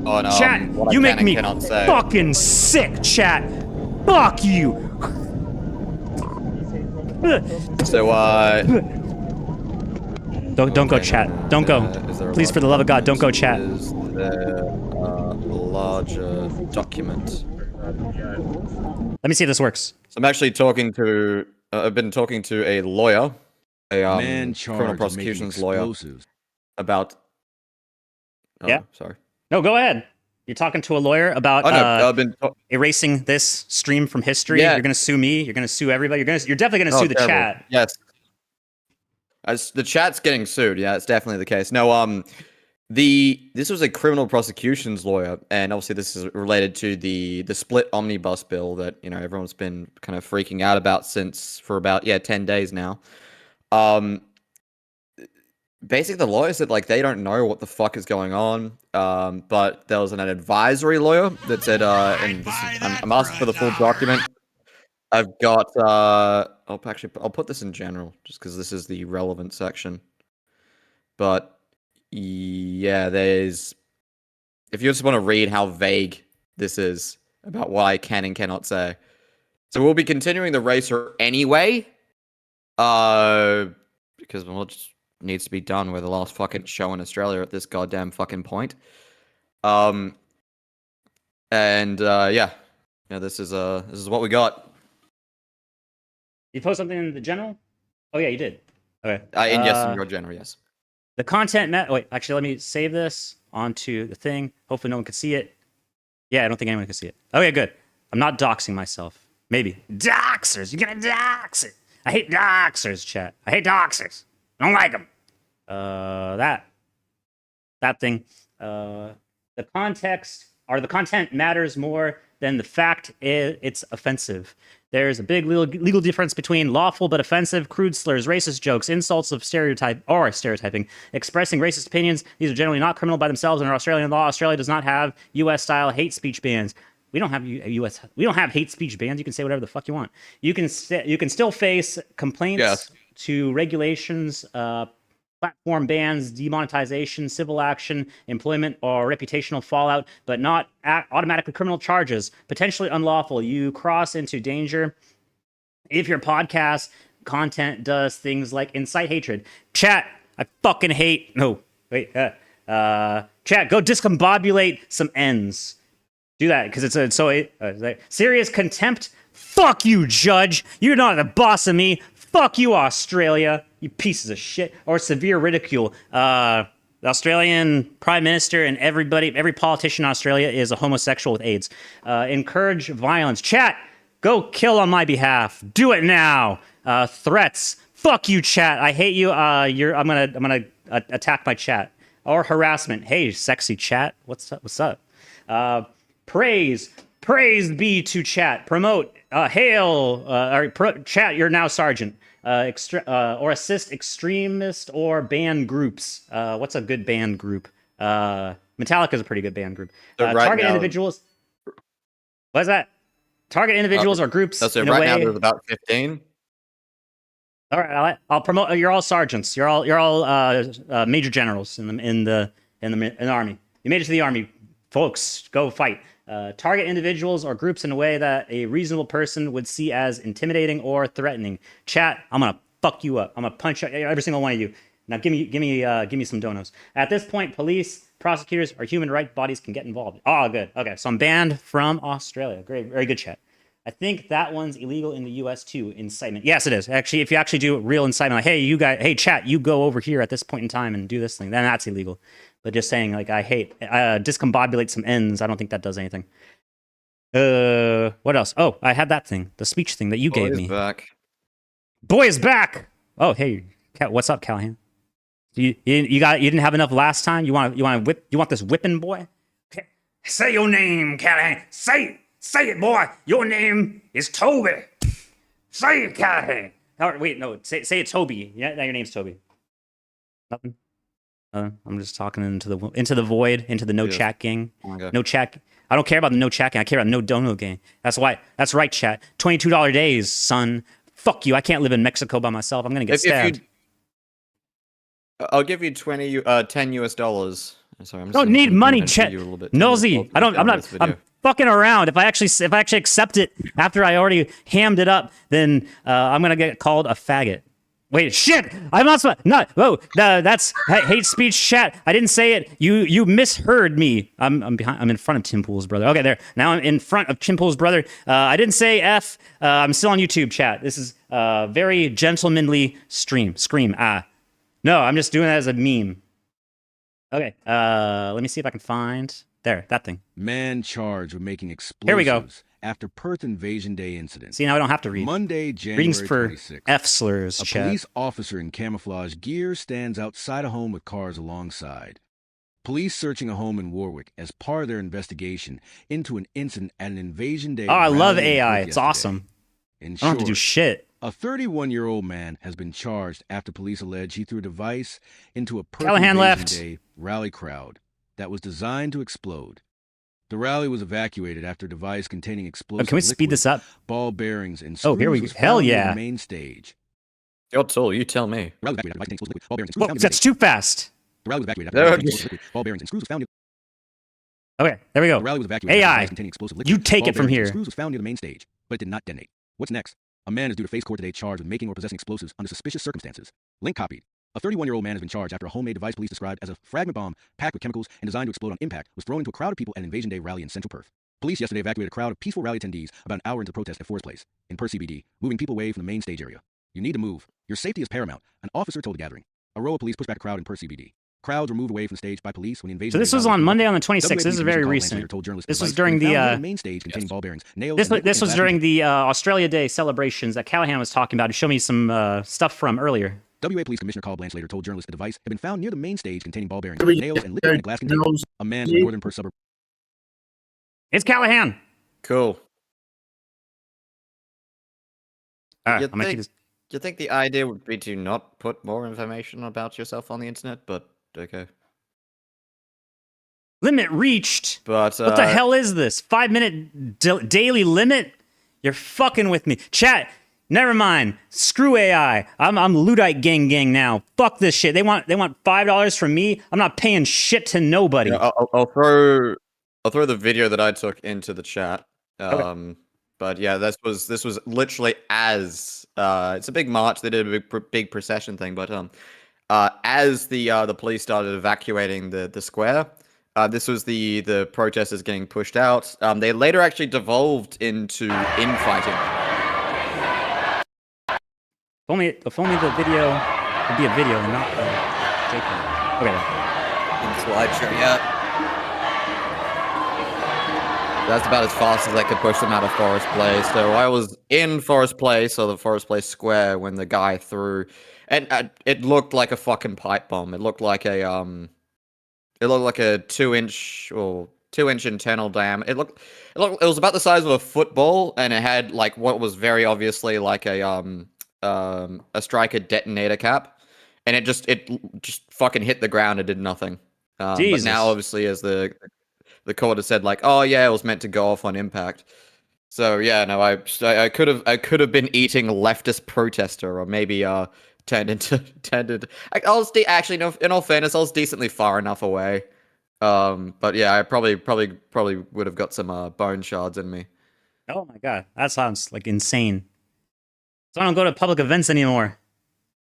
on, chat, what you I make can and me cannot say. fucking sick, chat. Fuck you. So, Don't go, chat. Don't go. Please, for the love of God, don't go, chat. Is there a larger document? Let me see if this works. So I'm actually talking to, I've been talking to a lawyer, a criminal prosecution's lawyer, about. Oh, yeah. Sorry. No, go ahead. You're talking to a lawyer about I've been erasing this stream from history. Yeah. You're gonna sue me. You're gonna sue everybody. You're definitely gonna sue the terrible. chat. Yes. As the chat's getting sued. Yeah, it's definitely the case. No, this was a criminal prosecution's lawyer, and obviously this is related to the split omnibus bill that everyone's been kind of freaking out about for about 10 days now. Basically, the lawyer said they don't know what the fuck is going on. But there was an advisory lawyer that said, and I'm asking for the full document. I've got. I'll put this in general just because this is the relevant section. But yeah, if you just want to read how vague this is about what I can and cannot say, so we'll be continuing the racer anyway. Because it just needs to be done. We're the last fucking show in Australia at this goddamn fucking point. Yeah, this is what we got. You post something in the general? Oh yeah, you did. Okay. Yes, in your general, yes. The content wait, actually, let me save this onto the thing. Hopefully no one can see it. Yeah, I don't think anyone can see it. Okay, good. I'm not doxing myself. Maybe. Doxers! You're gonna dox it! I hate doxers, chat. I hate doxers. I don't like them. That thing. The content matters more than the fact it's offensive. There's a big legal difference between lawful but offensive, crude slurs, racist jokes, insults of stereotyping, expressing racist opinions. These are generally not criminal by themselves under Australian law. Australia does not have U.S.-style hate speech bans. We don't have We don't have hate speech bans. You can say whatever the fuck you want. You can still face complaints to regulations, platform bans, demonetization, civil action, employment, or reputational fallout, but not automatically criminal charges. Potentially unlawful. You cross into danger if your podcast content does things like incite hatred. Chat, I fucking hate. No, wait. Chat, go discombobulate some ends. Do that because it's serious contempt. Fuck you, judge. You're not the boss of me. Fuck you, Australia, you pieces of shit. Or severe ridicule. The Australian Prime Minister and every politician in Australia is a homosexual with AIDS. Encourage violence. Chat, go kill on my behalf. Do it now. Threats. Fuck you, chat. I hate you. I'm gonna attack my chat. Or harassment. Hey, sexy chat. What's up? Praise be to chat. Promote. Hail. Chat. You're now sergeant. Or assist extremist or band groups. What's a good band group? Metallica's a pretty good band group. Target individuals. What is that? Target individuals or groups. So right now there's about 15. All right, I'll promote. You're all sergeants. You're all major generals in the army. You made it to the army, folks. Go fight. Target individuals or groups in a way that a reasonable person would see as intimidating or threatening. Chat, I'm gonna fuck you up. I'm gonna punch every single one of you. Now give me some donos. At this point, police, prosecutors, or human rights bodies can get involved. Oh, good. Okay, so I'm banned from Australia. Great, very good, chat. I think that one's illegal in the U.S. too. Incitement. Yes, it is. Actually, if you actually do real incitement, like, hey, you guys, hey, chat, you go over here at this point in time and do this thing, then that's illegal. But just saying, like, I hate, discombobulate some ends. I don't think that does anything. What else? Oh, I had that thing, the speech thing that you gave me. Boy is back. Oh, hey, what's up, Callaghan? You didn't have enough last time. You want this whipping, boy? Okay. Say your name, Callaghan. Say it, boy. Your name is Toby. Say it, Callaghan. Wait, no. Say it, Toby. Yeah, now your name's Toby. Nothing. I'm just talking into the void, into the no chat gang. Okay. No chat. I don't care about the no chat gang. I care about no dono gang. That's right, chat. $22 days, son. Fuck you. I can't live in Mexico by myself. I'm gonna get stabbed. I'll give you 10 US dollars. Sorry, I'm don't need money, chat. Nosy. I'm fucking around. If I actually accept it after I already hammed it up, then I'm gonna get called a faggot. Wait, shit! I'm not. Whoa, that's hate speech, chat. I didn't say it. You misheard me. I'm behind. I'm in front of Tim Pool's brother. Okay, there. Now I'm in front of Tim Pool's brother. I didn't say F. I'm still on YouTube, chat. This is very gentlemanly scream. No, I'm just doing that as a meme. Okay. Let me see if I can find that thing. Man charged with making explosives. Here we go. After Perth Invasion Day incident. See, now I don't have to read. Monday, January Readings for 26th. F slurs, A chat. police officer in camouflage gear stands outside a home with cars alongside. Police searching a home in Warwick as part of their investigation into an incident at an Invasion Day. Oh, I love rally in AI. Perth It's yesterday. awesome. In I don't have to do shit. A 31-year-old man has been charged after police allege he threw a device into a Perth Callaghan Invasion left. Day rally crowd that was designed to explode. The rally was evacuated after a device containing explosive Can we speed liquid, this up? ball bearings, and Oh, here screws we go. was Hell found near yeah. the main stage. You're tall, you tell me. The rally was evacuated after a device containing explosive liquid, ball bearings, and screws Whoa, was found near the that's main too fast. The rally was evacuated after a device containing explosive liquid, ball bearings, and screws was found near Okay, there we go. The rally was evacuated after a AI, device containing explosive liquid, you take ball it from bearings, and here. screws was found near the main stage, but it did not detonate. What's next? A man is due to face court today charged with making or possessing explosives under suspicious circumstances. Link copied. A 31-year-old man has been charged after a homemade device police described as a fragment bomb packed with chemicals and designed to explode on impact was thrown into a crowd of people at an Invasion Day rally in central Perth. Police yesterday evacuated a crowd of peaceful rally attendees about an hour into the protest at Forest Place in Perth CBD, moving people away from the main stage area. You need to move. Your safety is paramount, an officer told the gathering. A row of police pushed back a crowd in Perth CBD. Crowds were moved away from the stage by police when the Invasion So this Day was rally on was Monday on the conducted. 26th. This is very recent. This was during the main stage containing ball bearings, nails, this and was during the Australia Day celebrations that Callaghan was talking about. He showed me some stuff from earlier. WA Police Commissioner Carl Blanchard told journalists the device had been found near the main stage containing ball bearings, nails, and liquid in a glass container. A man from the northern Perth suburb. It's Callaghan. Cool. All right, I'm gonna keep this. You think the idea would be to not put more information about yourself on the internet, but okay. Limit reached. But what the hell is this? 5-minute daily limit? You're fucking with me, chat. Never mind. Screw AI. I'm Luddite gang now. Fuck this shit. They want $5 from me. I'm not paying shit to nobody. Yeah, I'll throw the video that I took into the chat. Okay. But yeah, this was literally as it's a big march. They did a big procession thing, but as the police started evacuating the square, this was the protesters getting pushed out. They later actually devolved into infighting. If only the video would be a video and not JPEG. Okay. In slideshow, yeah. That's about as fast as I could push them out of Forest Place. So I was in Forest Place, or the Forest Place Square, when the guy threw, and it looked like a fucking pipe bomb. It looked like a 2-inch or 2-inch internal dam. It was about the size of a football, and it had like what was very obviously like a striker detonator cap, and it just fucking hit the ground and did nothing. But now obviously as the court has said, like, oh yeah, it was meant to go off on impact. So yeah, no, I could have been eating leftist protester, or maybe turned into. Actually no. In all fairness, I was decently far enough away. But yeah, I probably would have got some bone shards in me. Oh my god, that sounds like insane. So I don't go to public events anymore.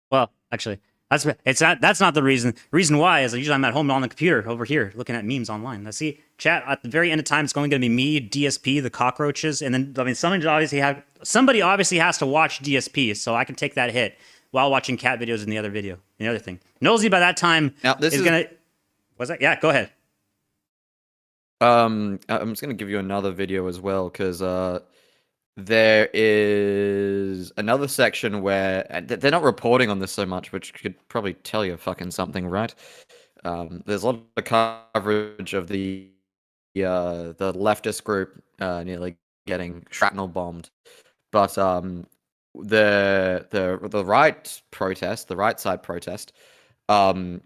Well, actually, That's not the reason. Reason why is usually I'm at home on the computer over here looking at memes online. Let's see, chat at the very end of time. It's going to be me, DSP, the cockroaches, and then somebody obviously has to watch DSP, so I can take that hit while watching cat videos in the other video. The other thing, Nosy by that time is gonna. What's that? Yeah, go ahead. I'm just gonna give you another video as well because there is another section where they're not reporting on this so much, which could probably tell you fucking something, right? There's a lot of coverage of the leftist group nearly getting shrapnel bombed, but the right protest, the right side protest, had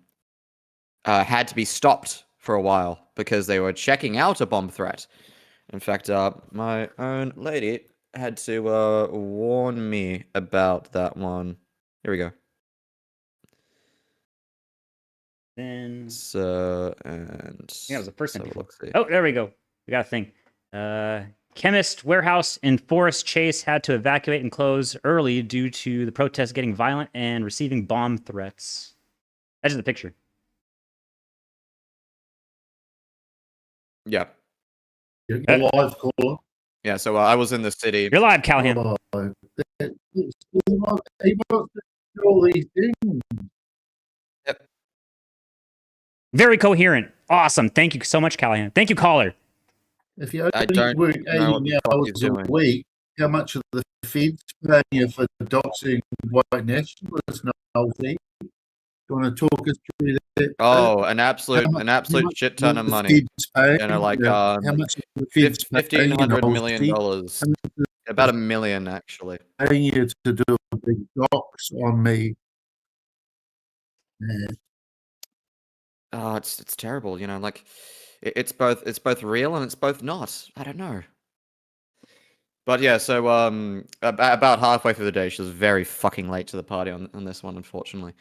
to be stopped for a while because they were checking out a bomb threat. In fact, my own lady had to warn me about that one. Here we go. Then that was the first thing. Oh, there we go. We got a thing. Chemist warehouse in Forest Chase had to evacuate and close early due to the protests getting violent and receiving bomb threats. That's just the picture. Yeah. You're live, caller. Yeah, so I was in the city. You're live, Callaghan. All these things. Yep. Very coherent. Awesome. Thank you so much, Callaghan. Thank you, caller. If you only work 80 hours a week, how much of the feds paying you for doxing white nationalists? You want to talk us through that? Oh, an absolute shit ton of money. Paying, you know, like how much of the feds $1,500 million. About $1 million, actually. Paying you to do a big dox on me. Yeah. Oh, it's terrible. You know, like it's both real and it's both not. I don't know. But yeah, so about halfway through the day, she was very fucking late to the party on this one, unfortunately.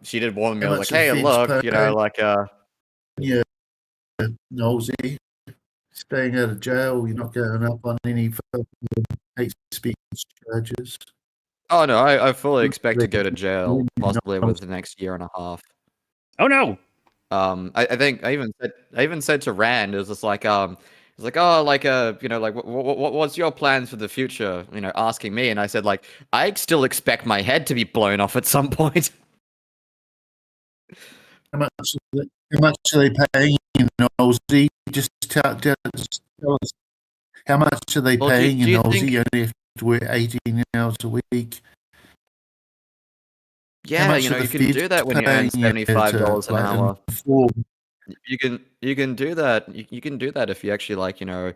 She did warn me, like, hey, look, you know, like yeah, nosy, staying out of jail, you're not going up on any hate speech charges. Oh no, I fully expect to go to jail, possibly within the next year and a half. Oh no. I think I even said to Rand, it was just like it's like, oh, like you know, like what's your plans for the future? You know, asking me, and I said, like, I still expect my head to be blown off at some point. How much are they paying you, nosy? Just tell us. How much are they paying you, nosy? You only have to work 18 hours a week. Yeah, you know, you can do that when you earn $75 an hour. You can do that. You can do that if you actually, like, you know,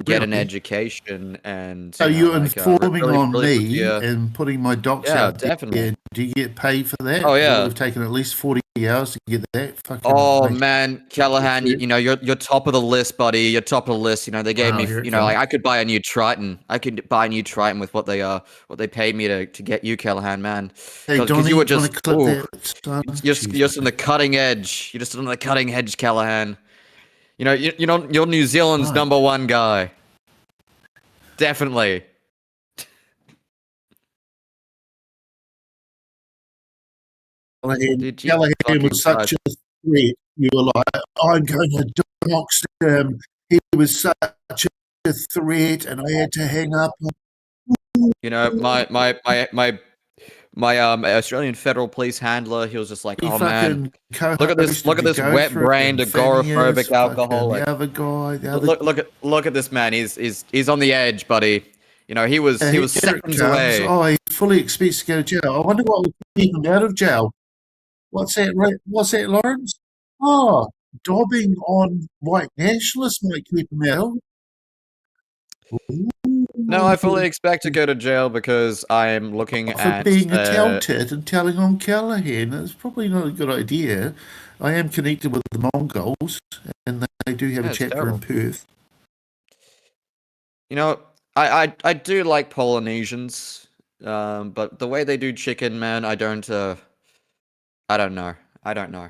get an education and. So you're like, informing really, on really me and putting my docs out there. Definitely. Do you get paid for that? Oh yeah, we've taken at least 40 hours to get that. Fucking oh man, Callaghan, you know, you're top of the list, buddy. You're top of the list. You know, they gave me, you know, like I could buy a new Triton. I could buy a new Triton with what they paid me to get you, Callaghan, man. Because you were just you're just on the cutting edge. You're just on the cutting edge, Callaghan. You know, you're New Zealand's #1 guy. Definitely. Callaghan was such a threat. You were like, I'm going to dox him. He was such a threat, and I had to hang up. You know, my Australian Federal Police handler, he was just like, oh man, look at this wet-brained, agoraphobic alcoholic. The other guy, look at this man. He's on the edge, buddy. You know, he was seconds away. Oh, he fully expects to go to jail. I wonder what will keep him out of jail. What's that, Lawrence? Oh, dobbing on white nationalists might keep him out. No, I fully expect to go to jail because I'm looking at being a tell-tit and telling on Callaghan. That's probably not a good idea. I am connected with the Mongols, and they do have a chapter in Perth. You know, I do like Polynesians, but the way they do chicken, man, I don't know. I don't know.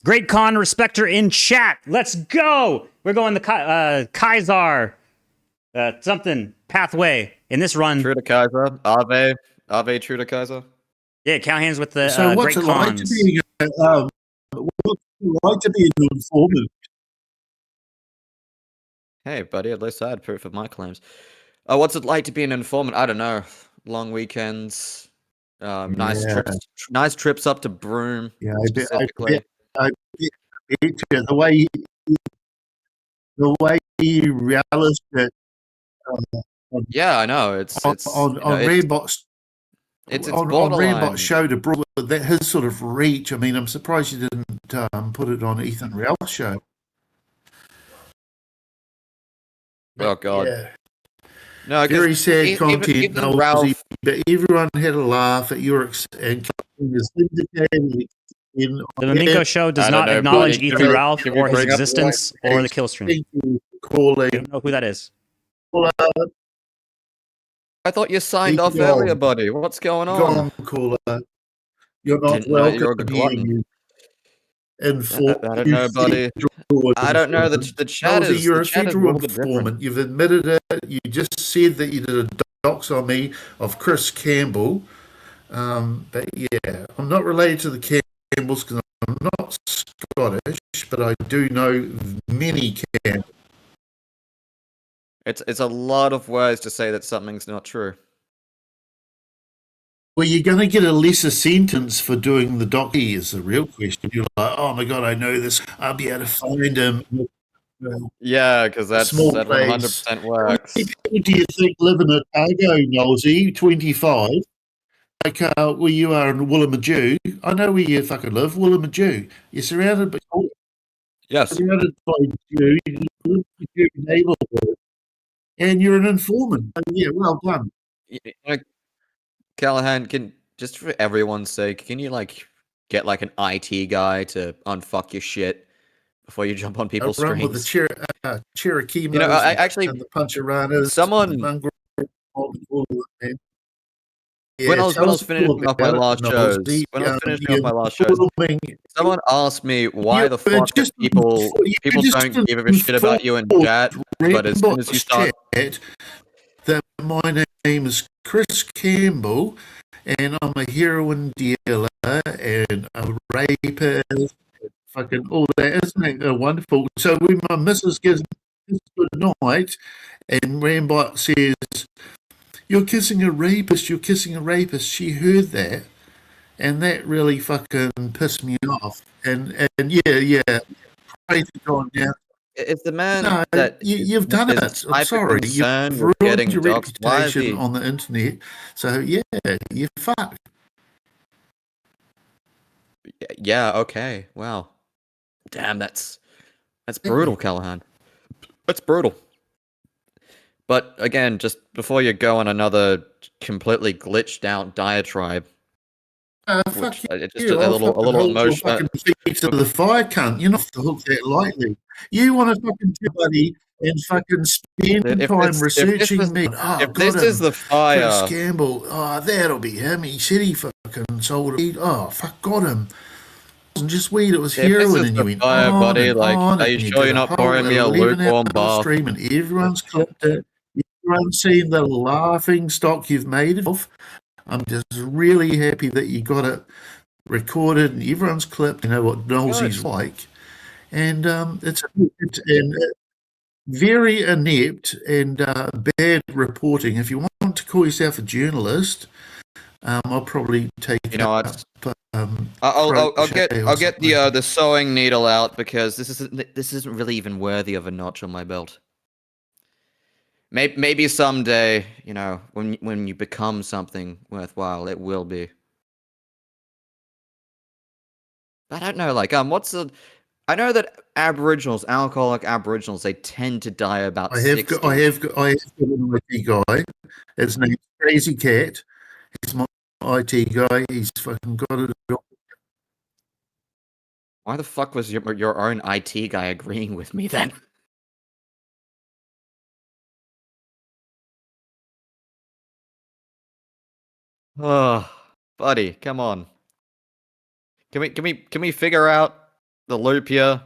Great Con Respecter in chat. Let's go. We're going the Kaiser. something pathway in this run. True to Kaiser. Ave True to Kaiser. Yeah, Callaghan's with the So what's great it like cons. to be what's it like to be an informant? Hey, buddy, at least I had proof of my claims. What's it like to be an informant? I don't know. Long weekends, nice Yeah. trips up to Broome, Yeah, specifically. I bet you the way you realised it Yeah, I know. It's on you know, it's, Rambot's it's on borderline. Rambot's show to brought that his sort of reach. I mean, I'm surprised you didn't put it on Ethan Ralph's show. Oh God. Yeah. No, Very sad content, even Nosey, Ralph. but everyone had a laugh at your and his indicated in The Memenco show does I don't not know, acknowledge buddy. Ethan Can we- Ralph can we or his bring up the existence or the kill stream. Thank you for calling. I don't know who that is. I thought you signed off Go earlier, on. buddy. What's going Go on? on, caller. You're not Didn't know welcome you were a here, glutton. you I don't know, buddy. I don't know. The chat Nosey, is you're the a chat is a federal little bit different. informant. You've admitted it. You just said that you did a dox on me of Chris Campbell. But yeah, I'm not related to the Campbells because I'm not Scottish, but I do know many Campbells. It's a lot of words to say that something's not true. Well, you're going to get a lesser sentence for doing the docky is the real question. You're like, oh my God, I know this. I'll be able to find him. Yeah, because that Small 100% works. How many people do you think live in Otago, Nosey? 25? Like where you are in Willamajoo. I know where you fucking live, Willamajoo. You're surrounded by Yes. surrounded by Jews, you live in your neighborhood, and you're an informant. Yeah, well done. Callaghan, can just for everyone's sake, can you like get like an IT guy to unfuck your shit before you jump on people's Run with the screens? Cherokee You know, I actually and the Puncharanas, someone the mongrel, all of them. when I was tell us finishing all off my about last it, shows, Nosey. when I was The finishing off my last shows, informing- someone asked me why You- the fuck just people you just don't give a shit about you in chat, but as soon as you start, chat that my name is Chris Campbell and I'm a heroin dealer and a rapist, fucking all that, isn't it wonderful? So when my missus gives me good night and Rambot says, you're kissing a rapist, you're kissing a rapist, she heard that and that really fucking pissed me off. And yeah, pray to God now. if the man No, that you've done is it. I'm hyper sorry. concerned You've with ruined getting your doxxed, why is reputation he? on the internet. So yeah, you're fucked. Yeah, okay, wow, damn, that's brutal, Callaghan. That's brutal. But again, just before you go on another completely glitched out diatribe, Fuck which just you. a I'll little fucking hold your emotional. fucking feet to the fire, cunt. You're not to hook that lightly. You want to fucking do buddy and fucking spend time researching me. Oh, if this is the Chris fire, Campbell. Oh, that'll be him. He said he fucking sold weed. Oh, fuck, got him. It wasn't just weed, it was if this heroin. is And you the went fire, on buddy, and like, on. are And you you sure did you're not whole pouring me a 11 lukewarm hour bath? stream and everyone's clipped it. Everyone's seen the laughing stock you've made of. I'm just really happy that you got it recorded and everyone's clipped. You know what Nosey's like. And it's very inept and bad reporting. If you want to call yourself a journalist, I'll probably take what? I'll get the sewing needle out because this isn't really even worthy of a notch on my belt. Maybe someday, you know, when you become something worthwhile, it will be. I don't know, like, I know that alcoholic Aboriginals, they tend to die about 60. I have got an IT guy. His name's Crazy Cat. He's my IT guy. He's fucking got it all. Why the fuck was your own IT guy agreeing with me then? Oh, buddy, come on. Can we figure out the loop here?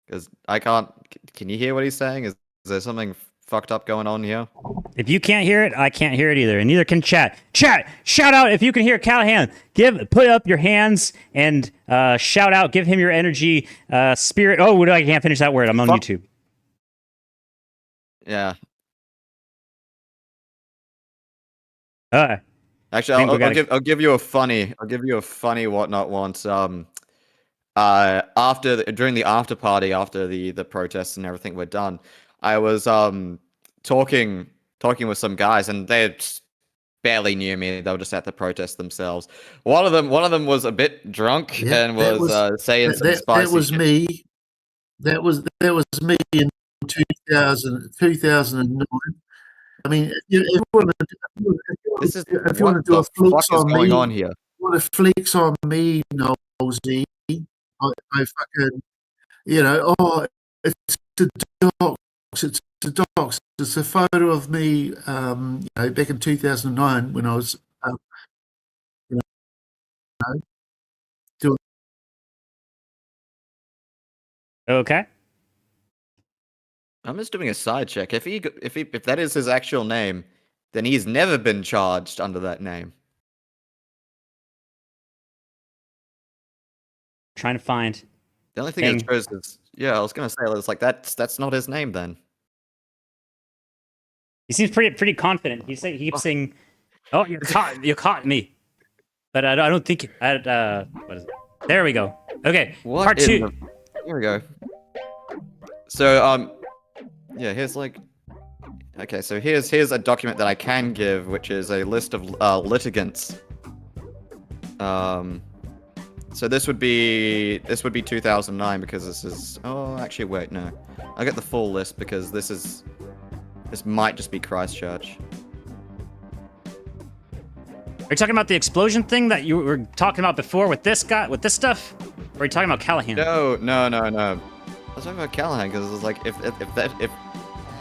Because I can't. Can you hear what he's saying? Is there something fucked up going on here. If you can't hear it, I can't hear it either, and neither can chat. Chat, shout out if you can hear Callaghan. Put up your hands and shout out. Give him your energy, spirit. Oh, I can't finish that word. I'm on YouTube. Yeah. Actually, I'll give you a funny whatnot once. During the after party after the protests and everything were done, I was talking with some guys, and they barely knew me. They were just at the protest themselves. One of them was a bit drunk and was saying some spicy. That was shit. me. That was me in 2009. I mean, if you want to do a flex on me, on here? Want to flex on me, Nosey? I fucking, it's the docs. It's the docs. It's a photo of me, back in 2009 when I was, doing. Okay. I'm just doing a side check. If that is his actual name, then he's never been charged under that name. Trying to find. The only thing it shows is, I was gonna say, it's like that's not his name then. He seems pretty confident. He keeps saying, "Oh, you caught me," but I don't think. What is it? There we go. Okay, part 2. Here we go. So here's okay. So here's a document that I can give, which is a list of litigants. So this would be 2009 because this is. Oh, actually, wait, no. I'll get the full list because this might just be Christchurch. Are you talking about the explosion thing that you were talking about before with this guy, with this stuff? Or are you talking about Callaghan? No. I was talking about Callaghan because it's like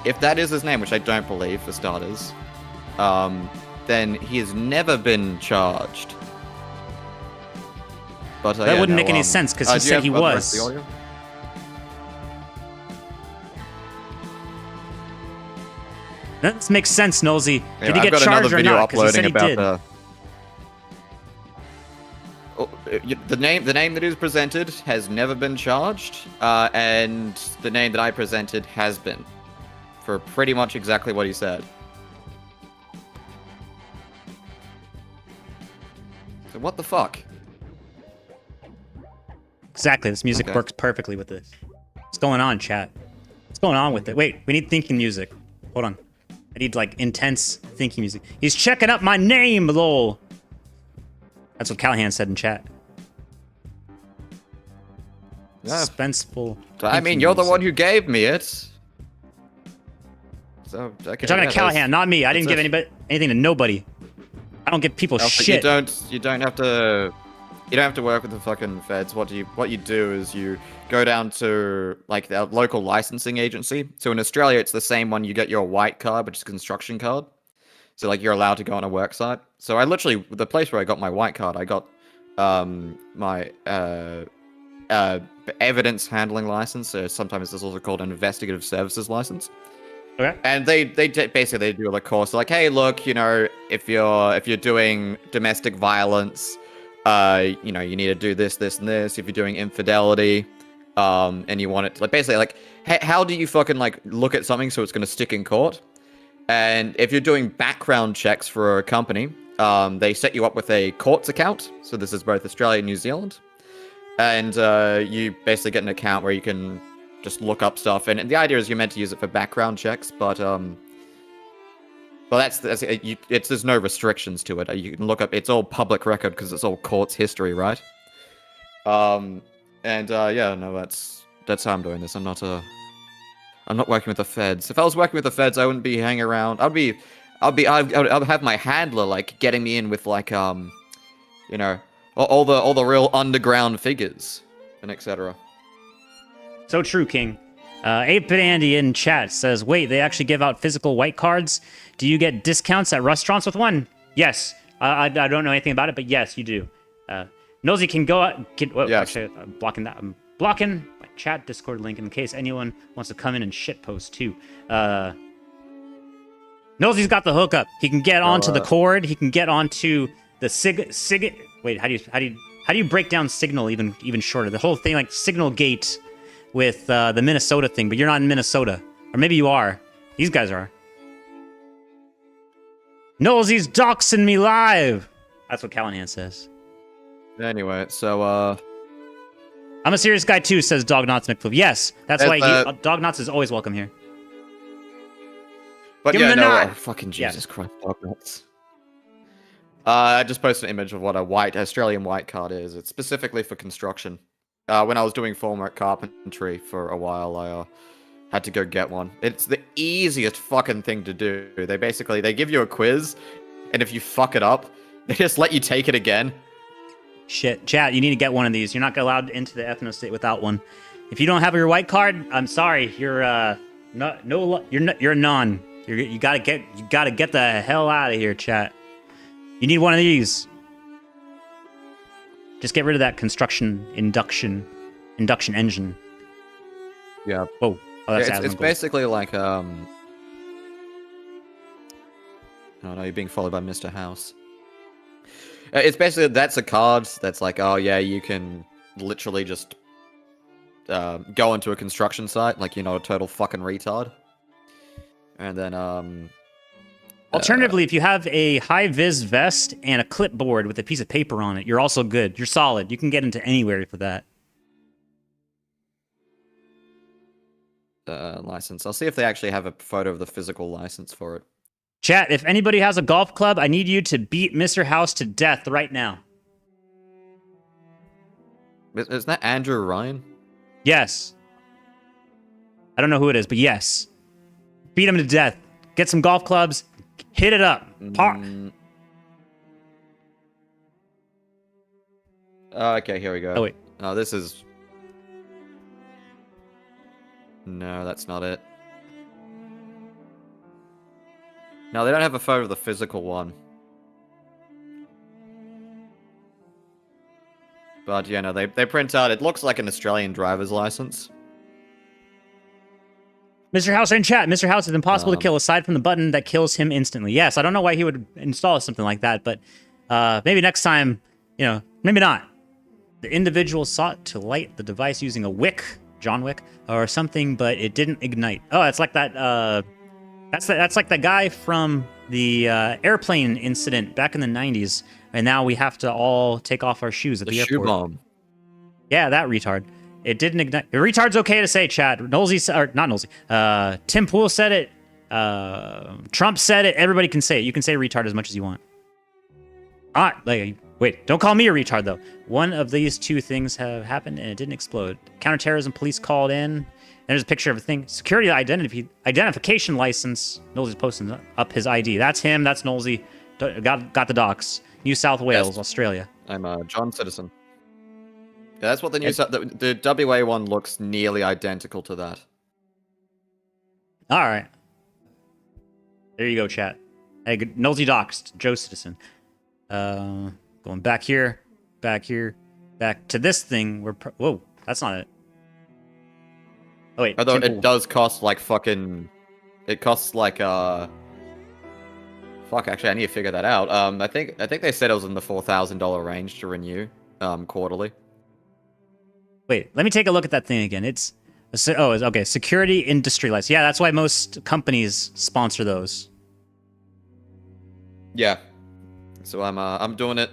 if that is his name, which I don't believe for starters, then he has never been charged. But that wouldn't make any sense because he said he was. That makes sense, Nosey. Did he get charged or not? Because he said he did. The name that is presented has never been charged, and the name that I presented has been, for pretty much exactly what he said. So what the fuck? Exactly. This music works perfectly with this. What's going on, chat? What's going on with it? Wait, we need thinking music. Hold on. I need like intense thinking music. He's checking up my name, lol. That's what Callaghan said in chat. Yeah. Suspenseful. I mean, you're the one who gave me it. So okay, you're talking to Callaghan, not me. I didn't give anything to nobody. I don't give people shit. You don't have to work with the fucking feds. What you do is you go down to like the local licensing agency. So in Australia, it's the same one. You get your white card, which is a construction card. So like you're allowed to go on a work site. So I literally, the place where I got my white card, I got my evidence handling license. So sometimes it's also called an investigative services license. Okay. And they basically do a course like, hey, look, if you're doing domestic violence, you need to do this, this, and this. If you're doing infidelity, and you want it to, like, basically, like, how do you fucking like look at something so it's going to stick in court? And if you're doing background checks for a company, they set you up with a courts account. So this is both Australia and New Zealand, and you basically get an account where you can just look up stuff. And the idea is you're meant to use it for background checks, but well, there's no restrictions to it. You can look up. It's all public record because it's all courts history, right? That's how I'm doing this. I'm not working with the feds. If I was working with the feds, I wouldn't be hanging around. I'd have my handler like getting me in with like all the real underground figures and etc. So true, King. 8-Bit Andy in chat says, wait, they actually give out physical white cards? Do you get discounts at restaurants with one? Yes. I don't know anything about it, but yes, you do. Nosy can go out. Actually, I'm blocking that. I'm blocking my chat Discord link in case anyone wants to come in and shitpost too. Nosey's got the hookup. He can get onto the cord. He can get onto the Wait, how do you break down signal even shorter? The whole thing like signal gate with the Minnesota thing, but you're not in Minnesota, or maybe you are. These guys are. Nosey's doxing me live. That's what Callaghan says. Anyway, so I'm a serious guy too, says Dognots McFlip. Yes, that's why Dognots is always welcome here. But Give yeah, him the no, nod. fucking Jesus Christ, Dognuts. I just posted an image of what a Australian white card is. It's specifically for construction. When I was doing formwork carpentry for a while, I had to go get one. It's the easiest fucking thing to do. They give you a quiz, and if you fuck it up, they just let you take it again. Shit, chat, you need to get one of these. You're not allowed into the ethno state without one. If you don't have your white card, I'm sorry. You're a non. You gotta get the hell out of here, chat. You need one of these. Just get rid of that construction induction engine. Yeah. Oh, that's it's basically like oh no, you're being followed by Mr. House. It's basically that's a card that's like, oh yeah, you can literally just go into a construction site like you're not a total fucking retard. And then alternatively, if you have a high-vis vest and a clipboard with a piece of paper on it, you're also good. You're solid. You can get into anywhere for that. License. I'll see if they actually have a photo of the physical license for it. Chat, if anybody has a golf club, I need you to beat Mr. House to death right now. Isn't that Andrew Ryan? Yes. I don't know who it is, but yes. Beat him to death. Get some golf clubs. Hit it up. Okay, here we go. Oh, wait. Oh, this is... No, that's not it. No, they don't have a photo of the physical one. But, yeah, no, they print out... It looks like an Australian driver's license. Mr. House in chat. Mr. House is impossible to kill aside from the button that kills him instantly. Yes, I don't know why he would install something like that, but maybe next time, maybe not. The individual sought to light the device using a wick, John Wick, or something, but it didn't ignite. Oh, it's like that. That's like the guy from the airplane incident back in the 90s, and now we have to all take off our shoes at the airport. Shoe bomb. Yeah, that retard. It didn't ignite. Retard's okay to say, Chad. Nolsey, or not Nolsey. Tim Pool said it. Trump said it. Everybody can say it. You can say retard as much as you want. Wait, don't call me a retard, though. One of these two things have happened, and it didn't explode. Counterterrorism police called in. There's a picture of a thing. Security identification license. Nolsey's posting up his ID. That's him. That's Nolsey. Got the docs. New South Wales, Australia. I'm a John Citizen. Yeah, that's what the the WA one looks nearly identical to that. All right. There you go, chat. Hey, Nolsey doxed, Joe Citizen. Going back here, back to this thing. Whoa, that's not it. Oh wait. Although it does cost like fucking. It costs like Fuck, actually, I need to figure that out. I think they said it was in the $4,000 range to renew, quarterly. Wait, let me take a look at that thing again. It's okay. Security industry license. Yeah, that's why most companies sponsor those. Yeah. So I'm doing it.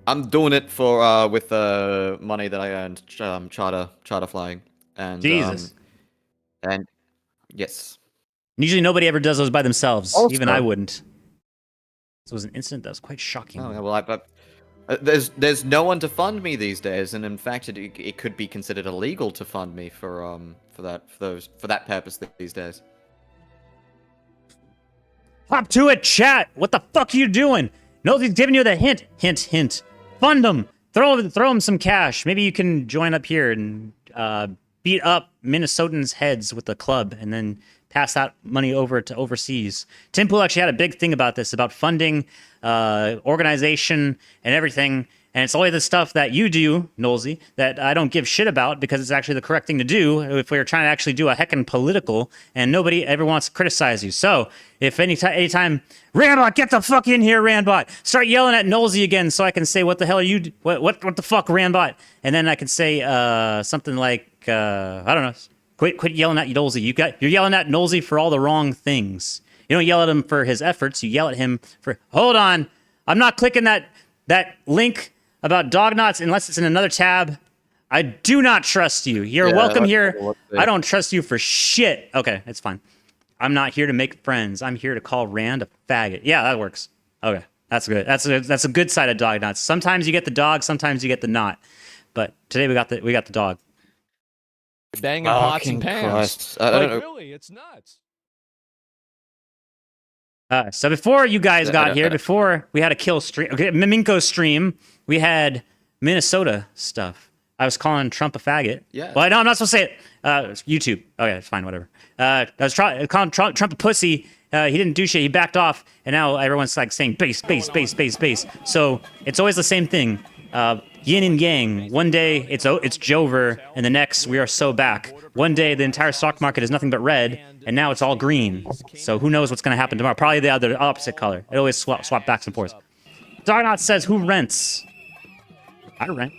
I'm doing it for with the money that I earned charter flying and Jesus. And yes. Usually nobody ever does those by themselves. Also, even I wouldn't. This was an incident that was quite shocking. Oh yeah, well, there's no one to fund me these days, and in fact, it could be considered illegal to fund me for that purpose these days. Hop to it, chat. What the fuck are you doing? Nobody's giving you the hint. Hint. Fund them. Throw them some cash. Maybe you can join up here and beat up Minnesotans' heads with the club, and then pass that money over to overseas. Tim Pool actually had a big thing about this, about funding, organization, and everything. And it's only the stuff that you do, Nolsey, that I don't give shit about because it's actually the correct thing to do if we were trying to actually do a heckin' political and nobody ever wants to criticize you. So if anytime, Randbot, get the fuck in here, Randbot. Start yelling at Nolsey again so I can say, what the hell are you, what the fuck, Randbot? And then I can say something like, I don't know, quit yelling at Nolsey. You're yelling at Nolsey for all the wrong things. You don't yell at him for his efforts. You yell at him for, hold on, I'm not clicking that link about dog knots unless it's in another tab. I do not trust you. You're welcome here. I don't trust you for shit. Okay, it's fine. I'm not here to make friends. I'm here to call Rand a faggot. Yeah, that works. Okay, that's good. That's a good side of dog knots. Sometimes you get the dog, sometimes you get the knot. But today we got the dog. Banging pots and pans. I don't know. Really, it's nuts. So before you guys got here, before we had a kill stream, okay, Memenco stream, we had Minnesota stuff. I was calling Trump a faggot. Yeah. Well, no, I'm not supposed to say it. It's YouTube. Okay, it's fine, whatever. I was calling Trump a pussy. He didn't do shit. He backed off, and now everyone's like saying base. So it's always the same thing. Yin and yang. One day it's Jover, and the next we are so back. One day the entire stock market is nothing but red, and now it's all green. So who knows what's going to happen tomorrow? Probably the other opposite color. It always swap backs and forth. Dognot says, who rents? I rent.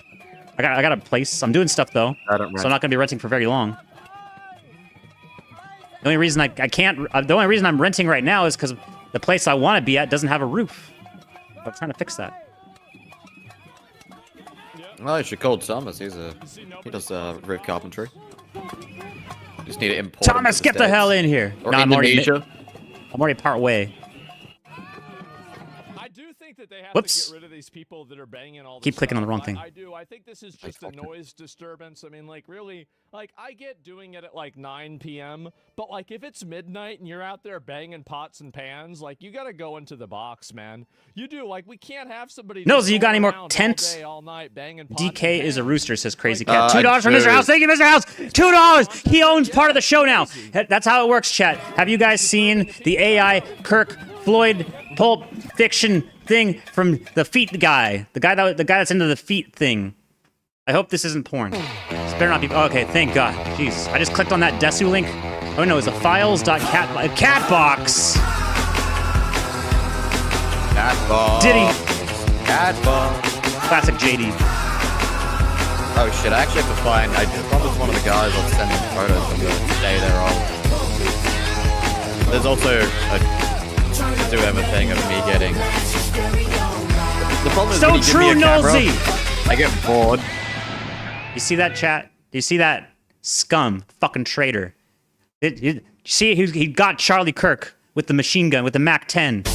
I got a place. I'm doing stuff though, so I'm not going to be renting for very long. The only reason the only reason I'm renting right now is because the place I want to be at doesn't have a roof. I'm trying to fix that. Well, you should call Thomas. He does roof carpentry. Just need to import. Thomas, get the hell in here. Or no, Indonesia. I'm already part way. I do think that they have Whoops. to get rid of these people that are banging all the Keep clicking on stuff. the wrong thing. I do. I think this is just a noise disturbance. I mean, like, really, like, I get doing it at, like, 9 p.m., but, like, if it's midnight and you're out there banging pots and pans, like, you gotta go into the box, man. You do. Like, we can't have somebody No, just so you got any more going around tent? all day, all night, banging pots DK and is a pans. rooster, says Crazy Cat. $2 I from Mr. do. House. Thank you, Mr. House. $2. He owns part of the show now. That's how it works, chat. Have you guys seen the AI Kirk Floyd Pulp Fiction thing from the feet guy? The guy that's into the feet thing. I hope this isn't porn. This better not be. Oh, okay, thank God. Jeez, I just clicked on that Desu link. Oh no, it's a files.catbox. Catbox. Diddy. Catbox. Classic JD. Oh shit! I actually have to find. I just promised one of the guys I'll send them photos from the day they're on. There's also a do ever thing of me getting. The problem is So when you give true, me a camera, Nosy. I get bored. You see that, chat? Do you see that scum? Fucking traitor. You see, he got Charlie Kirk with the machine gun, with the MAC-10.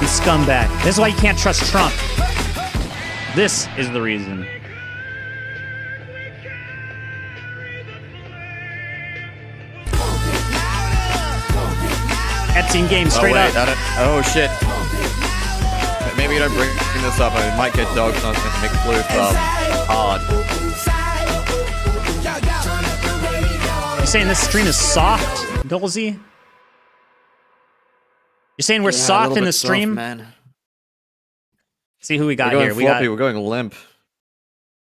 He's scumbag. This is why you can't trust Trump. This is the reason. Etsy game straight up. Oh shit. Maybe you don't bring this up. I might get dogs on McFloof hard. You saying this stream is soft, Dolzy? You're saying we're soft in the stream? Man. See who we got We're here. going floppy, we're going limp.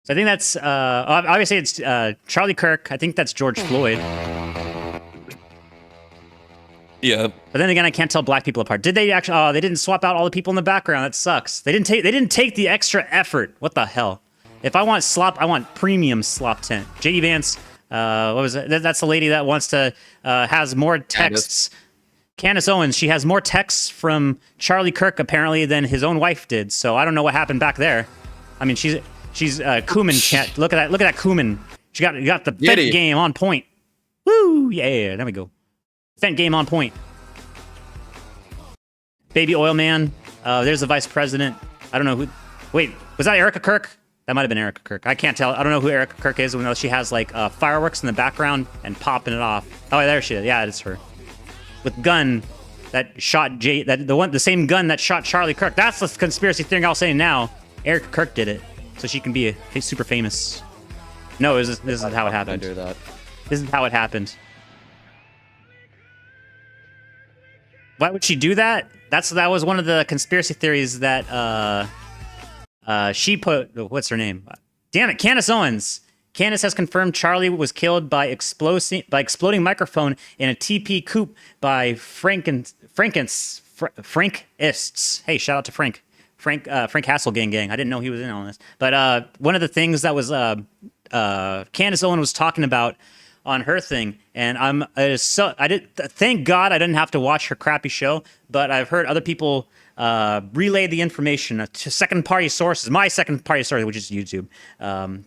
So I think that's obviously it's Charlie Kirk. I think that's George Floyd. Yeah. But then again, I can't tell black people apart. Did they actually? Oh, they didn't swap out all the people in the background. That sucks. They didn't take the extra effort. What the hell? If I want slop, I want premium slop tent. JD Vance. What was it? That's the lady that wants to has more texts. Candace Owens. She has more texts from Charlie Kirk apparently than his own wife did. So I don't know what happened back there. I mean, she's Kuman. Chat. Look at that Kuman. She got the Fent game on point. Woo! Yeah, there we go. Fent game on point. Baby Oil Man. There's the vice president. I don't know who. Wait, was that Erica Kirk? That might have been Erica Kirk. I can't tell. I don't know who Erica Kirk is, unless she has like fireworks in the background and popping it off. Oh, there she is. Yeah, it's her. With gun that shot the same gun that shot Charlie Kirk. That's the conspiracy thing I'll say now. Erica Kirk did it, so she can be super famous. No, this is how it happened. I do that. This is how it happened. Why would she do that? That was one of the conspiracy theories that She put, what's her name? Damn it, Candace Owens. Candace has confirmed Charlie was killed by exploding microphone in a TP coupe by Frankists. Hey, shout out to Frank Hassel Gang. I didn't know he was in on this. But one of the things that was Candace Owens was talking about on her thing, and thank God I didn't have to watch her crappy show, but I've heard other people relay the information to second-party sources, my second-party source, which is YouTube.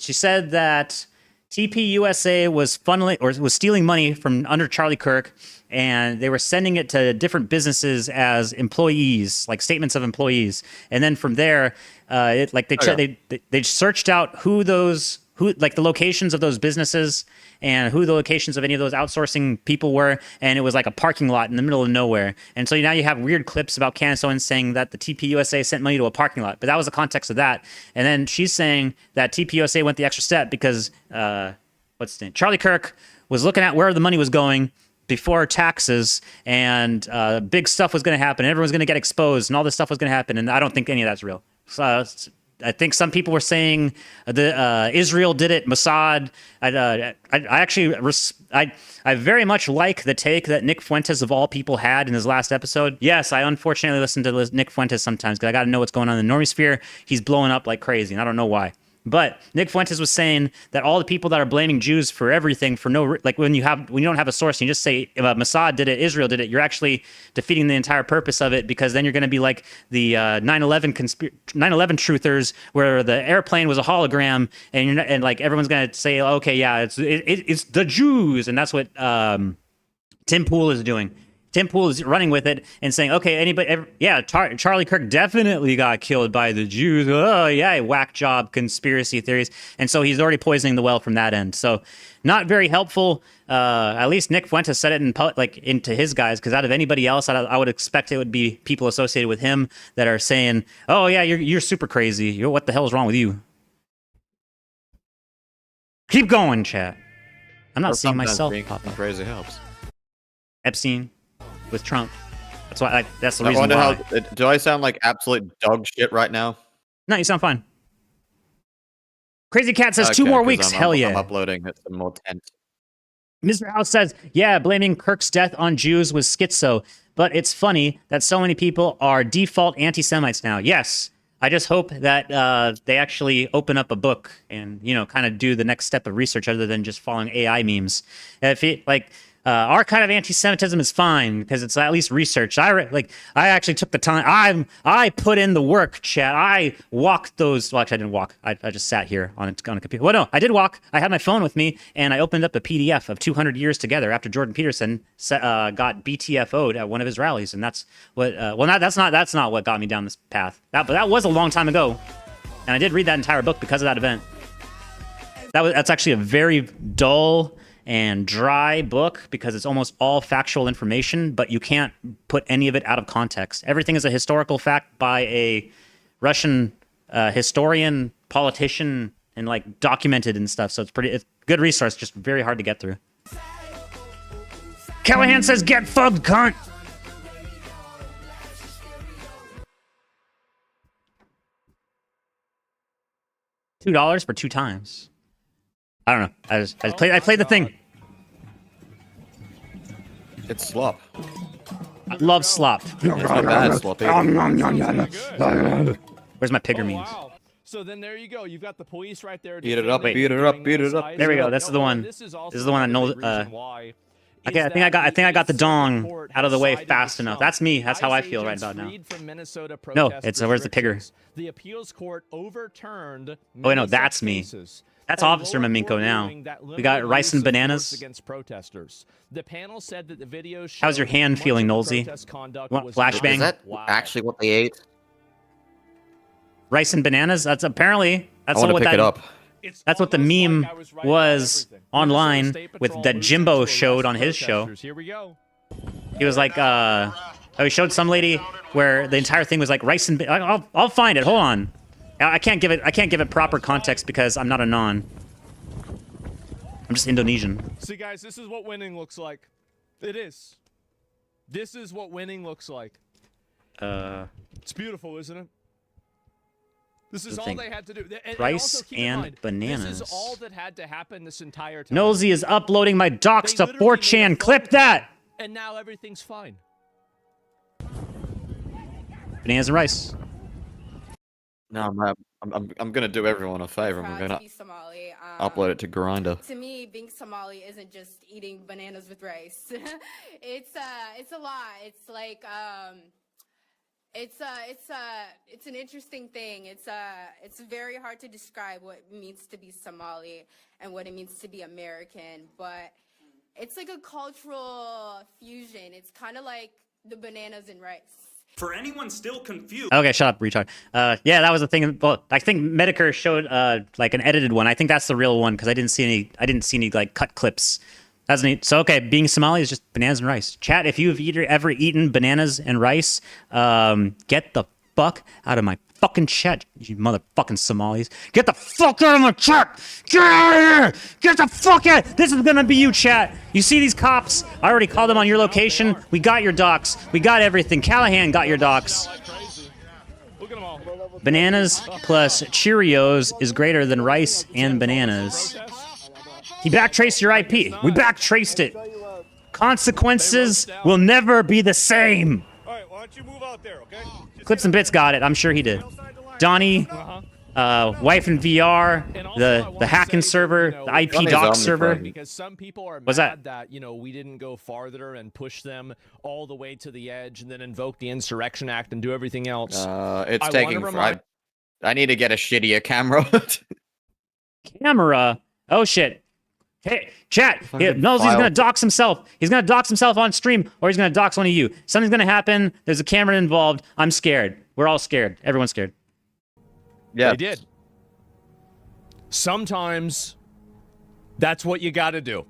She said that TP USA was funneling or was stealing money from under Charlie Kirk, and they were sending it to different businesses as employees, like statements of employees, and then from there, they searched out who the locations of those businesses and who the locations of any of those outsourcing people were, and it was like a parking lot in the middle of nowhere. And so now you have weird clips about Candace Owens saying that the TPUSA sent money to a parking lot, but that was the context of that. And then she's saying that TPUSA went the extra step because what's his name? Charlie Kirk was looking at where the money was going before taxes, and big stuff was going to happen. Everyone's going to get exposed, and all this stuff was going to happen. And I don't think any of that's real. So, I think some people were saying Israel did it, Mossad. I very much like the take that Nick Fuentes of all people had in his last episode. Yes, I unfortunately listen to Nick Fuentes sometimes because I got to know what's going on in the normie sphere. He's blowing up like crazy, and I don't know why. But Nick Fuentes was saying that all the people that are blaming Jews for everything for when you don't have a source, and you just say Mossad did it, Israel did it, you're actually defeating the entire purpose of it, because then you're going to be like the 9/11 truthers, where the airplane was a hologram, and like everyone's going to say, okay, yeah, it's the Jews, and that's what Tim Pool is doing. Tim Pool is running with it and saying, okay, Charlie Kirk definitely got killed by the Jews. Oh, yeah, whack job conspiracy theories. And so he's already poisoning the well from that end. So not very helpful. At least Nick Fuentes said it into his guys, because out of anybody else, I would expect it would be people associated with him that are saying, oh, yeah, you're super crazy. What the hell is wrong with you? Keep going, chat. I'm not seeing myself pop up. Crazy helps. Epstein. With Trump. That's the reason why. Do I sound like absolute dog shit right now? No, you sound fine. Crazy Cat says 2 more weeks. Hell yeah. I'm uploading some more tent. Mr. House says, yeah, blaming Kirk's death on Jews was schizo, but it's funny that so many people are default anti-Semites now. Yes. I just hope that they actually open up a book and, kind of do the next step of research other than just following AI memes. If it, our kind of anti-Semitism is fine because it's at least research. I actually took the time. I put in the work, chat. I walked those. Well, actually, I didn't walk. I just sat here on a computer. Well, no, I did walk. I had my phone with me, and I opened up a PDF of 200 Years Together after Jordan Peterson got BTFO'd at one of his rallies, and that's what. That's not what got me down this path. But that was a long time ago, and I did read that entire book because of that event. That's actually a very dull and dry book because it's almost all factual information, but you can't put any of it out of context. Everything is a historical fact by a Russian historian, politician, and documented and stuff. So it's good resource, just very hard to get through. Callaghan says, "Get fucked, cunt." $2 for 2 times. I don't know. I played the thing. It's slop. I love slop. It's not bad, sloppy. Where's my pigger memes? So then there you go. You've got the police right there. Beat it up, beat it up, beat it up. There we go. This is the one. This is the one that knows. Okay, I think I got the dong out of the way fast enough. That's me. That's how I feel right about now. No, where's the pigger? The appeals court overturned. Oh wait, no, that's me. That's Officer Memenco now. We got rice and bananas. The panel said that the video showed how's your hand feeling, Nolsey? Want flashbang? Is that actually what they ate? Rice and bananas? That's apparently that's what that. It up. That's what the meme was online with that Jimbo showed on his show. He was like, he showed some lady where the entire thing was like rice and. I'll find it. Hold on. I can't give it proper context because I'm not a non. I'm just Indonesian. See, guys, this is what winning looks like. It is. This is what winning looks like. It's beautiful, isn't it? This is the all thing. they had to do. And Rice also keep in and mind, bananas. This is all that had to happen this entire time. Nosy is uploading my docs They to literally made a 4chan. phone Clip call, that. And now everything's fine. Bananas and rice. No, I'm gonna do everyone a favor. I'm gonna be Somali. upload it to Grindr. To me, being Somali isn't just eating bananas with rice. it's a lot. It's like it's an interesting thing. It's very hard to describe what it means to be Somali and what it means to be American, but it's like a cultural fusion. It's kind of like the bananas and rice. For anyone still confused. Okay, shut up, retard. Yeah, that was the thing. Well, I think Medicare showed like an edited one. I think that's the real one because I didn't see any like cut clips. That's neat. So okay, being Somali is just bananas and rice. Chat, if you've ever eaten bananas and rice, get the fuck out of my fucking chat, you motherfucking Somalis. Get the fuck out of my chat! Get out of here! Get the fuck out! This is gonna be you, chat. You see these cops? I already called them on your location. We got your docs. We got everything. Callaghan got your docs. Bananas plus Cheerios is greater than rice and bananas. He backtraced your IP. We backtraced it. Consequences will never be the same. Clips and Bits got it. I'm sure he did. Donnie, Wife in VR, the hacking server, the IP doc server. Because some people are What's mad that, we didn't go farther and push them all the way to the edge and then invoke the Insurrection Act and do everything else. It's taking. I need to get a shittier camera. Camera? Oh shit. Hey, chat. Knows he's gonna dox himself. He's gonna dox himself on stream, or he's gonna dox one of you. Something's gonna happen. There's a camera involved. I'm scared. We're all scared. Everyone's scared. Yeah. They did. Sometimes that's what you got to do.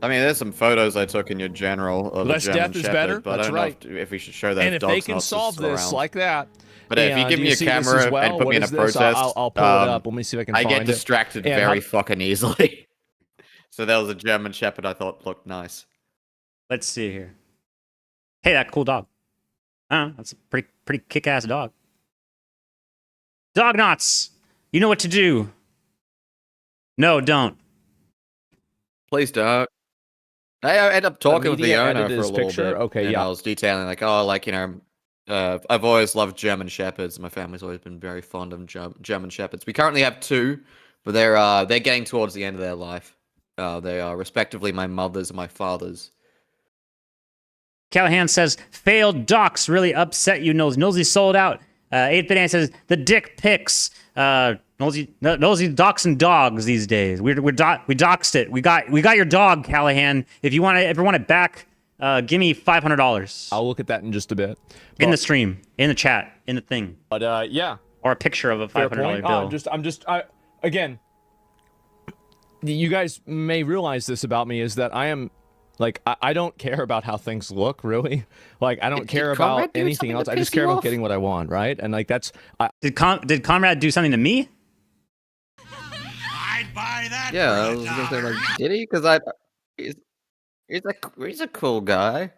I mean, there's some photos I took in your general of Less the German death is Shepherd, better. but That's I don't right. know if we should show that. And if they can solve this like that. But if you give me a camera and put me in a protest, I'll pull it up. Let me see if I can find it. I get distracted very fucking easily. So there was a German Shepherd I thought looked nice. Let's see here. Hey, that cool dog. That's a pretty kick-ass dog. Dog knots. You know what to do. No, don't. Please don't. I ended up talking with the owner for a little bit. Okay, and yeah. I was detailing I've always loved German Shepherds. My family's always been very fond of German Shepherds. We currently have 2, but they're getting towards the end of their life. They are respectively my mother's and my father's. Callaghan says, failed docs really upset you, Nosy. Nosy sold out. 8-Bit says, the dick pics. Nosy doxing dogs these days. We doxed it. We got your dog, Callaghan. If you want it back, give me $500. I'll look at that in just a bit. In the stream, in the chat, in the thing. But yeah. Or a picture of a $500 bill. Again, you guys may realize this about me is that I am, I don't care about how things look, really. I don't care about anything else. I just care about getting what I want, right? And that's... Did Comrade do something to me? I'd buy that. Yeah, I was gonna say, did he? Because he's a cool guy.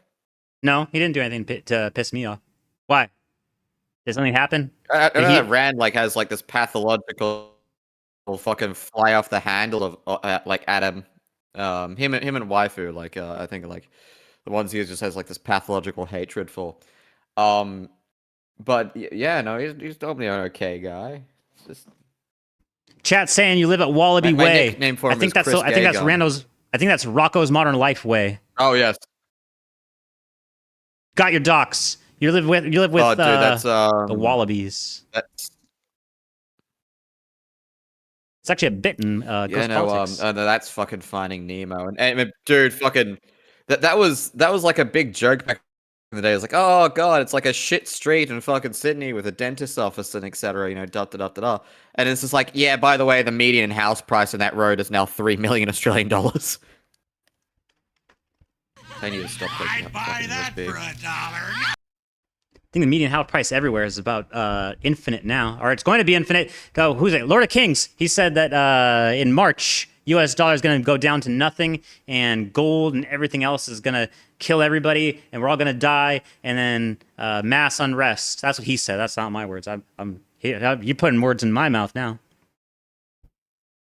No, he didn't do anything to piss me off. Why? Did something happen? I know that Rand has this pathological fucking fly off the handle of Adam. Him and waifu, I think the ones he just has this pathological hatred for. But yeah, no, he's normally an okay guy. It's just... Chat saying you live at Wallaby my Way. nickname for him I think is Chris that's Rando's. I think that's Rocco's Modern Life Way. Oh yes. Got your docs. You live with oh, dude, that's, the Wallabies. That's... It's actually a bit in Ghost Politics. No, that's fucking Finding Nemo, and dude, fucking that was a big joke back in the day. It was oh god, it's a shit street in fucking Sydney with a dentist's office and etc. And it's just yeah, by the way, the median house price in that road is now 3 million Australian dollars. I need to stop taking up fucking USB. I think the median house price everywhere is about infinite now, or it's going to be infinite. Who's it? Lord of Kings. He said that in March U.S. dollar is going to go down to nothing, and gold and everything else is going to kill everybody, and we're all going to die, and then mass unrest. That's what he said. That's not my words. You're putting words in my mouth now.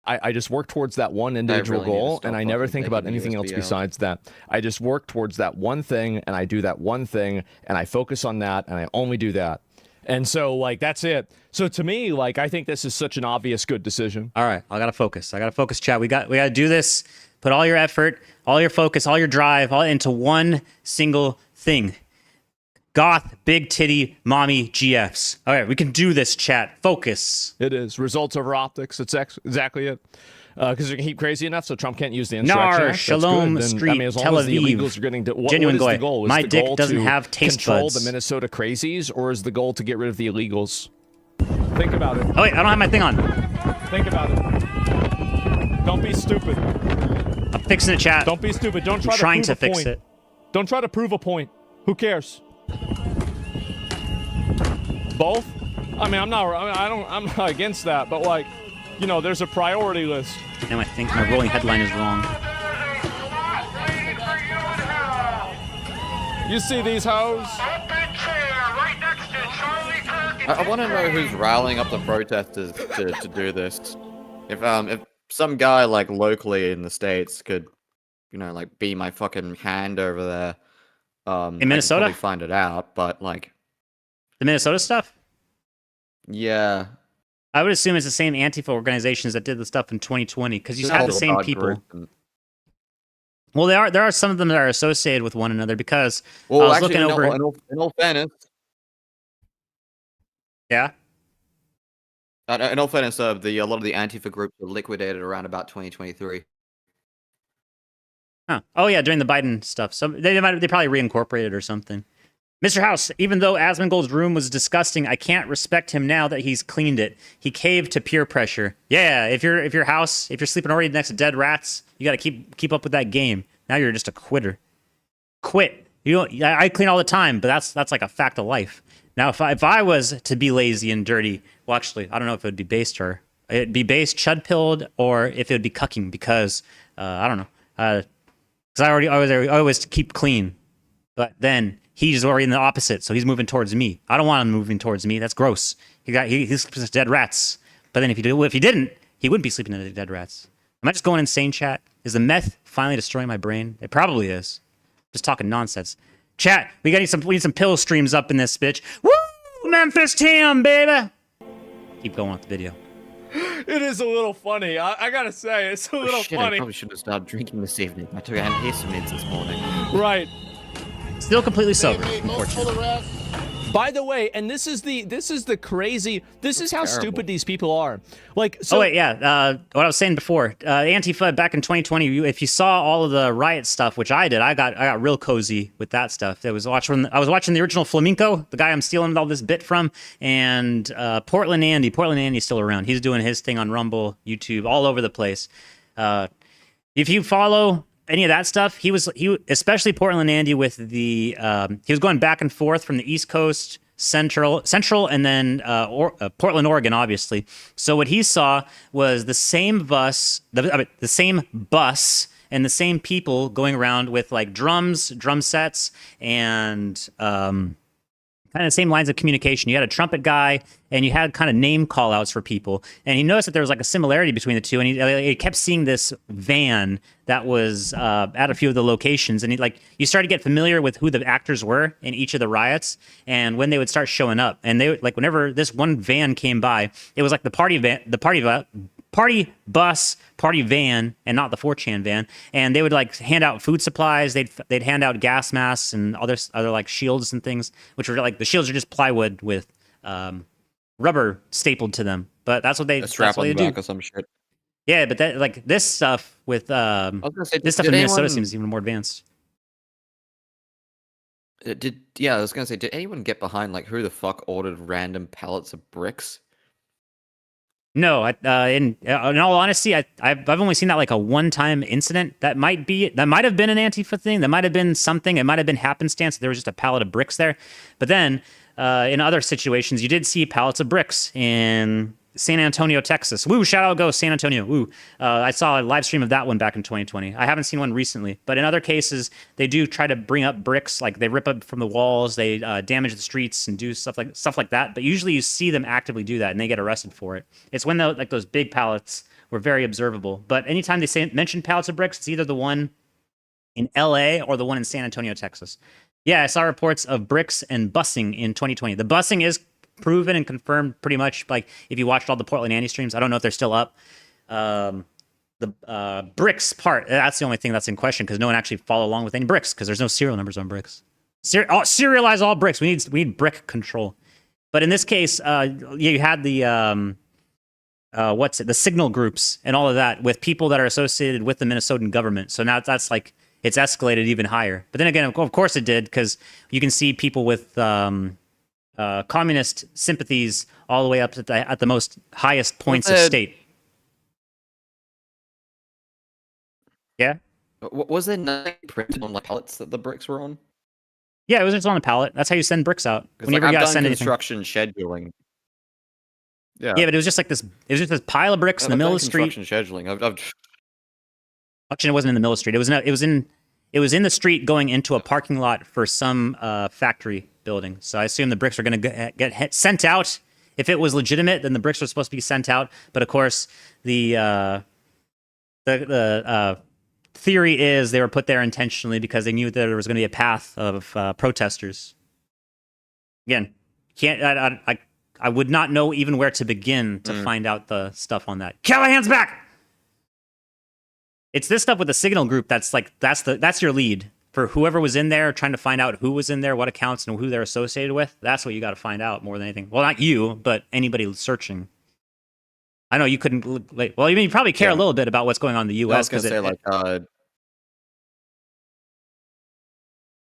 I just work towards that one individual goal, and I never think about anything else besides that. I just work towards that one thing, and I do that one thing, and I focus on that, and I only do that. And so, like, that's it. So to me, like, I think this is such an obvious good decision. All right, I gotta focus, chat. We gotta do this. Put all your effort, all your focus, all your drive, all into one single thing. Goth, big titty, mommy, GFs. All right, we can do this, chat. Focus. It is. Results over optics. It's exactly it. Because you can keep crazy enough so Trump can't use the insurrection Nar, Act. Shalom, Then, Street, I mean, as long Tel as the Aviv. illegals are getting to, what Genuine is the goy. goal? Is My the dick goal doesn't to have taste control buds. the Minnesota crazies, or is the goal to get rid of the illegals? Think about it. Oh wait, I don't have my thing on. Think about it. Don't be stupid. I'm fixing it, chat. Don't be stupid. Don't try I'm trying to to prove a fix point. it. Don't try to prove a point. Who cares? Both? I mean, I'm not against that, but like, you know, there's a priority list. Now I think my rolling headline is wrong. You see these hoes? I want to know who's rallying up the protesters to do this. If some guy like locally in the States could, you know, like be my fucking hand over there, in Minnesota, I could probably find it out. But like the Minnesota stuff. Yeah, I would assume it's the same Antifa organizations that did the stuff in 2020 because you have the same people. Well, there are some of them that are associated with one another because I was looking over. In all fairness, yeah. In all fairness, a lot of the Antifa groups were liquidated around about 2023. Huh. Oh yeah, during the Biden stuff. So they probably reincorporated or something. Mr. House, even though Asmongold's room was disgusting, I can't respect him now that he's cleaned it. He caved to peer pressure. Yeah, if you're sleeping already next to dead rats, you got to keep up with that game. Now you're just a quitter. Quit. I clean all the time, but that's like a fact of life. Now, if I was to be lazy and dirty, well, actually, I don't know if it would be based or it'd be based chud-pilled or if it would be cucking because I don't know. Because I always keep clean, but then he's already in the opposite, so he's moving towards me. I don't want him moving towards me. That's gross. He sleeps with dead rats. But then if he didn't, he wouldn't be sleeping in the dead rats. Am I just going insane, chat? Is the meth finally destroying my brain? It probably is. Just talking nonsense. Chat, we need some pill streams up in this bitch. Woo! Memphis Tim, baby! Keep going with the video. It is a little funny. I gotta say, it's a little shit, funny. I probably should have started drinking this evening. I took antihistamines this morning. Right. Still completely sober, unfortunately. By the way, and this is how stupid these people are. Like, so. Oh wait, yeah. What I was saying before, Antifa back in 2020. If you saw all of the riot stuff, which I did, I got real cozy with that stuff. I was watching the original Flamenco, the guy I'm stealing all this bit from, and Portland Andy's still around. He's doing his thing on Rumble, YouTube, all over the place. If you follow any of that stuff, he especially Portland Andy with the he was going back and forth from the East Coast, Central, and then Portland, Oregon, obviously. So what he saw was the same bus and the same people going around with like drum sets, and kind of the same lines of communication. You had a trumpet guy, and you had kind of name call outs for people. And he noticed that there was like a similarity between the two. And he kept seeing this van that was at a few of the locations. And you started to get familiar with who the actors were in each of the riots and when they would start showing up. And they like whenever this one van came by, it was like the party bus, party van, and not the 4chan van. And they would like hand out food supplies. They'd hand out gas masks and other like shields and things, which were like the shields are just plywood with rubber stapled to them. But that's what they strap on the do. back or some shit. Yeah, but that like this stuff with this stuff in Minnesota seems even more advanced. I was gonna say, did anyone get behind like who the fuck ordered random pallets of bricks? No, in all honesty, I've only seen that like a one-time incident. That might have been an Antifa thing. That might have been something. It might have been happenstance. There was just a pallet of bricks there. But then in other situations, you did see pallets of bricks in San Antonio, Texas. Woo, shout out go San Antonio. Woo. I saw a live stream of that one back in 2020. I haven't seen one recently, but in other cases, they do try to bring up bricks, like they rip up from the walls, they damage the streets and do stuff like that. But usually you see them actively do that and they get arrested for it. It's when like those big pallets were very observable. But anytime they mention pallets of bricks, it's either the one in LA or the one in San Antonio, Texas. Yeah, I saw reports of bricks and busing in 2020. The busing is proven and confirmed pretty much. Like if you watched all the Portland Annie streams, I don't know if they're still up. The bricks part, that's the only thing that's in question because no one actually followed along with any bricks because there's no serial numbers on bricks. Serialize all bricks. We need brick control. But in this case, you had the the signal groups and all of that with people that are associated with the Minnesotan government. So now that's like it's escalated even higher. But then again, of course it did because you can see people with communist sympathies all the way up at the most highest points of state. Yeah. Was there nothing printed on the pallets that the bricks were on? Yeah, it was just on a pallet. That's how you send bricks out. Whenever I've you gotta done send construction scheduling. Yeah. Yeah, but it was just like this. It was just this pile of bricks in the middle of the street. Construction scheduling. Actually, it wasn't in the middle of the street. It was in the street going into a parking lot for some factory building. So I assume the bricks are going to get sent out. If it was legitimate, then the bricks were supposed to be sent out. But of course, the theory is they were put there intentionally because they knew that there was going to be a path of protesters. Again, I would not know even where to begin to find out the stuff on that. Callaghan's back. It's this stuff with the signal group that's your lead for whoever was in there, trying to find out who was in there, what accounts, and who they're associated with. That's what you got to find out more than anything. Well, not you, but anybody searching. I know you couldn't. Well, you probably care a little bit about what's going on in the U.S. because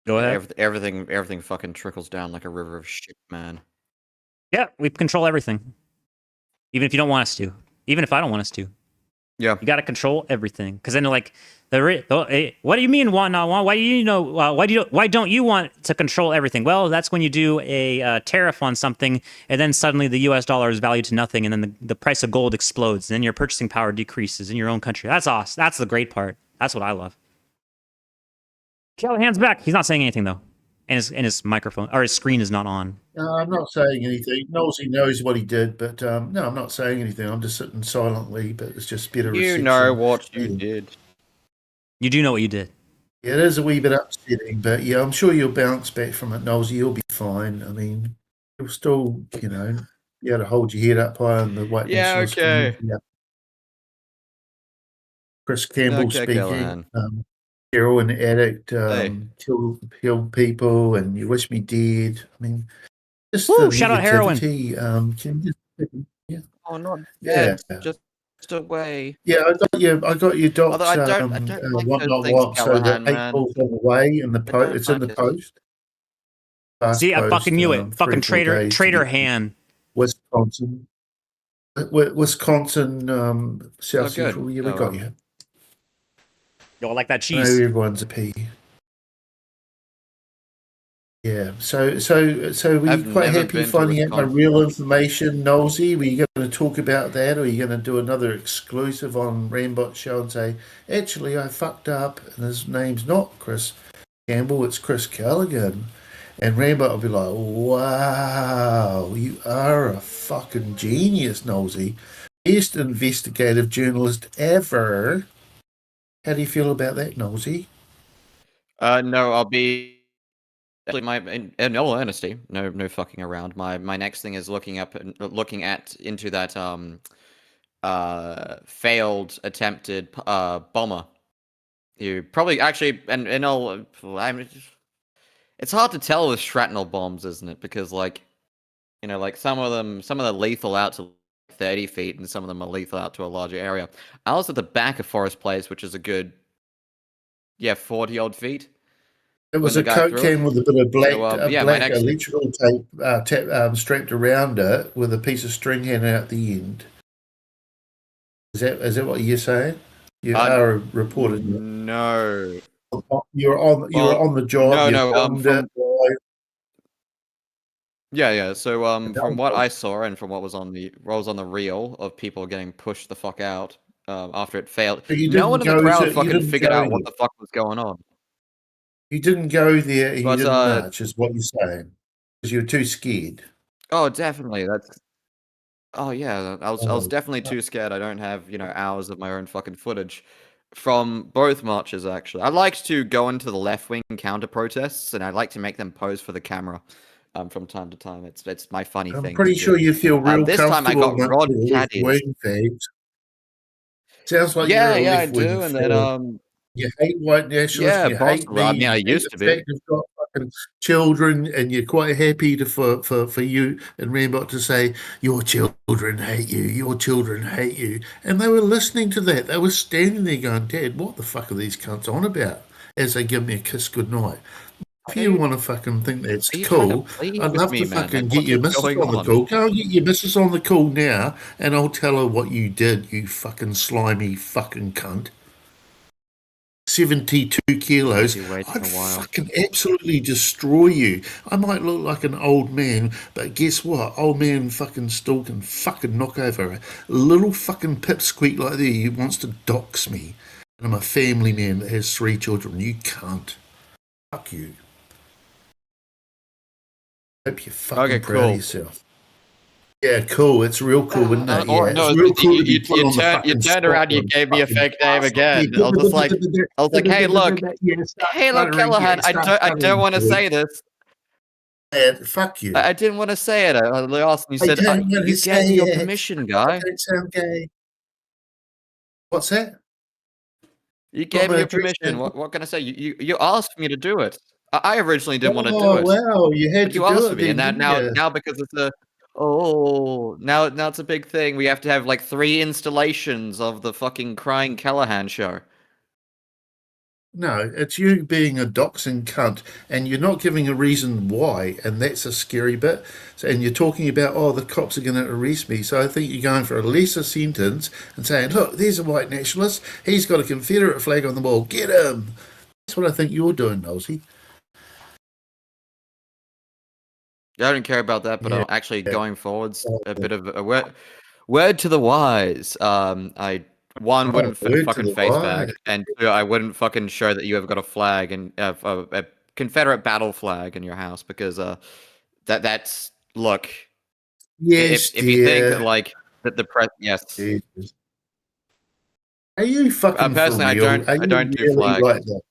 go ahead. Everything fucking trickles down like a river of shit, man. Yeah, we control everything, even if you don't want us to. Even if I don't want us to. Yeah, you got to control everything because then like what do you mean want not want? Why do you know? Why don't you want to control everything? Well, that's when you do a tariff on something, and then suddenly the U.S. dollar is valued to nothing, and then the price of gold explodes, and then your purchasing power decreases in your own country. That's awesome. That's the great part. That's what I love. Callaghan's back. He's not saying anything though, and his microphone or his screen is not on. No, I'm not saying anything. Nosy knows what he did, but no, I'm not saying anything. I'm just sitting silently, but it's just better. You know what you did. You do know what you did. Yeah, it is a wee bit upsetting, but yeah, I'm sure you'll bounce back from it, Nosy. You'll be fine. I mean, you'll still, be able to hold your head up high on the white nationalist community. Yeah. Chris Campbell speaking. Heroin addict, kill people, and you wish me dead. I mean, just shout out heroin. Oh, not dead, just away. Yeah, I got your docs. I don't like wantnotwant. So the 8 balls on the way in the post. It's in the post. See, I fucking knew it. Fucking traitor hand. Wisconsin, South Central. Yeah, we got you. Y'all like that cheese? No, everyone's a P. Yeah, so were you quite happy finding out my real information, Nosy? Were you going to talk about that, or are you going to do another exclusive on Rambot's show and say, actually, I fucked up, and his name's not Chris Campbell, it's Chris Callaghan? And Rambot will be like, wow, you are a fucking genius, Nosy. Best investigative journalist ever. How do you feel about that, Nosy? No, I'll be actually in all honesty, no fucking around. My next thing is looking into that failed attempted bomber. You probably actually and all. It's hard to tell with shrapnel bombs, isn't it? Because like some of them are lethal out to 30 feet, and some of them are lethal out to a larger area. I was at the back of Forest Place, which is a good 40 odd feet. It was a Coke can with a bit of black electrical tape strapped around it with a piece of string hanging out the end. Is that what you're saying? You are reported. No. You're on the job. Yeah. So from what I saw and from what was on the reel of people getting pushed the fuck out after it failed, no one in the crowd fucking figured out what the fuck was going on. You didn't go there and you But, didn't march, is what you're saying. Because you're too scared. Oh, definitely. Oh yeah, I was Oh, definitely too scared. I don't have, hours of my own fucking footage from both marches actually. I like to go into the left wing counter protests and I like to make them pose for the camera from time to time. It's my funny thing. I'm pretty sure you feel real this time I comfortable got Rod amongst your Caddies. left-wing fags. Sounds like Yeah, you're a I left-wing do, and fag. then You hate white nationalists, yeah, you hate possibly. I me, mean, I you hate used the to fact be. you've got fucking children, and you're quite happy for you and Rambot to say, your children hate you, your children hate you. And they were listening to that. They were standing there going, Dad, what the fuck are these cunts on about? As they give me a kiss goodnight. If you want to fucking think that's cool, I'd love to fucking get your missus on the call. Go and get your missus on the call now, and I'll tell her what you did, you fucking slimy fucking cunt. 72 kilos, I'd fucking absolutely destroy you. I might look like an old man, but guess what? Old man fucking still can fucking knock over a little fucking pipsqueak like that who wants to dox me. And I'm a family man that has 3 children. You can't. Fuck you. Hope you're fucking proud of yourself. Yeah, cool. It's real cool, isn't it? Yeah, No, it's real cool to be you put on the turned fucking around, you spot gave me a fucking fake name ass. again. Yeah, I was like, hey, look, Callaghan, I don't want to say this. Fuck you. I didn't want to say it. I asked, and you said, don't want you to gave me say your it. permission, guy. Don't sound gay. What's that? You gave me your permission. What can I say? You asked me to do it. I originally didn't want to do it. Oh, wow, you had But to you do asked it me, and then, now didn't you? because it's now it's a big thing. We have to have like 3 installations of the fucking crying Callaghan show. No, it's you being a doxing cunt, and you're not giving a reason why, and that's a scary bit. So, and you're talking about, oh, the cops are going to arrest me. So I think you're going for a lesser sentence and saying, look, there's a white nationalist. He's got a Confederate flag on the wall. Get him. That's what I think you're doing, Nosey. I don't care about that, but I'm actually going forwards. A bit of a word to the wise. I wouldn't fucking face bag, and 2, I wouldn't fucking show that you have got a flag and a Confederate battle flag in your house because that's look. Yes, if you think that like that the press, yes. Jesus. Are you fucking personally, for real? I don't do really flags. like that?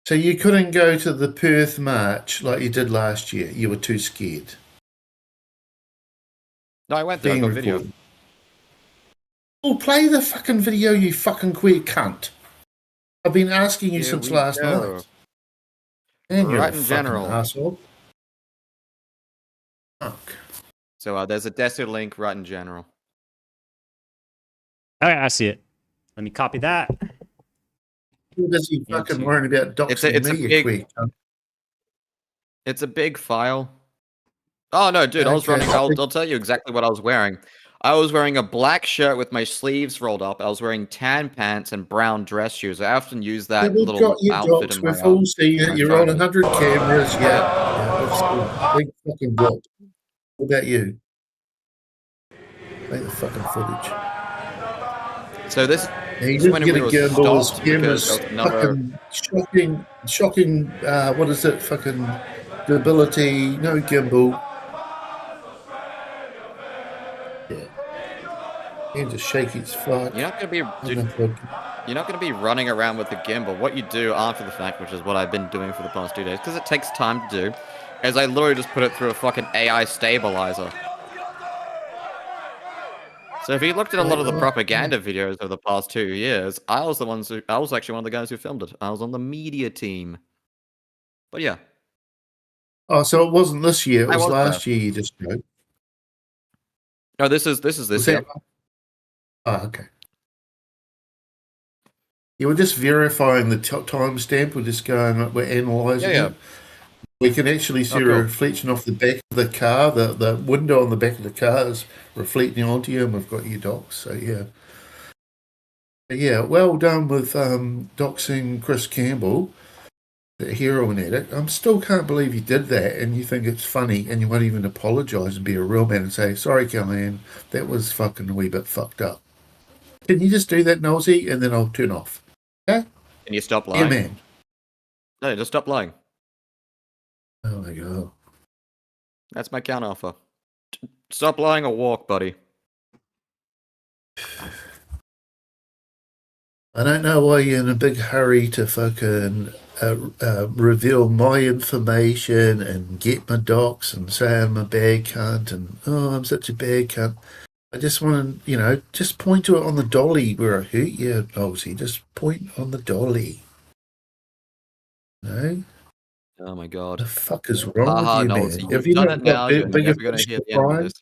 So you couldn't go to the Perth March like you did last year. You were too scared. No, I went there. I got video. Well, play the fucking video, you fucking queer cunt. I've been asking you since last night. And you're Right a in fucking general. asshole. Fuck. So there's a desert link right in general. Okay, I see it. Let me copy that. Who does he fucking worrying about doxing me, you queer cunt? It's a big file. Oh no, dude! I was running. I'll tell you exactly what I was wearing. I was wearing a black shirt with my sleeves rolled up. I was wearing tan pants and brown dress shoes. I often use that We've little got your outfit docs. in my. We've all seen it. my You're on phone. 100 cameras. Yeah. Big fucking drop. What about you? Play the fucking footage. So this. He is didn't when get we a were gimbal. His stopped camera's because there was another. fucking shocking. What is it? Fucking stability. No gimbal. Yeah. Hands are shaky as fuck. You're not gonna be. Dude, you're not gonna be running around with the gimbal. What you do after the fact, which is what I've been doing for the past 2 days, because it takes time to do, is I literally just put it through a fucking AI stabilizer. So if you looked at a lot of the propaganda videos of the past 2 years, I was actually one of the guys who filmed it. I was on the media team. But yeah. Oh, so it wasn't this year. It I was was last there. year. You just showed. No, this is this year. Oh, okay. You were just verifying the timestamp. We're just going. We're analysing it. We can actually see a reflection off the back of the car. The window on the back of the car is reflecting onto you, and we've got your docs. So yeah. But yeah, well done with doxing Chris Campbell. heroin addict. I still can't believe you did that, and you think it's funny, and you won't even apologise and be a real man and say, sorry, Callaghan, that was fucking a wee bit fucked up. Can you just do that, Nosy, and then I'll turn off? Okay? Can you stop lying? Yeah, man. No, just stop lying. Oh my god. That's my counter offer. Stop lying or walk, buddy. I don't know why you're in a big hurry to fucking reveal my information and get my docs and say I'm a bad cunt and, oh, I'm such a bad cunt. I just want to, just point to it on the dolly where I hurt you, Nosy. Just point on the dolly. No? Oh my god. The fuck is wrong with you, Nosy, man? you've done it now. You're never going to hear the end of this.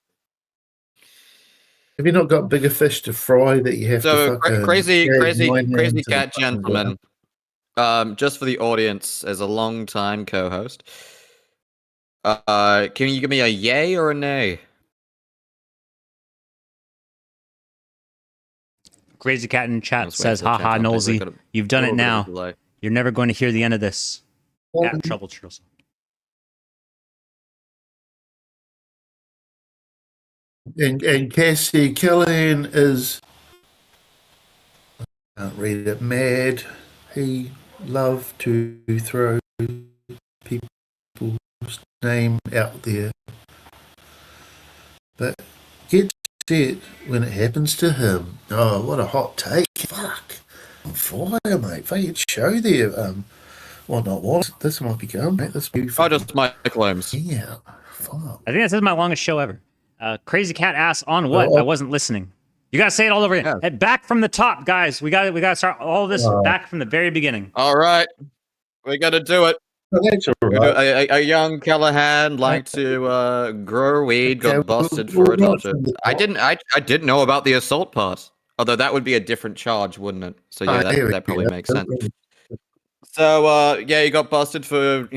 Have you not got bigger fish to fry that you have to fucking... Crazy cat gentleman. Just for the audience, as a long-time co-host, can you give me a yay or a nay? Crazy Cat in chat says, haha, Nosy, you've done it now. You're never going to hear the end of this. Trouble, Charles. And Cassie Callaghan is, I can't read it, mad. He loved to throw people's name out there. But gets it when it happens to him. Oh, what a hot take. Fuck. On fire, mate. Fucking show there. What? This might be going, mate. This be just Michael Holmes. Yeah. Fuck. I think this is my longest show ever. Crazy Cat asks, on what? I wasn't listening. You gotta say it all over again. Hey, back from the top, guys. We gotta start all this back from the very beginning. All right, we gotta do it. That's all right. A young Callaghan liked to grow weed, got busted for it. I didn't know about the assault part. Although that would be a different charge, wouldn't it? So yeah, that probably makes sense. So yeah, you got busted for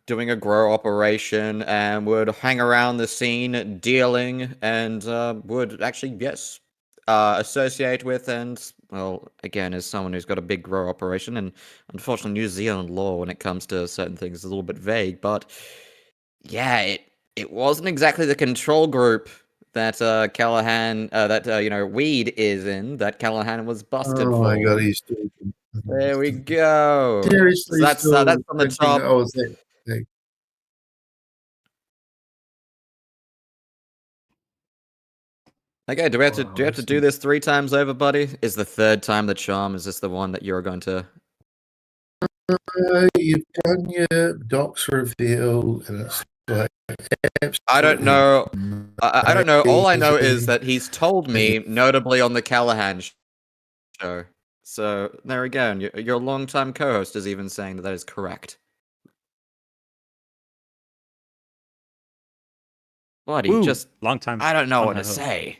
doing a grow operation and would hang around the scene dealing and would actually, yes, associate with and, well, again, as someone who's got a big grow operation, and unfortunately New Zealand law when it comes to certain things is a little bit vague, but yeah, it wasn't exactly the control group that Callaghan, weed is in, that Callaghan was busted for. Oh my god, he's stupid. There we go. Seriously, so that's from the top. Okay, do we have to do this 3 times over, buddy? Is the 3rd time the charm? Is this the one that you're going to? You've done your docs reveal, and it's like I don't know. I don't know. All I know is that he's told me, notably on the Callaghan show. So there we go. And your longtime co-host is even saying that is correct. Buddy, just long time. I don't know what to say.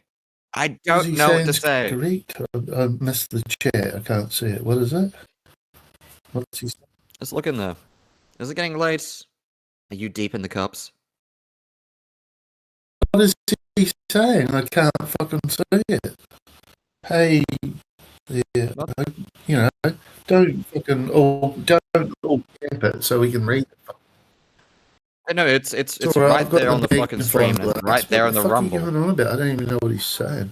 I don't know what to say. Correct. I missed the chat. I can't see it. What is it? What's he saying? Let's look in there. Is it getting late? Are you deep in the cups? What is he saying? I can't fucking see it. Hey, yeah, don't fucking don't camp it so we can read it. I know it's right there on the fucking screen. It's right there on the rumble. What are you going on about? I don't even know what he's saying.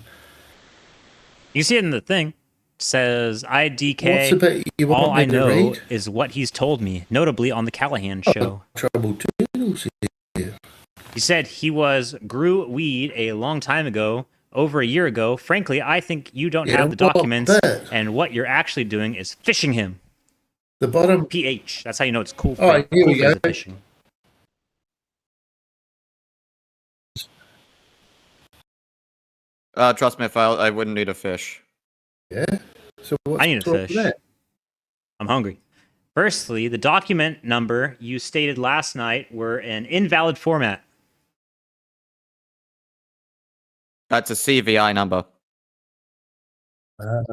You see it in the thing. It says IDK. All I know is what he's told me, notably on the Callaghan show. Trouble Toodles here. He said he grew weed a long time ago, over a year ago. Frankly, I think you don't have the documents, and what you're actually doing is fishing him. The bottom PH. That's how you know it's cool. Here we go. Fishing. Trust me, if I wouldn't need a fish. Yeah. So I need a fish. I'm hungry. Firstly, the document number you stated last night were an invalid format. That's a CVI number. A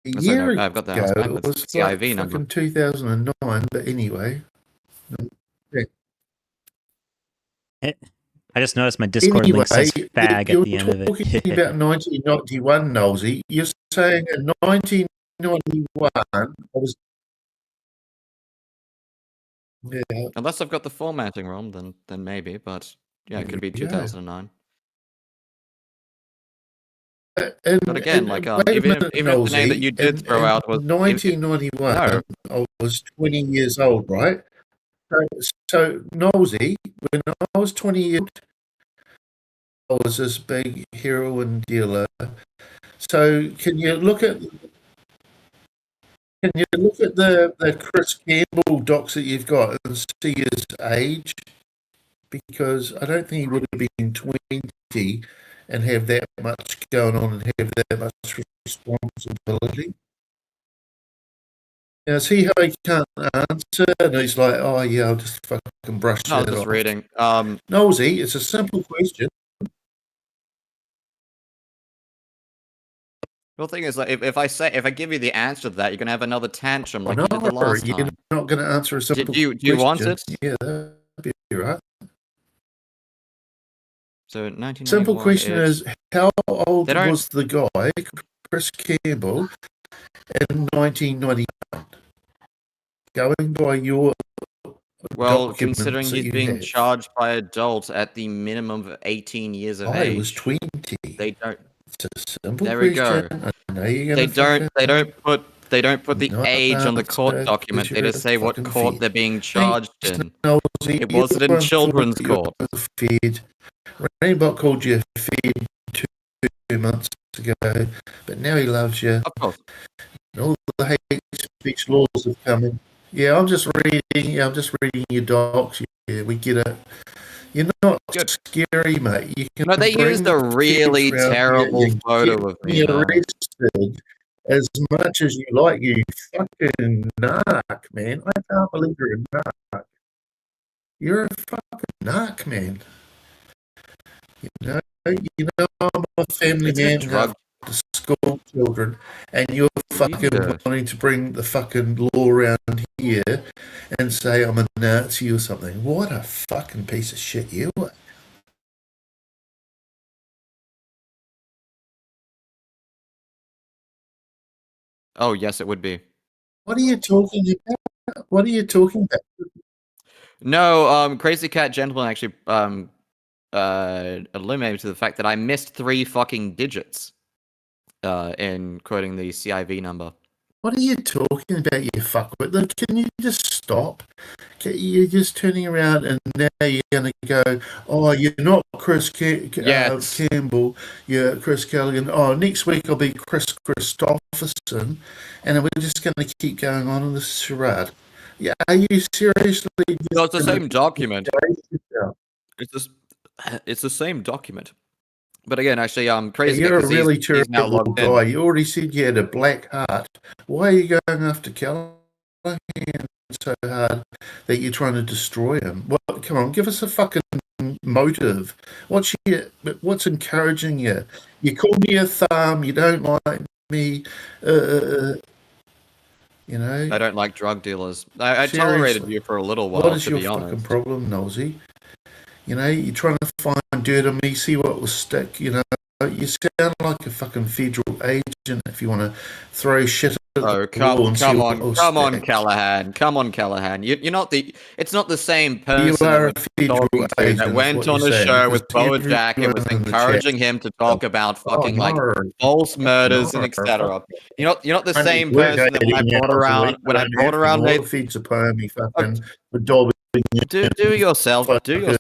year ago, I've got that. it was CIV like number. 2009, but anyway. I just noticed my Discord link says fag at the end of it. You're talking about 1991, Nosy. You're saying in 19 1991, I was. Yeah. Unless I've got the formatting wrong, then maybe. But yeah, it could be 2009. But again, like even if the name that you did throw out was 1991, no. I was 20 years old, right? So Nosey, when I was 20 years old, I was this big heroin dealer. So can you look at the Chris Campbell docs that you've got and see his age? Because I don't think he would have been 20 and have that much going on and have that much responsibility. Now, see how he can't answer, and he's like, "Oh yeah, I'll just fucking brush that off." I was just reading. Nosey, it's a simple question. The thing is, like, if I give you the answer to that, you're gonna have another tantrum like you did the No, last you're time. not going to answer a simple Do you want question. it? Yeah, that'd be right. So 1991. Simple question is, how old was the guy, Chris Campbell, in 1991? Going by your Well, documents considering that he's you being have. charged by adults at the minimum of 18 years of I age. was 20. They don't. It's a simple There we go. question. I know you're They gonna don't put the not age on the court answer document. They because just you're say what fucking court fed. they're being charged in. Nosey, It wasn't in everyone children's thought you court. were fed. Rainbow called you fed 2 months ago, but now he loves you. Of course. And all the hate speech laws have come in. Yeah, I'm just reading your docs. Yeah, we get it. You're not scary, mate. You can No, they bring used a really kids round here, terrible you photo get of me. though. arrested as much as you like, you fucking narc, man. I can't believe you're a narc. You're a fucking narc, man. You know, I'm a family man drug. to school children, and you're fucking wanting to bring the fucking law around here and say I'm a Nazi or something. What a fucking piece of shit you are. Oh, yes, it would be. What are you talking about? What are you talking about? No, Crazy Cat Gentleman actually illuminated to the fact that I missed 3 fucking digits in quoting the CIV number. What are you talking about, you fuckwit? Look, can you just stop? You're just turning around and now you're going to go, oh, you're not Chris Campbell, you're Chris Callaghan. Oh, next week I'll be Chris Christopherson. And we're just going to keep going on in this charade. Yeah, are you seriously? No, it's the same document. It's the same document. But again, actually, Crazy Cat, you're a really he's now terrible logged in. guy. You already said you had a black heart. Why are you going after Callaghan so hard that you're trying to destroy him? Well, come on, give us a fucking motive. What's encouraging you? You call me a thumb. You don't like me. You know. I don't like drug dealers. I Seriously. tolerated you for a little while, What is to your be fucking honest. problem, Nosey? You know, you're trying to find dirt on me, see what will stick, you know. You sound like a fucking federal agent if you want to throw shit at the wall and see what will come on, stick. Callaghan. Come on, Callaghan. You're not the. It's not the same You person are a that federal agent, went what on you're a saying, show with because Bo Jack and was everyone in the encouraging chat- him to talk about fucking no. like false murders and etc. You're not the same person that when I brought around Nathan. Feeds a poem, he fucking would dob do yourself a favor,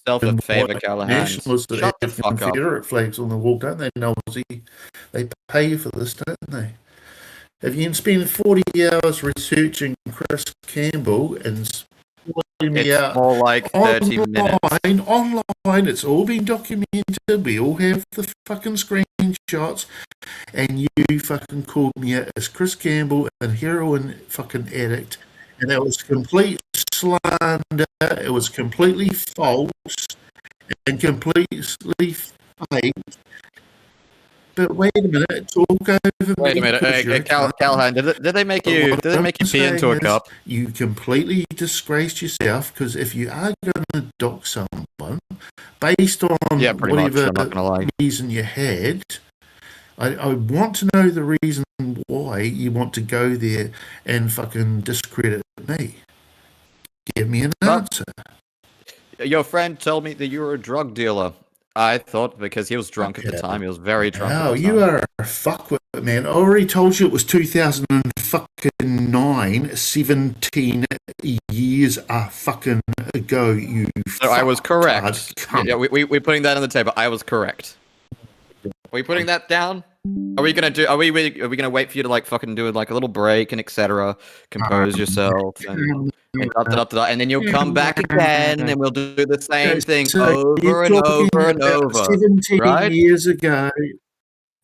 Callaghan. nationalists that Shut the have fuck up. Confederate flags on the wall, don't they, Nosey? They pay you for this, don't they? If you can spend 40 hours researching Chris Campbell and spelling me It's out more like 30 minutes. online, it's all been documented. We all have the fucking screenshots, and you fucking called me out as Chris Campbell, a heroin fucking addict, and that was complete slander. It was completely false and completely fake. But wait a minute, talk over Wait a me. minute, hey, Callaghan, did they make you pee into a cup? You completely disgraced yourself, because if you are going to dock someone based on Yeah, pretty much, whatever I'm not gonna lie. reason you had, I want to know the reason why you want to go there and fucking discredit me. Give me an answer. Your friend told me that you were a drug dealer. I thought because he was drunk at the time. He was very drunk. Oh, you are a fuckwit, man. I already told you it was 2009, 17 years fucking ago, you So I was correct. Yeah, we're putting that on the table. I was correct. Are we putting that down? Are we gonna do? Are we gonna wait for you to like fucking do like a little break and etc. Compose yourself and and then you'll come back again and we'll do the same thing over and over and over. 17 right? years ago.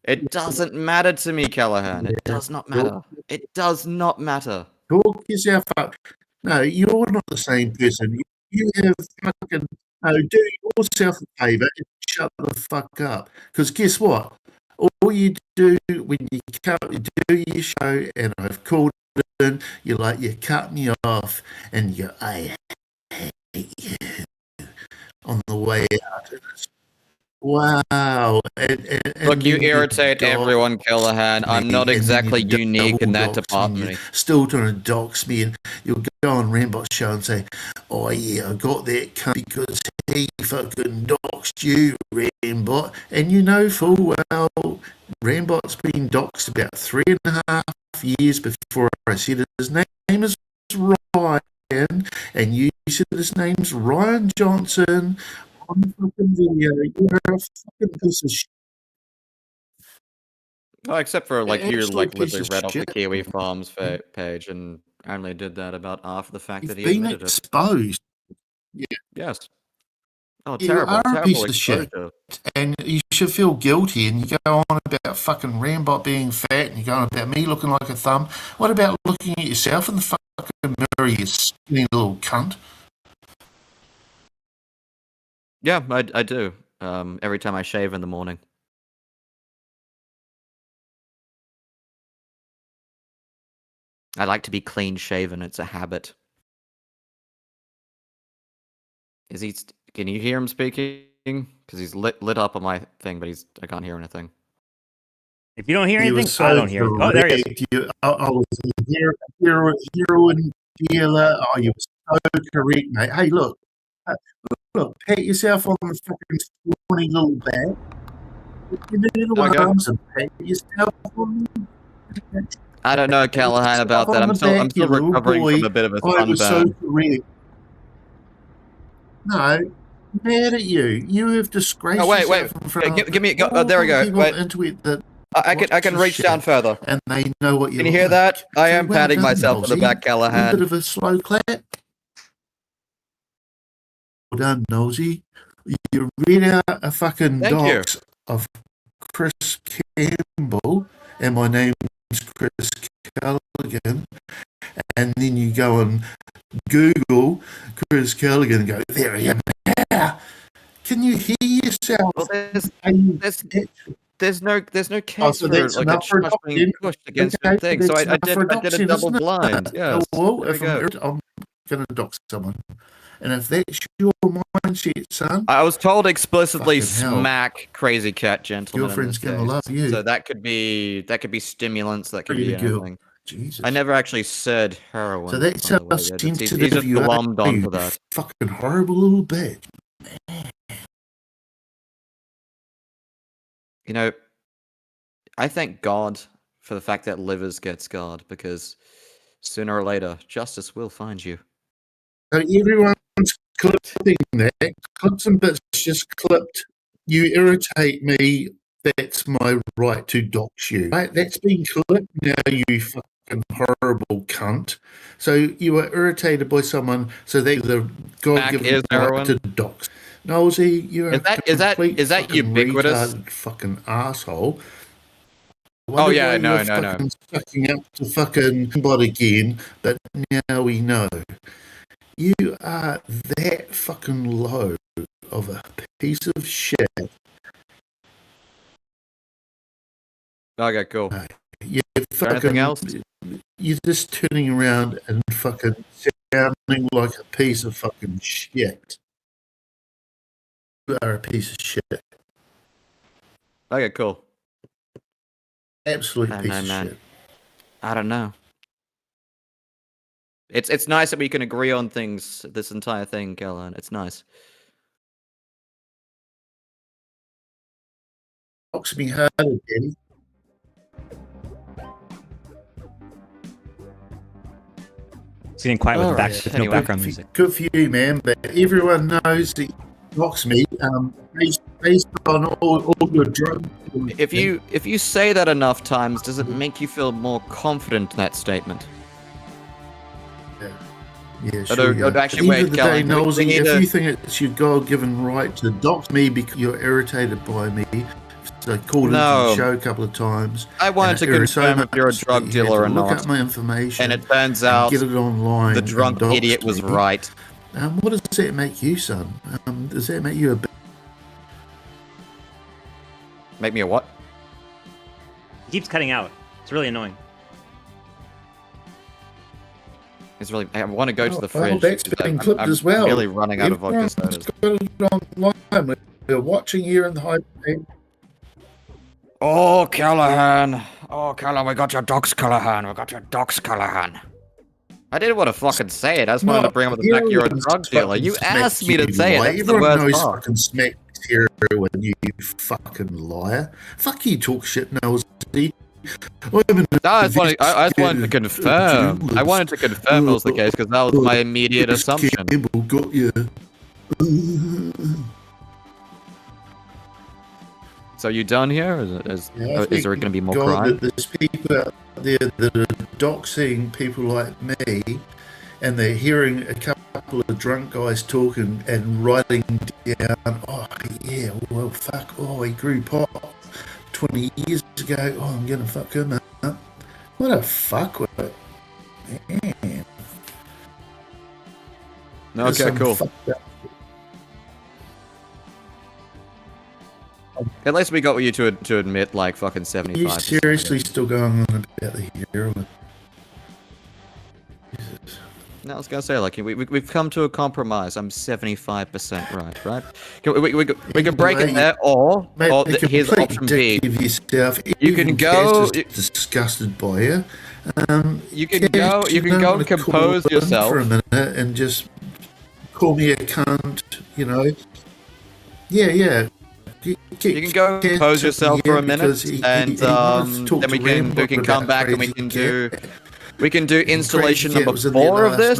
It doesn't matter to me, Callaghan. It does not matter. It does not matter. Talk yourself up. No, you're not the same person. You have fucking. No, do yourself a favour and shut the fuck up. Because guess what? All you do when you do your show, and I've called it in, you cut me off, and you I hate you on the way out. Wow. Look, you irritate everyone, Callaghan. I'm not exactly unique in that department. Still trying to dox me, and you'll go on Rambot's show and say, oh yeah, I got that cunt because he fucking doxed you, Rambot. And you know full well Rambot's been doxed about 3.5 years before I said his name is Ryan, and you said his name's Ryan Johnson. On the fucking video, you're a fucking piece of shit. Oh, except for like you Absolute literally piece of read off the shit. Kiwi Farms page and only did that about after the fact that he Been admitted exposed. it. Yes. Oh, You terrible, are a terrible piece of shit, exposure. and you should feel guilty. And you go on about fucking Rambot being fat, and you're going about me looking like a thumb. What about looking at yourself in the fucking mirror, you skinny little cunt? Yeah, I do. Every time I shave in the morning. I like to be clean shaven. It's a habit. Is he? Can you hear him speaking? Because he's lit up on my thing, but I can't hear anything. If you don't hear You were anything, so I don't hear anything. Oh, there he is. correct. I was a heroin dealer. Oh, you were so correct, mate. Hey, look, pat yourself on the fucking scrawny little back. You little arms and pat yourself on the I don't know, Callaghan, about that. I'm still recovering from a bit of a I was so sunburn. correct. No, mad at you. You have disgraced Oh, wait. yourself in front of Give me. all there we go. people Wait. into it that I can watch reach this down shit, further. and they know what you Can you hear that? I am patting myself on the back, A Callaghan. bit of a slow clap. Well done, Nosy. You read out a fucking Thank you. docs of Chris Campbell, and my name's Chris Callaghan, and then you go and Google Chris Callaghan and go, there he is. Can you hear yourself? Well, there's no case Oh, so for that's like a enough for trust being adoption? pushed against Okay, a thing. So that's I enough for did a adoption, double isn't it? blind. Yes. Well, There if we go. I'm going to dox someone, and if that's your mindset, son, I was told explicitly fucking hell. smack crazy cat gentlemen. Your friend's in this gonna case. love you. So that could be stimulants. That could be Pretty good. anything. Jesus. I never actually said heroin. So that's by how the way. He's sensitive just you are, glommed you onto that. fucking horrible little bitch. You know, I thank God for the fact that livers get scarred, because sooner or later, justice will find you. So everyone's clipping that. Clips and bits just clipped. You irritate me. That's my right to dox you. Right? That's been clipped now, you fucking horrible cunt. So you were irritated by someone, so they the God-given is right heroin. to dox. Nosy, you're Is that fucking ubiquitous? retarded fucking asshole. Oh yeah, no. Sucking up to fucking bot again, but now we know. You are that fucking low of a piece of shit. Okay, cool. You're anything else? You're just turning around and fucking sounding like a piece of fucking shit. You are a piece of shit. Okay, cool. Absolute I don't piece know, of man. shit. I don't know. It's nice that we can agree on things. This entire thing, Callaghan. It's nice. Box me harder, Daddy. It's getting quiet with, with no Anyway. background music. Good for you, man. But everyone knows that box me based on all your drug. If you say that enough times, does it make you feel more confident in that statement? Yeah, Oh, sure. no, Yeah. actually, At the wait, end of the day, Callaghan, we Nosy, need if to- you think it's your God-given right to dox me because you're irritated by me, so called into No. the show a couple of times. I wanted to and it irritates confirm so if you're a much drug that you have dealer to or look not. up my information And it turns and out get it online. the and drunk dox idiot was me. right. What does that make you, son? Does that make you a bit? Make me a what? He keeps cutting out. It's really annoying. It's really. I want to go to the Well, fridge. that's because being clipped I'm as well. really running out of vodka Everyone's sodas. got it online. We're watching here in the high. Oh, Callaghan. Oh, Callaghan, we got your docs, Callaghan. We got your docs, Callaghan. I didn't want to fucking say it. I just wanted to bring up the fact you're a drug dealer. You asked me to say it. That's the Everyone worst knows part. fucking smack heroin, you fucking liar. Fuck you, talk shit, Nosy. No, I just wanted to confirm. I wanted to confirm it was the case because that was my immediate assumption. Got you. So you done here? Is there going to be more God, crime? There's people out there that are doxing people like me, and they're hearing a couple of drunk guys talking and writing down, oh, yeah, well, fuck, oh, he grew pot 20 years ago, oh, I'm going to fuck him up. What a fuckwit. Man. There's Okay, some cool. fucked up- At least we got you to admit like fucking 75. You seriously still going on about the heroin? No, I was gonna say like we've come to a compromise. I'm 75% right? We can break it there, or here's option B. Yourself. You can Even go. Cass is disgusted by you. You can go. You can go and compose yourself for a minute and just call me a cunt. You know. Yeah. You can go and compose yourself for a minute, and then we can come back and we can do installation number 4 of this.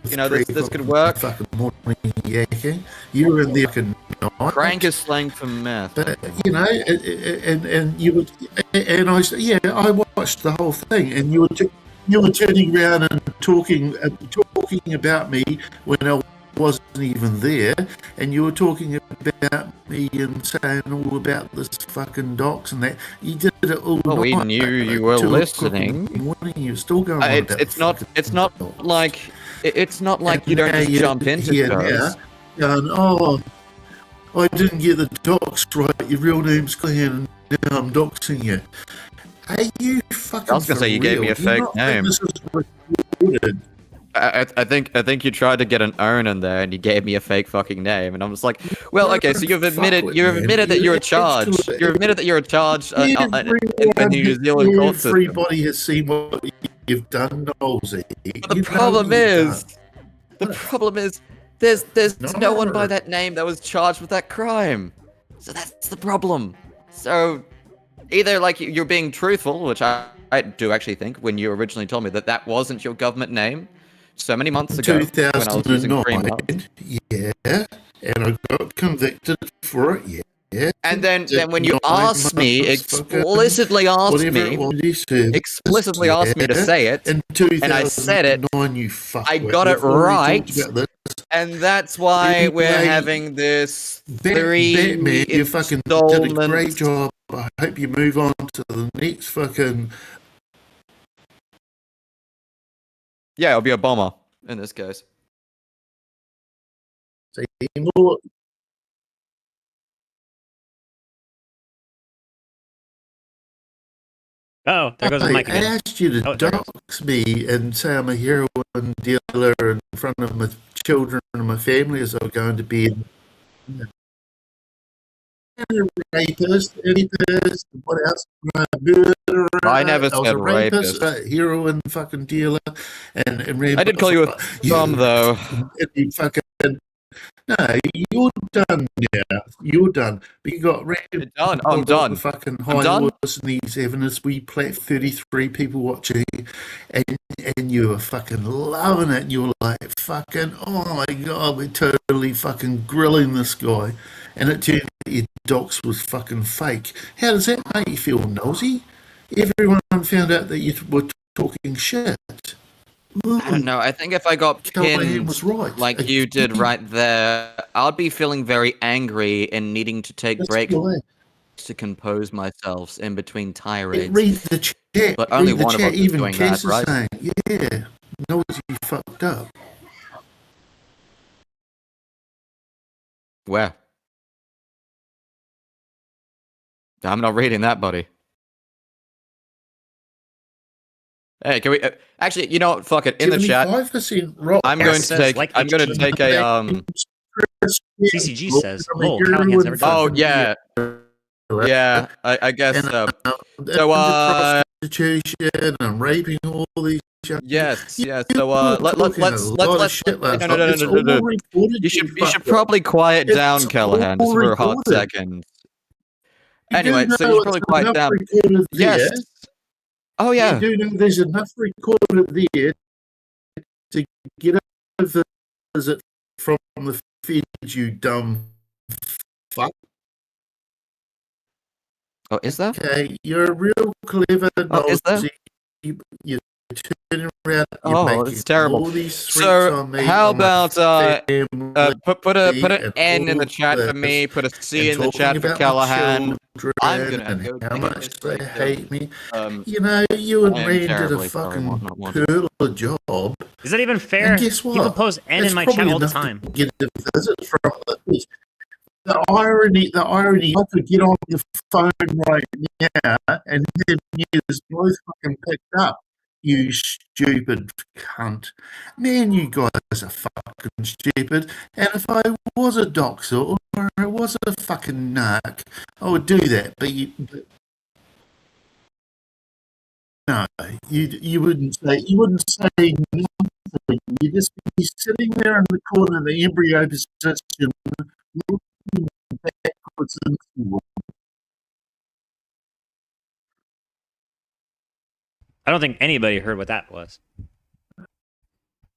You know, this could work. You were in there fucking night. Crank is slang for meth. But you know, and you would, and I watched the whole thing, and you were turning around and talking about me when I wasn't even there, and you were talking about me and saying all about this fucking docs and that. You did it all Well, we night, knew like you were 2 o'clock listening. in the morning, you were still going on about It's not like you don't just jump into those. Going, oh, I didn't get the docs right. Your real name's Callaghan, and now I'm doxing you. Are you fucking? I was gonna say you gave me a fake name. This is recorded. I think you tried to get an own in there, and you gave me a fake fucking name, and I'm just like, well, okay, so you've admitted that you're a charge. You've admitted that you're a charge in the New Zealand court system. Everybody has seen what you've done, Nosy. But the problem is, there's no one by that name that was charged with that crime. So that's the problem. So either like you're being truthful, which I do actually think when you originally told me that wasn't your government name so many months ago when I was using Creamlove. Yeah, and I got convicted for it. Yeah. And then when you asked me, explicitly asked me to say it, and I said it, I got it right, and that's why we're having this 3 you fucking did a great job. I hope you move on to the next fucking. Yeah, it'll be a bomber in this case. More. Oh, there goes the mic again. I asked you to dox me and say I'm a heroin dealer in front of my children and my family as I'm going to bed. rapist, what else? Murderer. I never I was said a rapist, rapist. a heroin fucking dealer, and I did call you a thumb, though. You fucking. No, you're done now. You're done. But you got done. I'm done. Fucking I'm high done. horse and these evidence. We play 33 people watching, and you were fucking loving it. And you were like, fucking, oh my god, we're totally fucking grilling this guy. And it turned out your docs was fucking fake. How does that make you feel, nosy? Everyone found out that you were talking shit. I don't know. I think if I got Callaghan pinned was right. like you did right there, I'd be feeling very angry and needing to take breaks to compose myself in between tirades. Read the chat. But only read the one of chat. us is Even doing Cass that, right? saying, yeah, nosy fucked up. Where? I'm not reading that, buddy. Hey, can we actually? You know what? Fuck it. In the chat, 75% rock. I'm going to take. like I'm going to take a CCG says, "Oh, Callaghan's never done." Oh yeah, yeah. I guess so. So prostitution and raping all these. Yes, yes. So let's no. You should probably quiet down, Callaghan, just for a hot second. Anyway, so you should probably quiet down. Yes. Oh yeah. You do know there's enough recorded there to get a visit from the feds, you dumb fuck. Oh, is there? Okay, you're a real clever is there? You're turning around. Oh, it's terrible. All these So how about put an N in the chat for me, put a C in the chat for Callahan. I'm gonna go how much they hate me. You know, you and Rand did a fucking curler job. Is that even fair? And guess what? People post N in my chat all the time. Get a visit from the irony, I could get on the phone right now and have news both fucking picked up. You stupid cunt. Man, you guys are fucking stupid. And if I was a doxer or I was a fucking narc, I would do that. But no, you wouldn't say nothing. You'd just be sitting there in the corner, the embryo position, looking backwards and forward. I don't think anybody heard what that was.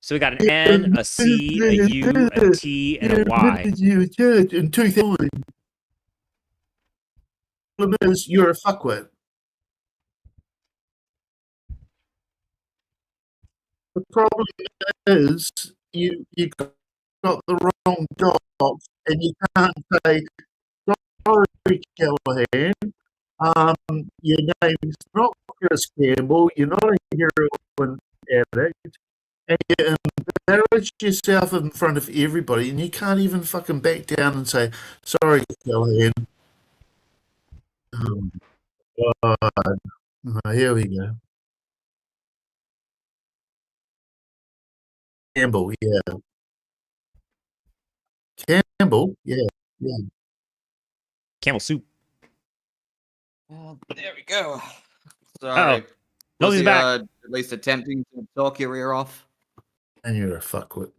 So we got an N, a C, a U, a T, and a Y. In 2000, you're a fuckwit. The problem is you got the wrong docs, and you can't say, sorry, Callaghan. Your name's not Chris Campbell, you're not a heroin addict, and you embarrass yourself in front of everybody, and you can't even fucking back down and say, sorry, Callaghan. Oh, God. Oh, here we go. Campbell, yeah. Campbell, yeah. Campbell soup. There we go. Sorry. No, he's back. At least attempting to talk your ear off. And you're a fuckwit.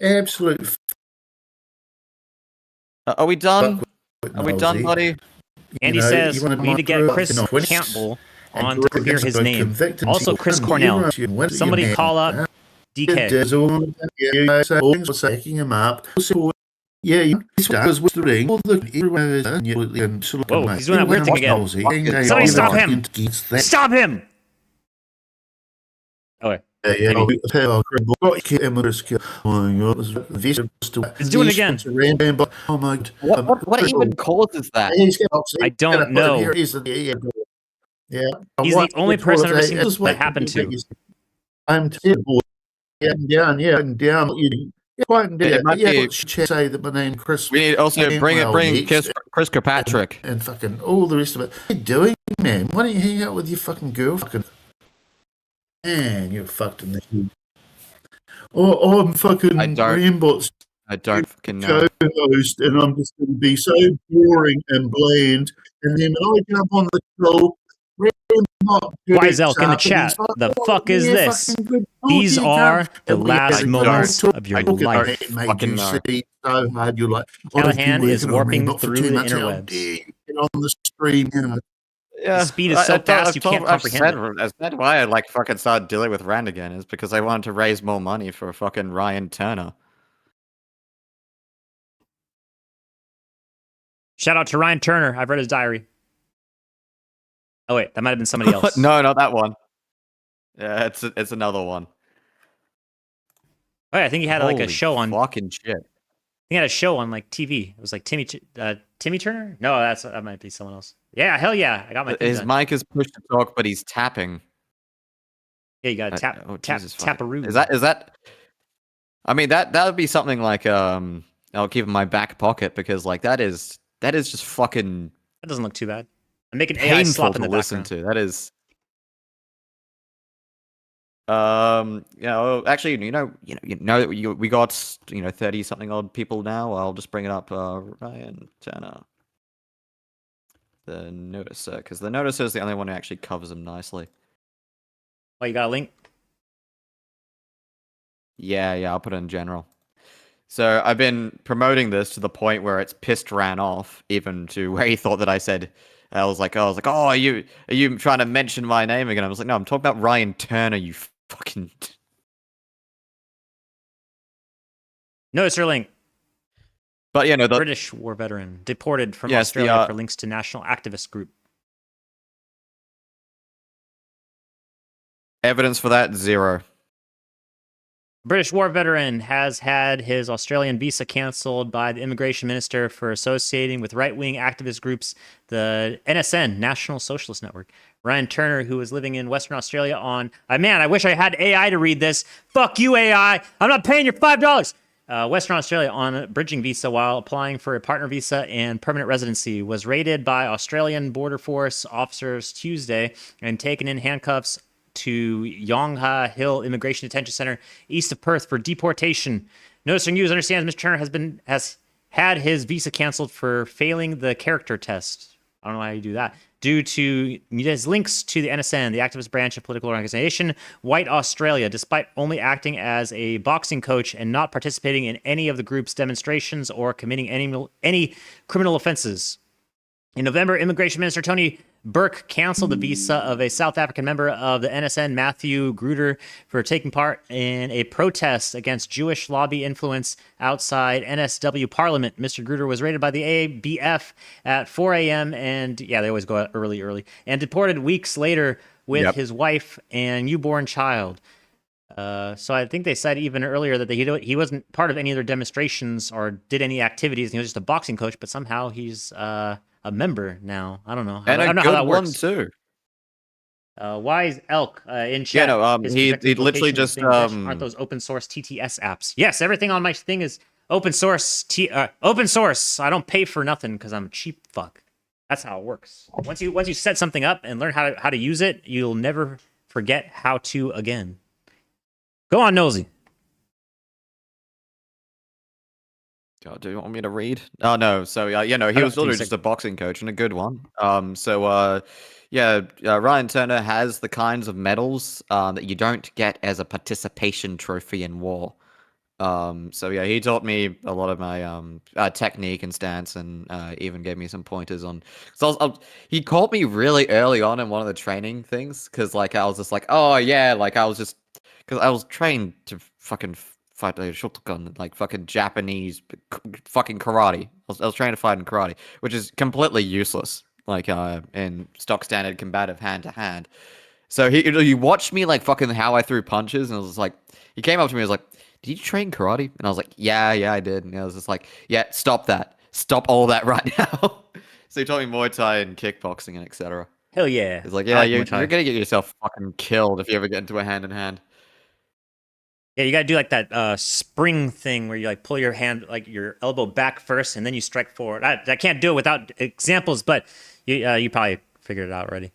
Absolute. Are we done? Are we done, buddy? Andy says we need to get Chris Campbell on to hear his name. Also, Chris Cornell. Somebody call up DK. Him up. Yeah, he's doing all the whoa, he's doing that weird thing again. Somebody stop him! Stop him! Oh, wait. It's doing it again. Oh my God. What even causes that? I don't know. Yeah. He's the only person I've ever seen that happen to. I'm terrible. Down. Say that my name Chris. We need also bring Chris Kirkpatrick and fucking all the rest of it. What are you doing, man? Why don't you hang out with your fucking girlfriend? Man, you're fucked in the head. Or I'm fucking Rambots I don't fucking know. Co-host, and I'm just going to be so boring and bland. And then when I jump on the show, Wise Elk in the chat. The fuck is this? These are the last moments of your life. Fucking see so hard. You're like, Callaghan is warping through the How interwebs. dare you get on the stream, you know. Yeah, The speed is so fast you can't comprehend it. That's why I like fucking started dealing with Rand again, is because I wanted to raise more money for fucking Ryan Turner. Shout out to Ryan Turner. I've read his diary. Oh wait, that might have been somebody else. No, not that one. Yeah, it's another one. Oh, yeah, I think he had like a Holy show on fucking shit. He had a show on like TV. It was like Timmy Turner. No, that might be someone else. Yeah, hell yeah, I got my. His mic is pushed to talk, but he's tapping. Yeah, you got to tap, taparoo. Is that? I mean, that would be something like I'll keep in my back pocket, because like that is just fucking. That doesn't look too bad. I'm making AI slop in the listen background. to. That is. Actually, we got 30 something odd people now. I'll just bring it up. Ryan Turner, the noticer, because the noticer is the only one who actually covers him nicely. Oh, you got a link? Yeah, I'll put it in general. So I've been promoting this to the point where it's pissed ran off, even to where he thought that I said. I was like, oh, are you trying to mention my name again? I was like, no, I'm talking about Ryan Turner, you fucking. Noticer link. But the British war veteran deported from Australia for links to national activist group. Evidence for that, 0. British war veteran has had his Australian visa cancelled by the immigration minister for associating with right-wing activist groups, the NSN, National Socialist Network. Ryan Turner, who was living in Western Australia on... man, I wish I had AI to read this. Fuck you, AI. I'm not paying your $5. Western Australia on a bridging visa while applying for a partner visa and permanent residency, was raided by Australian Border Force officers Tuesday and taken in handcuffs to Yongha Hill Immigration Detention Center east of Perth for deportation. Noticer News understands Mr. Turner has had his visa canceled for failing the character test. I don't know why you do that. Due to his links to the NSN, the activist branch of political organization White Australia, despite only acting as a boxing coach and not participating in any of the group's demonstrations or committing any criminal offenses. In November, Immigration Minister Tony Burke canceled the visa of a South African member of the NSN, Matthew Gruder, for taking part in a protest against Jewish lobby influence outside NSW Parliament. Mr. Gruder was raided by the ABF at 4 a.m. and, they always go out early, and deported weeks later with his wife and newborn child. So I think they said even earlier that he wasn't part of any of their demonstrations or did any activities. He was just a boxing coach, but somehow he's... a member now. I don't know. I don't know how that works. One too. Wise Elk in chat. He literally just aren't those open source TTS apps? Yes, everything on my thing is open source. Open source. I don't pay for nothing because I'm a cheap fuck. That's how it works. Once you set something up and learn how to use it, you'll never forget how to again. Go on, Nosy. Do you want me to read? Oh no. So he was literally just a boxing coach and a good one. Ryan Turner has the kinds of medals that you don't get as a participation trophy in war. He taught me a lot of my technique and stance, and even gave me some pointers on. So he called me really early on in one of the training things, because I was just like, oh yeah, because I was trained to fucking fight a shotokan, like fucking Japanese fucking karate. I was trying to fight in karate, which is completely useless, in stock standard combative hand to hand. So he watched me fucking how I threw punches, and I was like, he came up to me and was like, did you train karate? And I was like, yeah, I did. And I was just like, yeah, stop all that right now. So he taught me Muay Thai and kickboxing and etc. Hell yeah. He's like, yeah, you're gonna get yourself fucking killed if you ever get into a hand in hand. Yeah, you gotta do that spring thing where you pull your hand, your elbow back first, and then you strike forward. I can't do it without examples, but you probably figured it out already.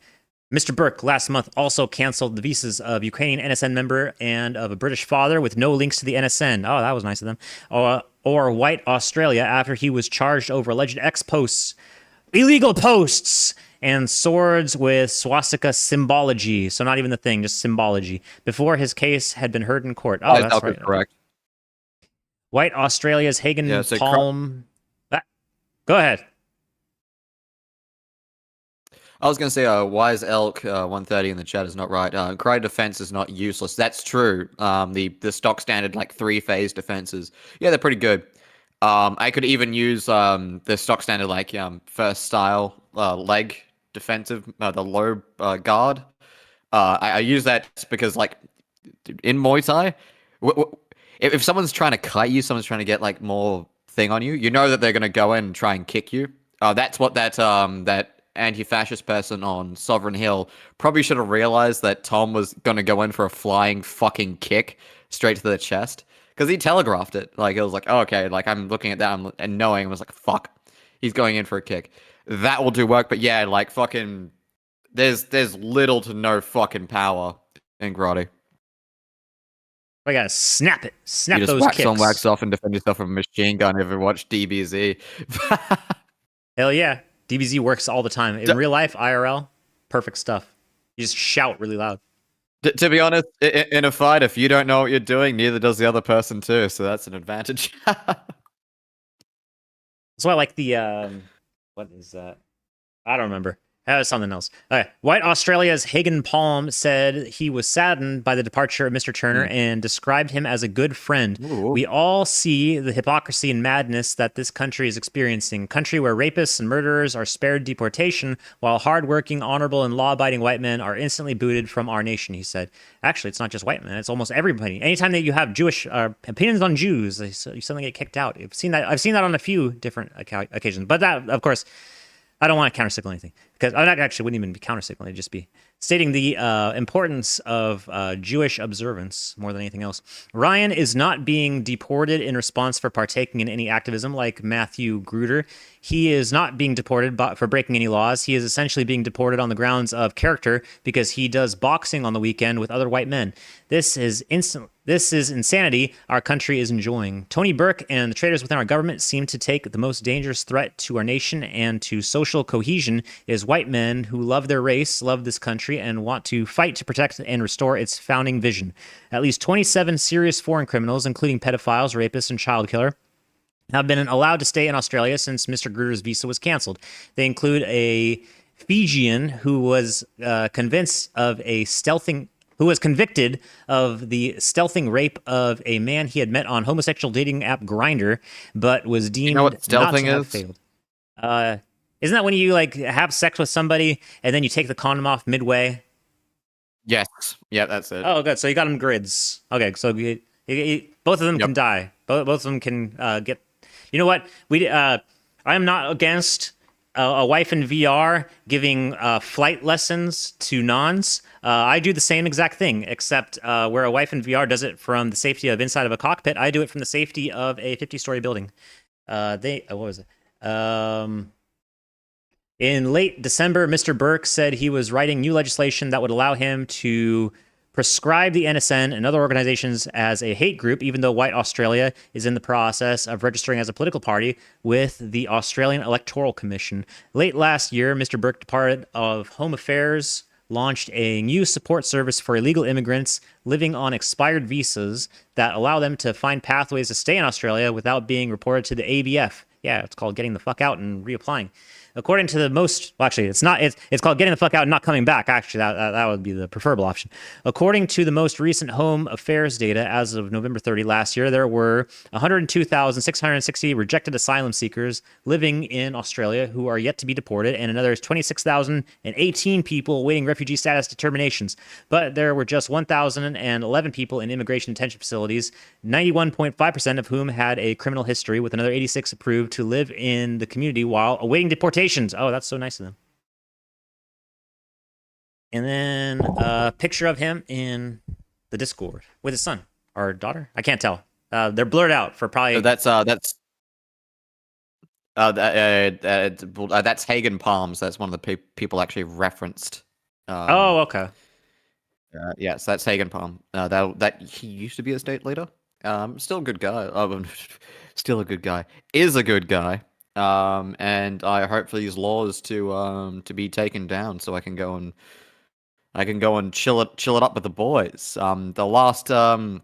Mr. Burke last month also canceled the visas of Ukrainian NSN member and of a British father with no links to the NSN. Oh, that was nice of them. or White Australia after he was charged over alleged posts, illegal posts, and swords with swastika symbology. So not even the thing, just symbology. Before his case had been heard in court. Oh, that's right. Correct. White Australia's Hagen Palm. Go ahead. I was going to say, Wise Elk 130 in the chat is not right. Cry defense is not useless. That's true. The stock standard like 3-phase defenses, yeah, they're pretty good. I could even use the stock standard like first style leg defensive, the low guard. I use that because like in Muay Thai, if someone's trying to kite you, someone's trying to get like more thing on you, you know that they're going to go in and try and kick you. That's what that anti-fascist person on Sovereign Hill probably should have realized, that Tom was going to go in for a flying fucking kick straight to the chest, because he telegraphed it. Like, it was like, oh, okay, like I'm looking at that and knowing, I was like, fuck, he's going in for a kick. That will do work. But yeah, like fucking there's little to no fucking power in karate. I gotta snap it. Snap you just those wax kicks. on, wax off, and defend yourself from a machine gun. Ever watch DBZ? Hell yeah. DBZ works all the time. In real life, IRL, perfect stuff. You just shout really loud. To be honest, in a fight, if you don't know what you're doing, neither does the other person too. So that's an advantage. That's why I like the, what is that? I don't remember. That was something else. White Australia's Hagen Palm said he was saddened by the departure of Mr. Turner and described him as a good friend. Ooh. We all see the hypocrisy and madness that this country is experiencing. Country where rapists and murderers are spared deportation, while hardworking, honorable, and law-abiding white men are instantly booted from our nation, he said. Actually, it's not just white men. It's almost everybody. Anytime that you have Jewish opinions on Jews, you suddenly get kicked out. I've seen that on a few different occasions. But that, of course, I don't want to countersignal anything, because I actually wouldn't even be countersignaling. It'd just be stating the importance of Jewish observance more than anything else. Ryan is not being deported in response for partaking in any activism like Matthew Gruder. He is not being deported for breaking any laws. He is essentially being deported on the grounds of character because he does boxing on the weekend with other white men. This is insanity our country is enjoying. Tony Burke and the traitors within our government seem to take the most dangerous threat to our nation and to social cohesion is white men who love their race, love this country, and want to fight to protect and restore its founding vision. At least 27 serious foreign criminals, including pedophiles, rapists, and child killer, have been allowed to stay in Australia since Mr. Gruder's visa was canceled. They include a Fijian who was convinced of a stealthing... who was convicted of the stealthing rape of a man he had met on homosexual dating app Grindr, but was deemed what stealthing not to have is? failed. Isn't that when you like have sex with somebody and then you take the condom off midway? Yes. Yeah, that's it. Oh, good. So you got them grids. Okay, so both of them can die. Both of them can get... You know what? I am not against a wife in VR giving flight lessons to nons. I do the same exact thing, except where a wife in VR does it from the safety of inside of a cockpit, I do it from the safety of a 50-story building. What was it? In late December, Mr. Burke said he was writing new legislation that would allow him to prescribe the NSN and other organizations as a hate group, even though White Australia is in the process of registering as a political party with the Australian Electoral Commission. Late last year, Mr. Burke, Department of Home Affairs, launched a new support service for illegal immigrants living on expired visas that allow them to find pathways to stay in Australia without being reported to the ABF. Yeah, it's called getting the fuck out and reapplying. According to the most, well, actually, it's not. It's called getting the fuck out and not coming back. Actually, that would be the preferable option. According to the most recent Home Affairs data, as of November 30 last year, there were 102,660 rejected asylum seekers living in Australia who are yet to be deported, and another 26,018 people awaiting refugee status determinations. But there were just 1,011 people in immigration detention facilities, 91.5% of whom had a criminal history, with another 86 approved to live in the community while awaiting deportation. Oh, that's so nice of them. And then a picture of him in the Discord with his son or daughter. I can't tell. They're blurred out for probably. So that's Hagen Palms. That's one of the people actually referenced. Oh, okay. Yes, that's Hagen Palm. That he used to be a state leader. Still a good guy. Still a good guy. Is a good guy. And I hope for these laws to be taken down so I can go and chill it up with the boys. The last time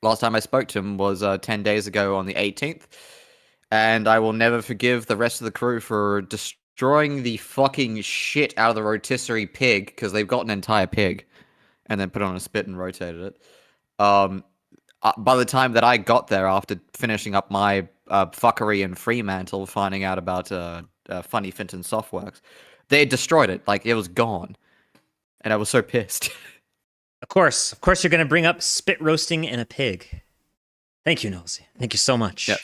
I spoke to him was 10 days ago on the 18th, and I will never forgive the rest of the crew for destroying the fucking shit out of the rotisserie pig, because they've got an entire pig and then put it on a spit and rotated it. By the time that I got there, after finishing up my fuckery in Fremantle, finding out about Funny Finton Softworks, they had destroyed it. Like, it was gone. And I was so pissed. Of course you're going to bring up spit roasting and a pig. Thank you, Nosy. Thank you so much. Yep.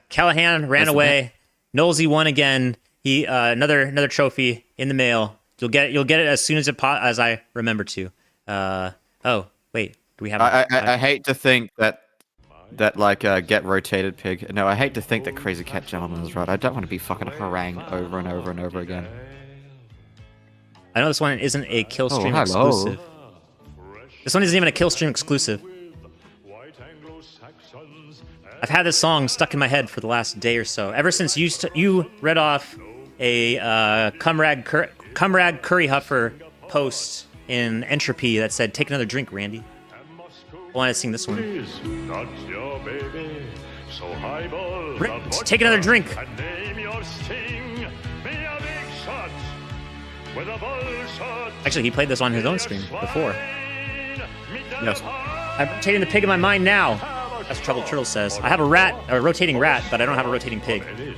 Callaghan ran away. Nosy won again. He another trophy in the mail. You'll get it as soon as as I remember to. Oh, wait. Do we have I hate to think that like get rotated pig. No, I hate to think that Crazy Cat Gentleman is right. I don't want to be fucking harangued over and over and over again. I know this one isn't a Killstream exclusive. This one isn't even a Killstream exclusive. I've had this song stuck in my head for the last day or so. Ever since you read off a Comrade Curry Huffer post in Entropy that said, "Take another drink, Randy." I want to sing this one. Take another drink. Actually, he played this on his own stream before. Yes. I'm rotating the pig in my mind now. That's what Troubled Turtle says. I have a rotating rat, but I don't have a rotating pig. It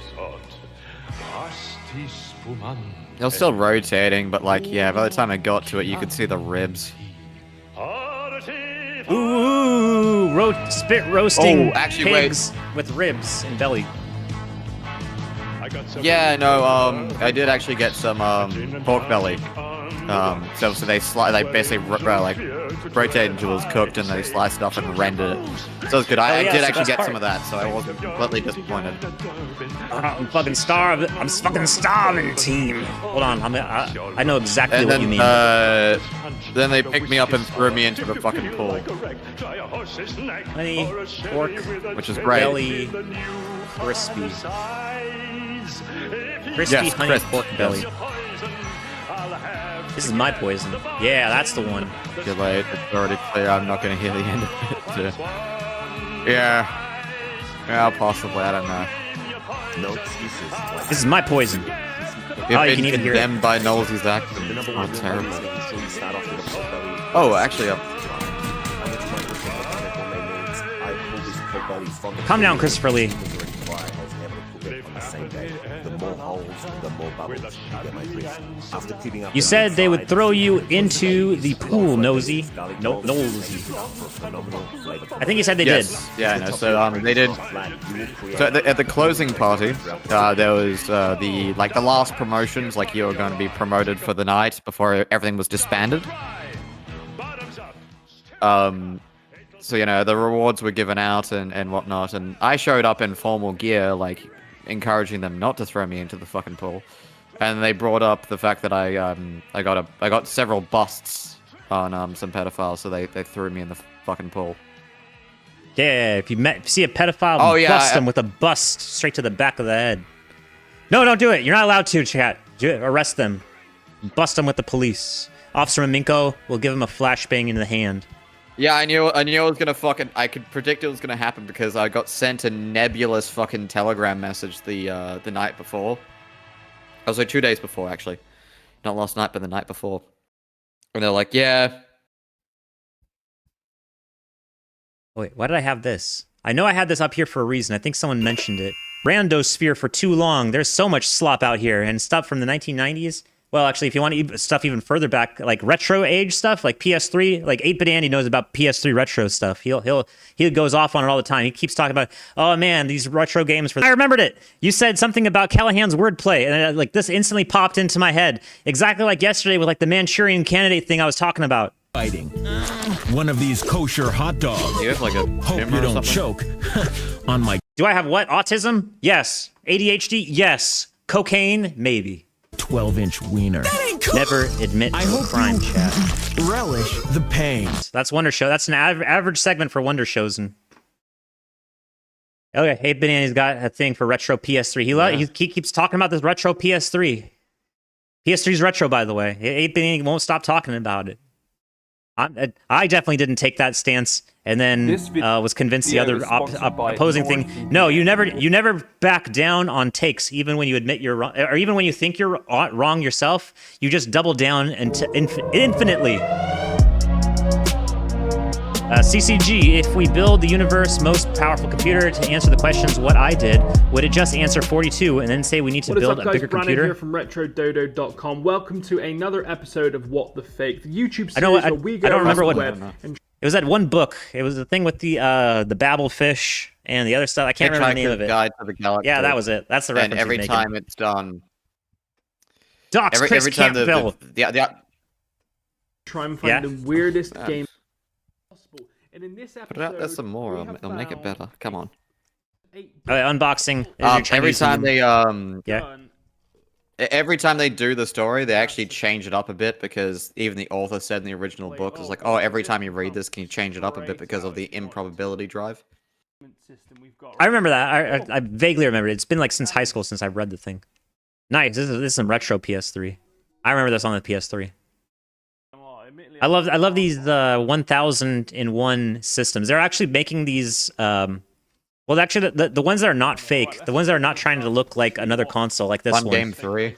was still rotating, but like, yeah, by the time I got to it, you could see the ribs. Ooh, spit roasting actually, pigs with ribs and belly. Yeah, no, I did actually get some pork belly. So they basically like rotated until it was cooked, and they sliced it up and rendered it. So it was good. I did actually get some of that, so I wasn't completely disappointed. I'm fucking starving. I'm fucking starving, team. Hold on, I know exactly what you mean. Then they picked me up and threw me into the fucking pool. Honey, pork, which is great. Belly, crispy. Crispy yes, honey crisp. pork belly. This is my poison. Yeah, that's the one. Too late. It's already clear. I'm not going to hear the end of it. Yeah, possibly. I don't know. No excuses. This is my poison. You've been condemned by Nolsey's actions. Oh, terrible. Oh, actually, calm down, Christopher Lee. You said they would throw you into the pool, Nosy. No, Nosy. I think you said they did. Yeah, no. So they did. So at the closing party, there was the last promotions, like you were going to be promoted for the night before everything was disbanded. So the rewards were given out and whatnot, and I showed up in formal gear, like encouraging them not to throw me into the fucking pool. And they brought up the fact that I got several busts on some pedophiles, so they threw me in the fucking pool. Yeah, if you see a pedophile, bust them with a bust straight to the back of the head. No, don't do it. You're not allowed to, chat. Arrest them. Bust them with the police. Officer Memenco will give him a flashbang in the hand. Yeah, I knew it was gonna I could predict it was gonna happen because I got sent a nebulous fucking telegram message the night before. I was like 2 days before, actually. Not last night, but the night before. And they're like, yeah. Wait, why did I have this? I know I had this up here for a reason. I think someone mentioned it. Randosphere for too long. There's so much slop out here and stuff from the 1990s. Well, actually, if you want stuff even further back, like retro age stuff, like PS3, like 8-Bit Andy knows about PS3 retro stuff. He goes off on it all the time. He keeps talking about, oh man, these retro games. I remembered it. You said something about Callaghan's wordplay, and this instantly popped into my head, exactly like yesterday with the Manchurian Candidate thing I was talking about. Fighting one of these kosher hot dogs. You have like a hope you don't choke on my. Do I have what? Autism? Yes. ADHD? Yes. Cocaine? Maybe. 12-inch wiener. Never admit to a crime, chat. Relish the pain. That's Wonder Show. That's an average segment for Wonder Shows. And okay, Hey Banana's got a thing for retro PS3. He keeps talking about this retro PS3. PS3's retro, by the way. Hey Banana won't stop talking about it. I definitely didn't take that stance, and then was convinced the other opposing thing. No, you never back down on takes, even when you admit you're wrong, or even when you think you're wrong yourself. You just double down infinitely. CCG, if we build the universe's most powerful computer to answer the questions what I did, would it just answer 42 and then say we need to build a bigger computer? Here from RetroDodo.com. Welcome to another episode of What the Fake, the YouTube series where we go I don't remember what web and it was. That one book. It was the thing with the babble fish and the other stuff. I can't remember the name of it. Guide to the Galaxy. Yeah, that was it. That's the reference. And every time it's done, Docs Chris every time Campbell. try and find the weirdest game. And in this Put it out there some more. I'll make it better. Come on. Unboxing. Every time they every time they do the story, they actually change it up a bit because even the author said in the original book was like, "Oh, every time you read this, can you change it up a bit because of the improbability drive?" I remember that. I vaguely remember it. It's been like since high school since I've read the thing. Nice. This is some retro PS3. I remember this on the PS3. I love these 1001 systems. They're actually making these. Well, actually, the ones that are not fake, the ones that are not trying to look like another console, like this one. Game 3.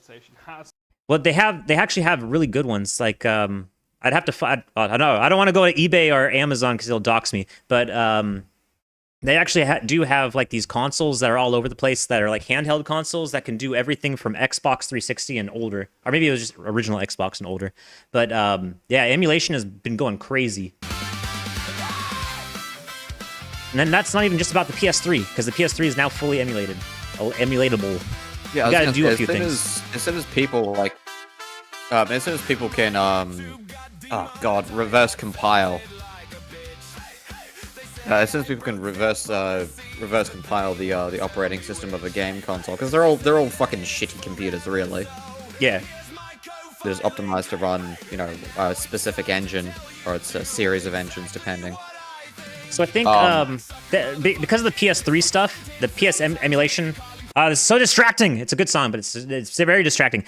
Well, they actually have really good ones. Like I'd have to. I don't know. I don't want to go to eBay or Amazon because they'll dox me. But they actually do have like these consoles that are all over the place that are like handheld consoles that can do everything from Xbox 360 and older, or maybe it was just original Xbox and older. But yeah, emulation has been going crazy. And then that's not even just about the PS3 because the PS3 is now fully emulatable. Yeah, you gotta do a few things. As soon as people like, as soon as people can, oh god, reverse compile. As soon as people can reverse compile the operating system of a game console, because they're all fucking shitty computers, really. Yeah. They're just optimized to run, you know, a specific engine, or it's a series of engines, depending. So I think because of the PS3 stuff, the PS emulation, it's so distracting. It's a good song, but it's very distracting.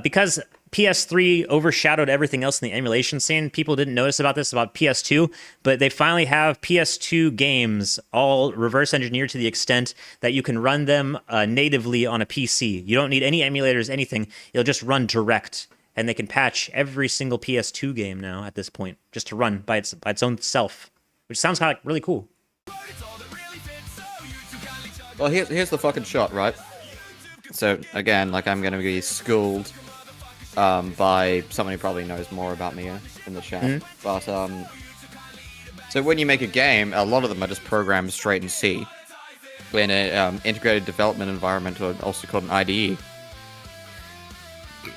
Because PS3 overshadowed everything else in the emulation scene, people didn't notice about this about PS2, but they finally have PS2 games all reverse engineered to the extent that you can run them natively on a PC. You don't need any emulators, anything. It'll just run direct. And they can patch every single PS2 game now at this point, just to run by its own self. Which sounds kind of like really cool. Well, here's the fucking shot, right? So again, like I'm gonna be schooled by someone who probably knows more about me in the chat. But so when you make a game, a lot of them are just programmed straight in C, in an integrated development environment, or also called an IDE.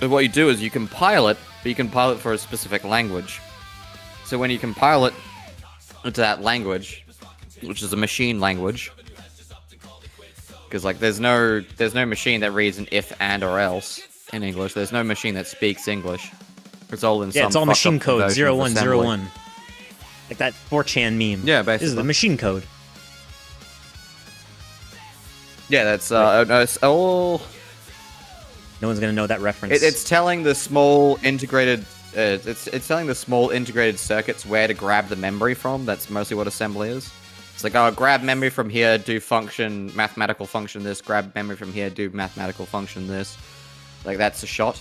But what you do is you compile it, but you compile it for a specific language. So when you compile it into that language, which is a machine language, because like there's no machine that reads an if, and, or else in English. There's no machine that speaks English. It's all in it's all machine code 0101, like that 4chan meme. Yeah, basically. This is the machine code. Yeah, that's it's all. No one's gonna know that reference. It's telling the small integrated. It's telling the small integrated circuits where to grab the memory from. That's mostly what assembly is. It's like, oh, grab memory from here, do mathematical function this, grab memory from here, do mathematical function this. Like, that's a shot.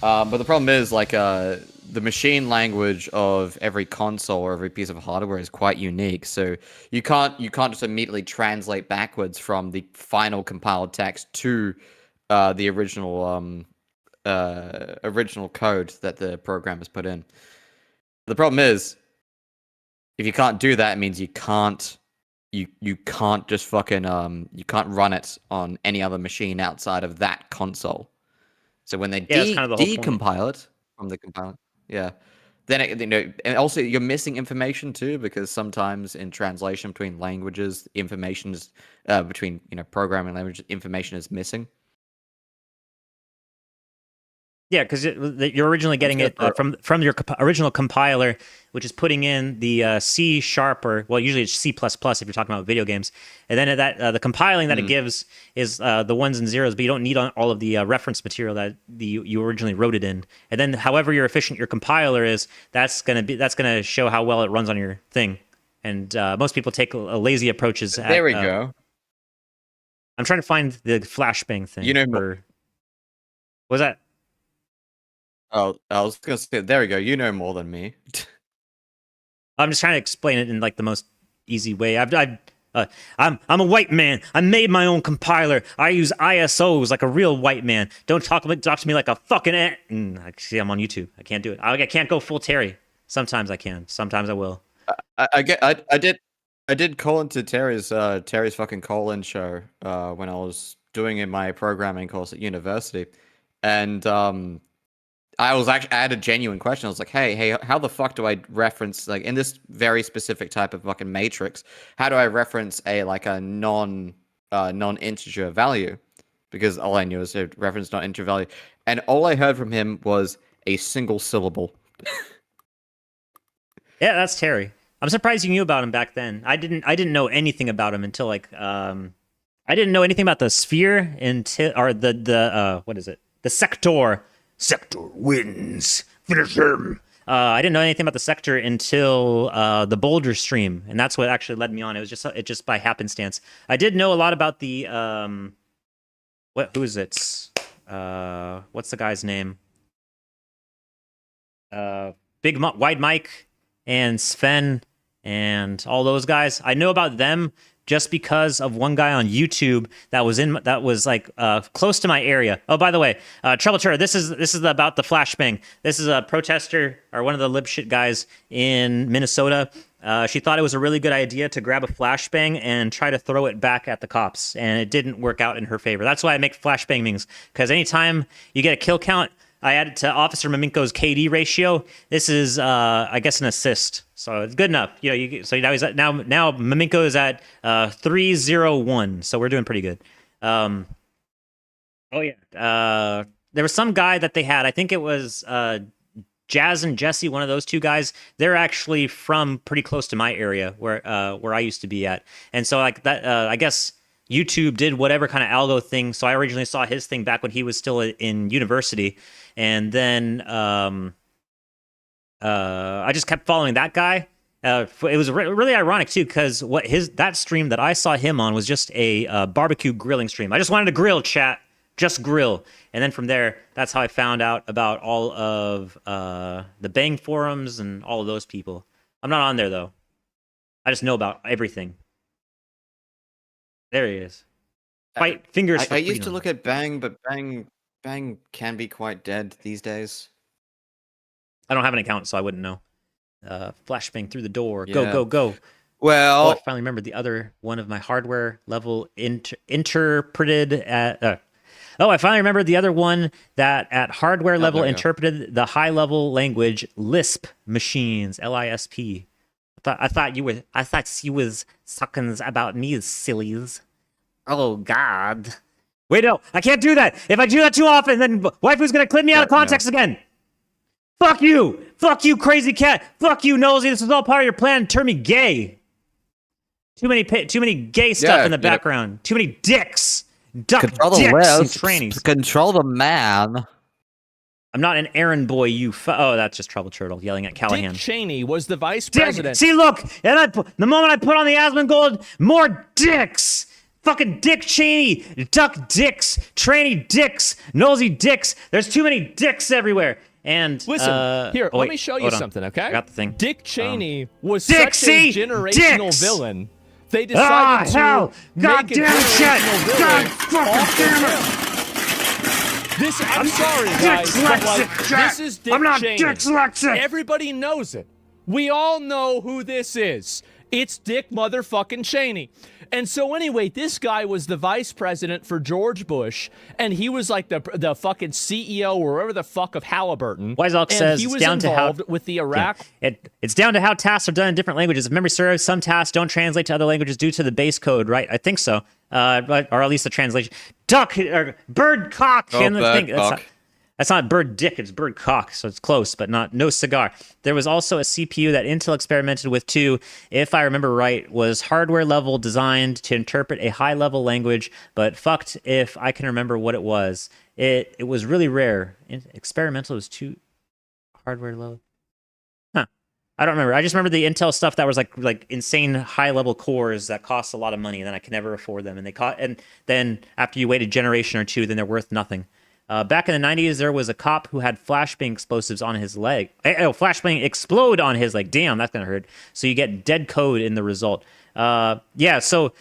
But the problem is, like, the machine language of every console or every piece of hardware is quite unique. So you can't just immediately translate backwards from the final compiled text to the original code that the program has put in. The problem is, if you can't do that, it means you can't just fucking you can't run it on any other machine outside of that console. So when they decompile it from the compiler, then and also you're missing information too, because sometimes in translation between languages, information is between programming languages, information is missing. Yeah, because you're originally getting it from your original compiler, which is putting in the C# or usually it's C++ if you're talking about video games, and then the compiling that it gives is the ones and zeros, but you don't need all of the reference material that you originally wrote it in. And then however efficient your compiler is, that's gonna show how well it runs on your thing. And most people take a lazy approaches. There we go. I'm trying to find the flashbang thing. What was that? Oh, I was gonna say, there we go. You know more than me. I'm just trying to explain it in like the most easy way. I'm a white man. I made my own compiler. I use ISOs like a real white man. Don't talk to me like a fucking see, I'm on YouTube. I can't do it. I can't go full Terry. Sometimes I can. Sometimes I will. I did call into Terry's fucking call-in show when I was doing in my programming course at university, and I had a genuine question. I was like, hey, how the fuck do I reference, like, in this very specific type of fucking matrix, how do I reference a non-integer value? Because all I knew was to reference non-integer value, and all I heard from him was a single syllable. Yeah, that's Terry. I'm surprised you knew about him back then. I didn't know anything about him until I didn't know anything about the sphere until what is it? The sector. Sector wins. Finish him. I didn't know anything about the sector until the Boulder stream, and that's what actually led me on. It was just by happenstance. I did know a lot about the who is it? What's the guy's name? Wide Mike and Sven and all those guys. I know about them just because of one guy on YouTube that was like close to my area. Oh, by the way, Trouble Turtle, this is about the flashbang. This is a protester or one of the libshit guys in Minnesota. She thought it was a really good idea to grab a flashbang and try to throw it back at the cops, and it didn't work out in her favor. That's why I make flashbang memes, because anytime you get a kill count, I add it to Officer Memenco's KD ratio. This is, I guess, an assist, so it's good enough. So now he's now Memenco is at 301, so we're doing pretty good. There was some guy that they had. I think it was Jazz and Jesse, one of those two guys. They're actually from pretty close to my area where I used to be at, and so like that. I guess YouTube did whatever kind of algo thing. So I originally saw his thing back when he was still in university. And then I just kept following that guy. It was really ironic too, because that stream that I saw him on was just a barbecue grilling stream. I just wanted to grill, chat, just grill. And then from there, that's how I found out about all of the Bang forums and all of those people. I'm not on there though. I just know about everything. There he is. Fight fingers. I used to look at Bang, but Bang can be quite dead these days. I don't have an account, so I wouldn't know. Flashbang through the door. Go, go, go. Well, I finally remembered the other one of my hardware level interpreted at. I finally remembered the other one that at hardware level interpreted the high level language Lisp machines. LISP. I thought you was sucking about me, sillies. Oh God. Wait, no, I can't do that. If I do that too often, then waifu's gonna clip me out of context again. Fuck you, crazy cat. Fuck you, Nosy. This was all part of your plan to turn me gay. Too many gay stuff in the background. Too many dicks. Duck control dicks the whales, and trannies. Control the man. I'm not an errand boy, that's just Trouble Turtle yelling at Callaghan. Dick Cheney was the vice president. See, look, and the moment I put on the Asmongold, more dicks. Fucking Dick Cheney, duck dicks, tranny dicks, nosy dicks. There's too many dicks everywhere. And listen, here, let me show you something, okay? I got the thing. Dick Cheney was such a generational villain. They decided to make a generational villain. God damn it! I'm sorry, guys, but this is Dick Cheney. Dyslexic. Everybody knows it. We all know who this is. It's Dick motherfucking Cheney. And so anyway, this guy was the vice president for George Bush, and he was like the fucking CEO or whatever the fuck of Halliburton. Wiseock says he was it's down involved to how with the Iraq. Yeah, it's down to how tasks are done in different languages. If memory serves, some tasks don't translate to other languages due to the base code, right? I think so, or at least the translation. Duck or bird cock. Oh, bird cock. That's not bird dick, it's bird cock, so it's close, but no cigar. There was also a CPU that Intel experimented with too, if I remember right, was hardware level designed to interpret a high level language, but fucked if I can remember what it was. It was really rare. Experimental was too hardware level. Huh. I don't remember. I just remember the Intel stuff that was like insane high level cores that cost a lot of money, and then I could never afford them. And then after you wait a generation or two, then they're worth nothing. Back in the 90s, there was a cop who had flashbang explosives on his leg. Flashbang explode on his leg. Damn, that's gonna hurt. So you get dead code in the result. So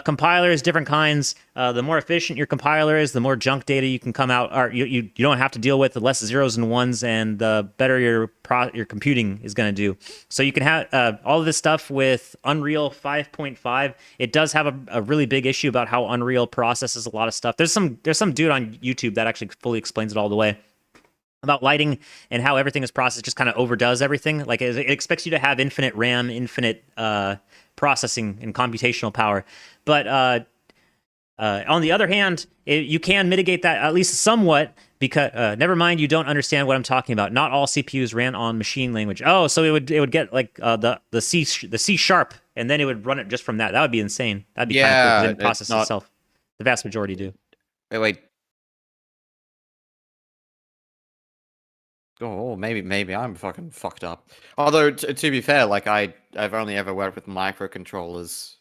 compilers, different kinds. The more efficient your compiler is, the more junk data you can come out. Or you don't have to deal with, the less zeros and ones, and the better your computing is going to do. So you can have all of this stuff with Unreal 5.5. It does have a really big issue about how Unreal processes a lot of stuff. There's some dude on YouTube that actually fully explains it all the way about lighting and how everything is processed, just kind of overdoes everything. Like it expects you to have infinite RAM, infinite processing and computational power. But on the other hand, you can mitigate that at least somewhat, because never mind, you don't understand what I'm talking about. Not all CPUs ran on machine language. Oh, so it would get like the C sharp, and then it would run it just from that. That would be insane. That'd be kind of cool, 'cause it didn't process itself. The vast majority do. Wait. Oh, maybe I'm fucking fucked up. Although to be fair, like I've only ever worked with microcontrollers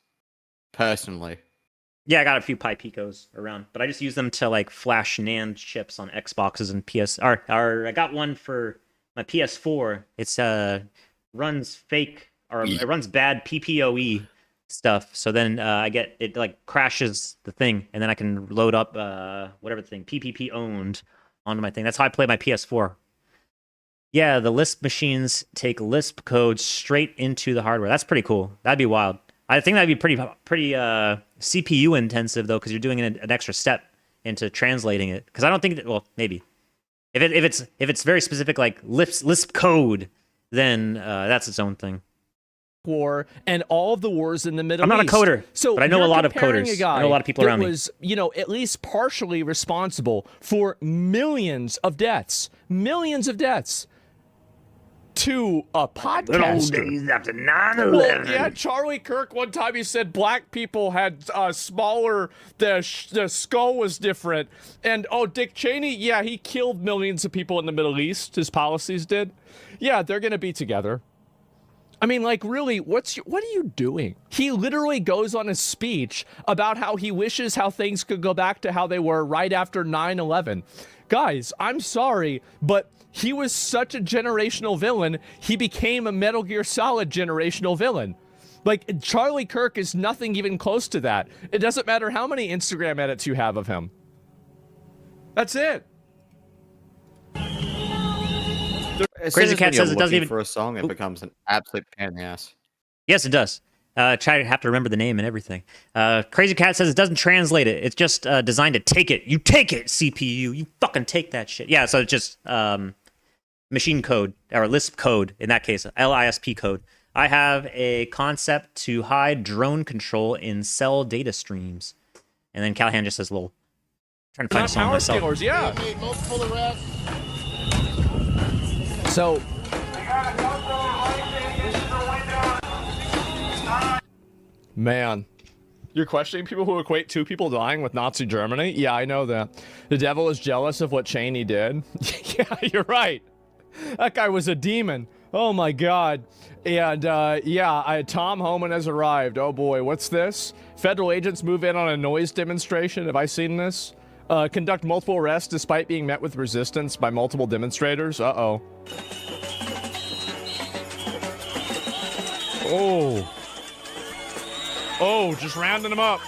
personally. Yeah, I got a few Pi Picos around, but I just use them to like flash NAND chips on Xboxes and PS. Or I got one for my PS4. It's runs fake, or it runs bad PPOE stuff. So then I get it like crashes the thing, and then I can load up whatever the thing PPP owned onto my thing. That's how I play my PS4. Yeah, the Lisp machines take Lisp code straight into the hardware. That's pretty cool. That'd be wild. I think that'd be pretty CPU intensive though, because you're doing an extra step into translating it. Because I don't think that, well, maybe if it's very specific like Lisp code, then that's its own thing. War and all of the wars in the Middle East. I'm not a coder, so but I know a lot of coders. I know a lot of people around me. Was, at least partially responsible for millions of deaths. To a podcaster. Days after 9/11. Well, yeah, Charlie Kirk one time he said black people had smaller, the skull was different. And Dick Cheney, yeah, he killed millions of people in the Middle East. His policies did. Yeah, they're gonna be together. I mean, like, really, what are you doing? He literally goes on a speech about how he wishes how things could go back to how they were right after 9/11. Guys, I'm sorry, but he was such a generational villain, he became a Metal Gear Solid generational villain. Like, Charlie Kirk is nothing even close to that. It doesn't matter how many Instagram edits you have of him. That's it. Crazy Cat says it doesn't even... for a song, it becomes an absolute pain in the ass. Yes, it does. Try to have to remember the name and everything. Crazy Cat says it doesn't translate it. It's just designed to take it. You take it, CPU. You fucking take that shit. Yeah, so it's just machine code, or Lisp code, in that case, LISP code. I have a concept to hide drone control in cell data streams. And then Callaghan just says, lol. I'm trying to find a song myself. Scalers, yeah. So... Man, you're questioning people who equate two people dying with Nazi Germany? Yeah, I know that. The devil is jealous of what Cheney did. Yeah, you're right. That guy was a demon. Oh my God. And Tom Homan has arrived. Oh boy, what's this? Federal agents move in on a noise demonstration. Have I seen this? Conduct multiple arrests despite being met with resistance by multiple demonstrators. Uh-oh. Oh, just rounding them up.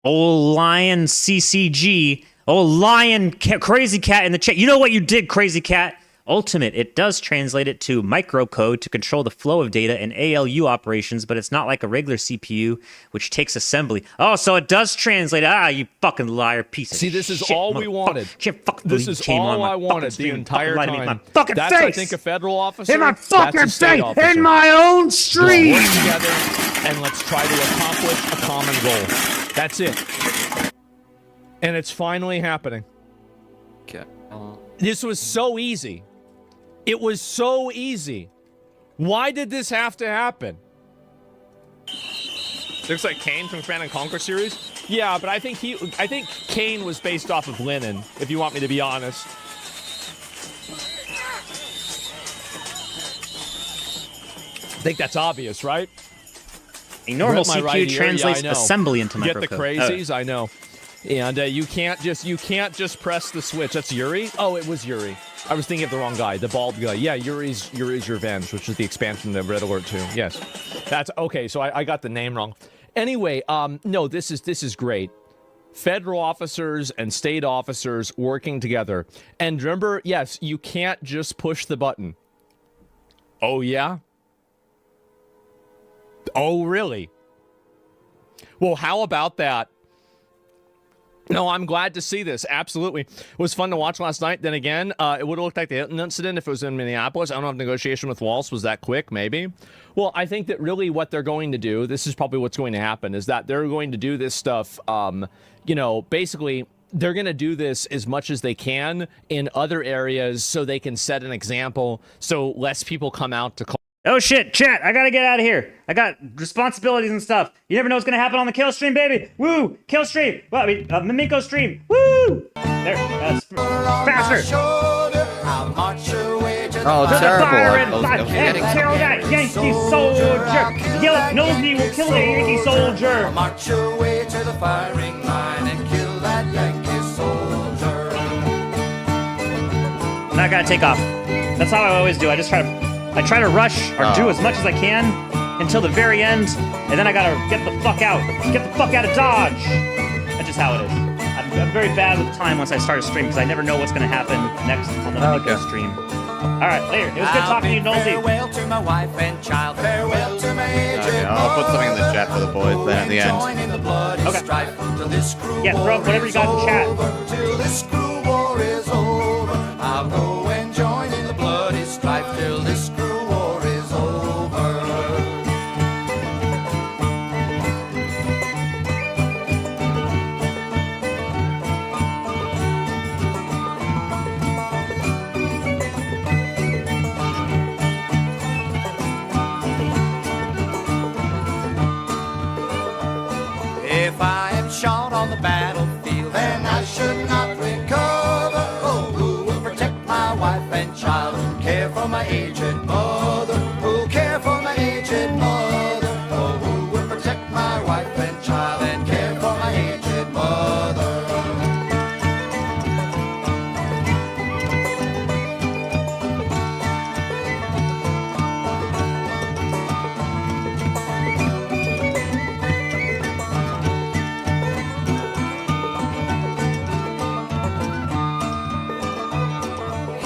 Old Lion CCG. Old Lion Crazy Cat in the chat. You know what you did, Crazy Cat? Ultimate. It does translate it to microcode to control the flow of data and ALU operations, but it's not like a regular CPU, which takes assembly. Oh, so it does translate. Ah, you fucking liar piece of shit. See, this is all we wanted. This is all I wanted the entire time. My fucking That's, face. I think, a federal officer. In my fucking face. In my own stream. Let's work together and let's try to accomplish a common goal. That's it. And it's finally happening. Okay. This was so easy. It was so easy. Why did this have to happen? Looks like Kane from Command and Conquer series. Yeah, but I think Kane was based off of Lennon, if you want me to be honest. I think that's obvious, right? A normal Right, CQ right here. translates Yeah, I know. assembly into Get microcode. the crazies, I know. And you can't just press the switch. That's Yuri? Oh, it was Yuri. I was thinking of the wrong guy, the bald guy. Yeah, Yuri's Revenge, which is the expansion of Red Alert 2. Yes. That's okay, so I got the name wrong. Anyway, no, this is great. Federal officers and state officers working together. And remember, yes, you can't just push the button. Oh, yeah? Oh, really? Well, how about that? No, I'm glad to see this. Absolutely. It was fun to watch last night. Then again, it would have looked like the Hilton incident if it was in Minneapolis. I don't know if negotiation with Walsh was that quick, maybe. Well, I think that really what they're going to do, this is probably what's going to happen, is that they're going to do this stuff, basically, they're going to do this as much as they can in other areas so they can set an example so less people come out to call. Oh shit, chat, I gotta get out of here. I got responsibilities and stuff. You never know what's gonna happen on the kill stream, baby. Woo, kill stream. Well, I mean, Memenco stream. Woo! There, faster. Oh, To the terrible. fire I was and getting kill that Yankee soldier. Yell at Nosy will kill the Yankee soldier. March your way to the firing line and kill that Yankee soldier. Now I gotta take off. That's how I always do. I try to rush or do as much as I can until the very end, and then I gotta get the fuck out. Get the fuck out of Dodge. That's just how it is. I'm very bad with time once I start a stream because I never know what's gonna happen next on the Memenco stream. All right, later. It was good talking to you, Nosy. Farewell to my wife and child. Farewell to my aged Okay, I'll put something in the chat for the boys then at the end. Okay. Yeah, throw whatever you got in the chat. Till this cruel war is over, I'll go and join in the bloody strife till this cruel war is over. If I am shot on the battlefield, then I should not recover. Oh, who will protect my wife and child? Care for my aged mother? Who'll care for my aged mother? Oh, who will protect my wife and child and care for my aged mother?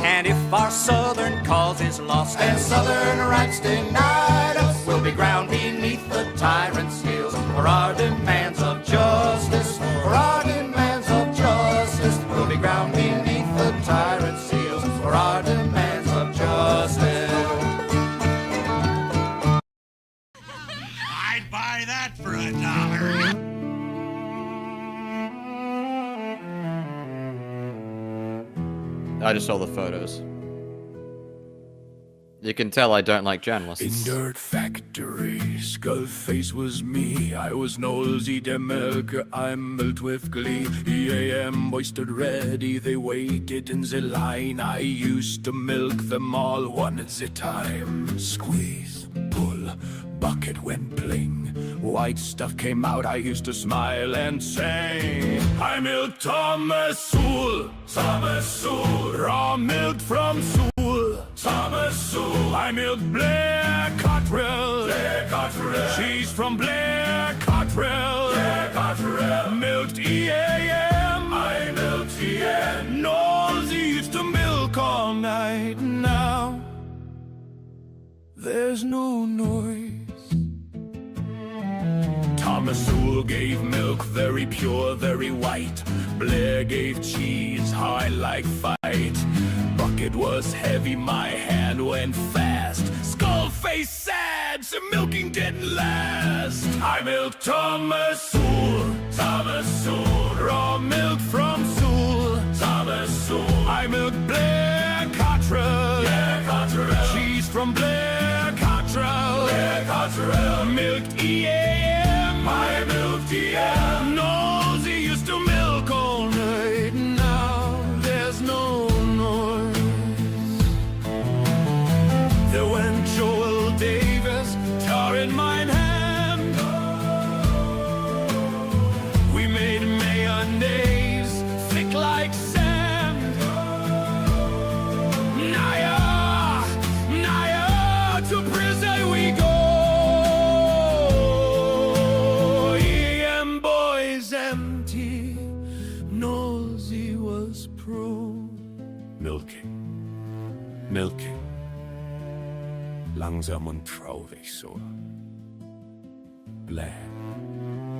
And if our southern cause is lost and southern rights denied us, we'll be ground beneath the tyrant's heels for our demands of justice. For our demands of justice, we'll be ground beneath the tyrant's heels for our demands of justice. I'd buy that for $1. I just saw the photos. You can tell I don't like journalists. In dirt factory, Skullface was me. I was nosy, the milker, I milked with glee. EAM boys stood ready, they waited in the line. I used to milk them all one at a time. Squeeze, pull, bucket went bling. White stuff came out, I used to smile and say, I milked Thomas Sewell, Thomas Sewell. Raw milk from Sewell, Thomas Sewell. I milked Blair Cottrell, Blair Cottrell. She's from Blair Cottrell, Blair Cottrell. Milked EAM, I milked EAM. Nosy used to milk all night. Now there's no noise. Thomas Sewell gave milk very pure, very white. Blair gave cheese, high like fight. Bucket was heavy, my hand went fast. Skullface said, bad, so milking didn't last. I milked Thomas Sewell, raw milk from Sewell, I milked Blair Cottrell, cheese from Blair Cottrell, milked EAM, I milked EAM. Nosey used to milk all night, now there's no noise. There went Joel Davis, tar in mine hand. We made mayonnaise, thick like sand. Naya, Naya, to prison we go. EM boys empty, Nosey was pro. Milking, milking. Langsam und traurig so. Blair,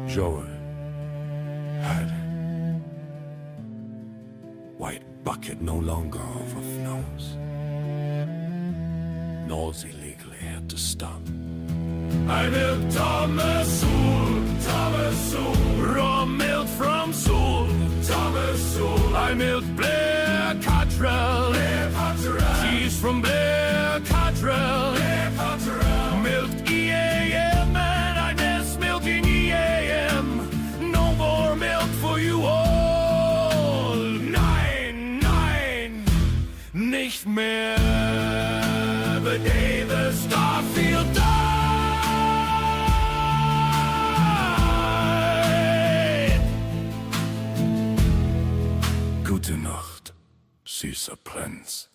Joel, had white bucket no longer overflows. Nosey legally had to stop. I milked Thomas Sewell, raw milk from Sewell, I milked Blair Cottrell, cheese from Blair Cottrell, milked EAM, and I miss milking EAM. No more milk for you all. Nein, nein, nicht mehr. The day the Starfield died. Gute Nacht, süßer Prinz.